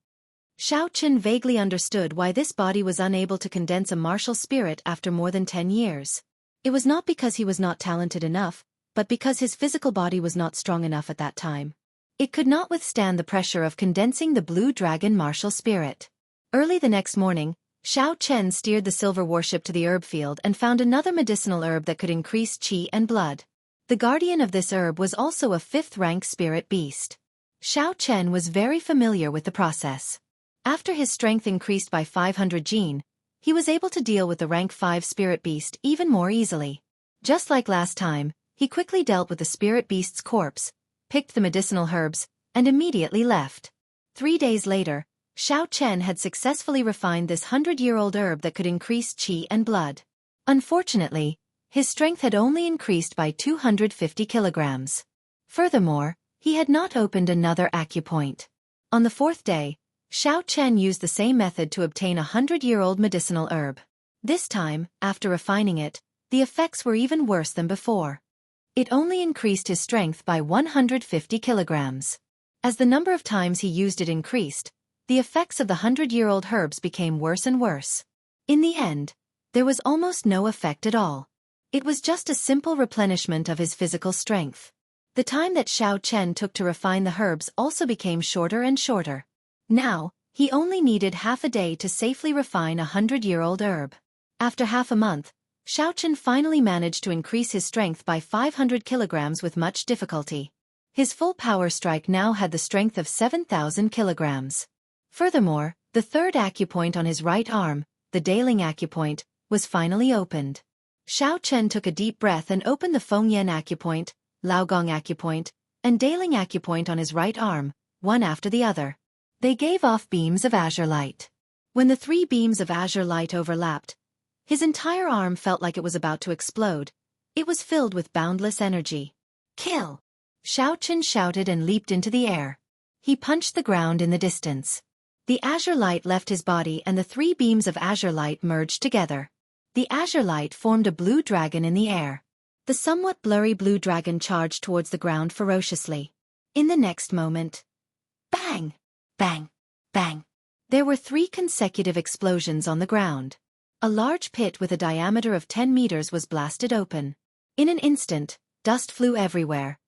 Xiao Chen vaguely understood why this body was unable to condense a martial spirit after more than 10 years. It was not because he was not talented enough, but because his physical body was not strong enough at that time. It could not withstand the pressure of condensing the blue dragon martial spirit. Early the next morning, Xiao Chen steered the silver warship to the herb field and found another medicinal herb that could increase qi and blood. The guardian of this herb was also a 5th-rank spirit beast. Xiao Chen was very familiar with the process. After his strength increased by 500 gene, he was able to deal with the rank 5 spirit beast even more easily. Just like last time, he quickly dealt with the spirit beast's corpse, picked the medicinal herbs, and immediately left. 3 days later, Xiao Chen had successfully refined this 100-year-old herb that could increase qi and blood. Unfortunately, his strength had only increased by 250 kilograms. Furthermore, he had not opened another acupoint. On the 4th day, Xiao Chen used the same method to obtain a 100-year-old medicinal herb. This time, after refining it, the effects were even worse than before. It only increased his strength by 150 kilograms. As the number of times he used it increased, the effects of the 100-year-old herbs became worse and worse. In the end, there was almost no effect at all. It was just a simple replenishment of his physical strength. The time that Xiao Chen took to refine the herbs also became shorter and shorter. Now, he only needed half a day to safely refine a 100-year-old herb. After half a month, Xiao Chen finally managed to increase his strength by 500 kilograms with much difficulty. His full power strike now had the strength of 7,000 kilograms. Furthermore, the 3rd acupoint on his right arm, the Daling acupoint, was finally opened. Xiao Chen took a deep breath and opened the Fengyan acupoint, Laogong acupoint, and Daling acupoint on his right arm, one after the other. They gave off beams of azure light. When the 3 beams of azure light overlapped, his entire arm felt like it was about to explode. It was filled with boundless energy. "Kill!" Xiao Chen shouted and leaped into the air. He punched the ground in the distance. The azure light left his body and the 3 beams of azure light merged together. The azure light formed a blue dragon in the air. The somewhat blurry blue dragon charged towards the ground ferociously. In the next moment, bang! Bang! Bang! There were 3 consecutive explosions on the ground. A large pit with a diameter of 10 meters was blasted open. In an instant, Dust flew everywhere.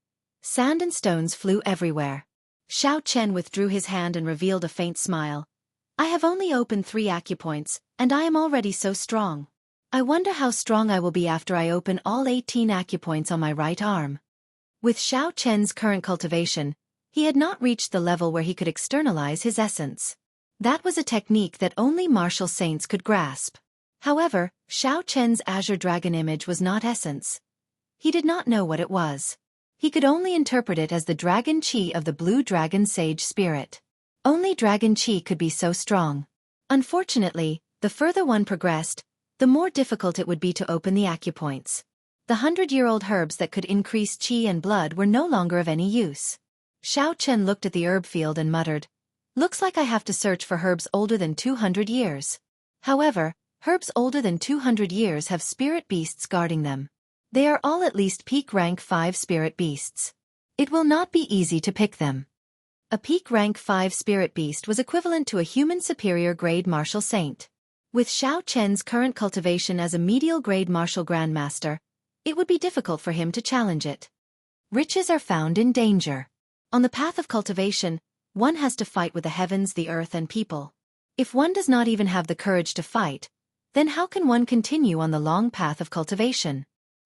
Sand and stones flew everywhere. Xiao Chen withdrew his hand and revealed a faint smile. I have only opened 3 acupoints, and I am already so strong. I wonder how strong I will be after I open all 18 acupoints on my right arm. With Xiao Chen's current cultivation, he had not reached the level where he could externalize his essence. That was a technique that only martial saints could grasp. However, Xiao Chen's azure dragon image was not essence. He did not know what it was. He could only interpret it as the dragon chi of the blue dragon sage spirit. Only dragon chi could be so strong. Unfortunately, the further one progressed, the more difficult it would be to open the acupoints. The 100-year-old herbs that could increase chi and blood were no longer of any use. Xiao Chen looked at the herb field and muttered, "Looks like I have to search for herbs older than 200 years. However, herbs older than 200 years have spirit beasts guarding them. They are all at least peak rank 5 spirit beasts. It will not be easy to pick them." A peak rank 5 spirit beast was equivalent to a human superior grade martial saint. With Xiao Chen's current cultivation as a medial grade martial grandmaster, it would be difficult for him to challenge it. Riches are found in danger. On the path of cultivation, one has to fight with the heavens, the earth, and people. If one does not even have the courage to fight, then how can one continue on the long path of cultivation?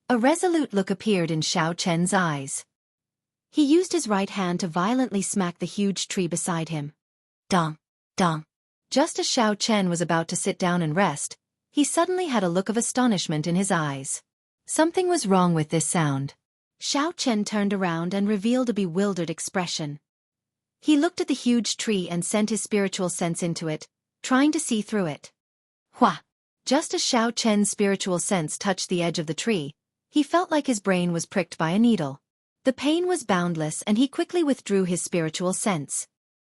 A resolute look appeared in Xiao Chen's eyes. He used his right hand to violently smack the huge tree beside him. Dong, dong. Just as Xiao Chen was about to sit down and rest, he suddenly had a look of astonishment in his eyes. Something was wrong with this sound. Xiao Chen turned around and revealed a bewildered expression. He looked at the huge tree and sent his spiritual sense into it, trying to see through it. Hua! Just as Xiao Chen's spiritual sense touched the edge of the tree, he felt like his brain was pricked by a needle. The pain was boundless and he quickly withdrew his spiritual sense.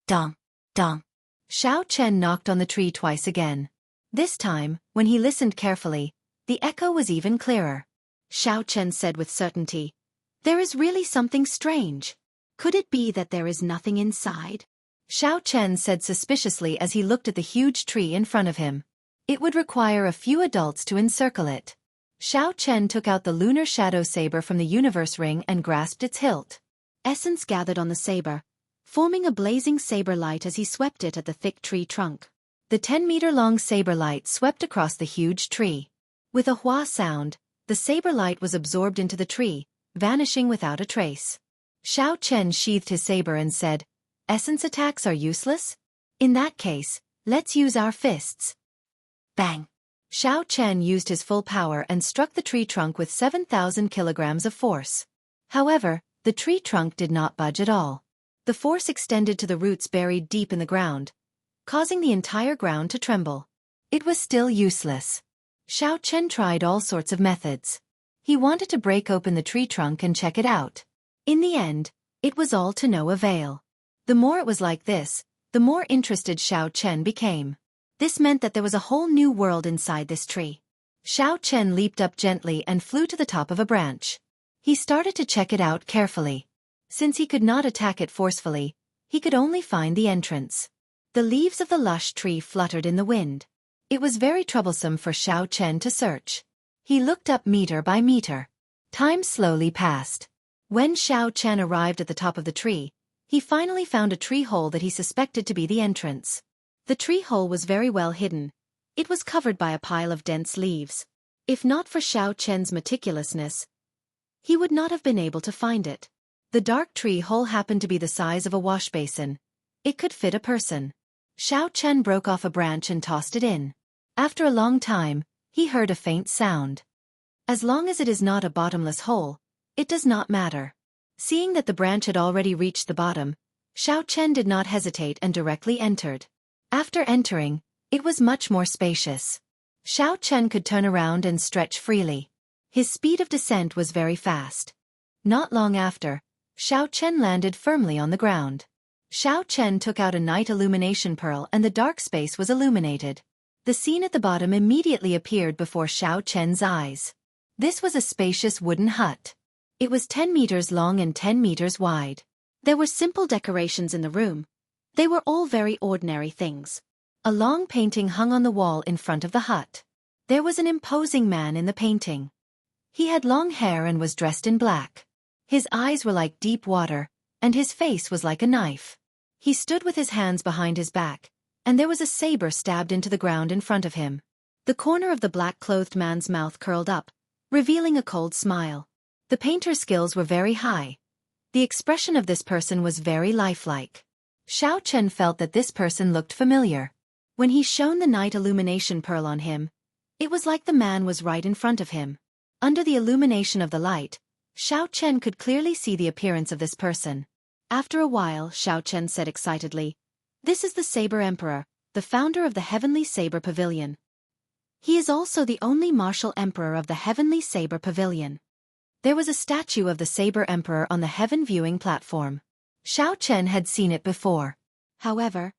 Dong, dong. Xiao Chen knocked on the tree twice again. This time, when he listened carefully, the echo was even clearer. Xiao Chen said with certainty, "There is really something strange. Could it be that there is nothing inside?" Xiao Chen said suspiciously as he looked at the huge tree in front of him. It would require a few adults to encircle it. Xiao Chen took out the lunar shadow saber from the universe ring and grasped its hilt. Essence gathered on the saber, forming a blazing saber light as he swept it at the thick tree trunk. The 10-meter-long saber light swept across the huge tree. With a hua sound, the saber light was absorbed into the tree, vanishing without a trace. Xiao Chen sheathed his saber and said, "Essence attacks are useless? In that case, let's use our fists." Bang! Xiao Chen used his full power and struck the tree trunk with 7,000 kilograms of force. However, the tree trunk did not budge at all. The force extended to the roots buried deep in the ground, causing the entire ground to tremble. It was still useless. Xiao Chen tried all sorts of methods. He wanted to break open the tree trunk and check it out. In the end, it was all to no avail. The more it was like this, the more interested Xiao Chen became. This meant that there was a whole new world inside this tree. Xiao Chen leaped up gently and flew to the top of a branch. He started to check it out carefully. Since he could not attack it forcefully, he could only find the entrance. The leaves of the lush tree fluttered in the wind. It was very troublesome for Xiao Chen to search. He looked up meter by meter. Time slowly passed. When Xiao Chen arrived at the top of the tree, he finally found a tree hole that he suspected to be the entrance. The tree hole was very well hidden. It was covered by a pile of dense leaves. If not for Xiao Chen's meticulousness, he would not have been able to find it. The dark tree hole happened to be the size of a wash basin. It could fit a person. Xiao Chen broke off a branch and tossed it in. After a long time, he heard a faint sound. As long as it is not a bottomless hole, it does not matter. Seeing that the branch had already reached the bottom, Xiao Chen did not hesitate and directly entered. After entering, it was much more spacious. Xiao Chen could turn around and stretch freely. His speed of descent was very fast. Not long after, Xiao Chen landed firmly on the ground. Xiao Chen took out a night illumination pearl and the dark space was illuminated. The scene at the bottom immediately appeared before Xiao Chen's eyes. This was a spacious wooden hut. It was 10 meters long and 10 meters wide. There were simple decorations in the room. They were all very ordinary things. A long painting hung on the wall in front of the hut. There was an imposing man in the painting. He had long hair and was dressed in black. His eyes were like deep water, and his face was like a knife. He stood with his hands behind his back, and there was a saber stabbed into the ground in front of him. The corner of the black-clothed man's mouth curled up, revealing a cold smile. The painter's skills were very high. The expression of this person was very lifelike. Xiao Chen felt that this person looked familiar. When he shone the night illumination pearl on him, it was like the man was right in front of him. Under the illumination of the light, Xiao Chen could clearly see the appearance of this person. After a while, Xiao Chen said excitedly, "This is the Saber Emperor, the founder of the Heavenly Saber Pavilion. He is also the only martial emperor of the Heavenly Saber Pavilion." There was a statue of the Saber Emperor on the heaven viewing platform. Xiao Chen had seen it before. However,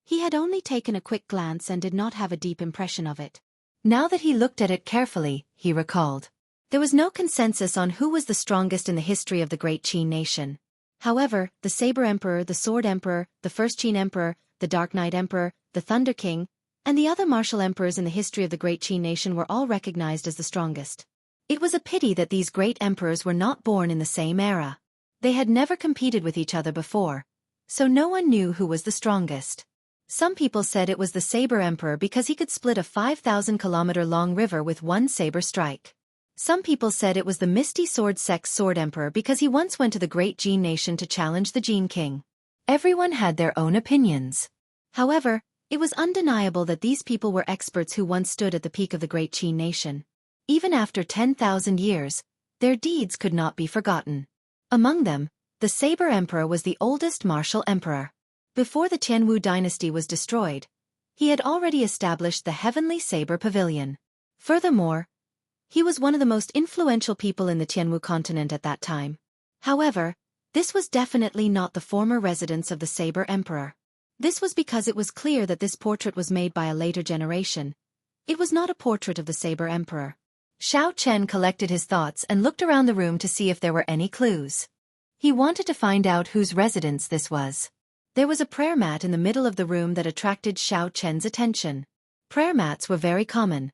he had only taken a quick glance and did not have a deep impression of it. Now that he looked at it carefully, he recalled. There was no consensus on who was the strongest in the history of the great Qin nation. However, the Saber Emperor, the Sword Emperor, the First Qin Emperor, the Dark Knight Emperor, the Thunder King, and the other martial emperors in the history of the great Qin nation were all recognized as the strongest. It was a pity that these great emperors were not born in the same era. They had never competed with each other before, so no one knew who was the strongest. Some people said it was the Saber Emperor because he could split a 5,000-kilometer-long river with one saber strike. Some people said it was the Misty Sword Sect's Sword Emperor because he once went to the great Jin nation to challenge the Jin King. Everyone had their own opinions. However, it was undeniable that these people were experts who once stood at the peak of the great Qin nation. Even after 10,000 years, their deeds could not be forgotten. Among them, the Saber Emperor was the oldest martial emperor. Before the Jianghu dynasty was destroyed, he had already established the Heavenly Saber Pavilion. Furthermore, he was one of the most influential people in the Jianghu continent at that time. However, this was definitely not the former residence of the Saber Emperor. This was because it was clear that this portrait was made by a later generation. It was not a portrait of the Saber Emperor. Xiao Chen collected his thoughts and looked around the room to see if there were any clues. He wanted to find out whose residence this was. There was a prayer mat in the middle of the room that attracted Xiao Chen's attention. Prayer mats were very common.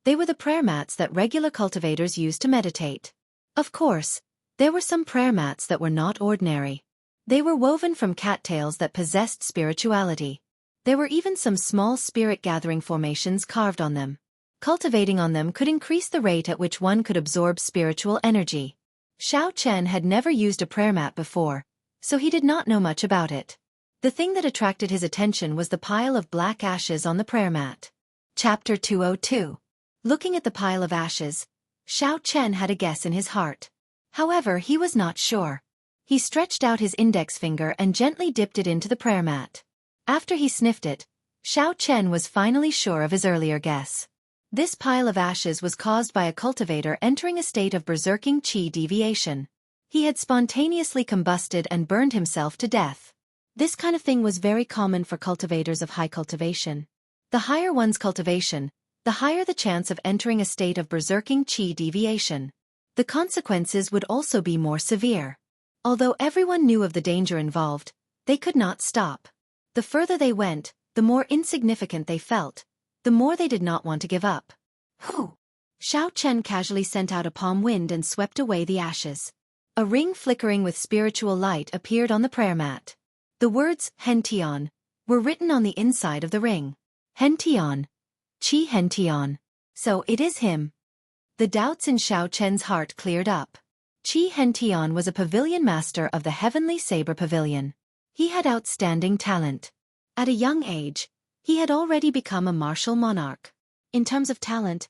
They were the prayer mats that regular cultivators used to meditate. Of course, there were some prayer mats that were not ordinary. They were woven from cattails that possessed spirituality. There were even some small spirit-gathering formations carved on them. Cultivating on them could increase the rate at which one could absorb spiritual energy. Xiao Chen had never used a prayer mat before, so he did not know much about it. The thing that attracted his attention was the pile of black ashes on the prayer mat. Chapter 202. Looking at the pile of ashes, Xiao Chen had a guess in his heart. However, he was not sure. He stretched out his index finger and gently dipped it into the prayer mat. After he sniffed it, Xiao Chen was finally sure of his earlier guess. This pile of ashes was caused by a cultivator entering a state of berserking qi deviation. He had spontaneously combusted and burned himself to death. This kind of thing was very common for cultivators of high cultivation. The higher one's cultivation, the higher the chance of entering a state of berserking qi deviation. The consequences would also be more severe. Although everyone knew of the danger involved, they could not stop. The further they went, the more insignificant they felt, the more they did not want to give up. Whew! Xiao Chen casually sent out a palm wind and swept away the ashes. A ring flickering with spiritual light appeared on the prayer mat. The words, Hen Tian, were written on the inside of the ring. Hen Tian. Qi Hen Tian. So it is him. The doubts in Xiao Chen's heart cleared up. Qi Hen Tian was a pavilion master of the Heavenly Saber Pavilion. He had outstanding talent. At a young age, he had already become a martial monarch. In terms of talent,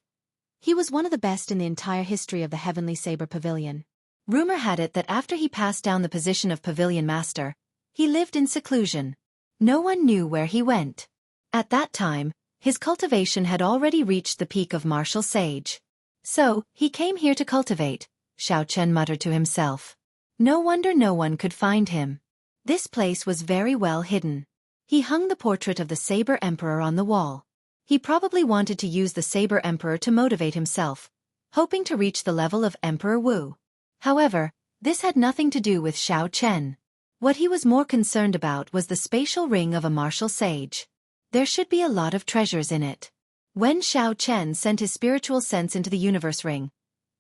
he was one of the best in the entire history of the Heavenly Saber Pavilion. Rumor had it that after he passed down the position of pavilion master, he lived in seclusion. No one knew where he went. At that time, his cultivation had already reached the peak of martial sage. So, he came here to cultivate, Xiao Chen muttered to himself. No wonder no one could find him. This place was very well hidden. He hung the portrait of the Saber Emperor on the wall. He probably wanted to use the Saber Emperor to motivate himself, hoping to reach the level of Emperor Wu. However, this had nothing to do with Xiao Chen. What he was more concerned about was the spatial ring of a martial sage. There should be a lot of treasures in it. When Xiao Chen sent his spiritual sense into the universe ring,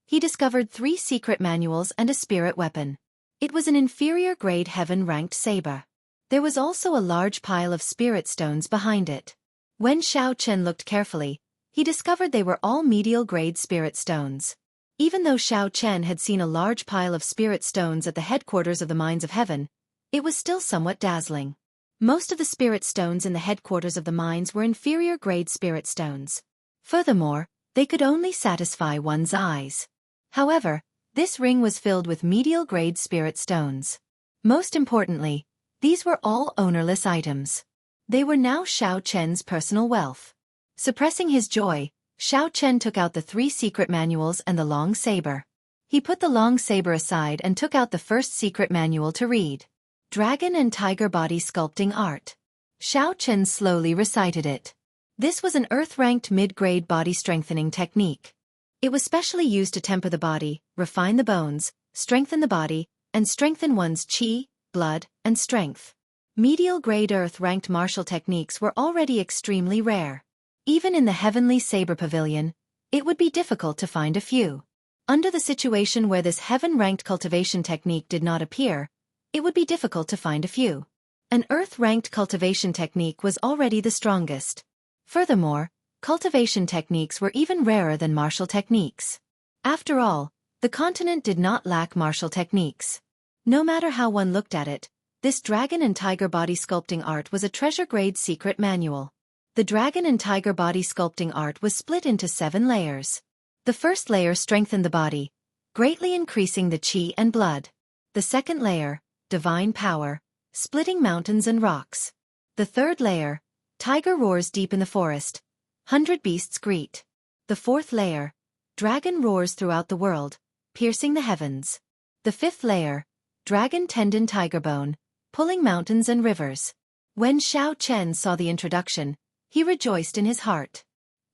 he discovered 3 secret manuals and a spirit weapon. It was an inferior-grade heaven-ranked saber. There was also a large pile of spirit stones behind it. When Xiao Chen looked carefully, he discovered they were all medial-grade spirit stones. Even though Xiao Chen had seen a large pile of spirit stones at the headquarters of the Mines of Heaven, it was still somewhat dazzling. Most of the spirit stones in the headquarters of the mines were inferior-grade spirit stones. Furthermore, they could only satisfy one's eyes. However, this ring was filled with medial-grade spirit stones. Most importantly, these were all ownerless items. They were now Xiao Chen's personal wealth. Suppressing his joy, Xiao Chen took out the 3 secret manuals and the long saber. He put the long saber aside and took out the first secret manual to read. Dragon and Tiger Body Sculpting Art. Xiao Chen slowly recited it. This was an earth-ranked mid-grade body strengthening technique. It was specially used to temper the body, refine the bones, strengthen the body, and strengthen one's qi, blood, and strength. Medial-grade earth-ranked martial techniques were already extremely rare. Even in the Heavenly Saber Pavilion, it would be difficult to find a few. Under the situation where this heaven-ranked cultivation technique did not appear, it would be difficult to find a few. An earth-ranked cultivation technique was already the strongest. Furthermore, cultivation techniques were even rarer than martial techniques. After all, the continent did not lack martial techniques. No matter how one looked at it, this dragon and tiger body sculpting art was a treasure-grade secret manual. The dragon and tiger body sculpting art was split into 7 layers. The first layer strengthened the body, greatly increasing the qi and blood. The second layer, divine power, splitting mountains and rocks. The third layer, tiger roars deep in the forest, 100 beasts greet. The fourth layer, dragon roars throughout the world, piercing the heavens. The fifth layer, dragon tendon tiger bone, pulling mountains and rivers. When Xiao Chen saw the introduction, he rejoiced in his heart.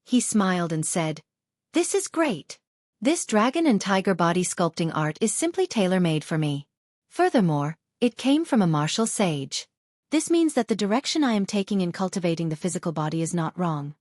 He smiled and said, "This is great. This dragon and tiger body sculpting art is simply tailor-made for me. Furthermore, it came from a martial sage. This means that the direction I am taking in cultivating the physical body is not wrong."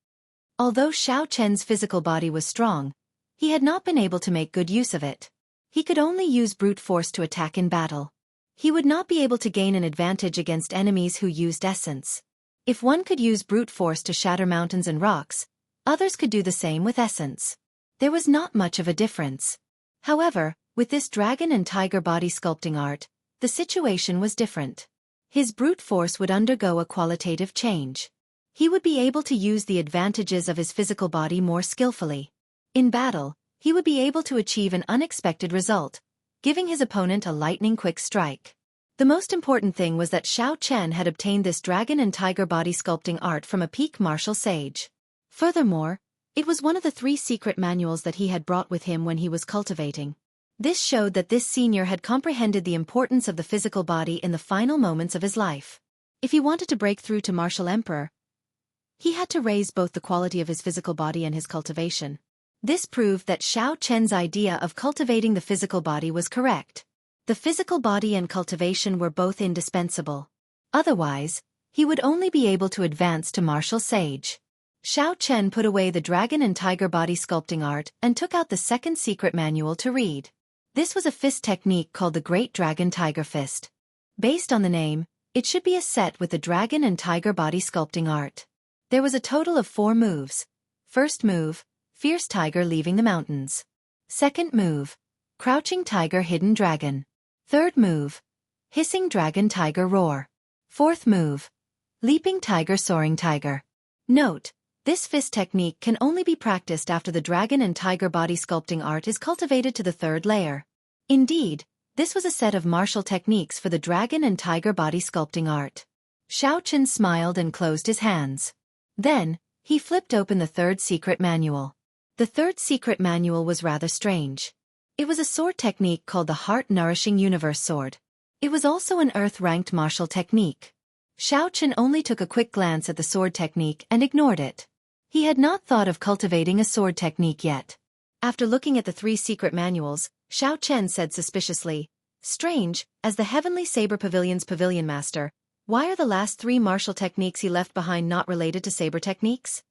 Although Xiao Chen's physical body was strong, he had not been able to make good use of it. He could only use brute force to attack in battle. He would not be able to gain an advantage against enemies who used essence. If one could use brute force to shatter mountains and rocks, others could do the same with essence. There was not much of a difference. However, with this dragon and tiger body sculpting art, the situation was different. His brute force would undergo a qualitative change. He would be able to use the advantages of his physical body more skillfully. In battle, he would be able to achieve an unexpected result, giving his opponent a lightning-quick strike. The most important thing was that Xiao Chen had obtained this dragon and tiger body sculpting art from a peak martial sage. Furthermore, it was one of the 3 secret manuals that he had brought with him when he was cultivating. This showed that this senior had comprehended the importance of the physical body in the final moments of his life. If he wanted to break through to Martial Emperor, he had to raise both the quality of his physical body and his cultivation. This proved that Xiao Chen's idea of cultivating the physical body was correct. The physical body and cultivation were both indispensable. Otherwise, he would only be able to advance to martial sage. Xiao Chen put away the dragon and tiger body sculpting art and took out the second secret manual to read. This was a fist technique called the Great Dragon Tiger Fist. Based on the name, it should be a set with the dragon and tiger body sculpting art. There was a total of 4 moves. First move, Fierce Tiger Leaving the Mountains. Second move, Crouching Tiger Hidden Dragon. Third move, Hissing Dragon Tiger Roar. Fourth move, Leaping Tiger Soaring Tiger. Note, this fist technique can only be practiced after the dragon and tiger body sculpting art is cultivated to the 3rd layer. Indeed, this was a set of martial techniques for the dragon and tiger body sculpting art. Xiao Chen smiled and closed his hands. Then, he flipped open the 3rd secret manual. The 3rd secret manual was rather strange. It was a sword technique called the Heart-Nourishing Universe Sword. It was also an earth-ranked martial technique. Xiao Chen only took a quick glance at the sword technique and ignored it. He had not thought of cultivating a sword technique yet. After looking at the 3 secret manuals, Xiao Chen said suspiciously, "Strange, as the Heavenly Saber Pavilion's pavilion master, why are the last 3 martial techniques he left behind not related to saber techniques?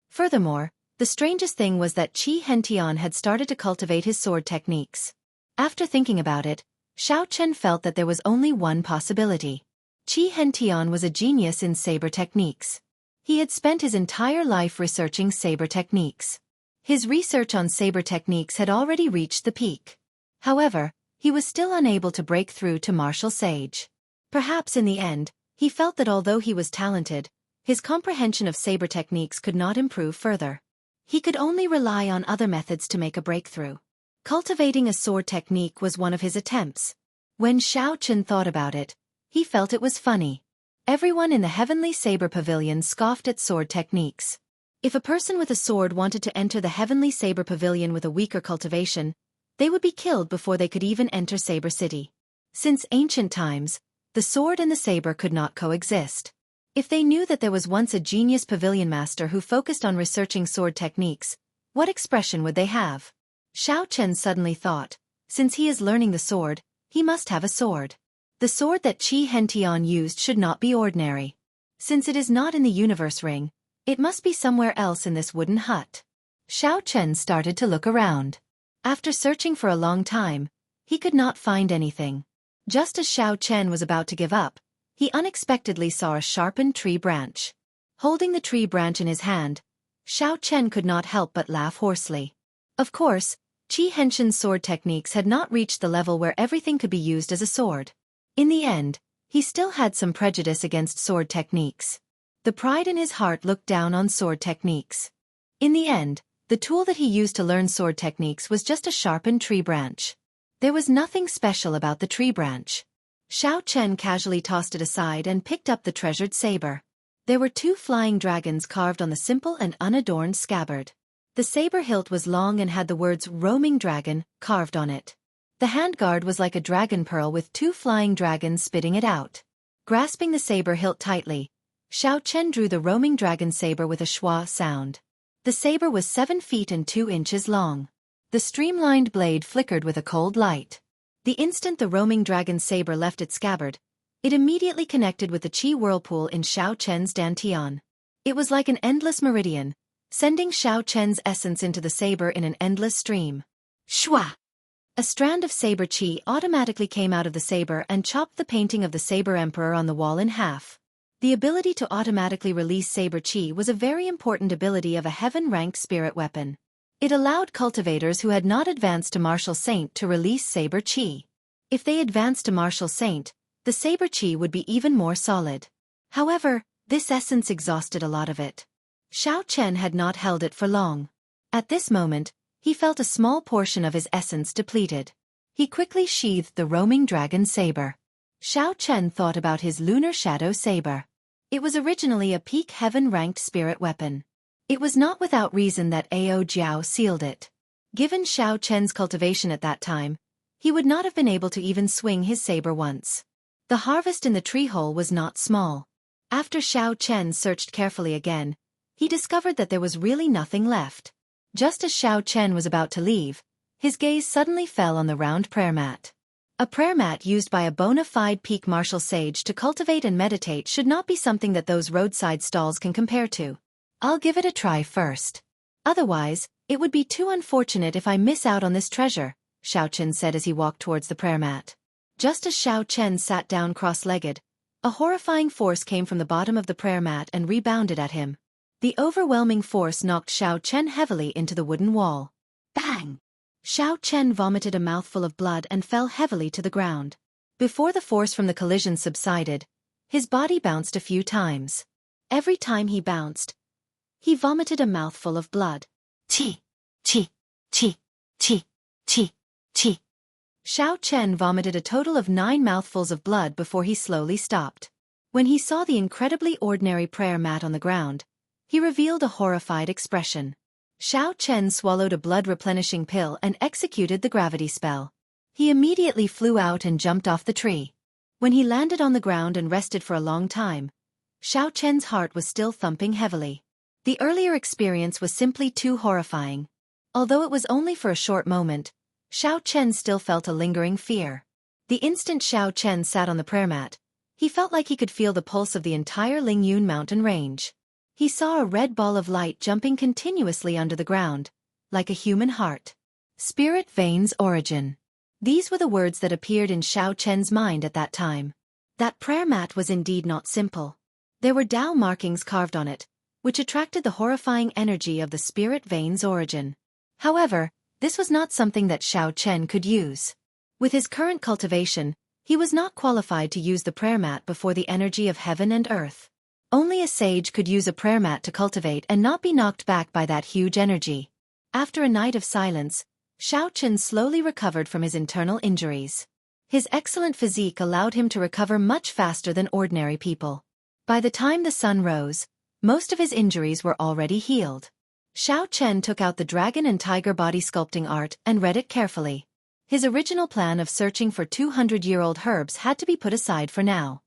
Furthermore, The strangest thing was that Xianxia had started to cultivate his sword techniques. After thinking about it, Xiao Chen felt that there was only one possibility. Xianxia was a genius in saber techniques. He had spent his entire life researching saber techniques. His research on saber techniques had already reached the peak. However, he was still unable to break through to martial sage. Perhaps in the end, he felt that although he was talented, his comprehension of saber techniques could not improve further. He could only rely on other methods to make a breakthrough. Cultivating a sword technique was one of his attempts. When Xiao Chen thought about it, he felt it was funny. Everyone in the Heavenly Saber Pavilion scoffed at sword techniques. If a person with a sword wanted to enter the Heavenly Saber Pavilion with a weaker cultivation, they would be killed before they could even enter Saber City. Since ancient times, the sword and the saber could not coexist. If they knew that there was once a genius pavilion master who focused on researching sword techniques, what expression would they have? Xiao Chen suddenly thought, since he is learning the sword, he must have a sword. The sword that Xianxia used should not be ordinary. Since it is not in the universe ring, it must be somewhere else in this wooden hut. Xiao Chen started to look around. After searching for a long time, he could not find anything. Just as Xiao Chen was about to give up, he unexpectedly saw a sharpened tree branch. Holding the tree branch in his hand, Xiao Chen could not help but laugh hoarsely. Of course, Xianxia's sword techniques had not reached the level where everything could be used as a sword. In the end, he still had some prejudice against sword techniques. The pride in his heart looked down on sword techniques. In the end, the tool that he used to learn sword techniques was just a sharpened tree branch. There was nothing special about the tree branch. Xiao Chen casually tossed it aside and picked up the treasured saber. There were 2 flying dragons carved on the simple and unadorned scabbard. The saber hilt was long and had the words "Roaming Dragon" carved on it. The handguard was like a dragon pearl with 2 flying dragons spitting it out. Grasping the saber hilt tightly, Xiao Chen drew the roaming dragon saber with a schwa sound. The saber was 7 feet and 2 inches long. The streamlined blade flickered with a cold light. The instant the roaming dragon saber left its scabbard, it immediately connected with the qi whirlpool in Xiao Chen's dantian. It was like an endless meridian, sending Xiao Chen's essence into the saber in an endless stream. Shwa! A strand of saber qi automatically came out of the saber and chopped the painting of the saber emperor on the wall in half. The ability to automatically release saber qi was a very important ability of a heaven-ranked spirit weapon. It allowed cultivators who had not advanced to martial saint to release saber qi. If they advanced to martial saint, the saber qi would be even more solid. However, this essence exhausted a lot of it. Xiao Chen had not held it for long. At this moment, he felt a small portion of his essence depleted. He quickly sheathed the roaming dragon saber. Xiao Chen thought about his lunar shadow saber. It was originally a peak heaven-ranked spirit weapon. It was not without reason that Ao Jiao sealed it. Given Xiao Chen's cultivation at that time, he would not have been able to even swing his saber once. The harvest in the tree hole was not small. After Xiao Chen searched carefully again, he discovered that there was really nothing left. Just as Xiao Chen was about to leave, his gaze suddenly fell on the round prayer mat. A prayer mat used by a bona fide peak martial sage to cultivate and meditate should not be something that those roadside stalls can compare to. I'll give it a try first. Otherwise, it would be too unfortunate if I miss out on this treasure, Xiao Chen said as he walked towards the prayer mat. Just as Xiao Chen sat down cross-legged, a horrifying force came from the bottom of the prayer mat and rebounded at him. The overwhelming force knocked Xiao Chen heavily into the wooden wall. Bang! Xiao Chen vomited a mouthful of blood and fell heavily to the ground. Before the force from the collision subsided, his body bounced a few times. Every time he bounced, he vomited a mouthful of blood. Chi, chi, chi, chi, chi, chi. Xiao Chen vomited a total of 9 mouthfuls of blood before he slowly stopped. When he saw the incredibly ordinary prayer mat on the ground, he revealed a horrified expression. Xiao Chen swallowed a blood-replenishing pill and executed the gravity spell. He immediately flew out and jumped off the tree. When he landed on the ground and rested for a long time, Xiao Chen's heart was still thumping heavily. The earlier experience was simply too horrifying. Although it was only for a short moment, Xiao Chen still felt a lingering fear. The instant Xiao Chen sat on the prayer mat, he felt like he could feel the pulse of the entire Lingyun mountain range. He saw a red ball of light jumping continuously under the ground, like a human heart. Spirit veins origin. These were the words that appeared in Xiao Chen's mind at that time. That prayer mat was indeed not simple. There were Tao markings carved on it, which attracted the horrifying energy of the spirit veins origin. However, this was not something that Xiao Chen could use. With his current cultivation, he was not qualified to use the prayer mat before the energy of heaven and earth. Only a sage could use a prayer mat to cultivate and not be knocked back by that huge energy. After a night of silence, Xiao Chen slowly recovered from his internal injuries. His excellent physique allowed him to recover much faster than ordinary people. By the time the sun rose, most of his injuries were already healed. Xiao Chen took out the dragon and tiger body sculpting art and read it carefully. His original plan of searching for 200-year-old herbs had to be put aside for now.